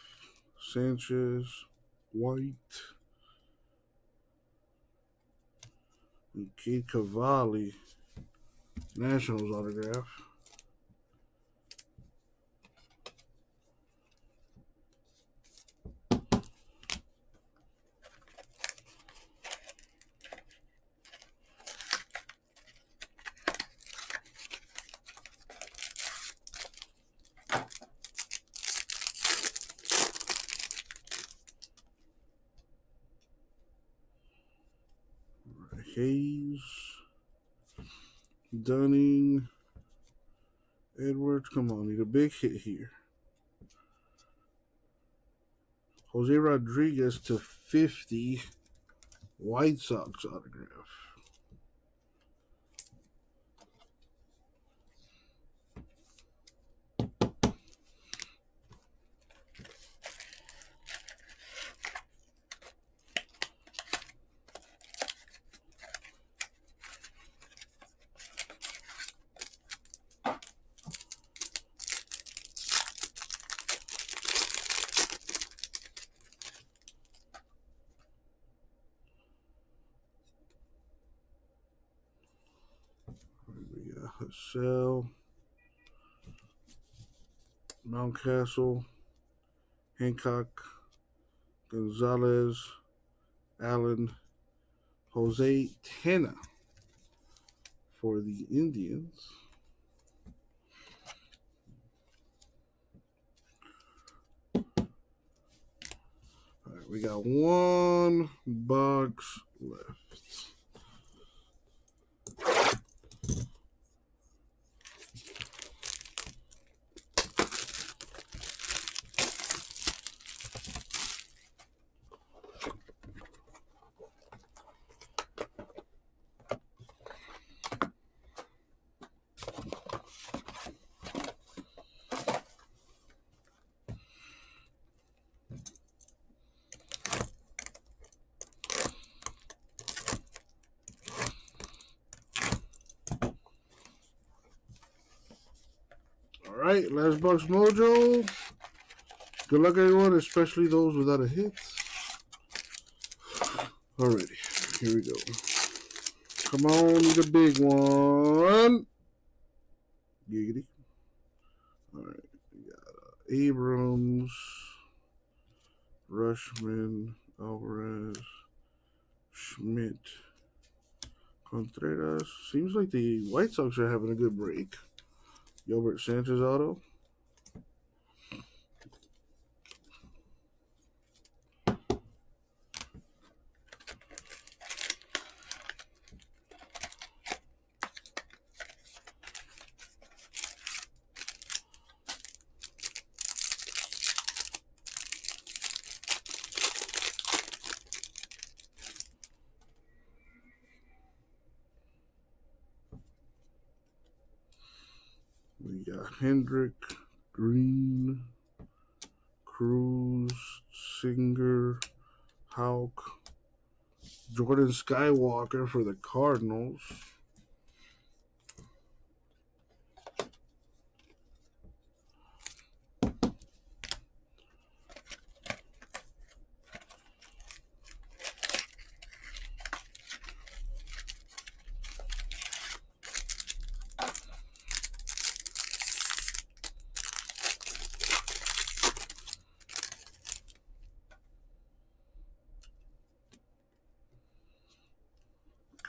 Sanchez, White, and Kate Cavalli, Nationals autograph. Hayes, Dunning, Edwards. Come on, need a big hit here. Jose Rodriguez to 50, White Sox autograph. We got Hassel, Mountcastle, Hancock, Gonzalez, Allen, Jose Tena for the Indians. All right, we got one box left. All right, last box mojo. Good luck, everyone, especially those without a hit. Alrighty, here we go. Come on, the big one. Giggity. All right, we got Abrams, Rushman, Alvarez, Schmidt, Contreras. Seems like the White Sox are having a good break. Gilbert Sanchez auto. We got Hendrick, Green, Cruz, Singer, Houck, Jordan Skywalker for the Cardinals.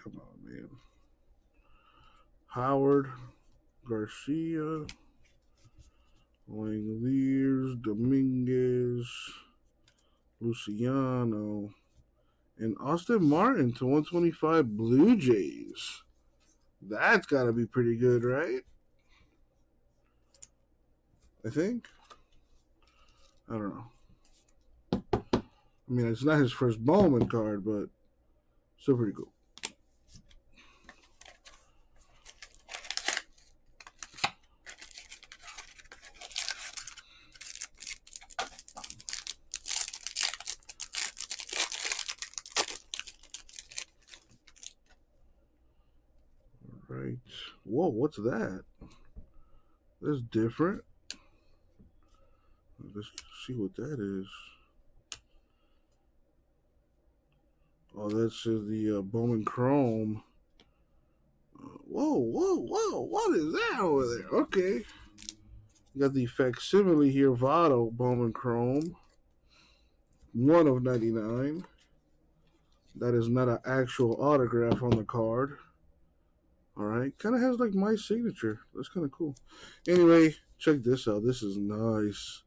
Come on, man. Howard, Garcia, Langeliers, Dominguez, Luciano, And Austin Martin to 125 Blue Jays. That's got to be pretty good, right? I think. I don't know. I mean, it's not his first Bowman card, but still pretty cool. Right. Whoa, what's that? That's different. Let's see what that is. Oh, that's the Bowman Chrome. Whoa. What is that over there? Okay. You got the facsimile here, Votto Bowman Chrome. 1 of 99. That is not an actual autograph on the card. Alright. Kind of has like my signature. That's kind of cool. Anyway, check this out. This is nice.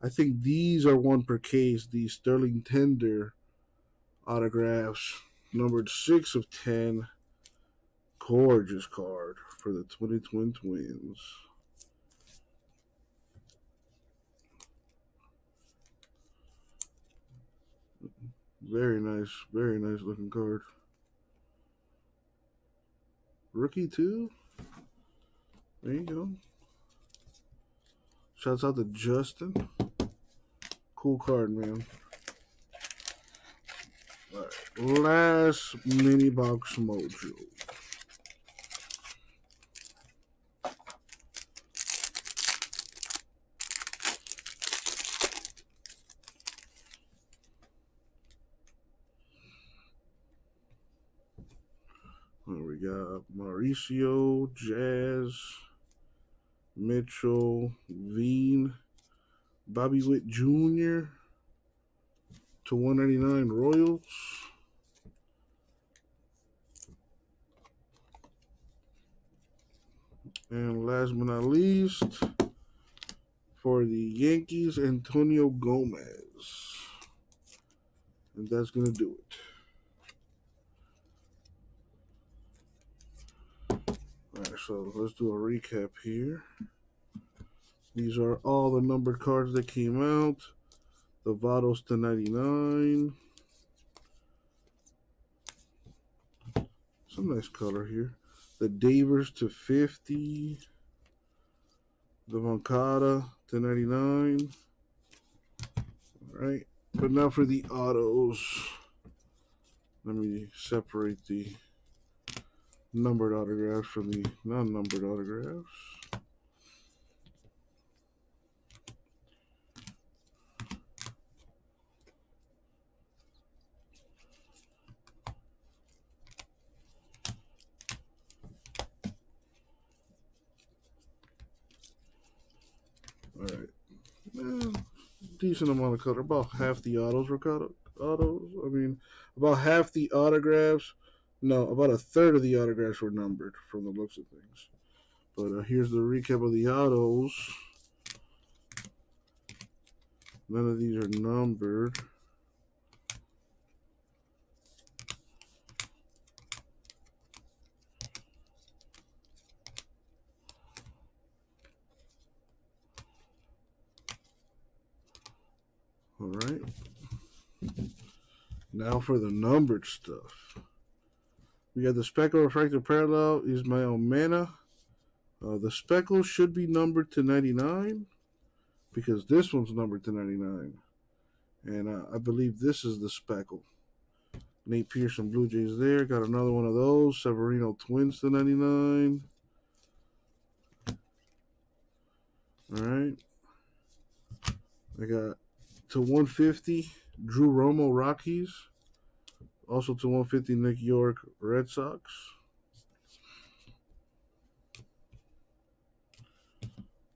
I think these are 1 per case. The Sterling Tender autographs. Numbered 6 of 10. Gorgeous card for the Twins. Very nice looking card. Rookie too. There you go. Shouts out to Justin. Cool card, man. All right. Last mini box mojo. We got Mauricio, Jazz, Mitchell, Veen, Bobby Witt Jr. to 199 Royals. And last but not least, for the Yankees, Antonio Gomez. And that's going to do it. Alright, so let's do a recap here. These are all the numbered cards that came out. The Vados to 99. Some nice color here. The Davers to 50. The Moncada to 99. Alright, but now for the autos. Let me separate the numbered autographs from the non-numbered autographs. Alright. Decent amount of color. About half the autos were autos. I mean, about half the autographs. No, about a third of the autographs were numbered from the looks of things. But here's the recap of the autos. None of these are numbered. All right. Now for the numbered stuff. We got the Speckle Refractor Parallel, Ismael Mena. The Speckle should be numbered to 99 because this one's numbered to 99. And I believe this is the Speckle. Nate Pearson Blue Jays there. Got another one of those. Severino Twins to 99. All right. I got to 150 Drew Romo Rockies. Also to 150 Nick York Red Sox.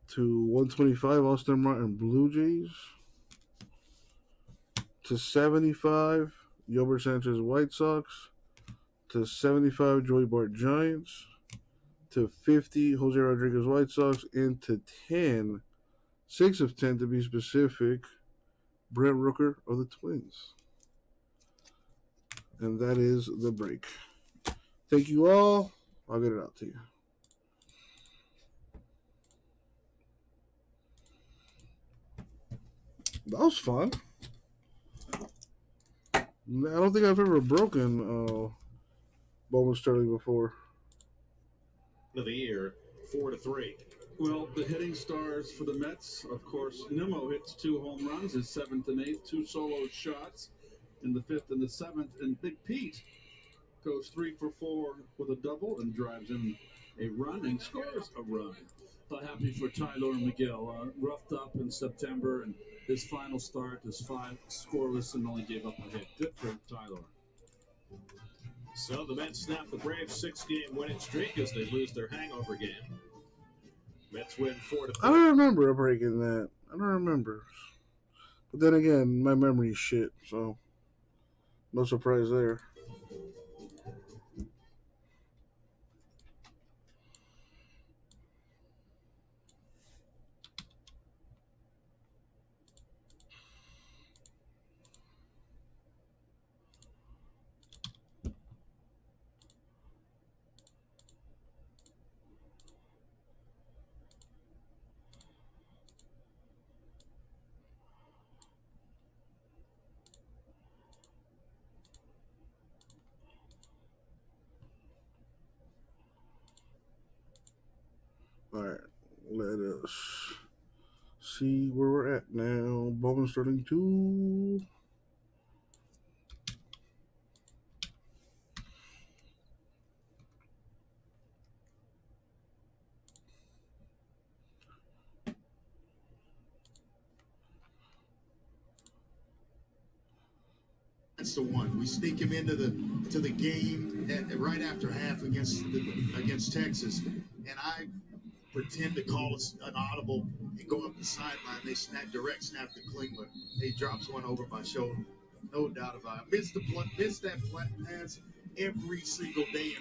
To 125 Austin Martin Blue Jays. To 75 Yolbert Sanchez White Sox. To 75 Joey Bart Giants. To 50 Jose Rodriguez White Sox. And to 10, 6 of 10 to be specific, Brent Rooker of the Twins. And that is the break. Thank you all. I'll get it out to you. That was fun. I don't think I've ever broken Bowman Sterling before. Of the year, 4-3. Well, the hitting stars for the Mets, of course, Nimmo hits 2 home runs, his 7th and 8th, 2 solo shots in the 5th and the 7th, and Big Pete goes 3 for 4 with a double and drives in a run and scores a run. Happy for Tyler Miguel. Roughed up in September, and his final start is 5 scoreless and only gave up a hit. Good for Tyler. So the Mets snap the Braves' 6-game winning streak as they lose their hangover game. Mets win 4-3. I don't remember breaking that. I don't remember. But then again, my memory's shit, so no surprise there. All right, let us see where we're at now. Bowman Sterling 2. That's the one. We sneak him into the game right after half against Texas, and I pretend to call an audible and go up the sideline. They direct snap to Klingler. He drops one over my shoulder. No doubt about it. Miss that pass every single day.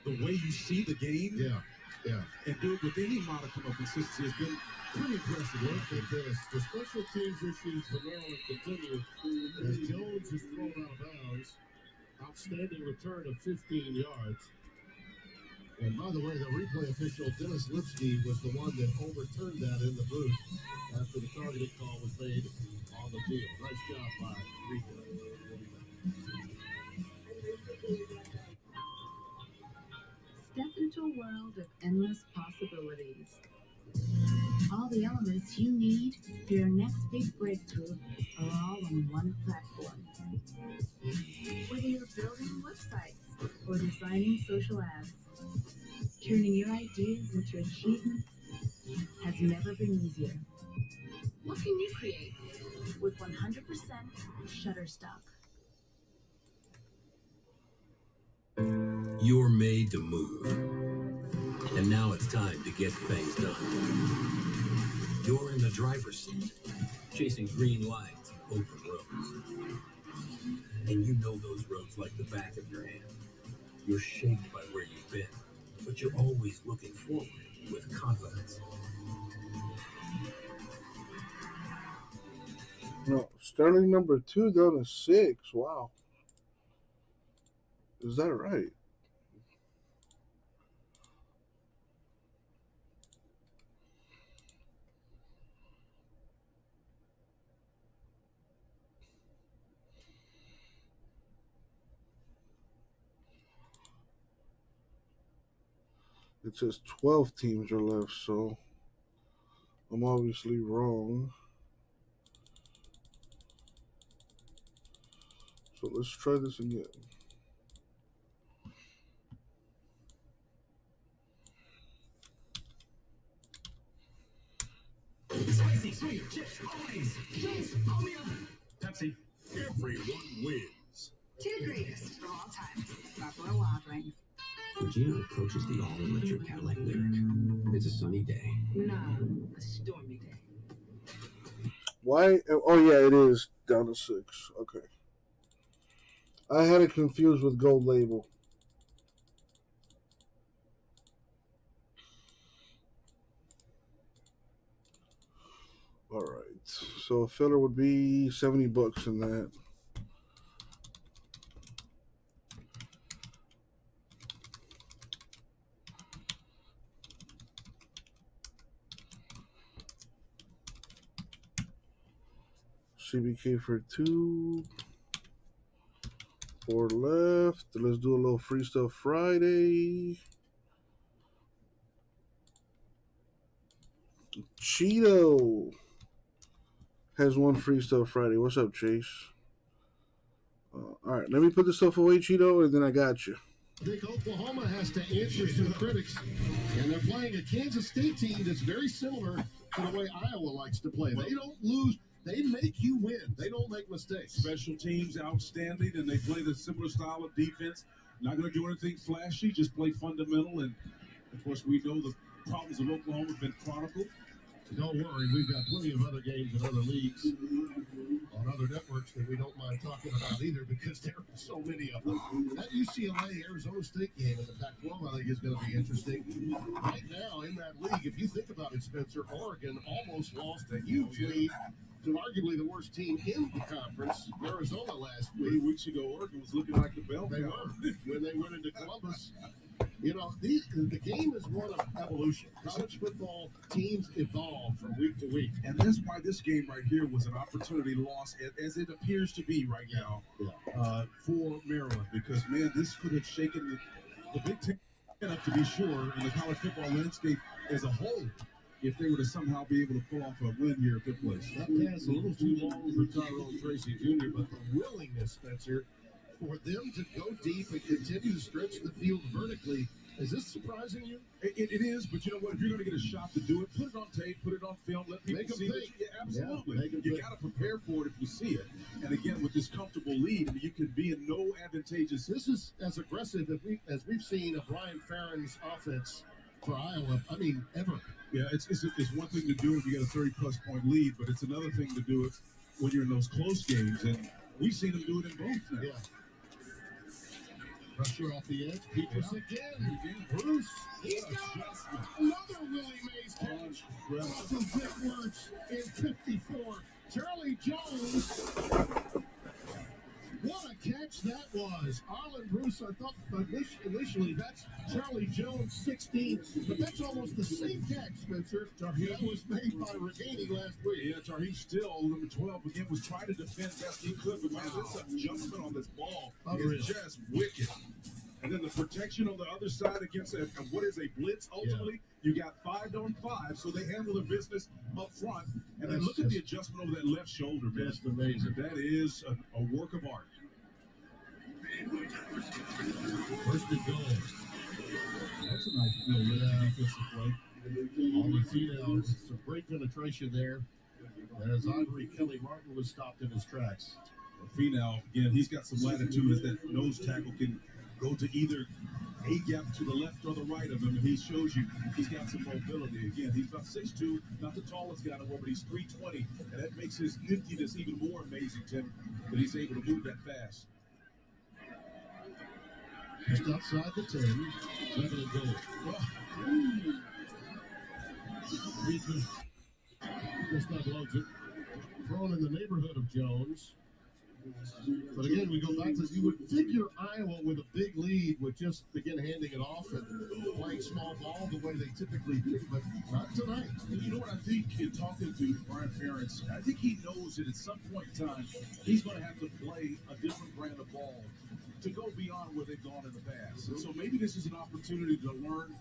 The way you see the game, yeah, and do it with any modicum of consistency has been pretty impressive. Look at this. The special teams issues for Maryland continue as Jones is thrown out of bounds. Outstanding return of 15 yards. And by the way, the replay official, Dennis Lipsky, was the one that overturned that in the booth after the targeting call was made on the field. Nice job by replay. Step into a world of endless possibilities. All the elements you need for your next big breakthrough are all on one platform. Whether you're building websites or designing social ads, turning your ideas into achievements has never been easier. What can you create with 100% Shutterstock? You're made to move. And now it's time to get things done. You're in the driver's seat, chasing green lights, open roads. And you know those roads like the back of your hand. You're shaped by where you've been, but you're always looking forward with confidence. No, Sterling number 2 down to 6. Wow. Is that right? It says 12 teams are left, so I'm obviously wrong. So let's try this again. Spicy, sweet, chips, always. Juice, oh yeah. Pepsi. Everyone wins. Two greatest of all time. Buffalo Wild Wings. Regina approaches the all-electric Cadillac Lyric. It's a sunny day. No, a stormy day. Why? Oh, yeah, it is down to 6. Okay. I had it confused with Gold Label. All right. So a filler would be $70 in that. CBK for 2. 4 left. Let's do a little free stuff Friday. Cheeto has 1 free stuff Friday. What's up, Chase? All right, let me put this stuff away, Cheeto, and then I got you. I think Oklahoma has to answer to the critics, and they're playing a Kansas State team that's very similar to the way Iowa likes to play. They don't lose. They make you win. They don't make mistakes. Special teams outstanding, and they play the similar style of defense. Not going to do anything flashy, just play fundamental. And, of course, we know the problems of Oklahoma have been chronicled. Don't worry, we've got plenty of other games in other leagues on other networks that we don't mind talking about either because there are so many of them. That UCLA-Arizona State game in the Pac-12, I think, is going to be interesting. Right now, in that league, if you think about it, Spencer, Oregon almost lost a huge lead to arguably the worst team in the conference, Arizona, last week. 3 weeks ago, Oregon was looking like the bell They cow. were when they went into Columbus. You know, the game is one of evolution. College football teams evolve from week to week. And that's why this game right here was an opportunity loss, as it appears to be right now, for Maryland. Because, man, this could have shaken the Big Ten up, to be sure, in the college football landscape as a whole, if they were to somehow be able to pull off a win here at their place. That pass a little too long for Tyrone Tracy Jr., but the willingness, Spencer, for them to go deep and continue to stretch the field vertically, is this surprising you? It is, but you know what? If you're going to get a shot to do it, put it on tape, put it on film, let people Make 'em see think. it. Yeah, absolutely. Yeah, you got to prepare for it if you see it. And again, with this comfortable lead, I mean, you can be in no advantageous. This is as aggressive as we've seen of Brian Farron's offense for Iowa. I mean, ever. Yeah, it's one thing to do if you got a 30-plus point lead, but it's another thing to do it when you're in those close games. And we've seen them do it in both now. Yeah. Pressure off the edge. Peepers again. Bruce. He's got another Willie Mays catch. Some big words in 54. Charlie Jones. What a catch that was. Arlen Bruce, I thought initially that's Charlie Jones, 16. But that's almost the same catch, Spencer, that was made by Reganey last week. Yeah, Tarheem Still, number 12, again, was trying to defend best he could, but man, this adjustment on this ball is just wicked. And then the protection on the other side against what is a blitz, ultimately, you got 5-on-5, so they handle their business up front. And then look at the adjustment over that left shoulder, man. That's amazing. That is a work of art. First and goal. That's a nice little defensive play. On the female, some great penetration there. As Ivory Kelly Martin was stopped in his tracks. Finau, again, he's got some latitude as that nose tackle can go to either a gap to the left or the right of him, and he shows you he's got some mobility. Again, he's about 6'2", not the tallest guy in the world, but he's 320, and that makes his niftiness even more amazing, Tim, that he's able to move that fast. Just outside the 10, 7 and goal. Just not loves it. Thrown in the neighborhood of Jones. But again, we go back to, you would figure Iowa with a big lead would just begin handing it off and playing small ball the way they typically do, but not tonight. And you know what I think in talking to Brian Ferentz, I think he knows that at some point in time, he's going to have to play a different brand of ball to go beyond where they've gone in the past. And so maybe this is an opportunity to learn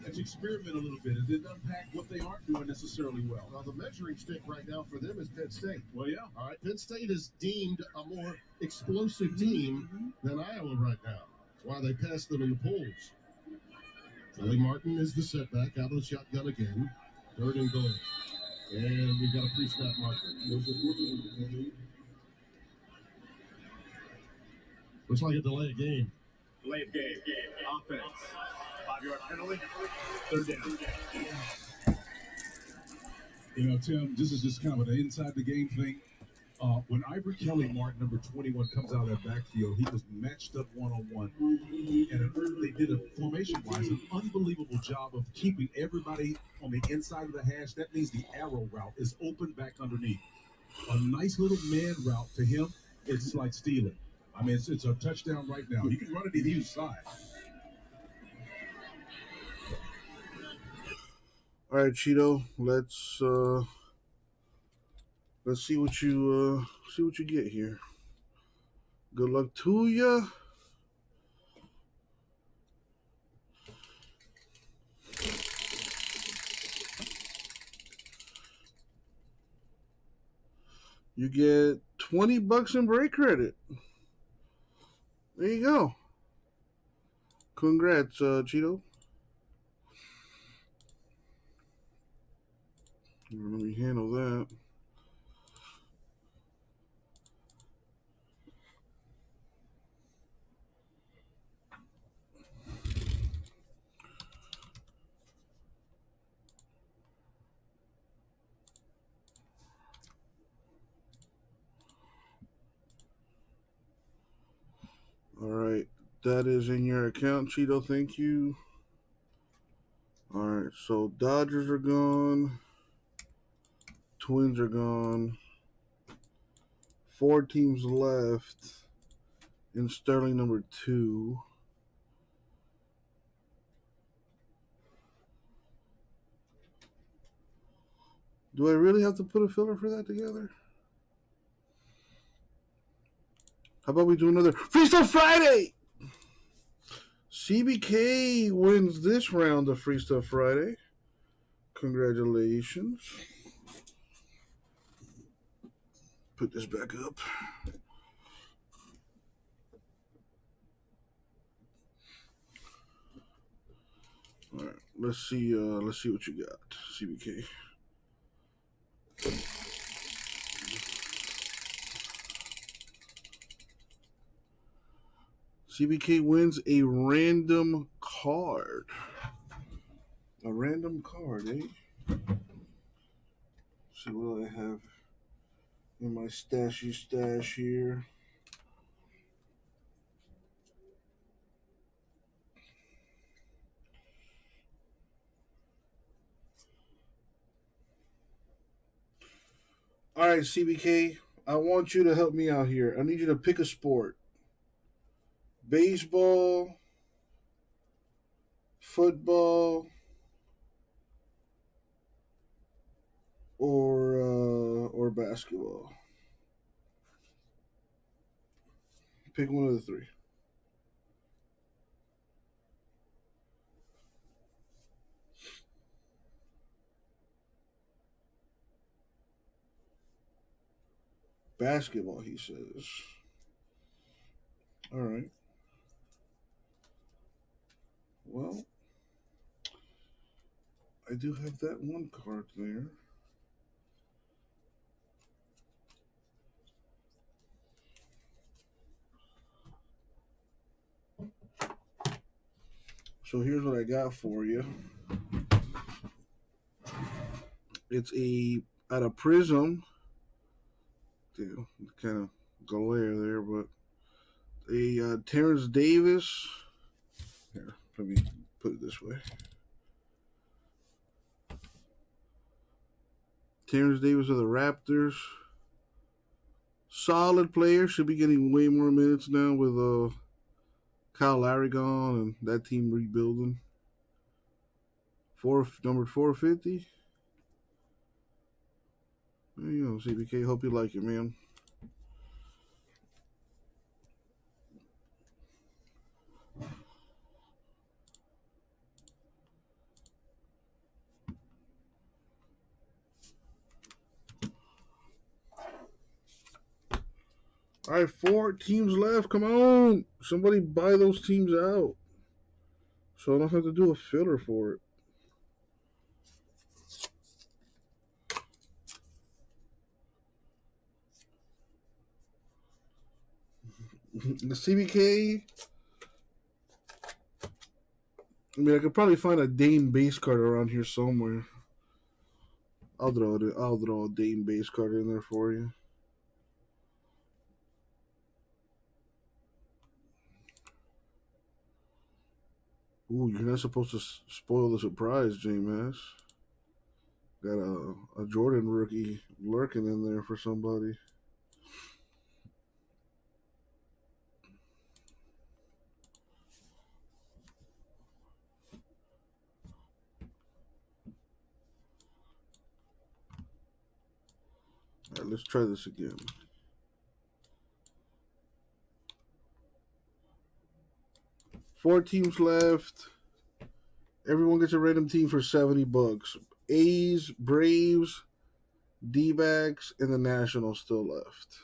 and to experiment a little bit and then unpack what they aren't doing necessarily well. Well, the measuring stick right now for them is Penn State. Well, yeah. All right, Penn State is deemed a more explosive team than Iowa right now. That's why they passed them in the polls. Kelly Martin is the setback, out of the shotgun again. 3rd and goal. And we've got a pre-snap marker. Looks like a delay of game. Delay of game. Offense. 5-yard penalty. 3rd down. You know, Tim, this is just kind of an inside the game thing. When Ivory Kelly Martin, number 21, comes out of that backfield, he was matched up one-on-one. And they did a formation-wise an unbelievable job of keeping everybody on the inside of the hash. That means the arrow route is open back underneath. A nice little man route to him, it's like stealing. I mean, it's a touchdown right now. You can run it to either side. All right, Cheeto, let's Let's see what you get here. Good luck to ya. You get $20 in break credit. There you go. Congrats, Cheeto. Let me handle that. All right. That is in your account, Cheeto. Thank you. All right. So Dodgers are gone. Twins are gone. 4 teams left in Sterling number 2. Do I really have to put a filler for that together? How about we do another Freestyle Friday? CBK wins this round of Freestyle Friday. Congratulations. Put this back up. All right, let's see what you got, CBK. CBK wins a random card. A random card, eh? Let's see what I have in my stashy stash here. All right, CBK, I want you to help me out here. I need you to pick a sport. Baseball, football, or basketball. Pick one of the 3. Basketball, he says. All right. Well, I do have that one card there. So here's what I got for you. It's out of Prism. Damn, kind of glare there, but a Terrence Davis. Here, let me put it this way. Terrence Davis of the Raptors. Solid player. Should be getting way more minutes now with Kyle Lowry gone and that team rebuilding. Number 450. There you go, CBK. Hope you like it, man. All right, 4 teams left. Come on. Somebody buy those teams out so I don't have to do a filler for it. The CBK. I mean, I could probably find a Dame base card around here somewhere. I'll draw a Dame base card in there for you. Ooh, you're not supposed to spoil the surprise, J-Mass. Got a Jordan rookie lurking in there for somebody. All right, let's try this again. Four teams left. Everyone gets a random team for $70. A's, Braves, D-backs, and the Nationals still left.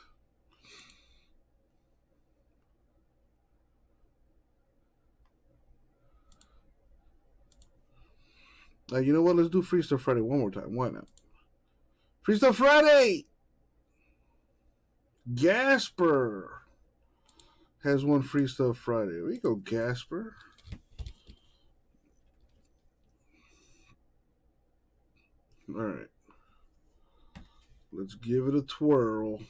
You know what? Let's do Freestyle Friday one more time. Why not? Freestyle Friday! Gasper has one Freestyle Friday. There you go, Gasper. All right. Let's give it a twirl.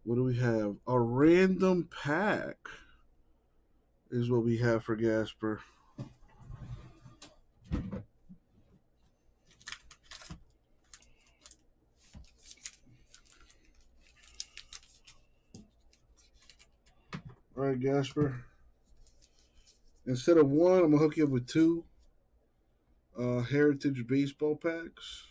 What do we have? A random pack is what we have for Gasper. All right, Gasper. Instead of one, I'm going to hook you up with two Heritage Baseball packs.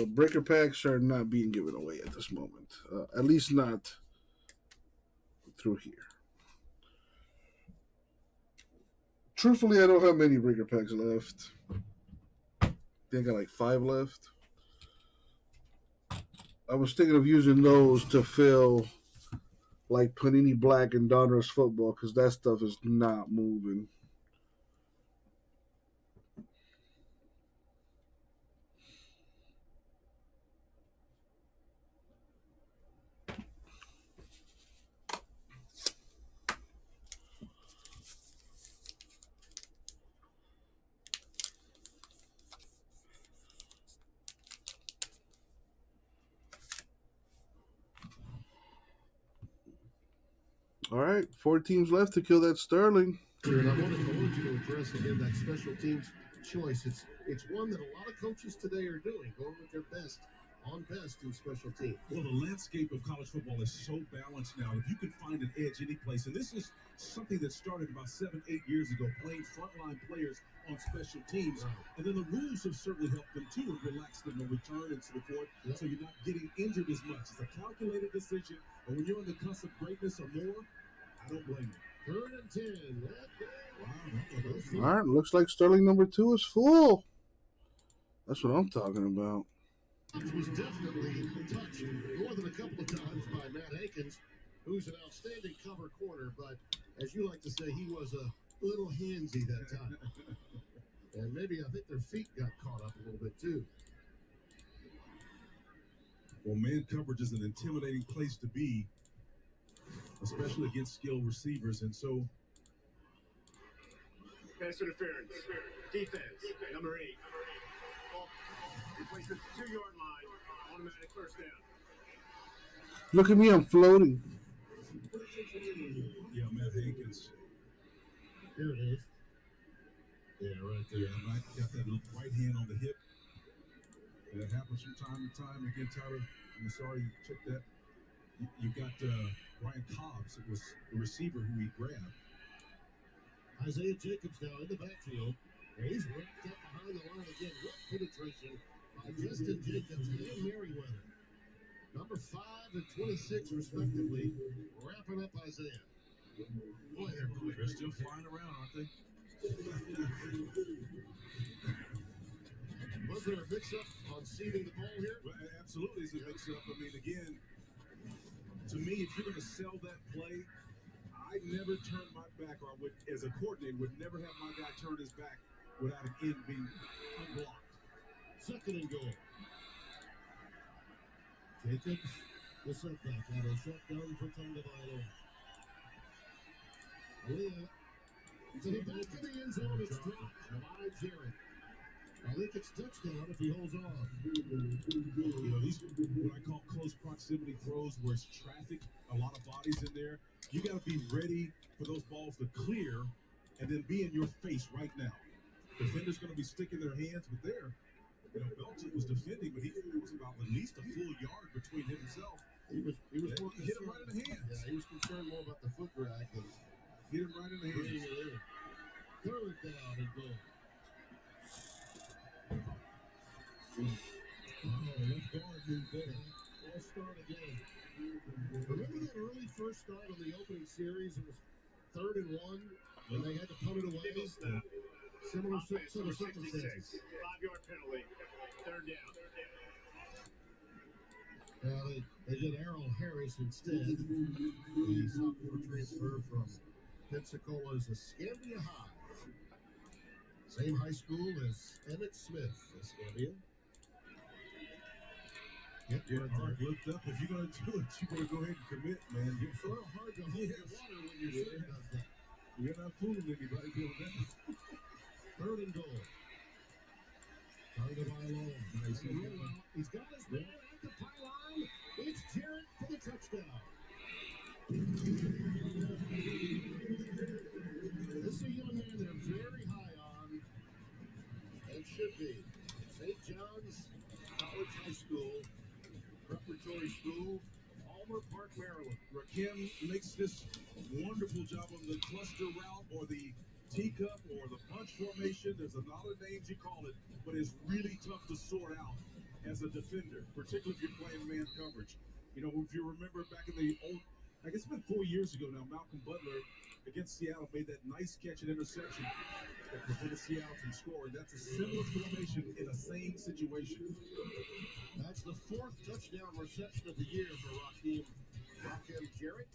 Breaker packs are not being given away at this moment. At least not through here. Truthfully, I don't have many breaker packs left. I think I got like 5 left. I was thinking of using those to fill like Panini Black and Donruss football because that stuff is not moving. All right, 4 teams left to kill that Sterling. And I wanted you to address again that special teams choice. It's one that a lot of coaches today are doing, going with their best on best in special teams. Well, the landscape of college football is so balanced now. If you can find an edge any place, and this is something that started about 7-8 years ago, playing frontline players on special teams. Right. And then the rules have certainly helped them too and relaxed them on return and so forth. Yep. So you're not getting injured as much. It's a calculated decision. And when you're on the cusp of greatness or more, I don't blame you. 3rd and 10. Wow. All right, looks like Sterling number 2 is full. That's what I'm talking about. It was definitely touched more than a couple of times by Matt Hankins, who's an outstanding cover corner, but as you like to say, he was a little handsy that time. And maybe I think their feet got caught up a little bit too. Well, man coverage is an intimidating place to be, especially against skilled receivers, and so pass interference. Defense, number 8. Ball replace the 2-yard line. Automatic first down. Look at me, I'm floating. Yeah, Matt Hankins. Here it is. Yeah, right there. Yeah, Mike got that right hand on the hip. And that happens from time to time. Again, Tyler, I'm sorry you took that. You got Brian Cobbs. It was the receiver who he grabbed. Isaiah Jacobs now in the backfield. And he's wrapped up behind the line again. What penetration by Justin Jacobs and Merriweather. Number 5 and 26, respectively. Wrapping up Isaiah. Boy, they're quick. They're still flying around, aren't they? Was there a mix-up on seeding the ball here? Well, absolutely, it's a mix-up. I mean, again, to me, if you're going to sell that play, I never turn my back, or I would, as a coordinator, would never have my guy turn his back without an end being unblocked. 2nd and goal. Jacobs, the setback out of shotgun for Tagovailoa. Aaliyah to the back of the end zone. It's dropped by Jarrett. I think it's touchdown if he holds on. You know, these what I call close proximity throws, where it's traffic, a lot of bodies in there. You got to be ready for those balls to clear and then be in your face right now. Defender's going to be sticking their hands, but there, you know, Belton was defending, but it was about at least a full yard between himself. He was more hit him right in the hand. Yeah, he was concerned more about the foot drag than Hit him right in the hands. Third down and goal. Left guard moved in. I'll start again. Remember that early first start on the opening series? It was 3rd and 1, and they had to punt it away. Similar circumstances. 5-yard penalty. Third down. They did Errol Harris instead. The sophomore transfer from Pensacola's Escambia High. Same high school as Emmett Smith, Escambia. Yep, hard looked up. If you're going to do it, you better go ahead and commit, man. It's a little hard to hold your water when your shooter does that. You're not fooling anybody doing that. 3rd and goal. Target by long. Nice. He's got his man at the pylon. It's Jarrett for the touchdown. This is a young man they're very high on and should be. St. John's College High School, preparatory school, Palmer Park, Maryland. Rakim makes this wonderful job on the cluster route or the teacup or the punch formation. There's a lot of names you call it, but it's really tough to sort out as a defender, particularly if you're playing man coverage. You know, if you remember back in the old, I guess it's been 4 years ago now, Malcolm Butler against Seattle made that nice catch and interception that prevented Seattle from scoring. That's a similar formation in the same situation. That's the 4th touchdown reception of the year for Rakim Jarrett.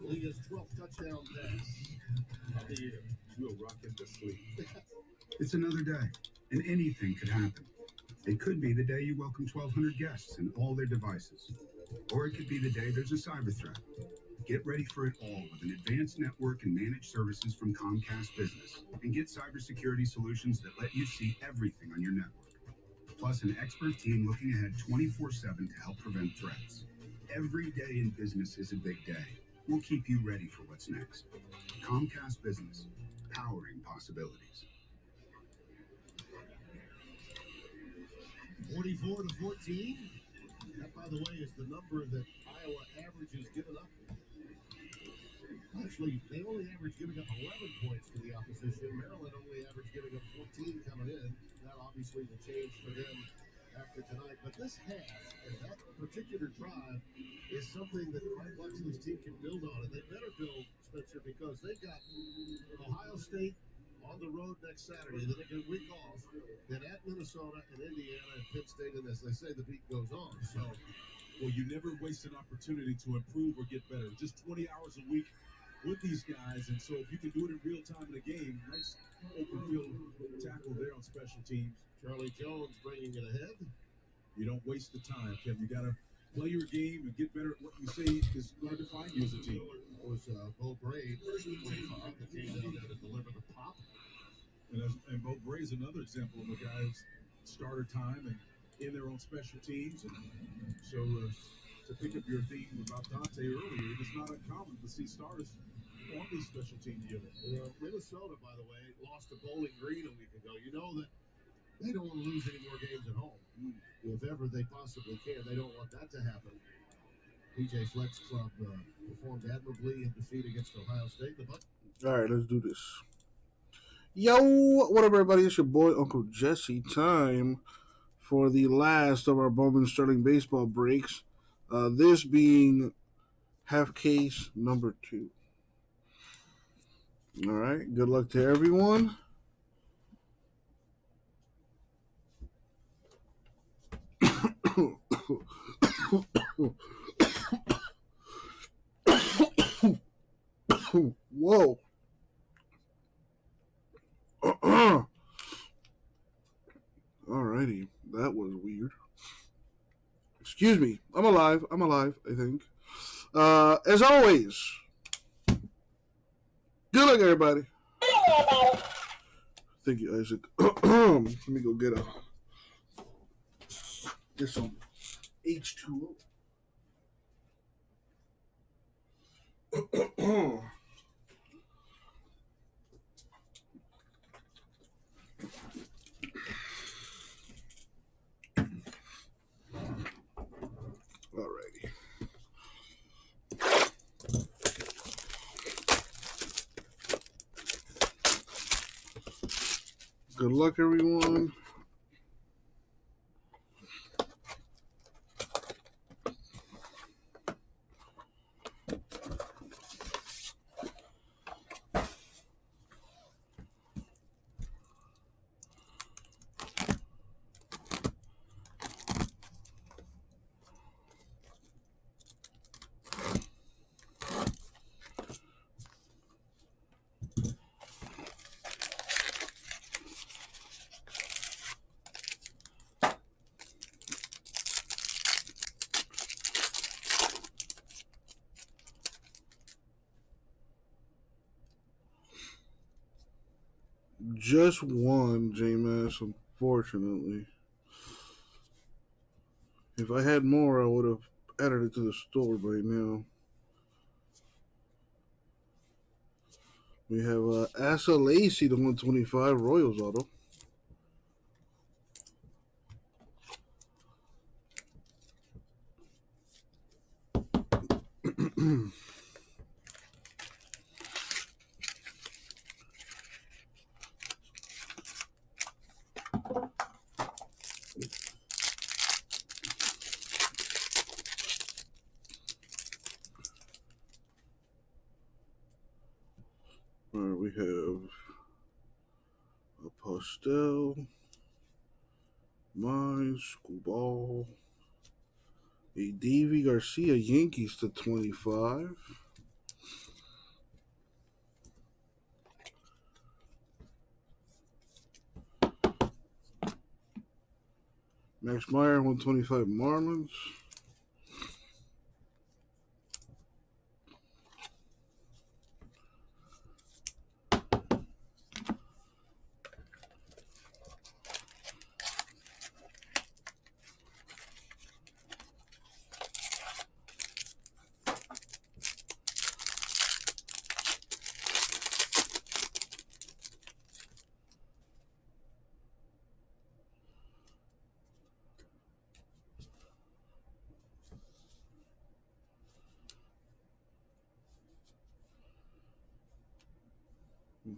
Leah's 12th touchdown pass of the year. We'll rock him to sleep. It's another day, and anything could happen. It could be the day you welcome 1,200 guests and all their devices. Or it could be the day there's a cyber threat. Get ready for it all with an advanced network and managed services from Comcast Business. And get cybersecurity solutions that let you see everything on your network. Plus an expert team looking ahead 24/7 to help prevent threats. Every day in business is a big day. We'll keep you ready for what's next. Comcast Business, powering possibilities. 44-14. That, by the way, is the number that Iowa averages given up. Actually, they only average giving up 11 points to the opposition. Maryland only averaged giving up 14 coming in. That obviously will change for them after tonight. But this half and that particular drive is something that Frank Luxley's team can build on. And they better build, Spencer, because they've got Ohio State on the road next Saturday. Then they get a week off. Then at Minnesota and Indiana and Penn State. And as they say, the beat goes on. So, well, you never waste an opportunity to improve or get better. Just 20 hours a week with these guys, and so if you can do it in real time in a game, nice open field tackle there on special teams. Charlie Jones bringing it ahead. You don't waste the time, Tim. You got to play your game and get better at what you say is going to define you as a team. It was Bo Braid, 25, that came down there to deliver the pop. And Bo Braid is another example of a guy's starter time and in their own special teams. And so to pick up your theme about Dante earlier, it is not uncommon to see starters on these special team units. Minnesota, by the way, lost to Bowling Green a week ago. You know that they don't want to lose any more games at home. If ever they possibly can, they don't want that to happen. PJ Flex Club performed admirably in defeat against Ohio State. All right, let's do this. Yo, what up, everybody? It's your boy, Uncle Jesse. Time for the last of our Bowman Sterling baseball breaks. This being half case number 2. All right, good luck to everyone. Whoa. Alrighty, that was weird. Excuse me. I'm alive, I think. As always, good luck, everybody. Thank you, Isaac. Let me go get some H2O. Alrighty. Good luck, everyone. Just one, J-Mass, unfortunately. If I had more, I would have added it to the store by now. We have Asa Lacy, the 125 Royals auto. All right, we have a Pastel, Mine, Schoolball, a Davey Garcia Yankees to 25. Max Meyer, 125 Marlins.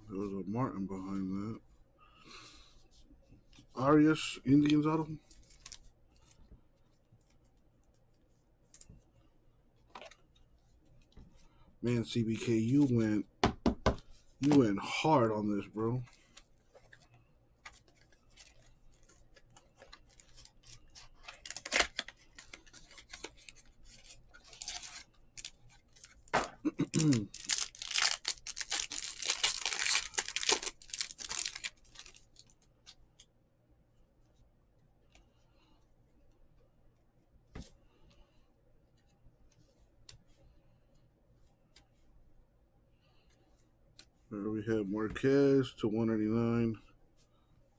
There was a Martin behind that. Arias, Indians auto. Man, CBK, you went hard on this, bro. There we have Marquez to 199.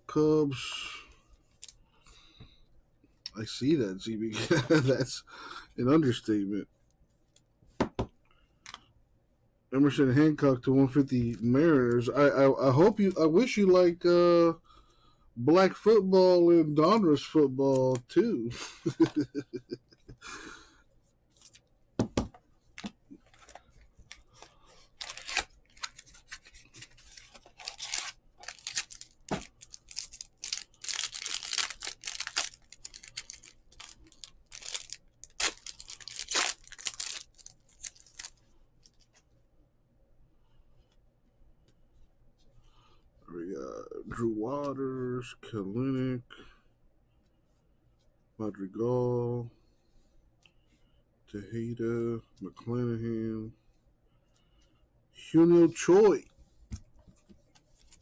Cubs. I see that, CBK. That's an understatement. Emerson Hancock to 150 Mariners. I hope you. I wish you like black football and Donruss football too. We got Drew Waters, Kalinick, Madrigal, Tejeda, McClanahan, Hunio Choi,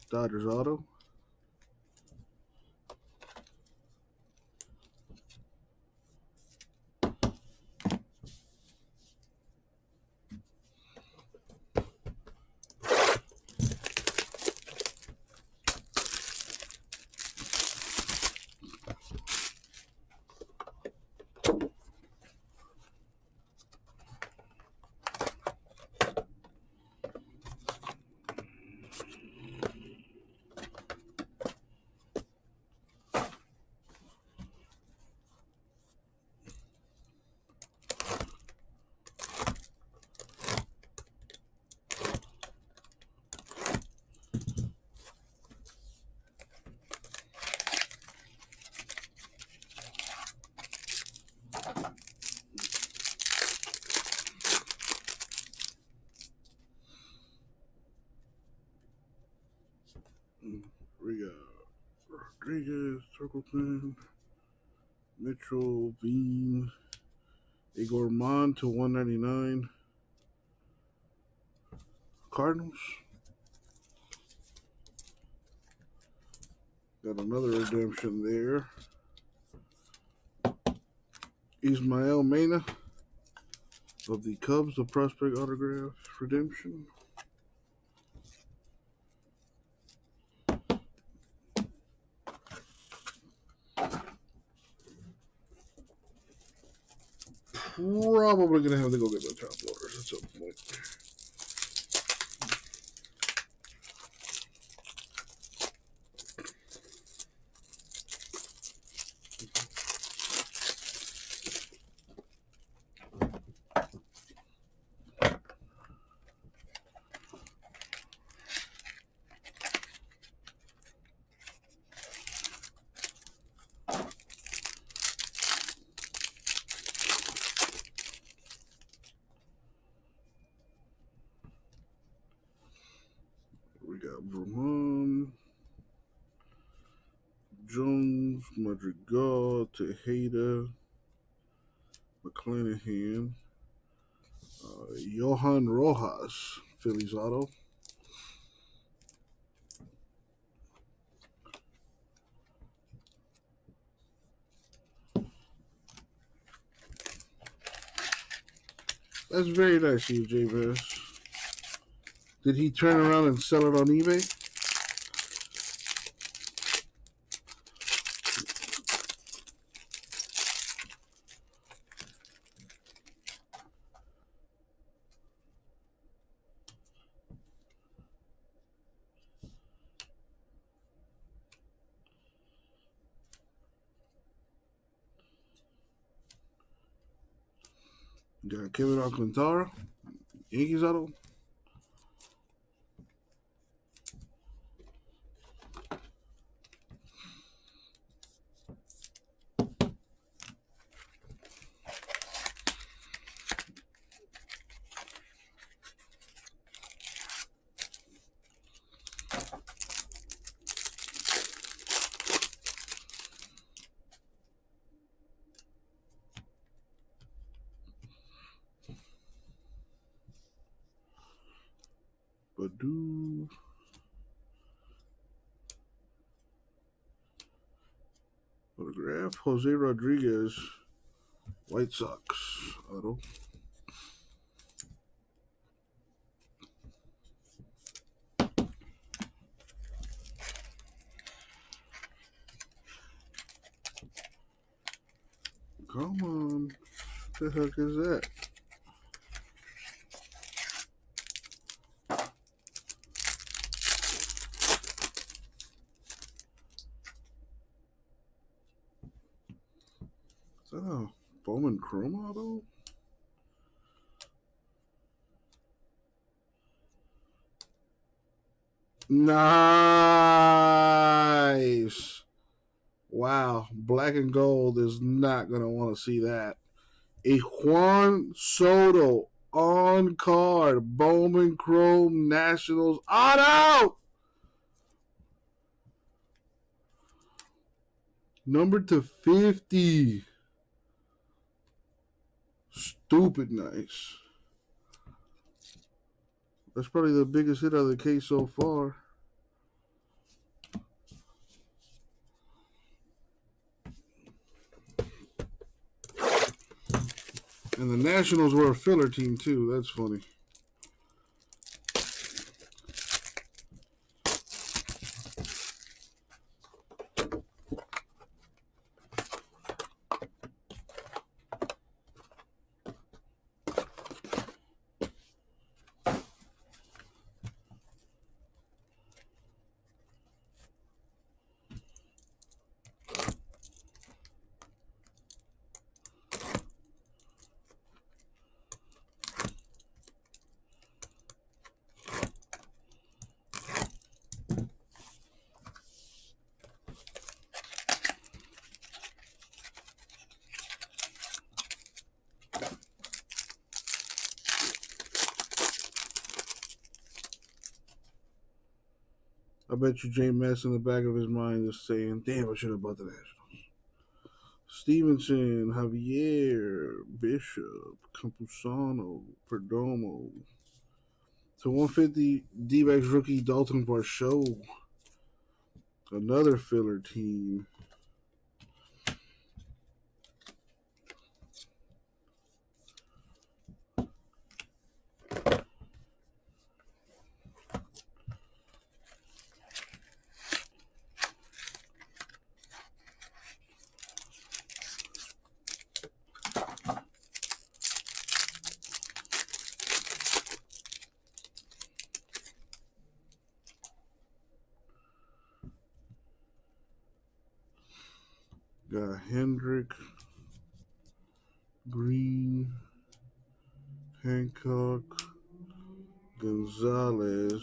Dodgers auto. We got Rodriguez, Turkleton, Mitchell, Bean, Igor Mon to 199. Cardinals. Got another redemption there. Ismael Mena of the Cubs, the prospect autograph redemption. Probably going to have to go get my top loaders at some point. We got Vermont, Jones, Madrigal, Tejeda, McClanahan, Johan Rojas, Phillies auto. That's very nice of you, J-Bass. Did he turn around and sell it on eBay? Got Kevin Alcantara, Yankees auto. Badu. Autograph, Jose Rodriguez, White Sox auto. Come on. What the heck is that? Is that a Bowman Chrome auto? Nice. Wow. Black and gold is not going to want to see that. A Juan Soto on card. Bowman Chrome Nationals auto. Number to 50. Stupid nice. That's probably the biggest hit out of the case so far. And the Nationals were a filler team too. That's funny. I bet you J Mess in the back of his mind is saying, damn, I should have bought the Nationals. Stevenson, Javier, Bishop, Campusano, Perdomo. To 150, D-backs rookie Dalton Varsho. Another filler team. Got Hendrick, Green, Hancock, Gonzalez,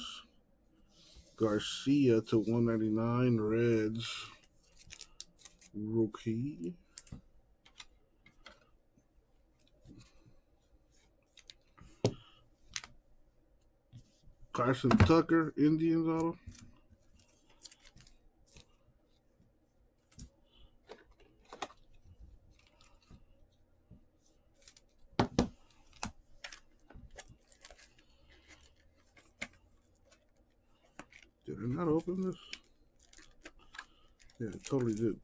Garcia to 199, Reds, rookie. Carson Tucker, Indians auto. Did I not open this? Yeah, I totally did.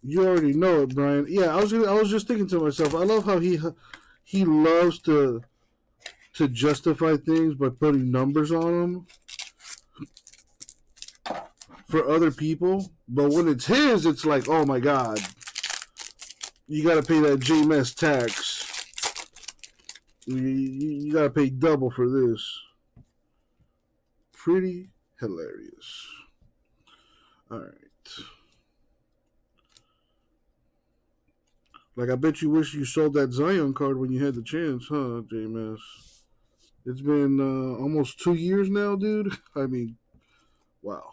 You already know it, Brian. Yeah, I was just thinking to myself. I love how he loves to justify things by putting numbers on them for other people. But when it's his, it's like, oh my god, you got to pay that JMS tax. You got to pay double for this. Pretty hilarious. All right. Like, I bet you wish you sold that Zion card when you had the chance, huh, JMS? It's been almost 2 years now, dude. I mean, wow.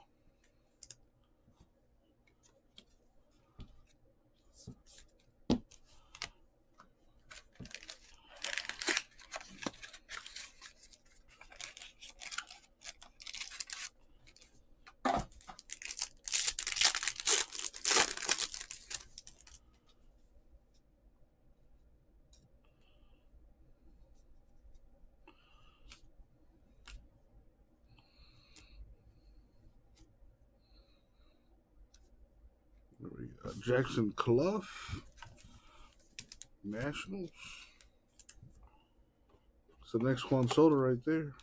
Jackson Clough, Nationals. It's the next Juan Soto right there.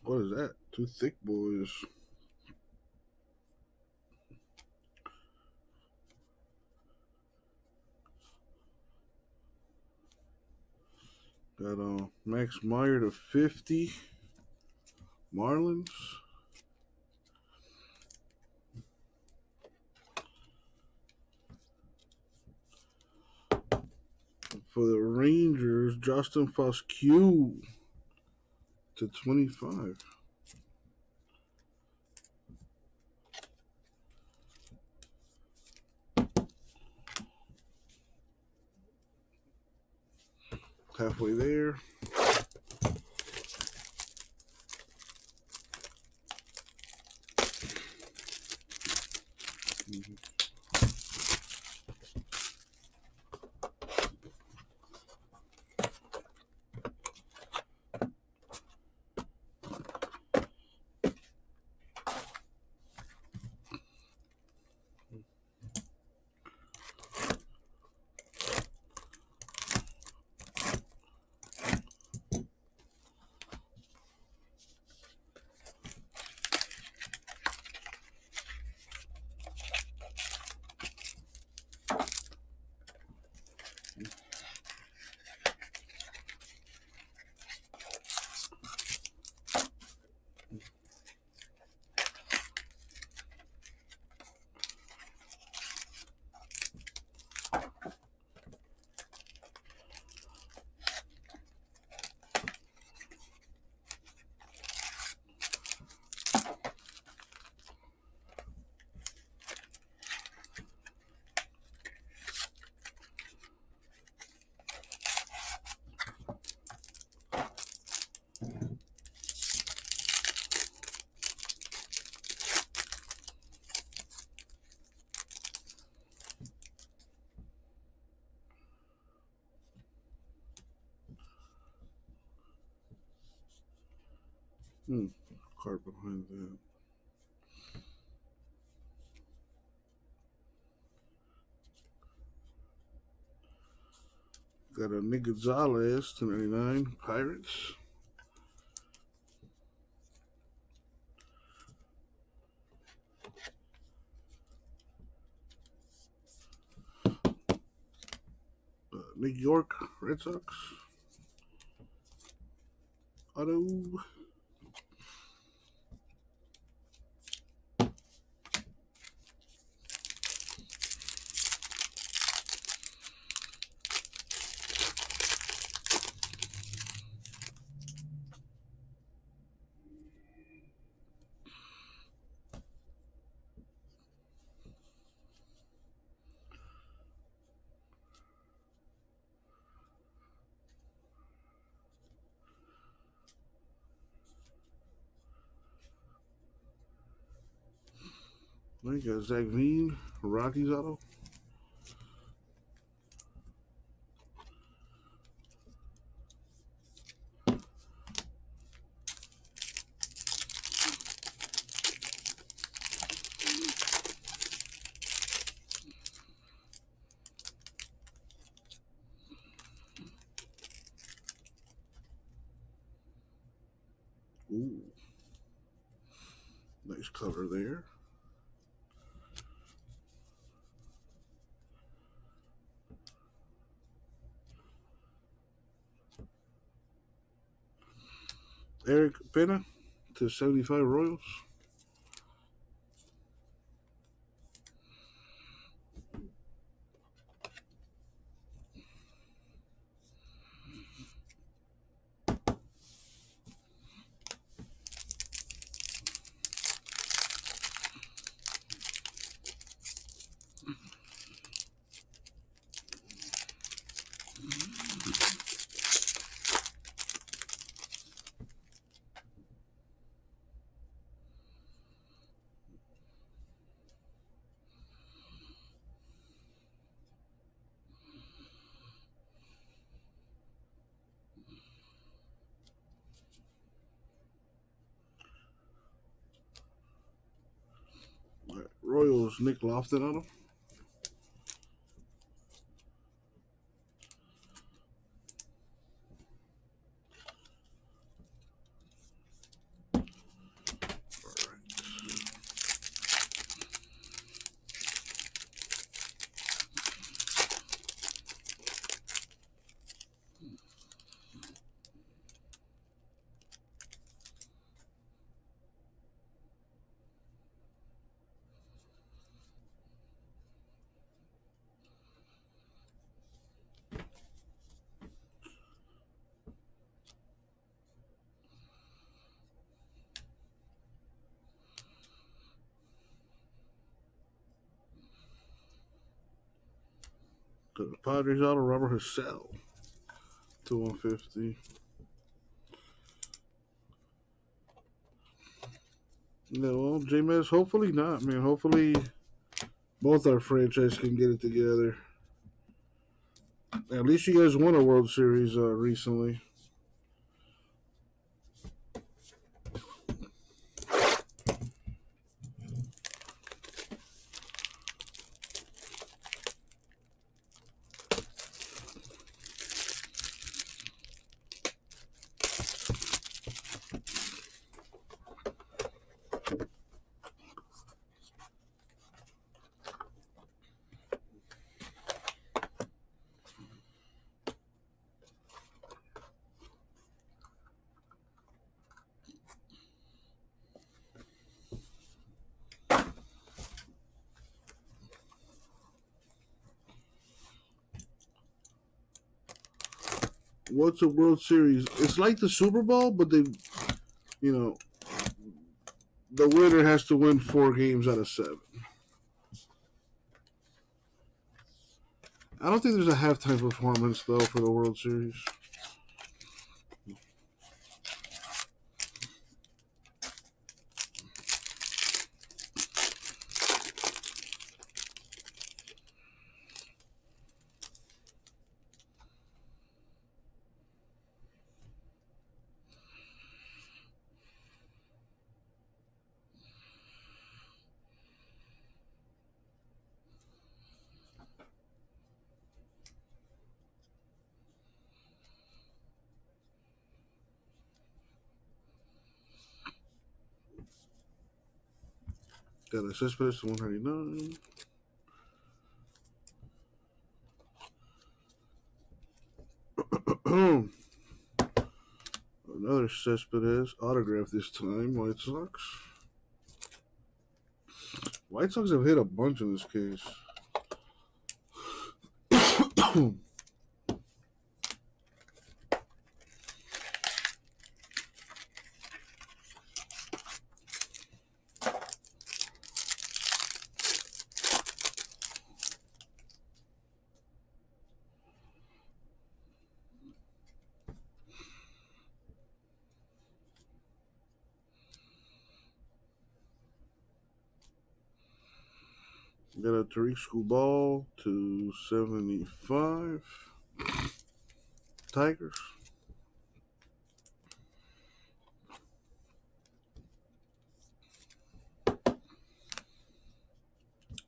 What is that? Two thick boys. Got Max Meyer to 50. Marlins. For the Rangers, Justin Foscue to 25. Halfway there. Card behind that. Got a Nick Gonzalez, 299, Pirates. New York Red Sox. Auto. We got Zach Veen, Rockies auto. Ooh. Nice color there. Eric Pena to 75 Royals. Right. Royals, Nick Lofton auto. Got the Padres auto, Robert Hassell to 150. No, well, J-Mez, hopefully not, man. Hopefully both our franchise can get it together. At least you guys won a World Series recently. What's a World Series? It's like the Super Bowl, but they, the winner has to win 4 games out of 7. I don't think there's a halftime performance, though, for the World Series. Got a Cespedes to 199. Another Cespedes autograph this time. White Sox. White Sox have hit a bunch in this case. Got a Tariq Schoolball to 75. Tigers.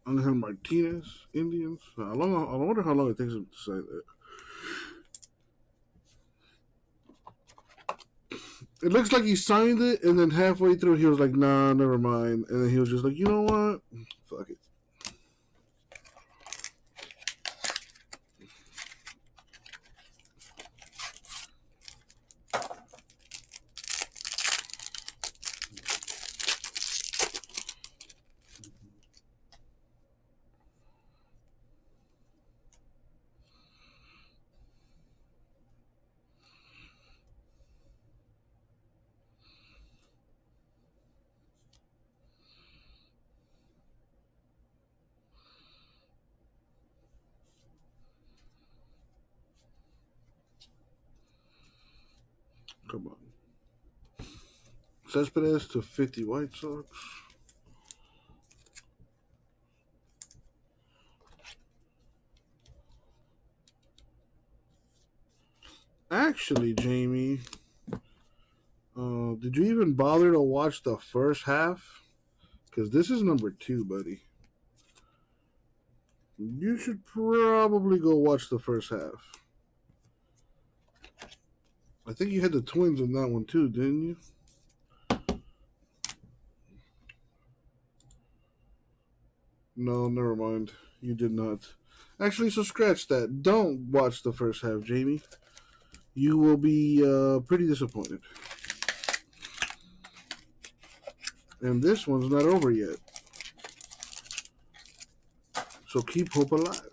Angel Martinez, Indians. I wonder how long it takes him to say that. It looks like he signed it, and then halfway through he was like, nah, never mind. And then he was just like, you know what? Fuck it. Come on. Cespedes to 50 White Sox. Actually, Jamie, did you even bother to watch the first half? Because this is number 2, buddy. You should probably go watch the first half. I think you had the Twins in that one too, didn't you? No, never mind. You did not. Actually, so scratch that. Don't watch the first half, Jamie. You will be pretty disappointed. And this one's not over yet. So keep hope alive.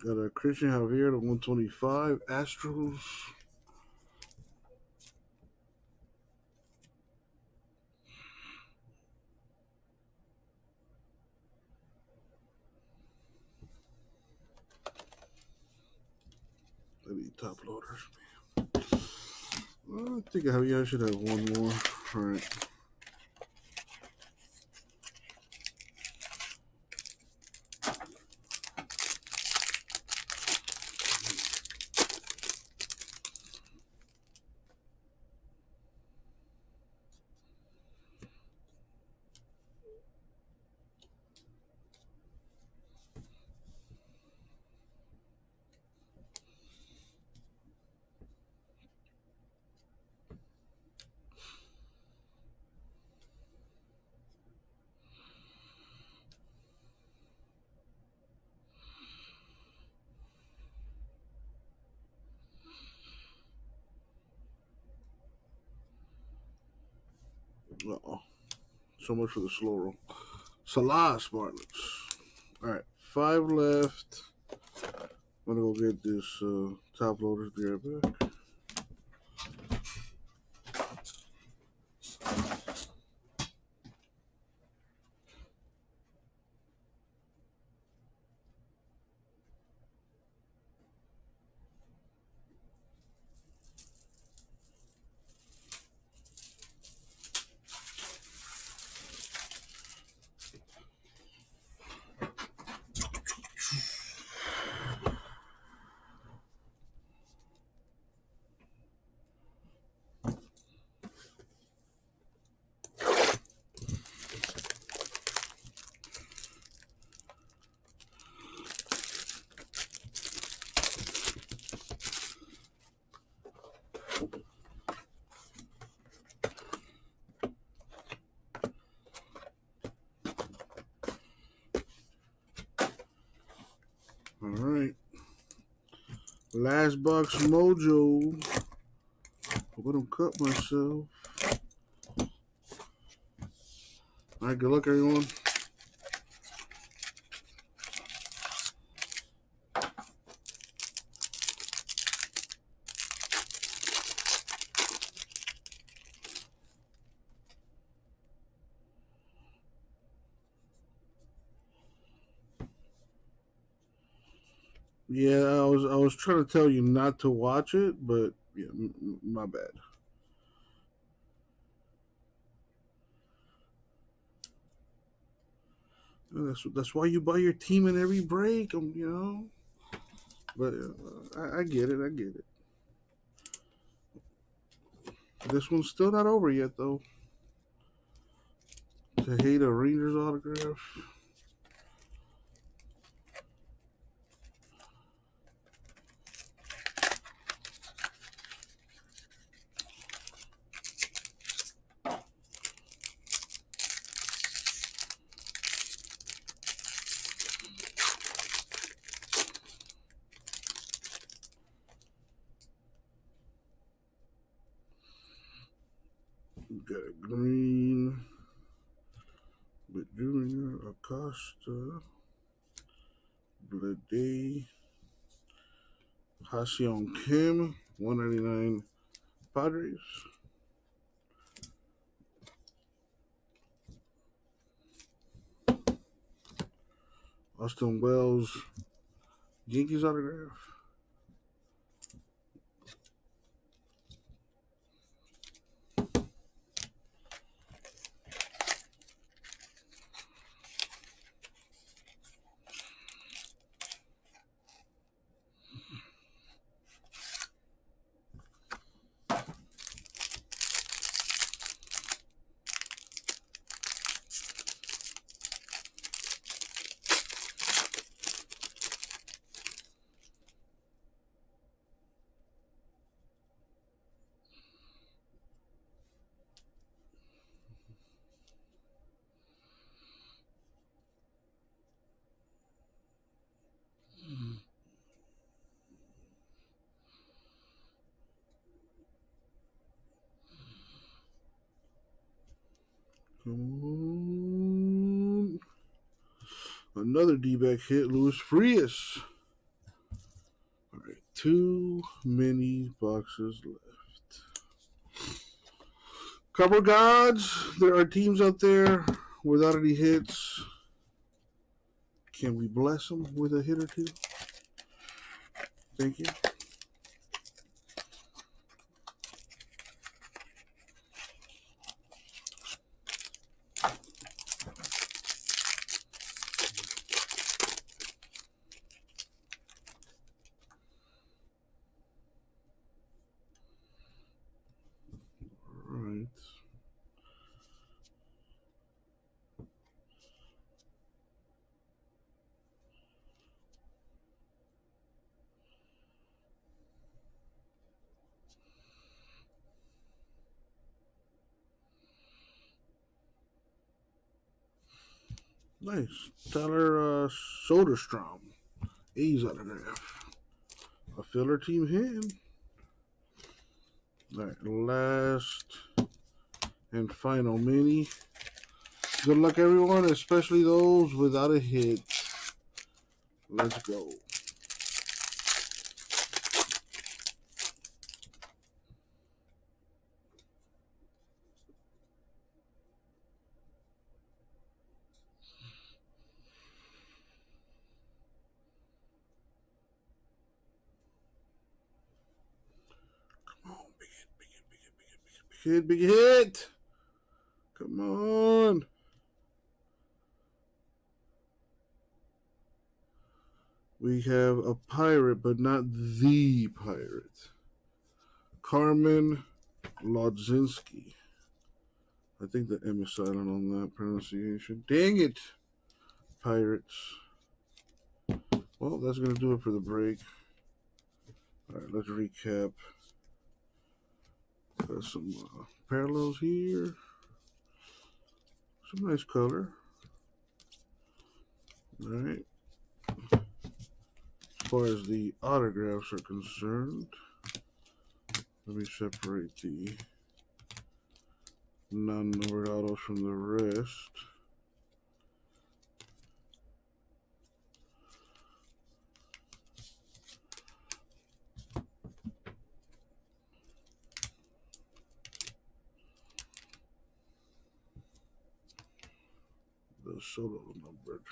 Got a Christian Javier to 125. Astros. I need top loaders. Well, I think I should have one more. All right. Uh-oh. So much for the slow roll. Salas Marlins. All right, 5 left. I'm gonna go get this top loaders. Be right back. All right. Last box mojo. Hope I don't cut myself. All right, good luck, everyone. Yeah, I was trying to tell you not to watch it, but yeah, my bad. That's why you buy your team in every break, you know. But I get it. I get it. This one's still not over yet, though. Tejada Rangers autograph. Got a green. But Junior, Acosta, Blade, Haseon Kim, 199 Padres. Austin Wells, Yankees autograph. Come on. Another D-back hit, Luis Frias. All right, too many boxes left. Cover gods, there are teams out there without any hits. Can we bless them with a hit or two? Thank you. All right. Nice. Tyler Soderstrom. A's autograph. A filler team hit. All right, last and final mini. Good luck, everyone, especially those without a hit. Let's go. Big hit. Come on. We have a pirate, but not the pirate. Carmen Lodzinski. I think the M is silent on that pronunciation. Dang it. Pirates. Well, that's going to do it for the break. All right, let's recap. Got some parallels here. Some nice color. All right. far as the autographs are concerned, let me separate the non-numbered autos from the rest. The solo numbered.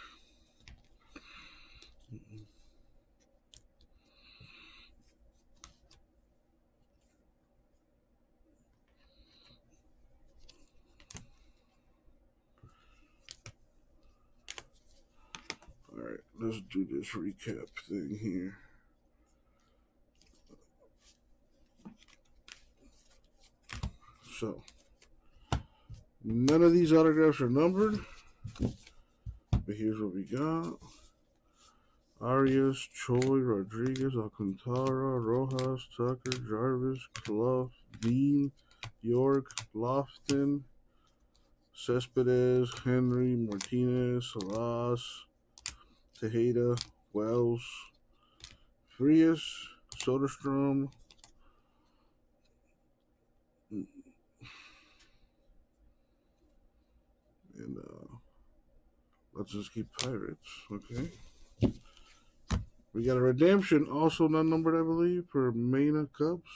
All right, let's do this recap thing here. So, none of these autographs are numbered, but here's what we got. Arias, Choi, Rodriguez, Alcantara, Rojas, Tucker, Jarvis, Clough, Dean, York, Lofton, Cespedes, Henry, Martinez, Salas, Tejeda, Wells, Frias, Soderstrom, and let's just keep Pirates, okay? We got a redemption, also not numbered, I believe, for Mena Cubs.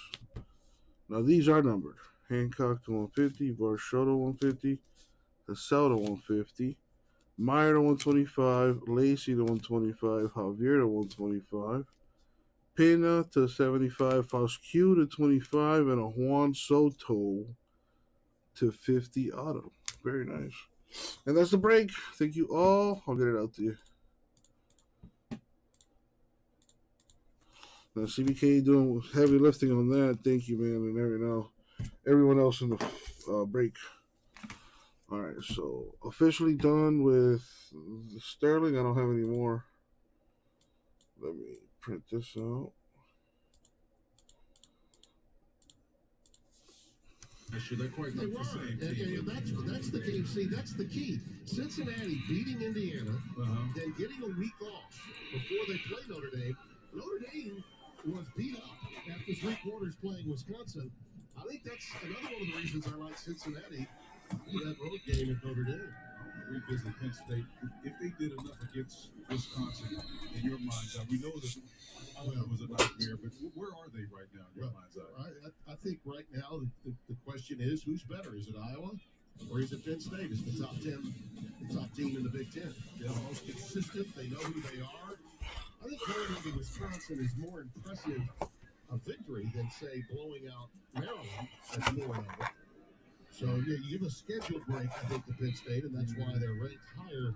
Now these are numbered. Hancock to 150, Varsho to 150, Hassel to 150, Meyer to 125, Lacey to 125, Javier to 125, Pena to 75, Foscue to 25, and a Juan Soto to 50 auto. Very nice. And that's the break. Thank you all. I'll get it out to you. Now, CBK doing heavy lifting on that. Thank you, man, and everyone else in the break. All right, so officially done with Sterling. I don't have any more. Let me print this out. They're quite like the same team. And that's the game. See, that's the key. Cincinnati beating Indiana, then getting a week off before they play Notre Dame. Notre Dame was beat up after 3 quarters playing Wisconsin. I think that's another one of the reasons I like Cincinnati. That road game at Notre Dame. Revisit Penn State. If they did enough against Wisconsin, in your mind's eye, we know that it was a nightmare, but where are they right now in your mind's eye? I think right now the question is, who's better? Is it Iowa or is it Penn State? Is the top team in the Big Ten? They're the most consistent. They know who they are. I think going into Wisconsin is more impressive a victory than, say, blowing out Maryland at New Orleans. So, yeah, you give a scheduled break, I think, to Penn State, and that's why they're ranked higher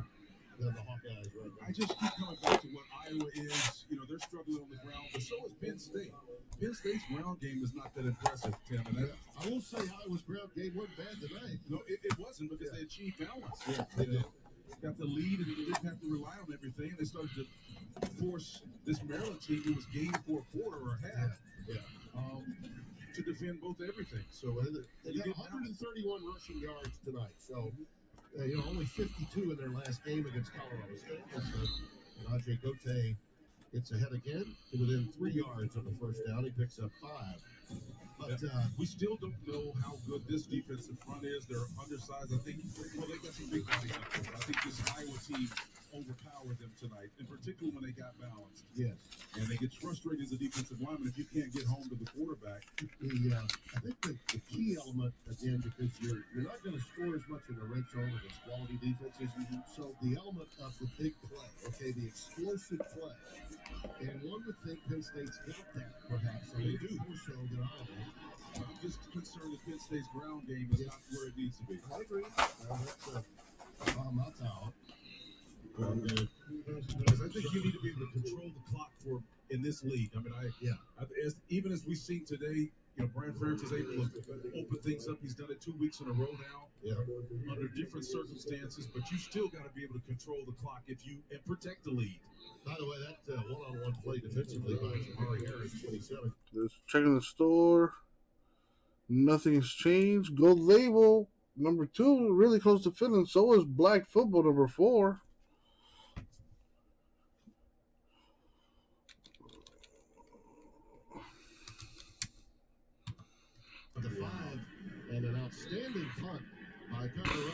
than the Hawkeyes right now. I just keep coming back to what Iowa is. You know, they're struggling on the ground, but so is Penn State. Penn State's ground game is not that impressive, Tim. And I will say Iowa's ground game wasn't bad tonight. No, it wasn't because they achieved balance. Yeah, they did. Got the lead and didn't have to rely on everything. They started to force this Maryland team who was game for a quarter or a half to defend both everything. So they got 131 rushing yards tonight. So only 52 in their last game against Colorado State. And Ajay Gote gets ahead again to within 3 yards of the first down. He picks up 5. But we still don't know how good this defensive front is. They're undersized. I think, they got some big bodies up there. I think this Iowa team overpowered them tonight, and particularly when they got balanced. Yes. And they get frustrated as a defensive lineman if you can't get home to the quarterback. I think the key element, again, because you're not going to score as much in the red zone against quality defenses. So the element of the big play, the explosive play. And one would think Penn State's got that, perhaps. They do. More so than Iowa. I'm just concerned that Penn State's ground game is not where it needs to be. I agree. That's my thought. Because I think you need to be able to control the clock in this league. I mean, even as we've seen today, Brian Ferentz is able to open things up. He's done it 2 weeks in a row now, under different circumstances. But you still got to be able to control the clock and protect the lead. By the way, that one-on-one play defensively by Jamari Harris, 27. Just checking the store. Nothing has changed. Gold label number 2, really close to filling. So is black football number 4. Outstanding punt by Kyrie.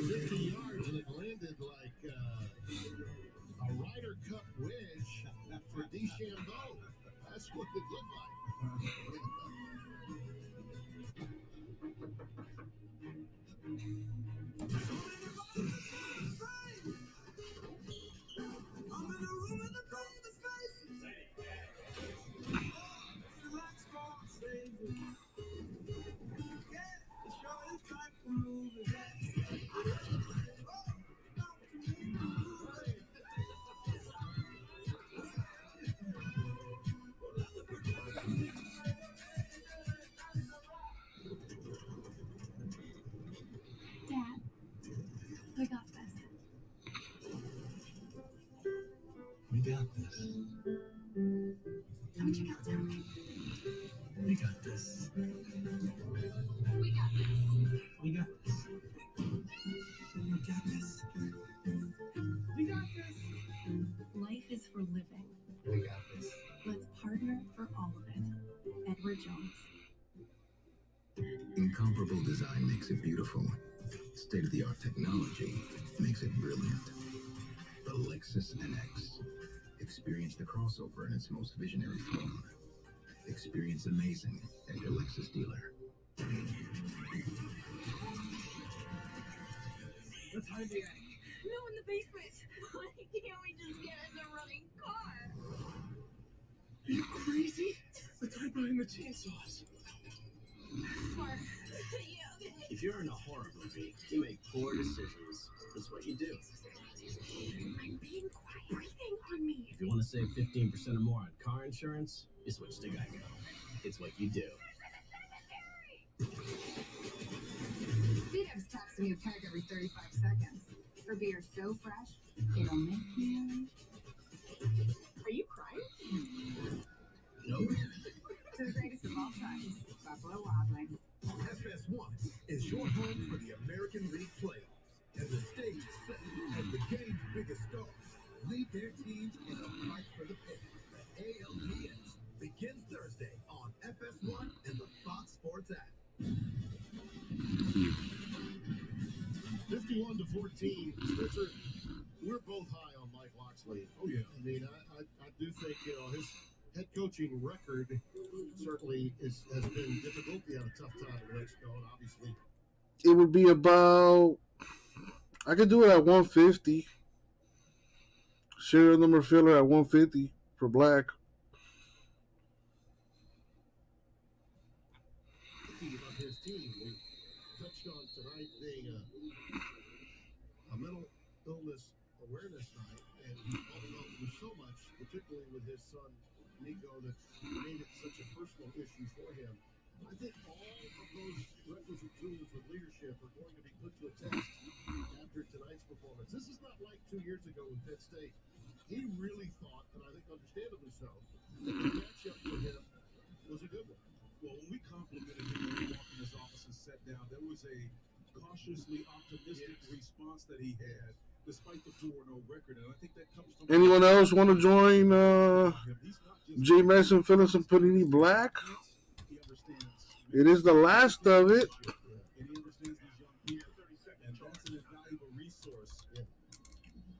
50 yards, and it landed like a Ryder Cup wedge for DeChambeau. That's what it looked like. Dad, we got this. We got this. How would you count down? We got this. We got this. We got this. We got this. We got this. Life is for living. We got this. Let's partner for all of it. Edward Jones. Incomparable design makes it beautiful. State-of-the-art technology makes it brilliant. The Lexus NX. Experience the crossover in its most visionary form. Experience amazing at your Lexus dealer. Let's hide the attic. No, in the basement. Why can't we just get in the running car? Are you crazy? Let's hide behind the chainsaws. Smart. If you're in a horror movie, you make poor decisions. That's what you do. I'm being quiet. Breathing on me. If you want to save 15% or more on car insurance, you switch to Geico. It's what you do. Speedo's taxing you tag every 35 seconds. For beer so fresh, it'll make you... Are you crying? Nope. To the greatest of all times, Buffalo Wild Wings. FS1 is your home for the American League playoffs, and the stage is set as the game's biggest stars lead their teams in a fight for the pin. The ALDS begins Thursday on FS1 and the Fox Sports app. 51-14. Spencer, we're both high on Mike Locksley. Oh, yeah. I mean, I do think, his head coaching record certainly has been difficult. He had a tough time in Mexico, and obviously. It would be about, I could do it at 150. Serial number filler at 150 for black. Of his team, we touched on tonight being a mental illness awareness night, and he talked about through so much, particularly with his son Nico, that made it such a personal issue for him. I think all of those requisite tools of leadership are going to be put to a test after tonight's performance. This is not like 2 years ago with Penn State. He really thought, and I think understandably so, that the matchup for him was a good one. Well, when we complimented him when we walked in his office and sat down, there was a cautiously optimistic response that he had, despite the 4-0 record, and I think that comes from. Anyone else want to join J. Mason, Phillips, and Panini Black? It is the last of it. And he understands these young people, and that's an invaluable resource.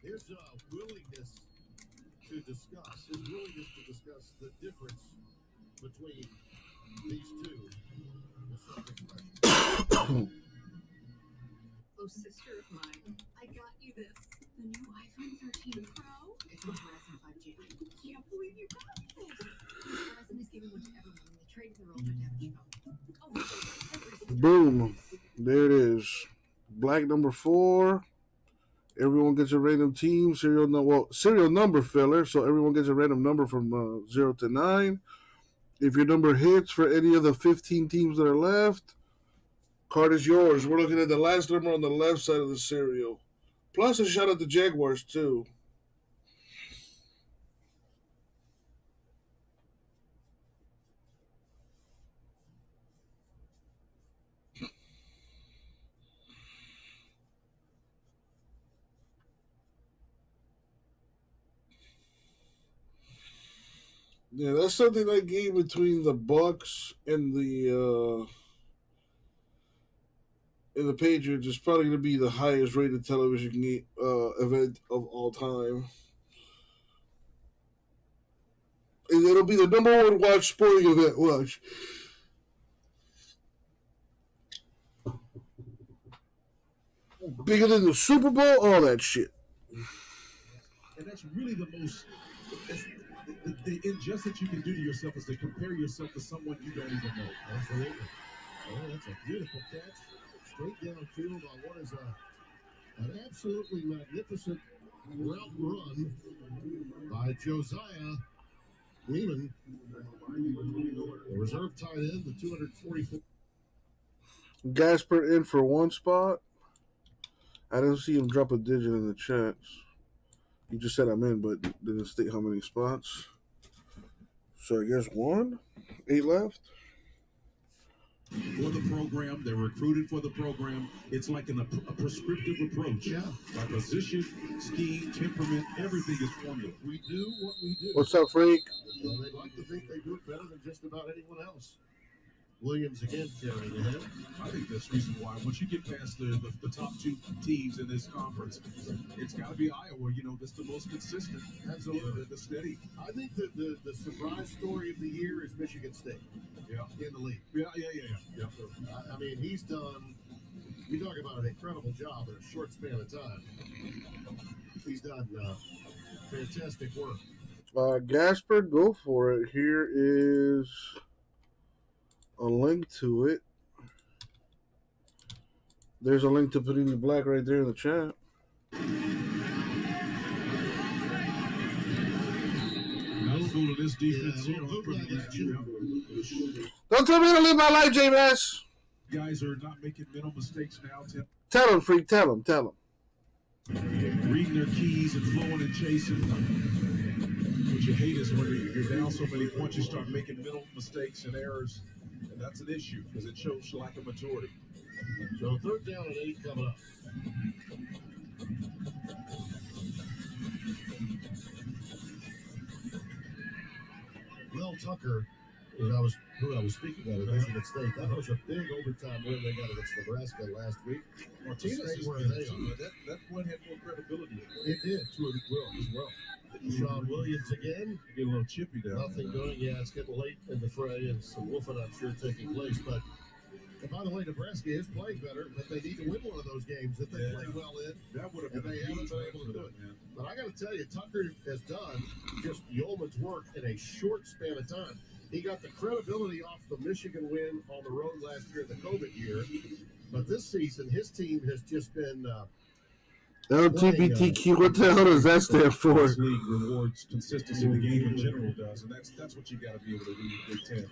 His willingness to discuss the difference between these two. Oh, sister of mine, I got you this. The new iPhone 13 Pro. It's with Verizon 5G. I can't believe you got this. Verizon is giving one to everyone when they trade their older damaged phone. Boom. There it is. Black number 4. Everyone gets a random team. Serial number filler. So everyone gets a random number from 0 to 9. If your number hits for any of the 15 teams that are left, card is yours. We're looking at the last number on the left side of the serial. Plus a shot at the Jaguars, too. Yeah, that's something I gave between the Bucks and the in the Patriots is probably going to be the highest rated television event of all time. And it'll be the number one watch sporting event. Watch. Bigger than the Super Bowl, all that shit. And that's really the most. The injustice you can do to yourself is to compare yourself to someone you don't even know. Absolutely. Oh, that's a beautiful catch. Straight downfield on what is an absolutely magnificent route run by Josiah Lehman, the reserve tight end, the 244. Gasper in for one spot. I didn't see him drop a digit in the chats. He just said I'm in, but didn't state how many spots. So I guess 1. 8 left. For the program, they're recruited for the program. It's like a prescriptive approach. Yeah. By position, scheme, temperament, everything is formula. We do what we do. What's up, Freak? Well, they like to think they do it better than just about anyone else. Williams again carrying ahead. I think that's the reason why. Once you get past the top 2 teams in this conference, it's got to be Iowa. You know, that's the most consistent. Absolutely. The steady. I think that the surprise story of the year is Michigan State. Yeah. In the league. Yeah. I mean, he's done. We talk about an incredible job in a short span of time. He's done fantastic work. Gasper, go for it. Here is a link to it. There's a link to Panini Black right there in the chat. Not fooling this defense. Don't tell me how to live my life, J-Bass. Guys are not making mental mistakes now, Tim. Tell him, Freak. Tell him. Reading their keys and flowing and chasing. What you hate is when you're down so many points, you start making mental mistakes and errors. And that's an issue because it shows lack of maturity. So 3rd down and 8 coming up. Well, Tucker, who I was speaking about at Michigan State, that was a big overtime win they got against Nebraska last week. Martinez is where good they too. are. That one had more credibility. It did as well. Deshaun Williams again. Get a little chippy down. Nothing doing. Yeah, it's getting late in the fray and some woofing, I'm sure, taking place. But and by the way, Nebraska is playing better, but they need to win one of those games that they play well in. That would have and been they haven't been able to do it. Man. But I got to tell you, Tucker has done just yeoman's work in a short span of time. He got the credibility off the Michigan win on the road last year, the COVID year. But this season, his team has just been LGBTQ, what the hell does that stand for? This league rewards consistency. The game in general does, and that's what you got to be able to do in Big Ten.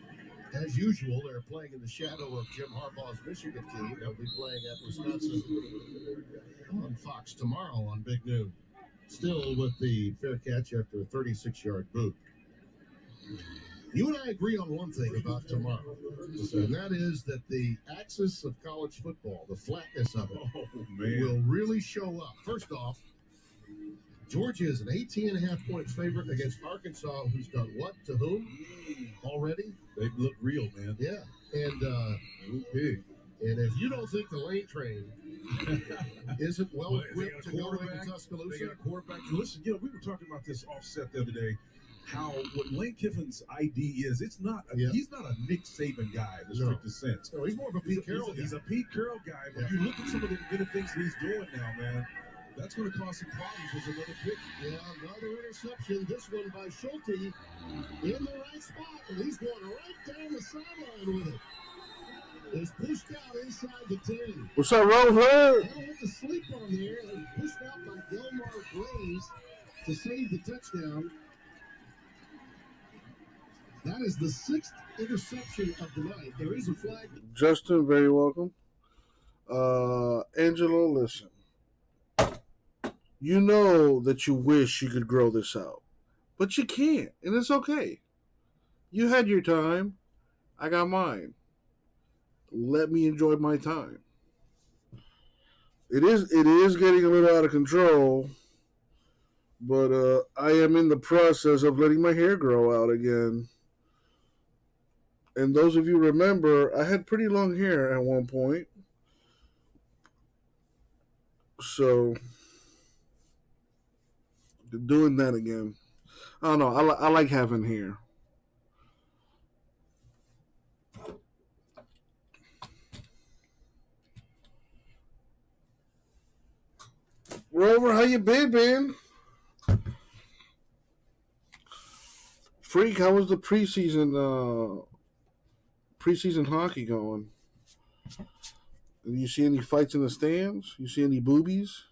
As usual, they're playing in the shadow of Jim Harbaugh's Michigan team. They'll be playing at Wisconsin on Fox tomorrow on Big Noon. Still with the fair catch after a 36-yard boot. You and I agree on one thing about tomorrow, and that is that the axis of college football, the flatness of it, will really show up. First off, Georgia is an 18.5 point favorite against Arkansas, who's done what to whom already? They look real, man. Yeah, and big. And if you don't think the lane train isn't well equipped to go into Tuscaloosa, they got a quarterback. Listen, we were talking about this offset the other day. How what Lane Kiffin's ID is, it's not. He's not a Nick Saban guy in the strictest sense. No, he's more of a Pete Carroll guy. He's a Pete Carroll guy. But you look at some of the good things that he's doing now, man. That's going to cause some problems with another pick. Yeah, another interception. This one by Schulte in the right spot, and he's going right down the sideline with it. He's pushed out inside the 10. What's up, Rover? I don't have to sleep on there. He's pushed out by Delmar Blaze to save the touchdown. That is the 6th interception of the night. There is a flag. Justin, very welcome. Angelo, listen. You know that you wish you could grow this out, but you can't, and it's okay. You had your time. I got mine. Let me enjoy my time. It is getting a little out of control, but I am in the process of letting my hair grow out again. And those of you remember, I had pretty long hair at one point. So doing that again. I don't know. I like having hair. Rover, how you been, man? Freak, how was the preseason hockey going? You see any fights in the stands? You see any boobies?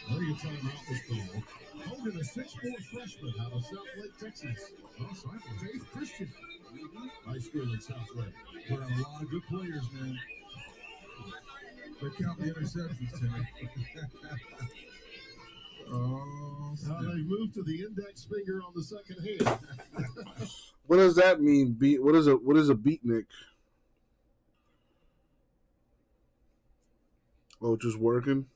Early timeout was called. Hogan, a 6'4" freshman out of South Lake, Texas. Also, I'm from Faith Christian High School in South Lake. We're on a lot of good players, man. But count the interceptions, Timmy. Oh, now they moved to the index finger on the second hand. What does that mean? What is a beatnik? Oh, just working.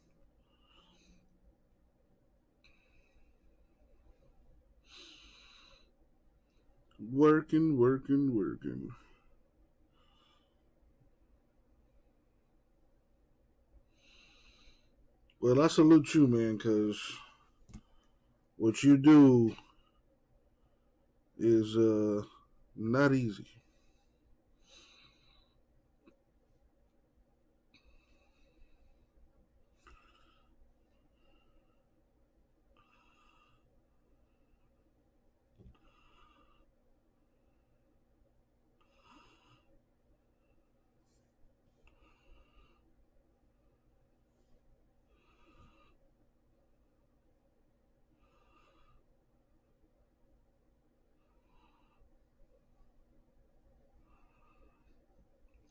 Working. Well, I salute you, man, because what you do is not easy.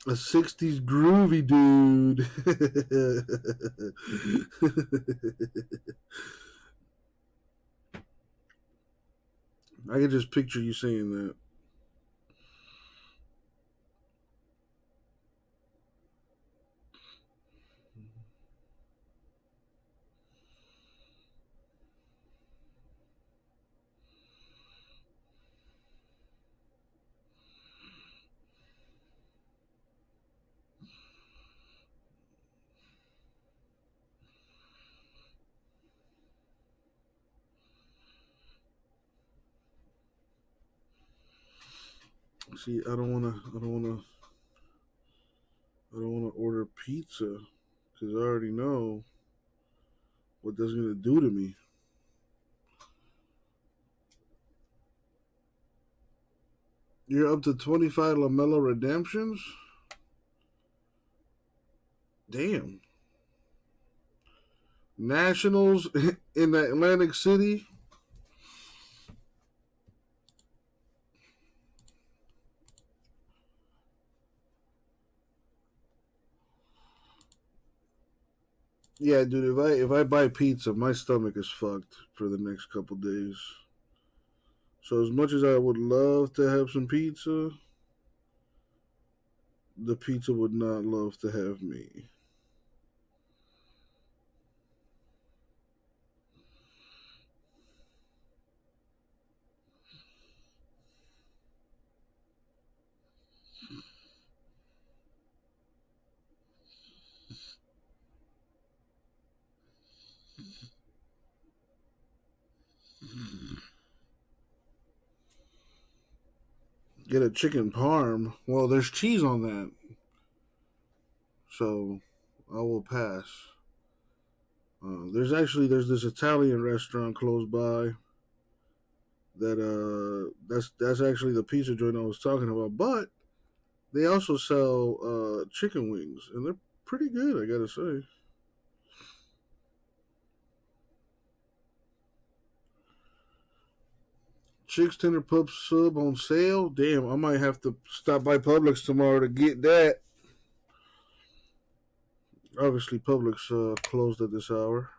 A 60s groovy dude. I can just picture you saying that. See, I don't wanna order pizza because I already know what that's gonna do to me. You're up to 25 LaMelo redemptions? Damn. Nationals in Atlantic City? Yeah, dude, if I buy pizza, my stomach is fucked for the next couple days. So as much as I would love to have some pizza, the pizza would not love to have me. Get a chicken parm. Well, there's cheese on that. So I will pass. There's this Italian restaurant close by that's actually the pizza joint I was talking about, but they also sell chicken wings and they're pretty good, I gotta say. Chicks Tender Pup sub on sale. Damn, I might have to stop by Publix tomorrow to get that. Obviously, Publix closed at this hour.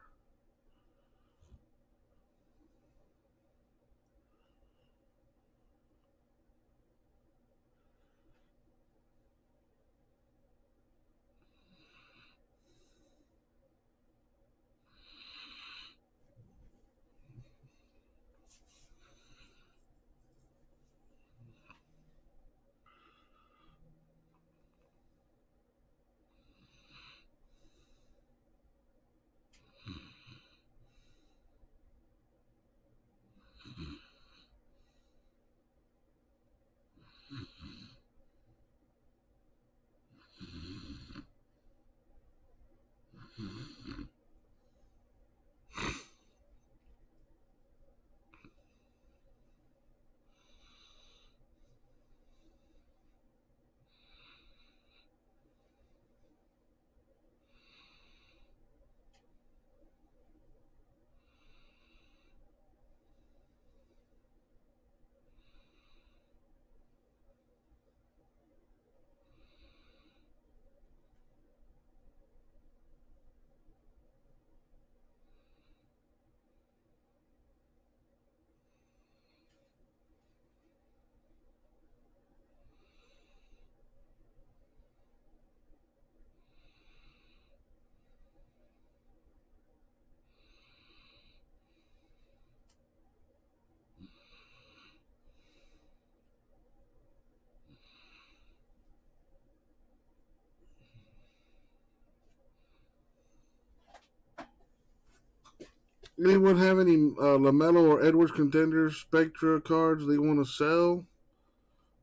Anyone have any LaMelo or Edwards Contenders Spectra cards they want to sell?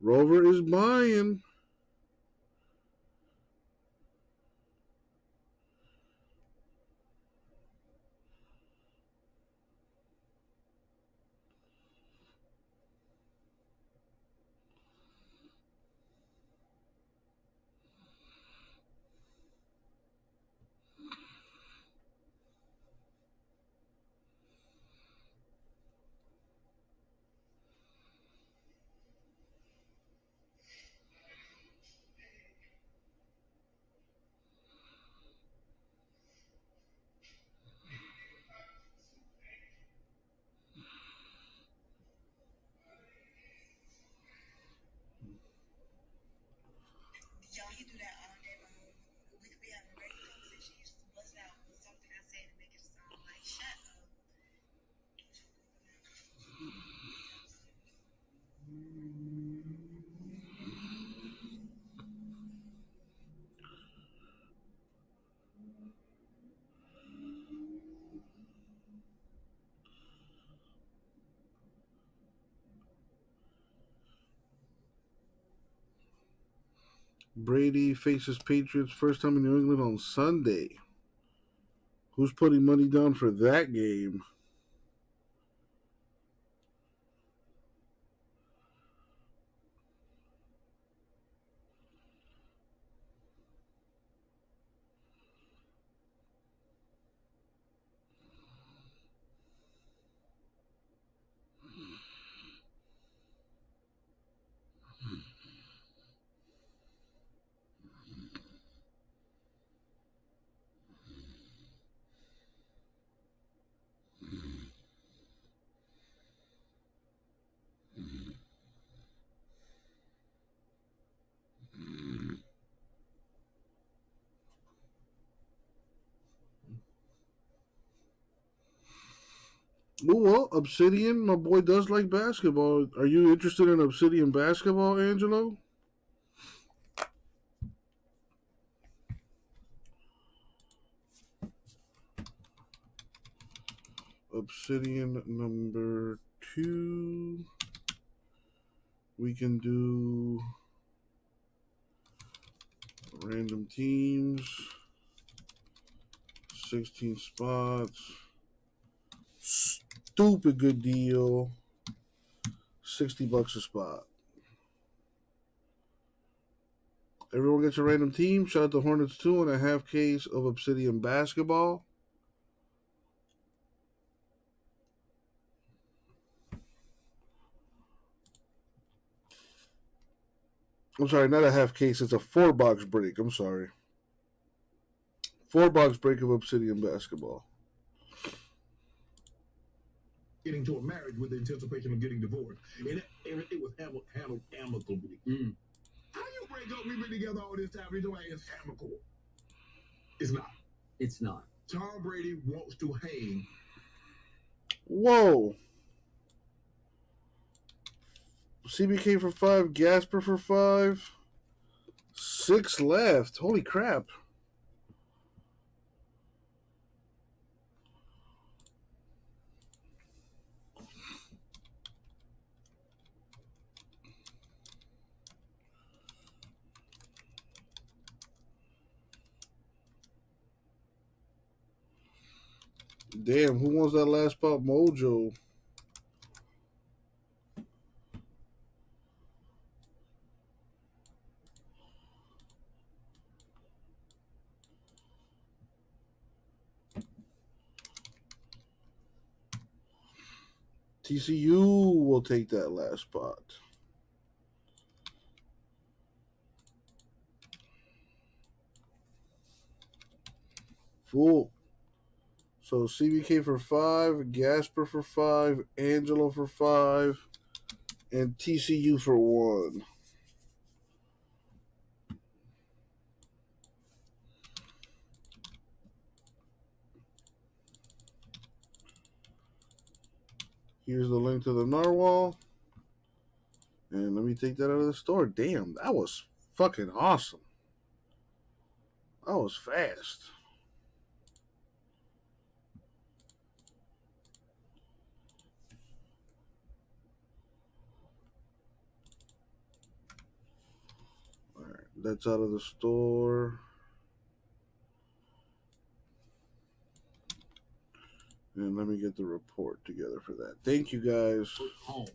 Rover is buying. Brady faces Patriots first time in New England on Sunday. Who's putting money down for that game? Oh, well, Obsidian, my boy does like basketball. Are you interested in Obsidian basketball, Angelo? Obsidian number 2. We can do random teams, 16 spots. Stupid good deal. $60 a spot. Everyone gets a random team. Shout out to Hornets 2.5 case of Obsidian basketball. I'm sorry, not a half case. It's a 4-box break. I'm sorry. 4-box break of Obsidian basketball. Getting to a marriage with the anticipation of getting divorced. And it was handled amicably. How you break up? We've been together all this time. You know it's amicable. It's not. It's not. Tom Brady wants to hang. Whoa. CBK for 5. Gasper for 5. 6 left. Holy crap. Damn, who wants that last spot? Mojo. TCU will take that last spot. Full. So CBK for 5, Gasper for 5, Angelo for 5, and TCU for 1. Here's the link to the narwhal. And let me take that out of the store. Damn, that was fucking awesome. That was fast. That's out of the store. And let me get the report together for that. Thank you, guys. Home.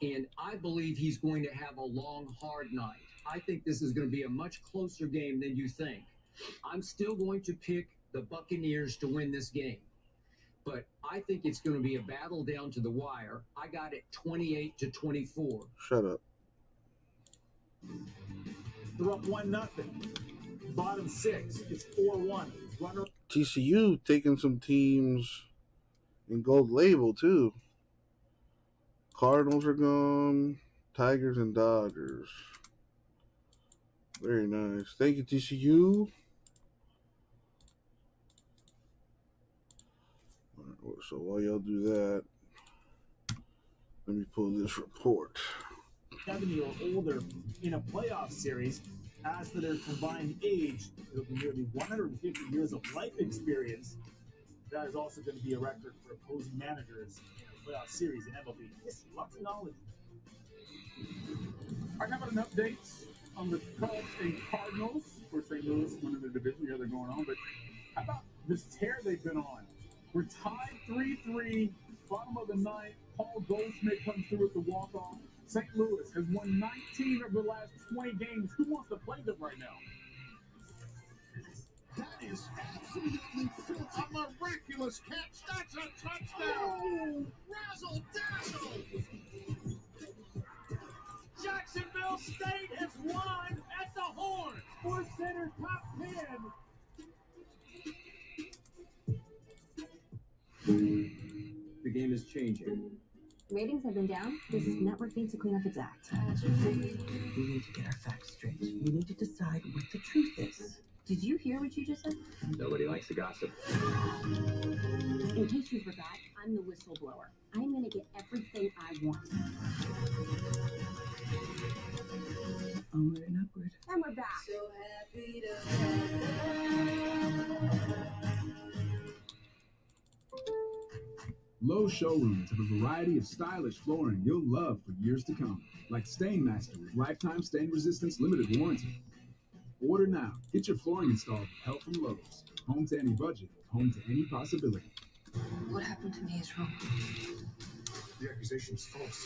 And I believe he's going to have a long, hard night. I think this is going to be a much closer game than you think. I'm still going to pick the Buccaneers to win this game. But I think it's going to be a battle down to the wire. I got it 28-24. Shut up. They're up 1-0. Bottom 6. It's 4-1. Runner. TCU taking some teams in gold label, too. Cardinals are gone. Tigers and Dodgers. Very nice. Thank you, TCU. So while y'all do that, let me pull this report. 70 or older in a playoff series. As for their combined age, it'll be nearly 150 years of life experience. That is also going to be a record for opposing managers in a playoff series in MLB. Yes, lots of knowledge. I have an update on the Cubs and Cardinals. Of course, St. Louis winning the division. The other going on. But how about this tear they've been on? We're tied 3-3, bottom of the ninth. Paul Goldschmidt comes through with the walk-off. St. Louis has won 19 of the last 20 games. Who wants to play them right now? That is absolutely filthy. A miraculous catch. That's a touchdown. Razzle dazzle. Jacksonville State has won at the horn. Sports Center top 10. The game is changing. Ratings have been down. This network needs to clean up its act. We need to get our facts straight. We need to decide what the truth is. Did you hear what you just said? Nobody likes to gossip. In case you forgot, I'm the whistleblower. I'm going to get everything I want. Onward and upward. And we're back. So happy to... Lowe's showrooms have a variety of stylish flooring you'll love for years to come, like Stainmaster with lifetime stain resistance limited warranty. Order now. Get your flooring installed with help from Lowe's. Home to any budget, home to any possibility. What happened to me is wrong. The accusation is false.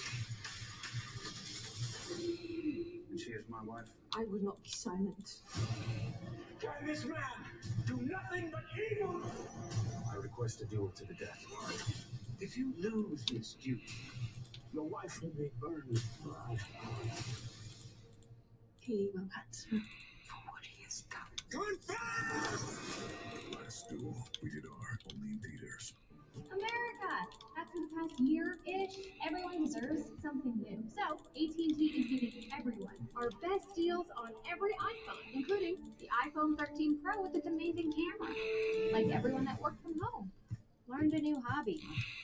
And she is my wife. I will not be silent. Can this man do nothing but evil? I request a duel to the death. If you lose this duel, your wife will be burned with fire. He will answer for what he has done. Confess! Last duel, we did our only in theaters. America! After the past year-ish, everyone deserves something new. So, AT&T is giving everyone our best deals on every iPhone, including the iPhone 13 Pro with its amazing camera. Like everyone that worked from home, learned a new hobby,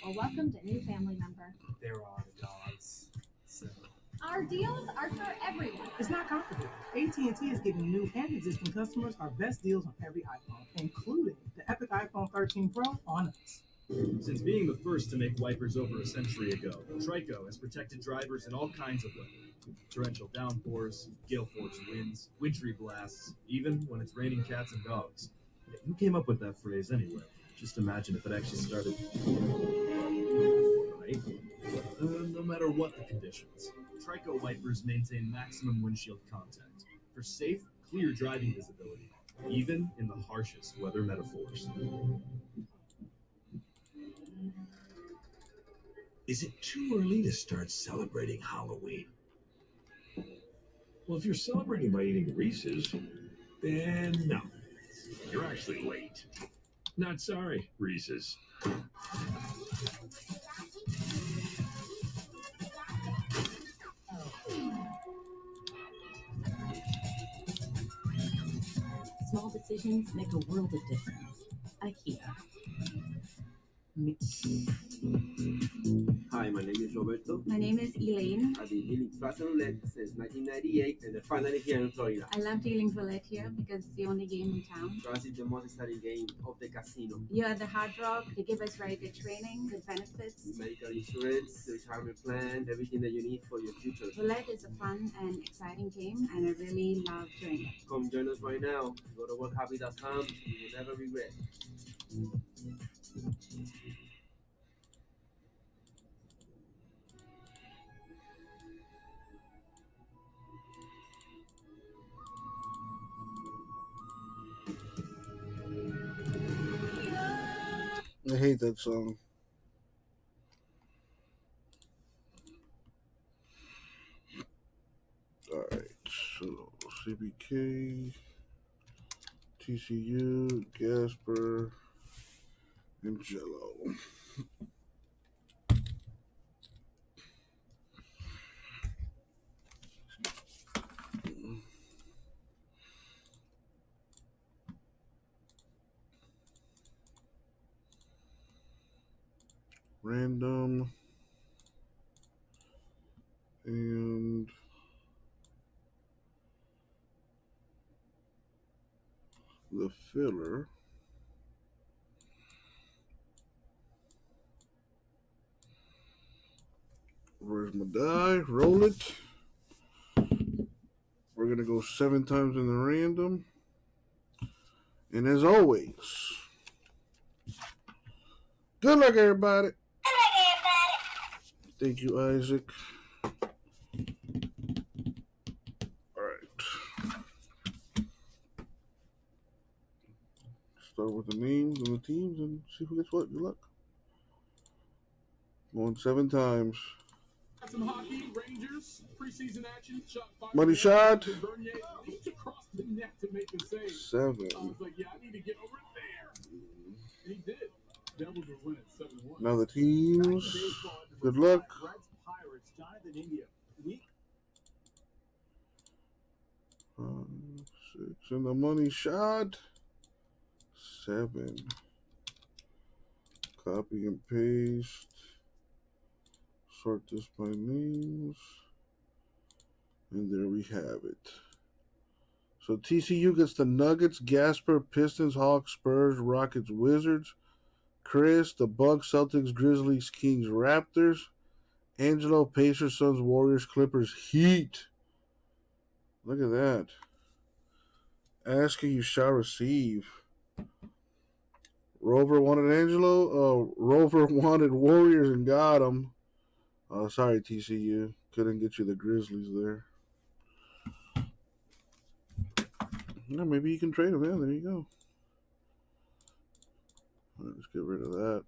or welcomed a new family member. There are dogs. So. Our deals are for everyone. It's not complicated. AT&T is giving new and existing customers our best deals on every iPhone, including the epic iPhone 13 Pro on us. Since being the first to make wipers over a century ago, Trico has protected drivers in all kinds of weather. Torrential downpours, gale force winds, wintry blasts, even when it's raining cats and dogs. Who came up with that phrase anyway? Just imagine if it actually started right. No matter what the conditions, Trico wipers maintain maximum windshield contact for safe, clear driving visibility, even in the harshest weather metaphors. Is it too early to start celebrating Halloween? Well, if you're celebrating by eating Reese's, then no. You're actually late. Not sorry, Reese's. Small decisions make a world of difference. IKEA. Hi, my name is Roberto. My name is Elaine. I've been dealing flat and roulette since 1998, and they're finally here in Florida. I love dealing roulette here because it's the only game in town. Trust is the most exciting game of the casino. You're at the Hard Rock. They give us very good training, good benefits. Medical insurance, the retirement plan, everything that you need for your future. Roulette is a fun and exciting game, and I really love doing it. Come join us right now. Go to workhappy.com. You will never regret. I hate that song. Alright, so CBK, TCU, Gasper, and Jello. Random and the filler. Where's my die? Roll it. We're going to go 7 times in the random. And as always, good luck, everybody. Thank you, Isaac. All right. Start with the names and the teams and see who gets what. Good luck. Going 7 times. Some hockey, Rangers, preseason action, shot five. Money shot. Bernier leaps across the net to make the save. 7. I was like, yeah, I need to get over there. And he did. Devils will win at 7-1. Now the teams. Good luck. Reds, Pirates, Jonathan India. Week 6 and the money shot. 7. Copy and paste. Sort this by names. And there we have it. So TCU gets the Nuggets, Gasper, Pistons, Hawks, Spurs, Rockets, Wizards. Chris, the Bucks, Celtics, Grizzlies, Kings, Raptors. Angelo, Pacers, Suns, Warriors, Clippers, Heat. Look at that. Asking you shall receive. Rover wanted Angelo. Rover wanted Warriors and got them. Sorry, TCU. Couldn't get you the Grizzlies there. Yeah, maybe you can trade them. Yeah, there you go. All right, let's get rid of that.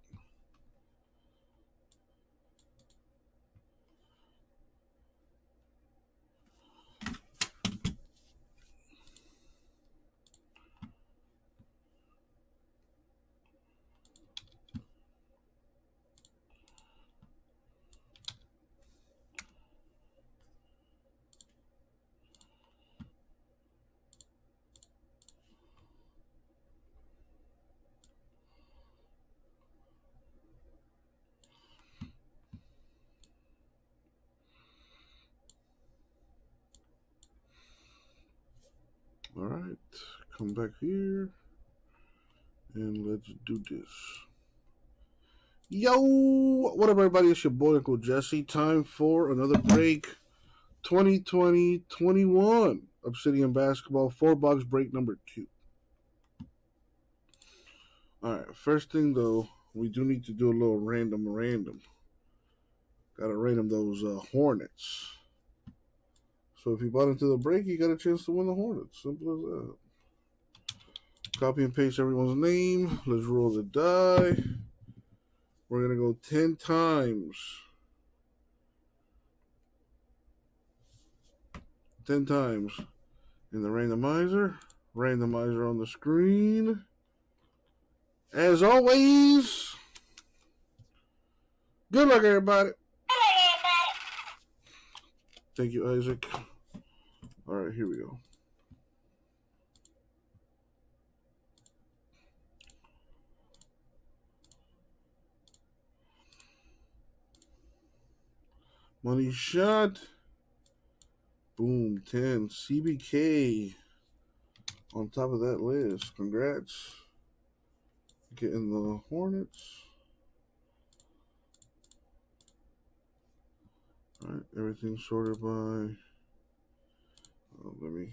All right, come back here, and let's do this. Yo, what up, everybody? It's your boy, Uncle Jesse. Time for another break. 2020-21 Obsidian Basketball 4-box break number 2. All right, first thing, though, we do need to do a little random. Got to random those Hornets. So if you bought into the break, you got a chance to win the Hornets. Simple as that. Copy and paste everyone's name. Let's roll the die. We're going to go 10 times. 10 times in the randomizer. Randomizer on the screen. As always, good luck, everybody. Thank you, Isaac. All right, here we go. Money shot. Boom, 10. CBK on top of that list. Congrats. Getting the Hornets. All right, everything sorted by. Let me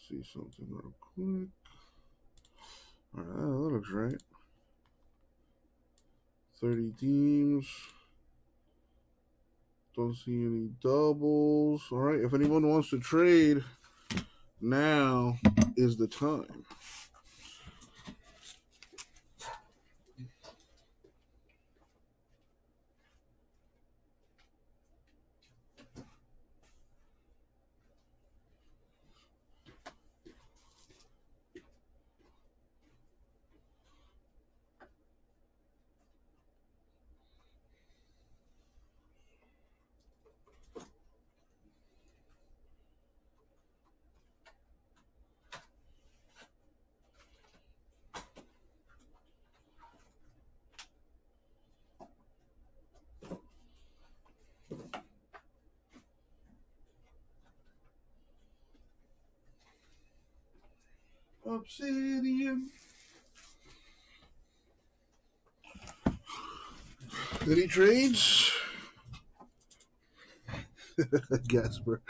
see something real quick. All right, that looks right. 30 teams. Don't see any doubles. All right, if anyone wants to trade, now is the time. Obsidian. Any trades? Gasper.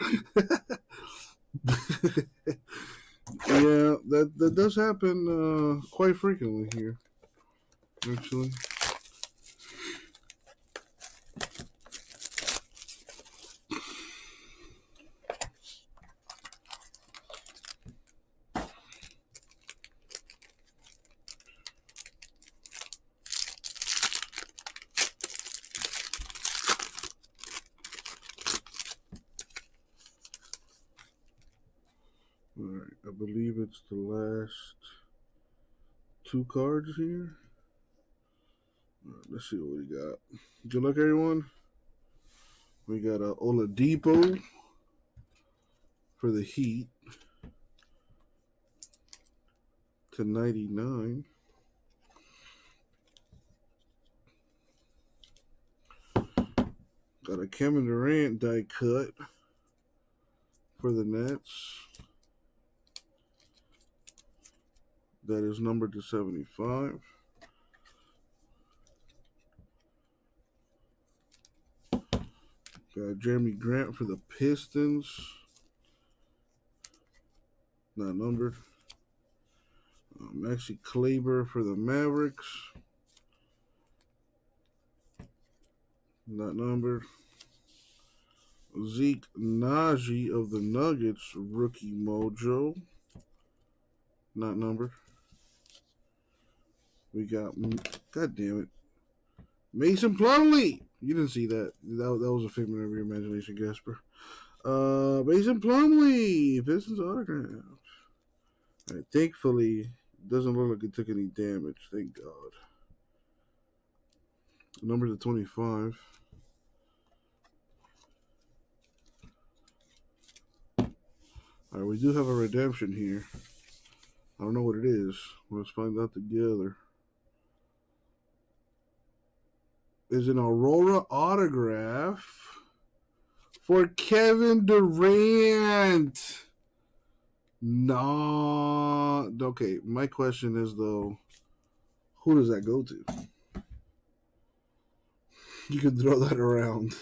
Yeah, that does happen quite frequently here, actually. All right, I believe it's the last 2 cards here. All right, let's see what we got. Good luck, everyone. We got a Oladipo for the Heat /99. Got a Kevin Durant die cut for the Nets. That is numbered to 75. Got Jeremy Grant for the Pistons. Not numbered. Maxi Kleber for the Mavericks. Not numbered. Zeke Naji of the Nuggets, rookie mojo. Not numbered. We got, God damn it, Mason Plumlee. You didn't see that. That was a figment of your imagination, Gasper. Mason Plumlee, Pistons autograph. All right, thankfully, it doesn't look like it took any damage. Thank God. Numbers of 25. All right, we do have a redemption here. I don't know what it is. Let's find out together. Is an Aurora autograph for Kevin Durant. No. Okay, my question is, though, who does that go to? You can throw that around.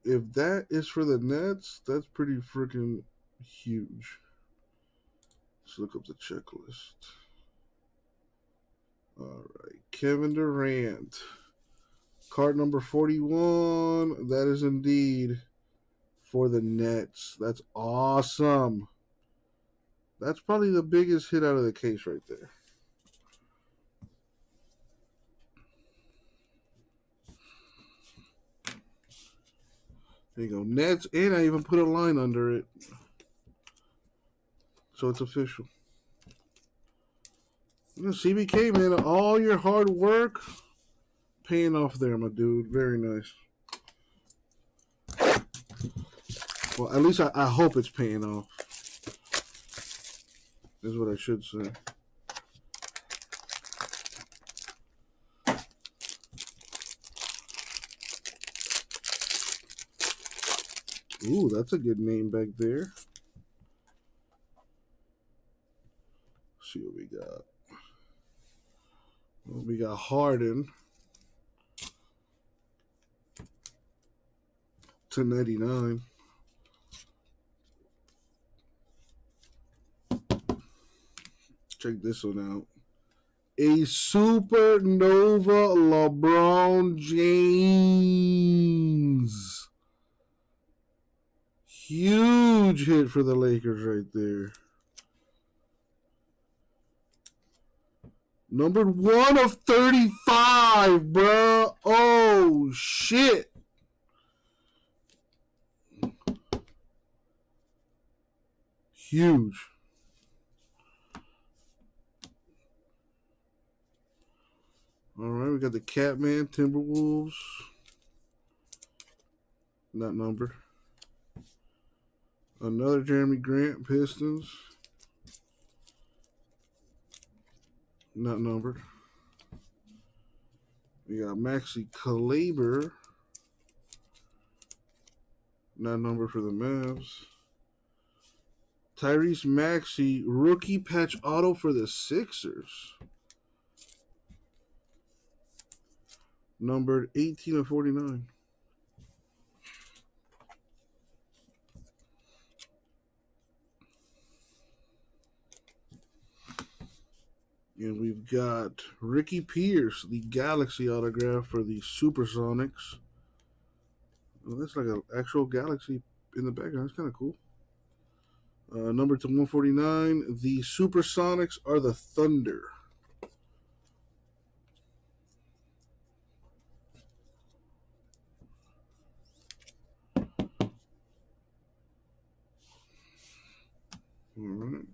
If that is for the Nets, that's pretty freaking huge. Let's look up the checklist. All right, Kevin Durant. Card number 41. That is indeed for the Nets. That's awesome. That's probably the biggest hit out of the case right there. There you go. Nets, and I even put a line under it. So it's official. CBK, man, all your hard work paying off there, my dude. Very nice. Well, at least I hope it's paying off. Is what I should say. Ooh, that's a good name back there. Let's see what we got. Well, we got Harden. /99. Check this one out. A supernova LeBron James. Huge hit for the Lakers right there. Numbered 1 of 35, bro. Oh, shit. Huge. All right, we got the Catman, Timberwolves. Not numbered. Another Jeremy Grant, Pistons. Not numbered. We got Maxi Kleber. Not numbered for the Mavs. Tyrese Maxey, rookie patch auto for the Sixers. Numbered 18 of 49. And we've got Ricky Pierce, the Galaxy autograph for the Supersonics. Oh, that's like an actual Galaxy in the background. That's kind of cool. Number to 149. The Supersonics are the Thunder. All right.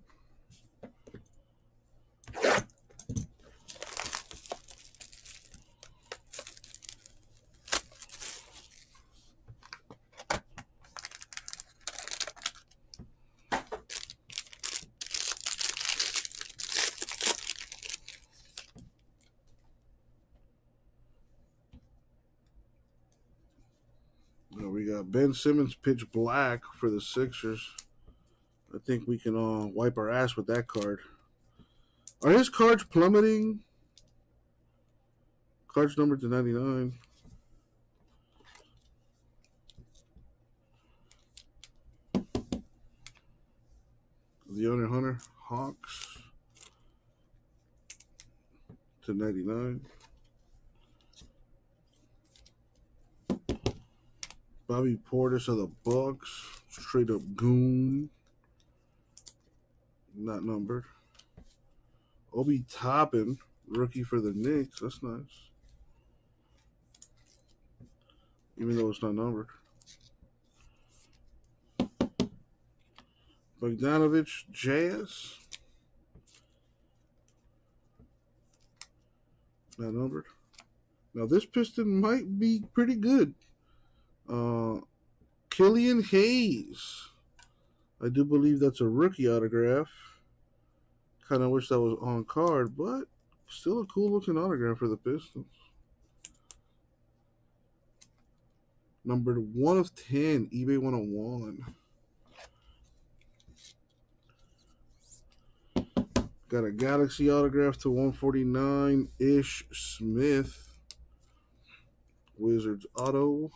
Now we got Ben Simmons pitch black for the Sixers. I think we can wipe our ass with that card. Are his cards plummeting? Cards numbered to 99. The owner Hunter Hawks to 99. Bobby Portis of the Bucks, straight up goon. Not numbered. Obi Toppin, rookie for the Knicks. That's nice. Even though it's not numbered. Bogdanovich, Jazz. Not numbered. Now this Piston might be pretty good. Killian Hayes. I do believe that's a rookie autograph. Kind of wish that was on card, but still a cool looking autograph for the Pistons. Numbered 1 of 10, eBay 101. Got a Galaxy autograph to 149, Ish Smith. Wizards auto.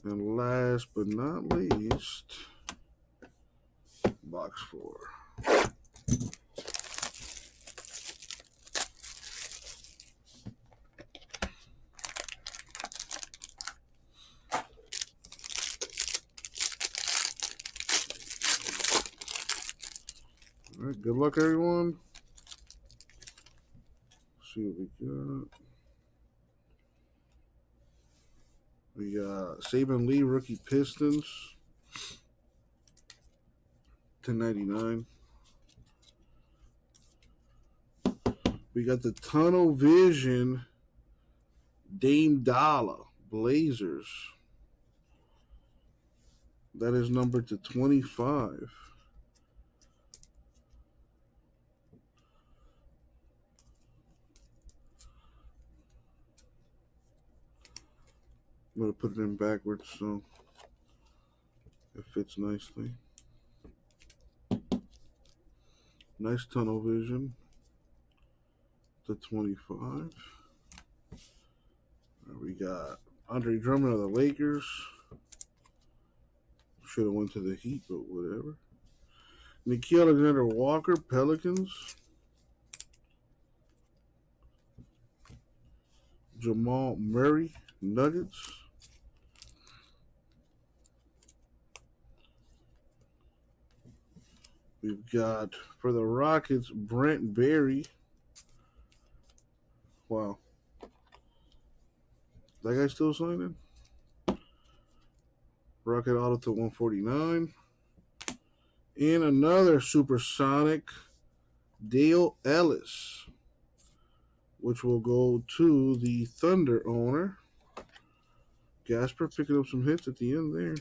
And last but not least, box 4. All right, good luck, everyone. Let's see what we got. We got Saban Lee, rookie Pistons to 99. We got the Tunnel Vision Dame Dollar Blazers. That is numbered to 25. I'm going to put it in backwards, so It fits nicely. Nice tunnel vision. To 25. We got Andre Drummond of the Lakers. Should have went to the Heat, but whatever. Nikhil Alexander-Walker, Pelicans. Jamal Murray, Nuggets. We've got, for the Rockets, Brent Berry. Wow. That guy still signing? Rocket auto to 149. And another supersonic, Dale Ellis, which will go to the Thunder owner. Gasper picking up some hits at the end there.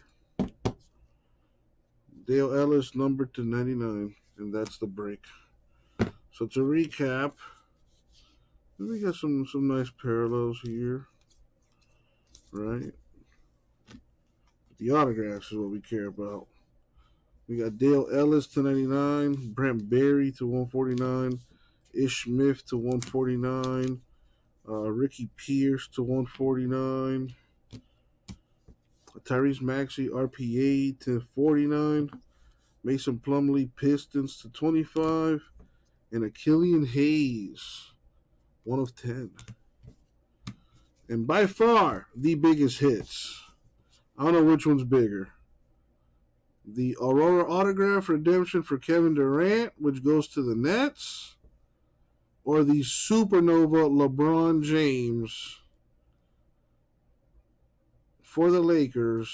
Dale Ellis, numbered to 99, and that's the break. So to recap, we got some nice parallels here, right? The autographs is what we care about. We got Dale Ellis to 99, Brent Berry to 149, Ish Smith to 149, Ricky Pierce to 149, Tyrese Maxey RPA to 49, Mason Plumlee Pistons to 25, and a Killian Hayes 1 of 10. And by far the biggest hits. I don't know which one's bigger. The Aurora autograph redemption for Kevin Durant, which goes to the Nets, or the Supernova LeBron James for the Lakers,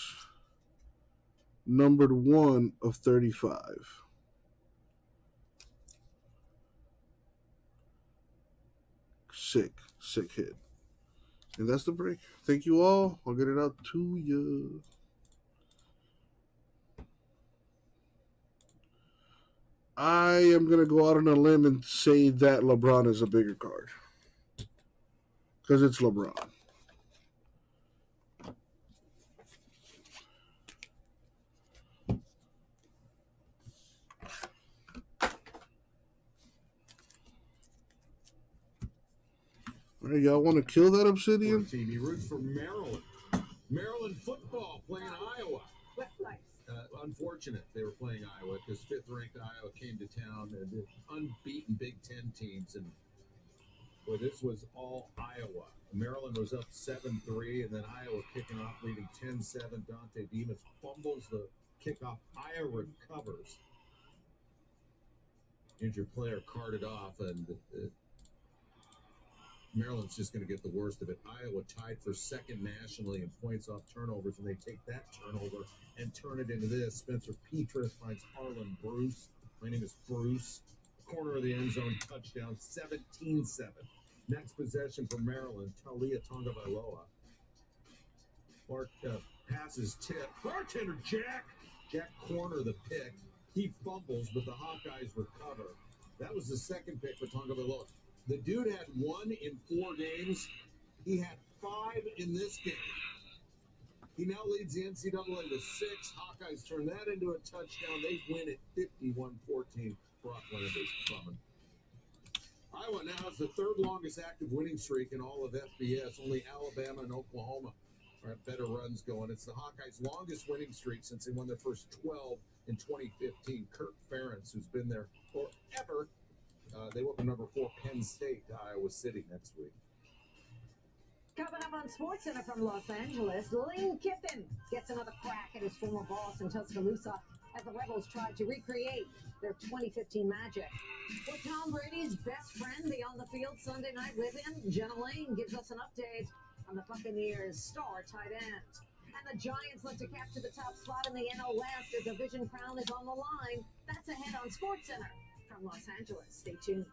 numbered 1 of 35. Sick hit. And that's the break. Thank you all. I'll get it out to you. I am going to go out on a limb and say that LeBron is a bigger card. Because it's LeBron. All right, y'all want to kill that Obsidian? Team. He roots for Maryland. Maryland football playing Iowa. Unfortunate they were playing Iowa because fifth-ranked Iowa came to town. The unbeaten Big Ten teams, and boy, this was all Iowa. Maryland was up 7-3, and then Iowa kicking off, leading 10-7. Dante Demas fumbles the kickoff. Iowa recovers. Injured player carted off, and Maryland's just going to get the worst of it. Iowa tied for second nationally in points off turnovers, and they take that turnover and turn it into this. Spencer Petras finds Harlan Bruce. My name is Bruce. Corner of the end zone, touchdown, 17-7. Next possession for Maryland, Talia Tagovailoa. Clark passes tip. Bartender Jack corner the pick. He fumbles, but the Hawkeyes recover. That was the second pick for Tagovailoa. The dude had 1 in 4 games. He had 5 in this game. He now leads the NCAA with 6. Hawkeyes turn that into a touchdown. They win at 51-14. Brock Landers coming. Iowa now has the 3rd longest active winning streak in all of FBS. Only Alabama and Oklahoma have better runs going. It's the Hawkeyes' longest winning streak since they won their first 12 in 2015. Kirk Ferentz, who's been there forever. They welcome number 4 Penn State to Iowa City next week. Coming up on SportsCenter from Los Angeles, Lane Kiffin gets another crack at his former boss in Tuscaloosa as the Rebels try to recreate their 2015 magic. With Tom Brady's best friend beyond the field Sunday night live-in, Jenna Lane gives us an update on the Buccaneers' star tight end. And the Giants look to capture the top spot in the NL West. Their division crown is on the line. That's ahead on SportsCenter. From Los Angeles. Stay tuned.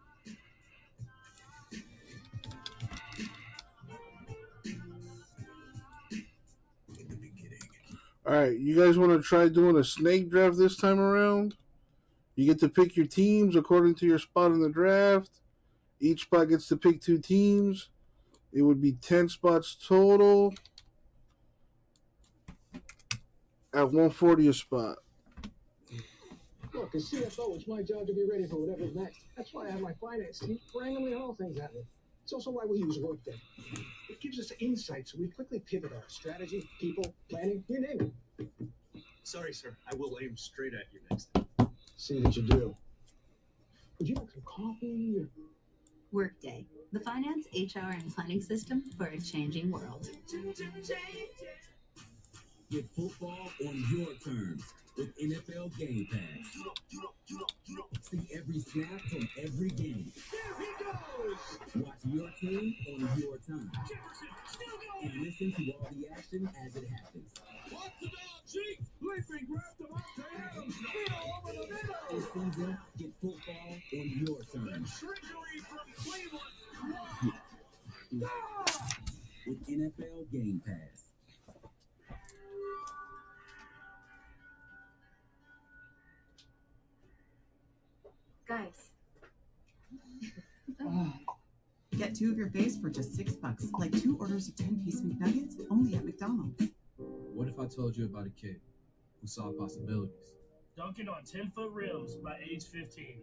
All right, you guys want to try doing a snake draft this time around? You get to pick your teams according to your spot in the draft. Each spot gets to pick 2 teams. It would be 10 spots total. at 140 a spot. Look, as CFO, it's my job to be ready for whatever's next. That's why I have my finance team randomly haul things at me. It's also why we use Workday. It gives us insight, so we quickly pivot our strategy, people, planning, you name it. Sorry, sir. I will aim straight at you next. See that you do. Would you like some coffee? Or... Workday, the finance, HR, and planning system for a changing world. Get football on your terms with NFL Game Pass. See every snap from every game. There he goes! Watch your team on your time. And listen to all the action as it happens. Watch the dog cheek! Leaping, grabbed him up to him! Middle over the middle! This season, get football on your terms. Trickery from Cleveland! With NFL Game Pass. Guys. Get 2 of your faves for just $6, like 2 orders of 10-piece McNuggets only at McDonald's. What if I told you about a kid who saw possibilities? Dunking on 10-foot rims by age 15.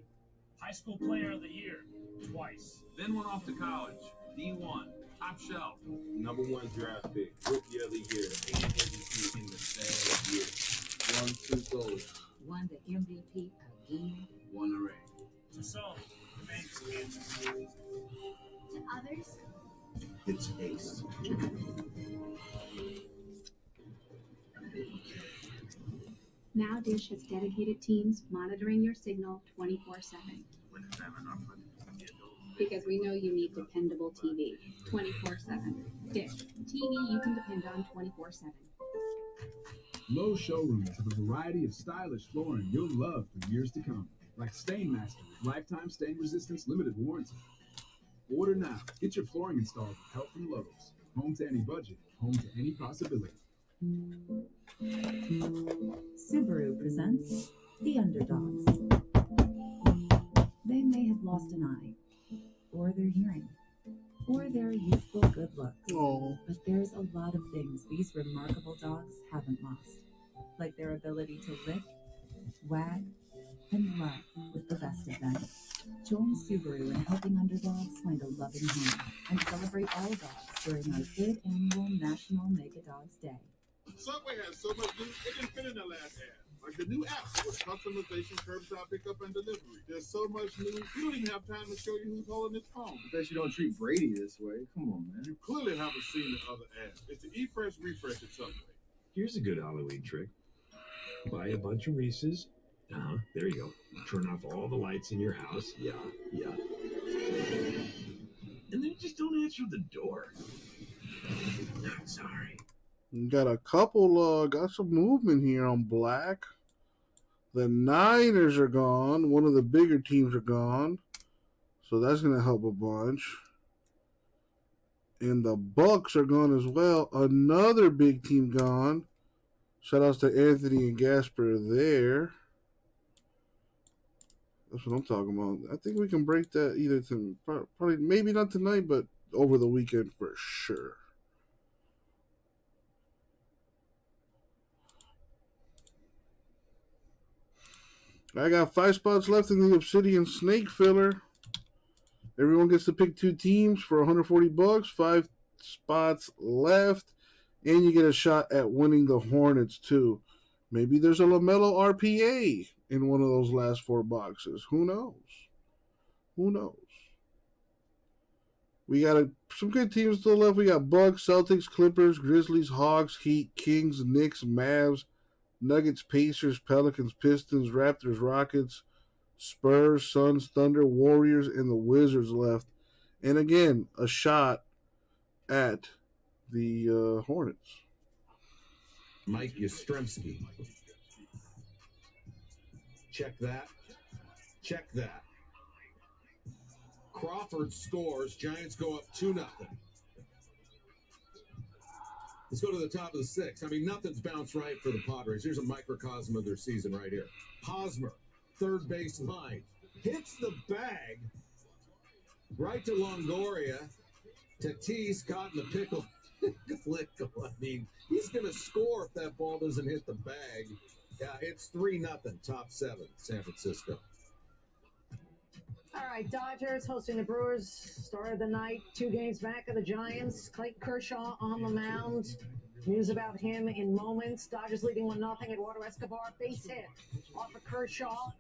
High school player of the year, twice. Then went off to college. D1, top shelf. #1 draft pick, rookie of the year, and MVP in the same year. Won 2 goals. Won the MVP again. Won a ring. To some, famous Kansas. To others, It's ace. now Dish has dedicated teams monitoring your signal 24/7. Because we know you need dependable TV 24/7. Dish, TV you can depend on 24/7. Lowe's showrooms have a variety of stylish flooring you'll love for years to come, like Stainmaster, lifetime stain resistance limited warranty. Order now. Get your flooring installed with help from Lowe's. Home to any budget, home to any possibility. Subaru presents The Underdogs. They may have lost an eye, or their hearing, or their youthful good looks. But there's a lot of things these remarkable dogs haven't lost, like their ability to lick, wag, and love with the best of them. Join Subaru in helping underdogs find a loving home and celebrate all dogs during our 3rd annual National Make a Dogs Day. Subway has so much new, it didn't fit in the last ad. Like the new app with customization, curbside pickup, and delivery. There's so much new, you don't even have time to show you who's holding his phone. I bet you don't treat Brady this way. Come on, man. You clearly haven't seen the other ads. It's the eFresh refresh at Subway. Here's a good Halloween trick. Buy a bunch of Reese's. There you go. Turn off all the lights in your house. Yeah. And then just don't answer the door. I'm sorry. Got a couple, got some movement here on black. The Niners are gone. One of the bigger teams are gone. So that's going to help a bunch. And the Bucks are gone as well. Another big team gone. Shout outs to Anthony and Gasper there. That's what I'm talking about. I think we can break that either to probably maybe not tonight, but over the weekend for sure. I got 5 spots left in the Obsidian Snake Filler. Everyone gets to pick 2 teams for $140. 5 spots left, and you get a shot at winning the Hornets too. Maybe there's a LaMelo RPA in one of those last 4 boxes. Who knows? Who knows? We got some good teams to the left. We got Bucks, Celtics, Clippers, Grizzlies, Hawks, Heat, Kings, Knicks, Mavs, Nuggets, Pacers, Pelicans, Pistons, Raptors, Rockets, Spurs, Suns, Thunder, Warriors, and the Wizards left. And again, a shot at the Hornets. Mike Yastrzemski. Check that. Check that. Crawford scores. Giants go up 2-0. Let's go to the top of the 6th. I mean, nothing's bounced right for the Padres. Here's a microcosm of their season right here. Hosmer, third base line, hits the bag right to Longoria. Tatis caught in the pickle. I mean, he's going to score if that ball doesn't hit the bag. Yeah, it's 3-0, top 7, San Francisco. All right, Dodgers hosting the Brewers. Start of the night, 2 games back of the Giants. Clayton Kershaw on the mound. News about him in moments. Dodgers leading 1-0. Eduardo Escobar, base hit off of Kershaw.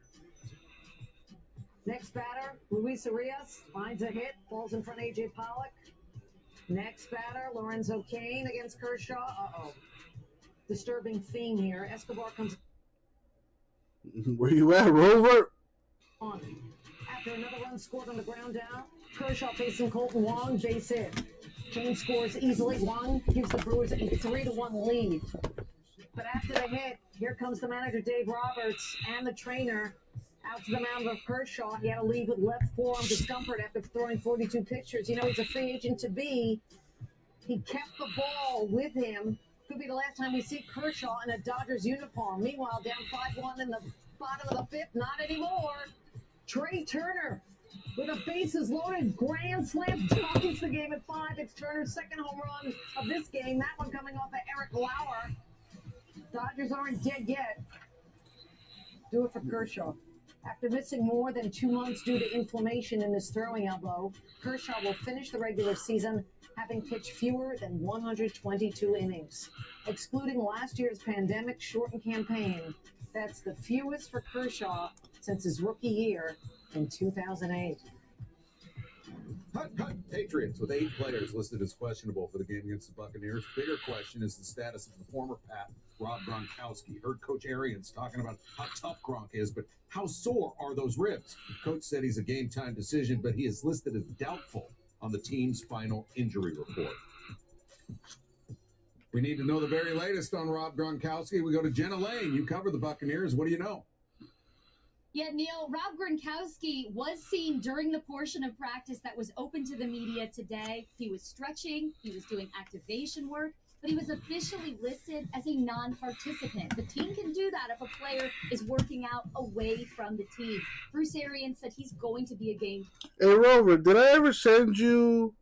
Next batter, Luis Arias finds a hit, falls in front of A.J. Pollock. Next batter, Lorenzo Cain against Kershaw. Uh-oh. Disturbing theme here. Escobar comes Where you at, Rover? on. After another run scored on the ground down, Kershaw facing Colton Wong, base hit. Cain scores easily. Wong gives the Brewers a 3-1 lead. But after the hit, here comes the manager, Dave Roberts, and the trainer out to the mound of Kershaw. He had to leave with left forearm discomfort after throwing 42 pitches. You know, he's a free agent to be. He kept the ball with him. Could be the last time we see Kershaw in a Dodgers uniform. Meanwhile, down 5-1 in the bottom of the 5th. Not anymore. Trey Turner with a bases loaded grand slam ties the game at 5. It's Turner's second home run of this game. That one coming off of Eric Lauer. Dodgers aren't dead yet. Do it for Kershaw. After missing more than 2 months due to inflammation in his throwing elbow, Kershaw will finish the regular season having pitched fewer than 122 innings. Excluding last year's pandemic-shortened campaign, that's the fewest for Kershaw since his rookie year in 2008. Cut. Patriots with 8 players listed as questionable for the game against the Buccaneers. Bigger question is the status of the former Pat, Rob Gronkowski. Heard Coach Arians talking about how tough Gronk is, but how sore are those ribs? Coach said he's a game-time decision, but he is listed as doubtful on the team's final injury report. We need to know the very latest on Rob Gronkowski. We go to Jenna Lane. You cover the Buccaneers. What do you know? Yeah, Neil, Rob Gronkowski was seen during the portion of practice that was open to the media today. He was stretching, he was doing activation work, but he was officially listed as a non-participant. The team can do that if a player is working out away from the team. Bruce Arians said he's going to be a game. Hey, Rover, did I ever send you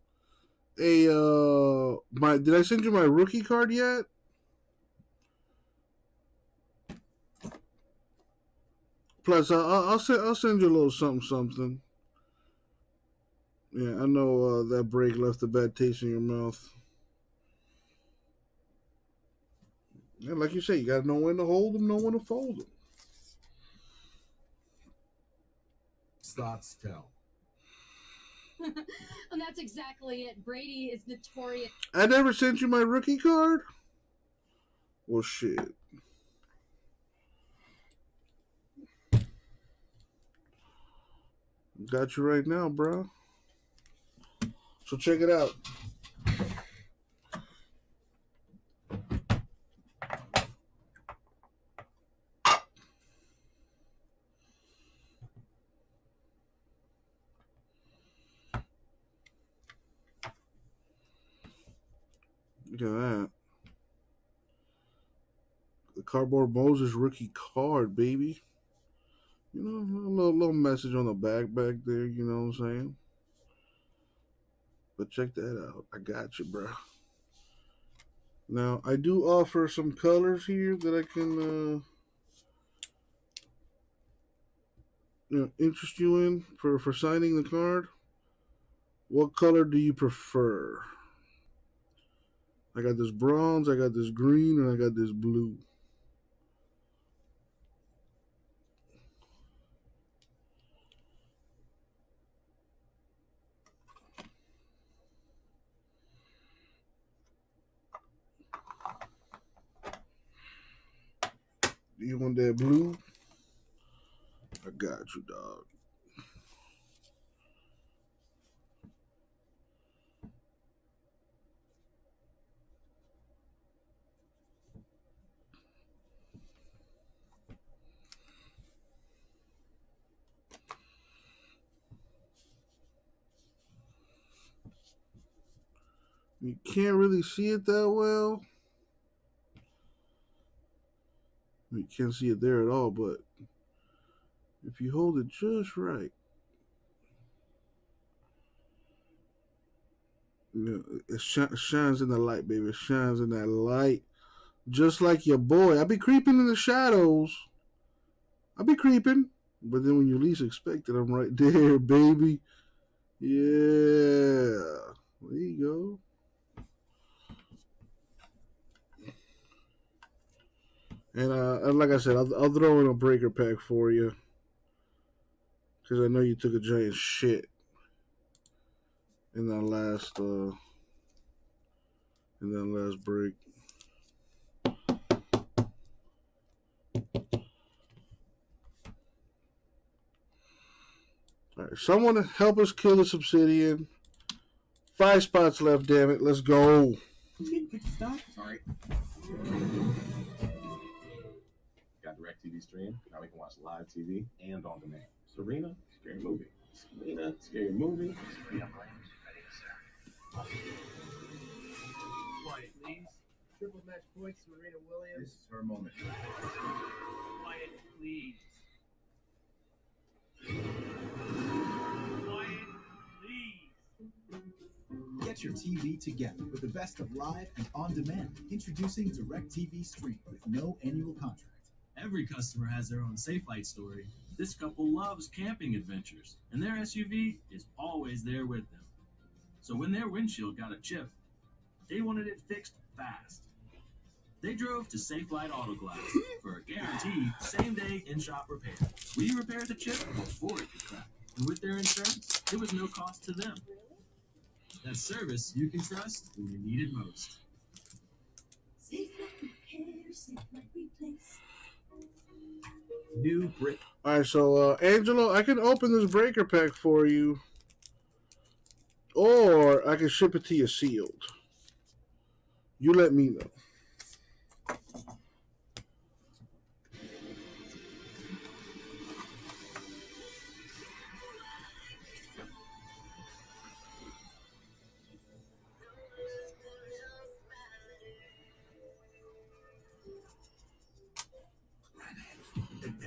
did I send you my rookie card yet? Plus, I'll send you a little something. Yeah, I know that break left a bad taste in your mouth. Yeah, like you say, you got to know when to hold them, know when to fold them. Thoughts tell. And that's exactly it. Brady is notorious. I never sent you my rookie card? Well, shit. Got you right now, bro. So check it out. Look at that. The Cardboard Moses rookie card, baby. You know, a little message on the back there, you know what I'm saying? But check that out. I got you, bro. Now, I do offer some colors here that I can interest you in for signing the card. What color do you prefer? I got this bronze, I got this green, and I got this blue. Do you want that blue? I got you, dog. You can't really see it that well. You can't see it there at all, but if you hold it just right. Yeah, it shines in the light, baby. It shines in that light. Just like your boy. I be creeping in the shadows. I be creeping. But then when you least expect it, I'm right there, baby. Yeah. There you go. And like I said, I'll throw in a breaker pack for you. Because I know you took a giant shit in that last break. All right, someone help us kill this Obsidian. 5 spots left, damn it. Let's go. Sorry. Got DirecTV Stream. Now we can watch live TV and on demand. Serena, scary movie. Serena, scary movie. Serena Williams, ready to serve. Quiet, please. Triple match points, Serena Williams. This is her moment. Quiet, please. Quiet, please. Get your TV together with the best of live and on demand. Introducing DirecTV Stream with no annual contract. Every customer has their own Safe Light story. This couple loves camping adventures, and their SUV is always there with them. So when their windshield got a chip, they wanted it fixed fast. They drove to Safe Light Auto Glass for a guaranteed same-day in-shop repair. We repaired the chip before it could crack, and with their insurance, it was no cost to them. That's service you can trust when you need it most. Safe Light Repair, Safe Light Replace. New brick. All right, so Angelo, I can open this breaker pack for you, or I can ship it to you sealed. You let me know.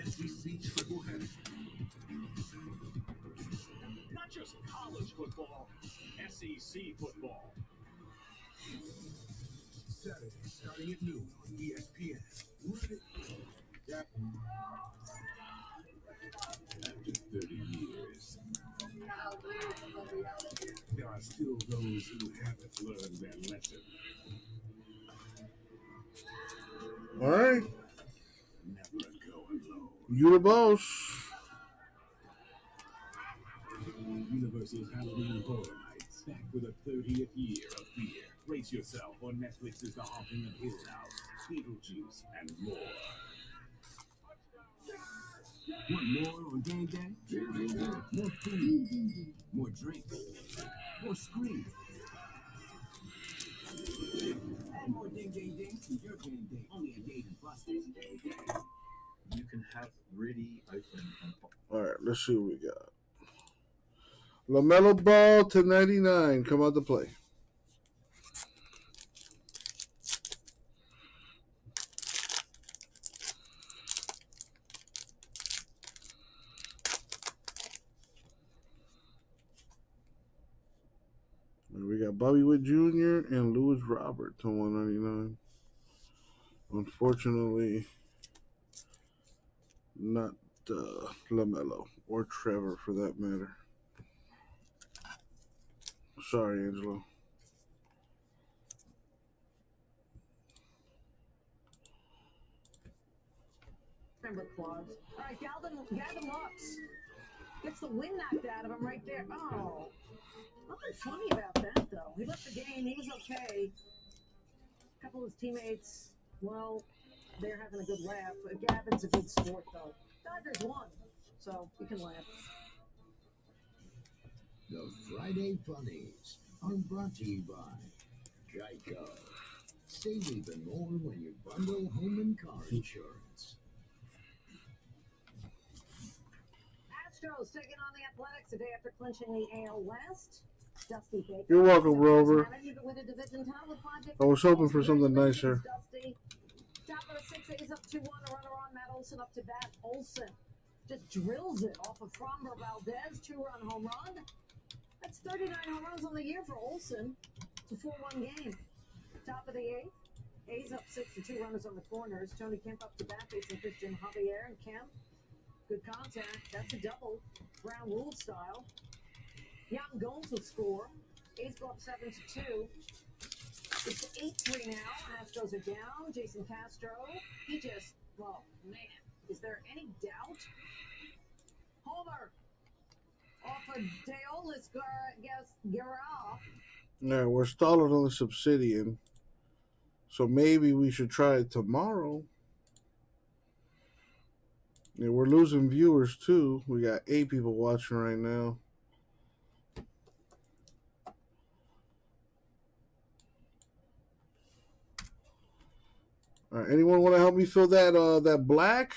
SEC triple header. Not just college football, SEC football. Saturday, starting at noon on ESPN. Read it. Yeah. After 30 years, there are still those who haven't learned their lesson. All right. Never go alone. You the boss. Universal's Halloween Horror Nights, back with a 30th year of fear. Brace yourself on Netflix's The Haunting of Hill House, Beetlejuice, and more. Want more on game day? More food, more drinks, more screens, and more ding ding ding to your game day. Only at Dave and Buster's. You can have really open and All right, let's see what we got. LaMelo Ball to 99. Come out to play. And we got Bobby Witt Jr. and Lewis Robert to 199. Unfortunately, not LaMelo or Trevor for that matter. Sorry, Angelo. Remember clause. All right, Gavin Lux gets the wind knocked out of him right there. Oh, nothing funny about that though. He left the game. He was okay. A couple of his teammates, well, they're having a good laugh. Gavin's a good sport though. Dodgers won, so you can laugh. The Friday Funnies are brought to you by Geico. Save even more when you bundle home and car insurance. Astros taking on the Athletics the day after clinching the AL West. Dusty Baker. You're welcome, Rover. With a division title with 5 I was hoping for something nicer. Dusty. Top of the 6th, he's up 2-1. A runner on Matt Olson up to bat. Olson just drills it off of Framber Valdez. 2-run home run. That's 39 home runs on the year for Olsen. It's a 4-1 game. Top of the eighth. A's up 6 to 2 runners on the corners. Tony Kemp up to bat facing Christian Javier and Kemp. Good contact. That's a double. Brown rule style. Young Gomes will score. A's go up 7 to 2. It's 8-3 now. Astros are down. Jason Castro. He just, well, man, is there any doubt? Homer. Off of Deolis Guerra. Yeah, we're stalling on this Obsidian. So maybe we should try it tomorrow. Yeah, we're losing viewers too. We got 8 people watching right now. All right, anyone want to help me fill that black?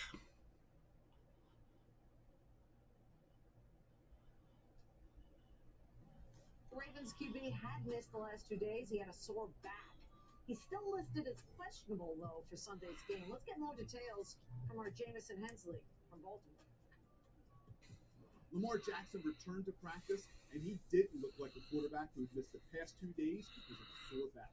Ravens QB had missed the last 2 days. He had a sore back. He's still listed as questionable, though, for Sunday's game. Let's get more details from our Jamison Hensley from Baltimore. Lamar Jackson returned to practice, and he didn't look like a quarterback who had missed the past 2 days because of a sore back.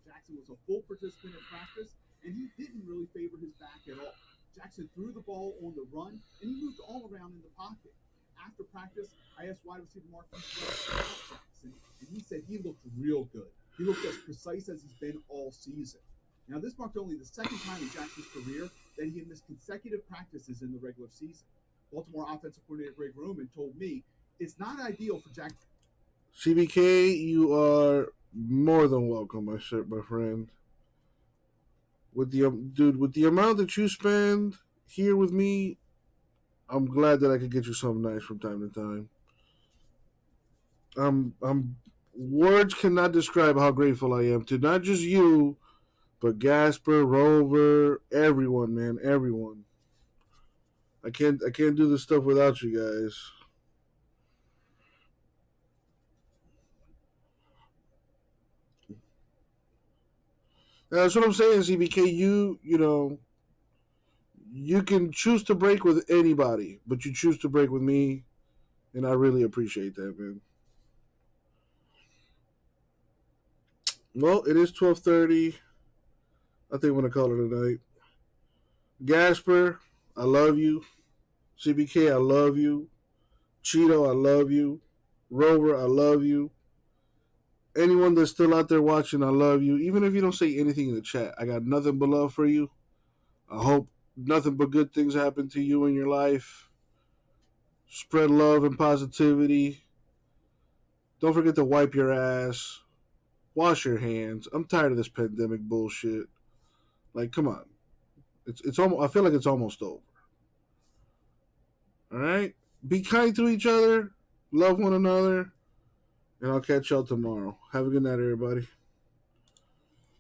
Jackson was a full participant in practice, and he didn't really favor his back at all. Jackson threw the ball on the run, and he moved all around in the pocket. After practice, I asked wide receiver Marcus about Jackson, and he said he looked real good. He looked as precise as he's been all season. Now, this marked only the second time in Jackson's career that he had missed consecutive practices in the regular season. Baltimore offensive coordinator Greg Roman told me it's not ideal for Jackson. CBK, you are more than welcome, my friend. With the amount that you spend here with me, I'm glad that I could get you something nice from time to time. Words cannot describe how grateful I am to not just you, but Gasper, Rover, everyone, man, everyone. I can't do this stuff without you guys. That's what I'm saying, CBK. You know, you can choose to break with anybody, but you choose to break with me, and I really appreciate that, man. Well, it is 12:30. I think I'm going to call it a night. Gasper, I love you. CBK, I love you. Cheeto, I love you. Rover, I love you. Anyone that's still out there watching, I love you. Even if you don't say anything in the chat, I got nothing but love for you. I hope nothing but good things happen to you in your life. Spread love and positivity. Don't forget to wipe your ass. Wash your hands. I'm tired of this pandemic bullshit. Like, come on. It's almost. I feel like it's almost over. All right? Be kind to each other. Love one another. And I'll catch y'all tomorrow. Have a good night, everybody.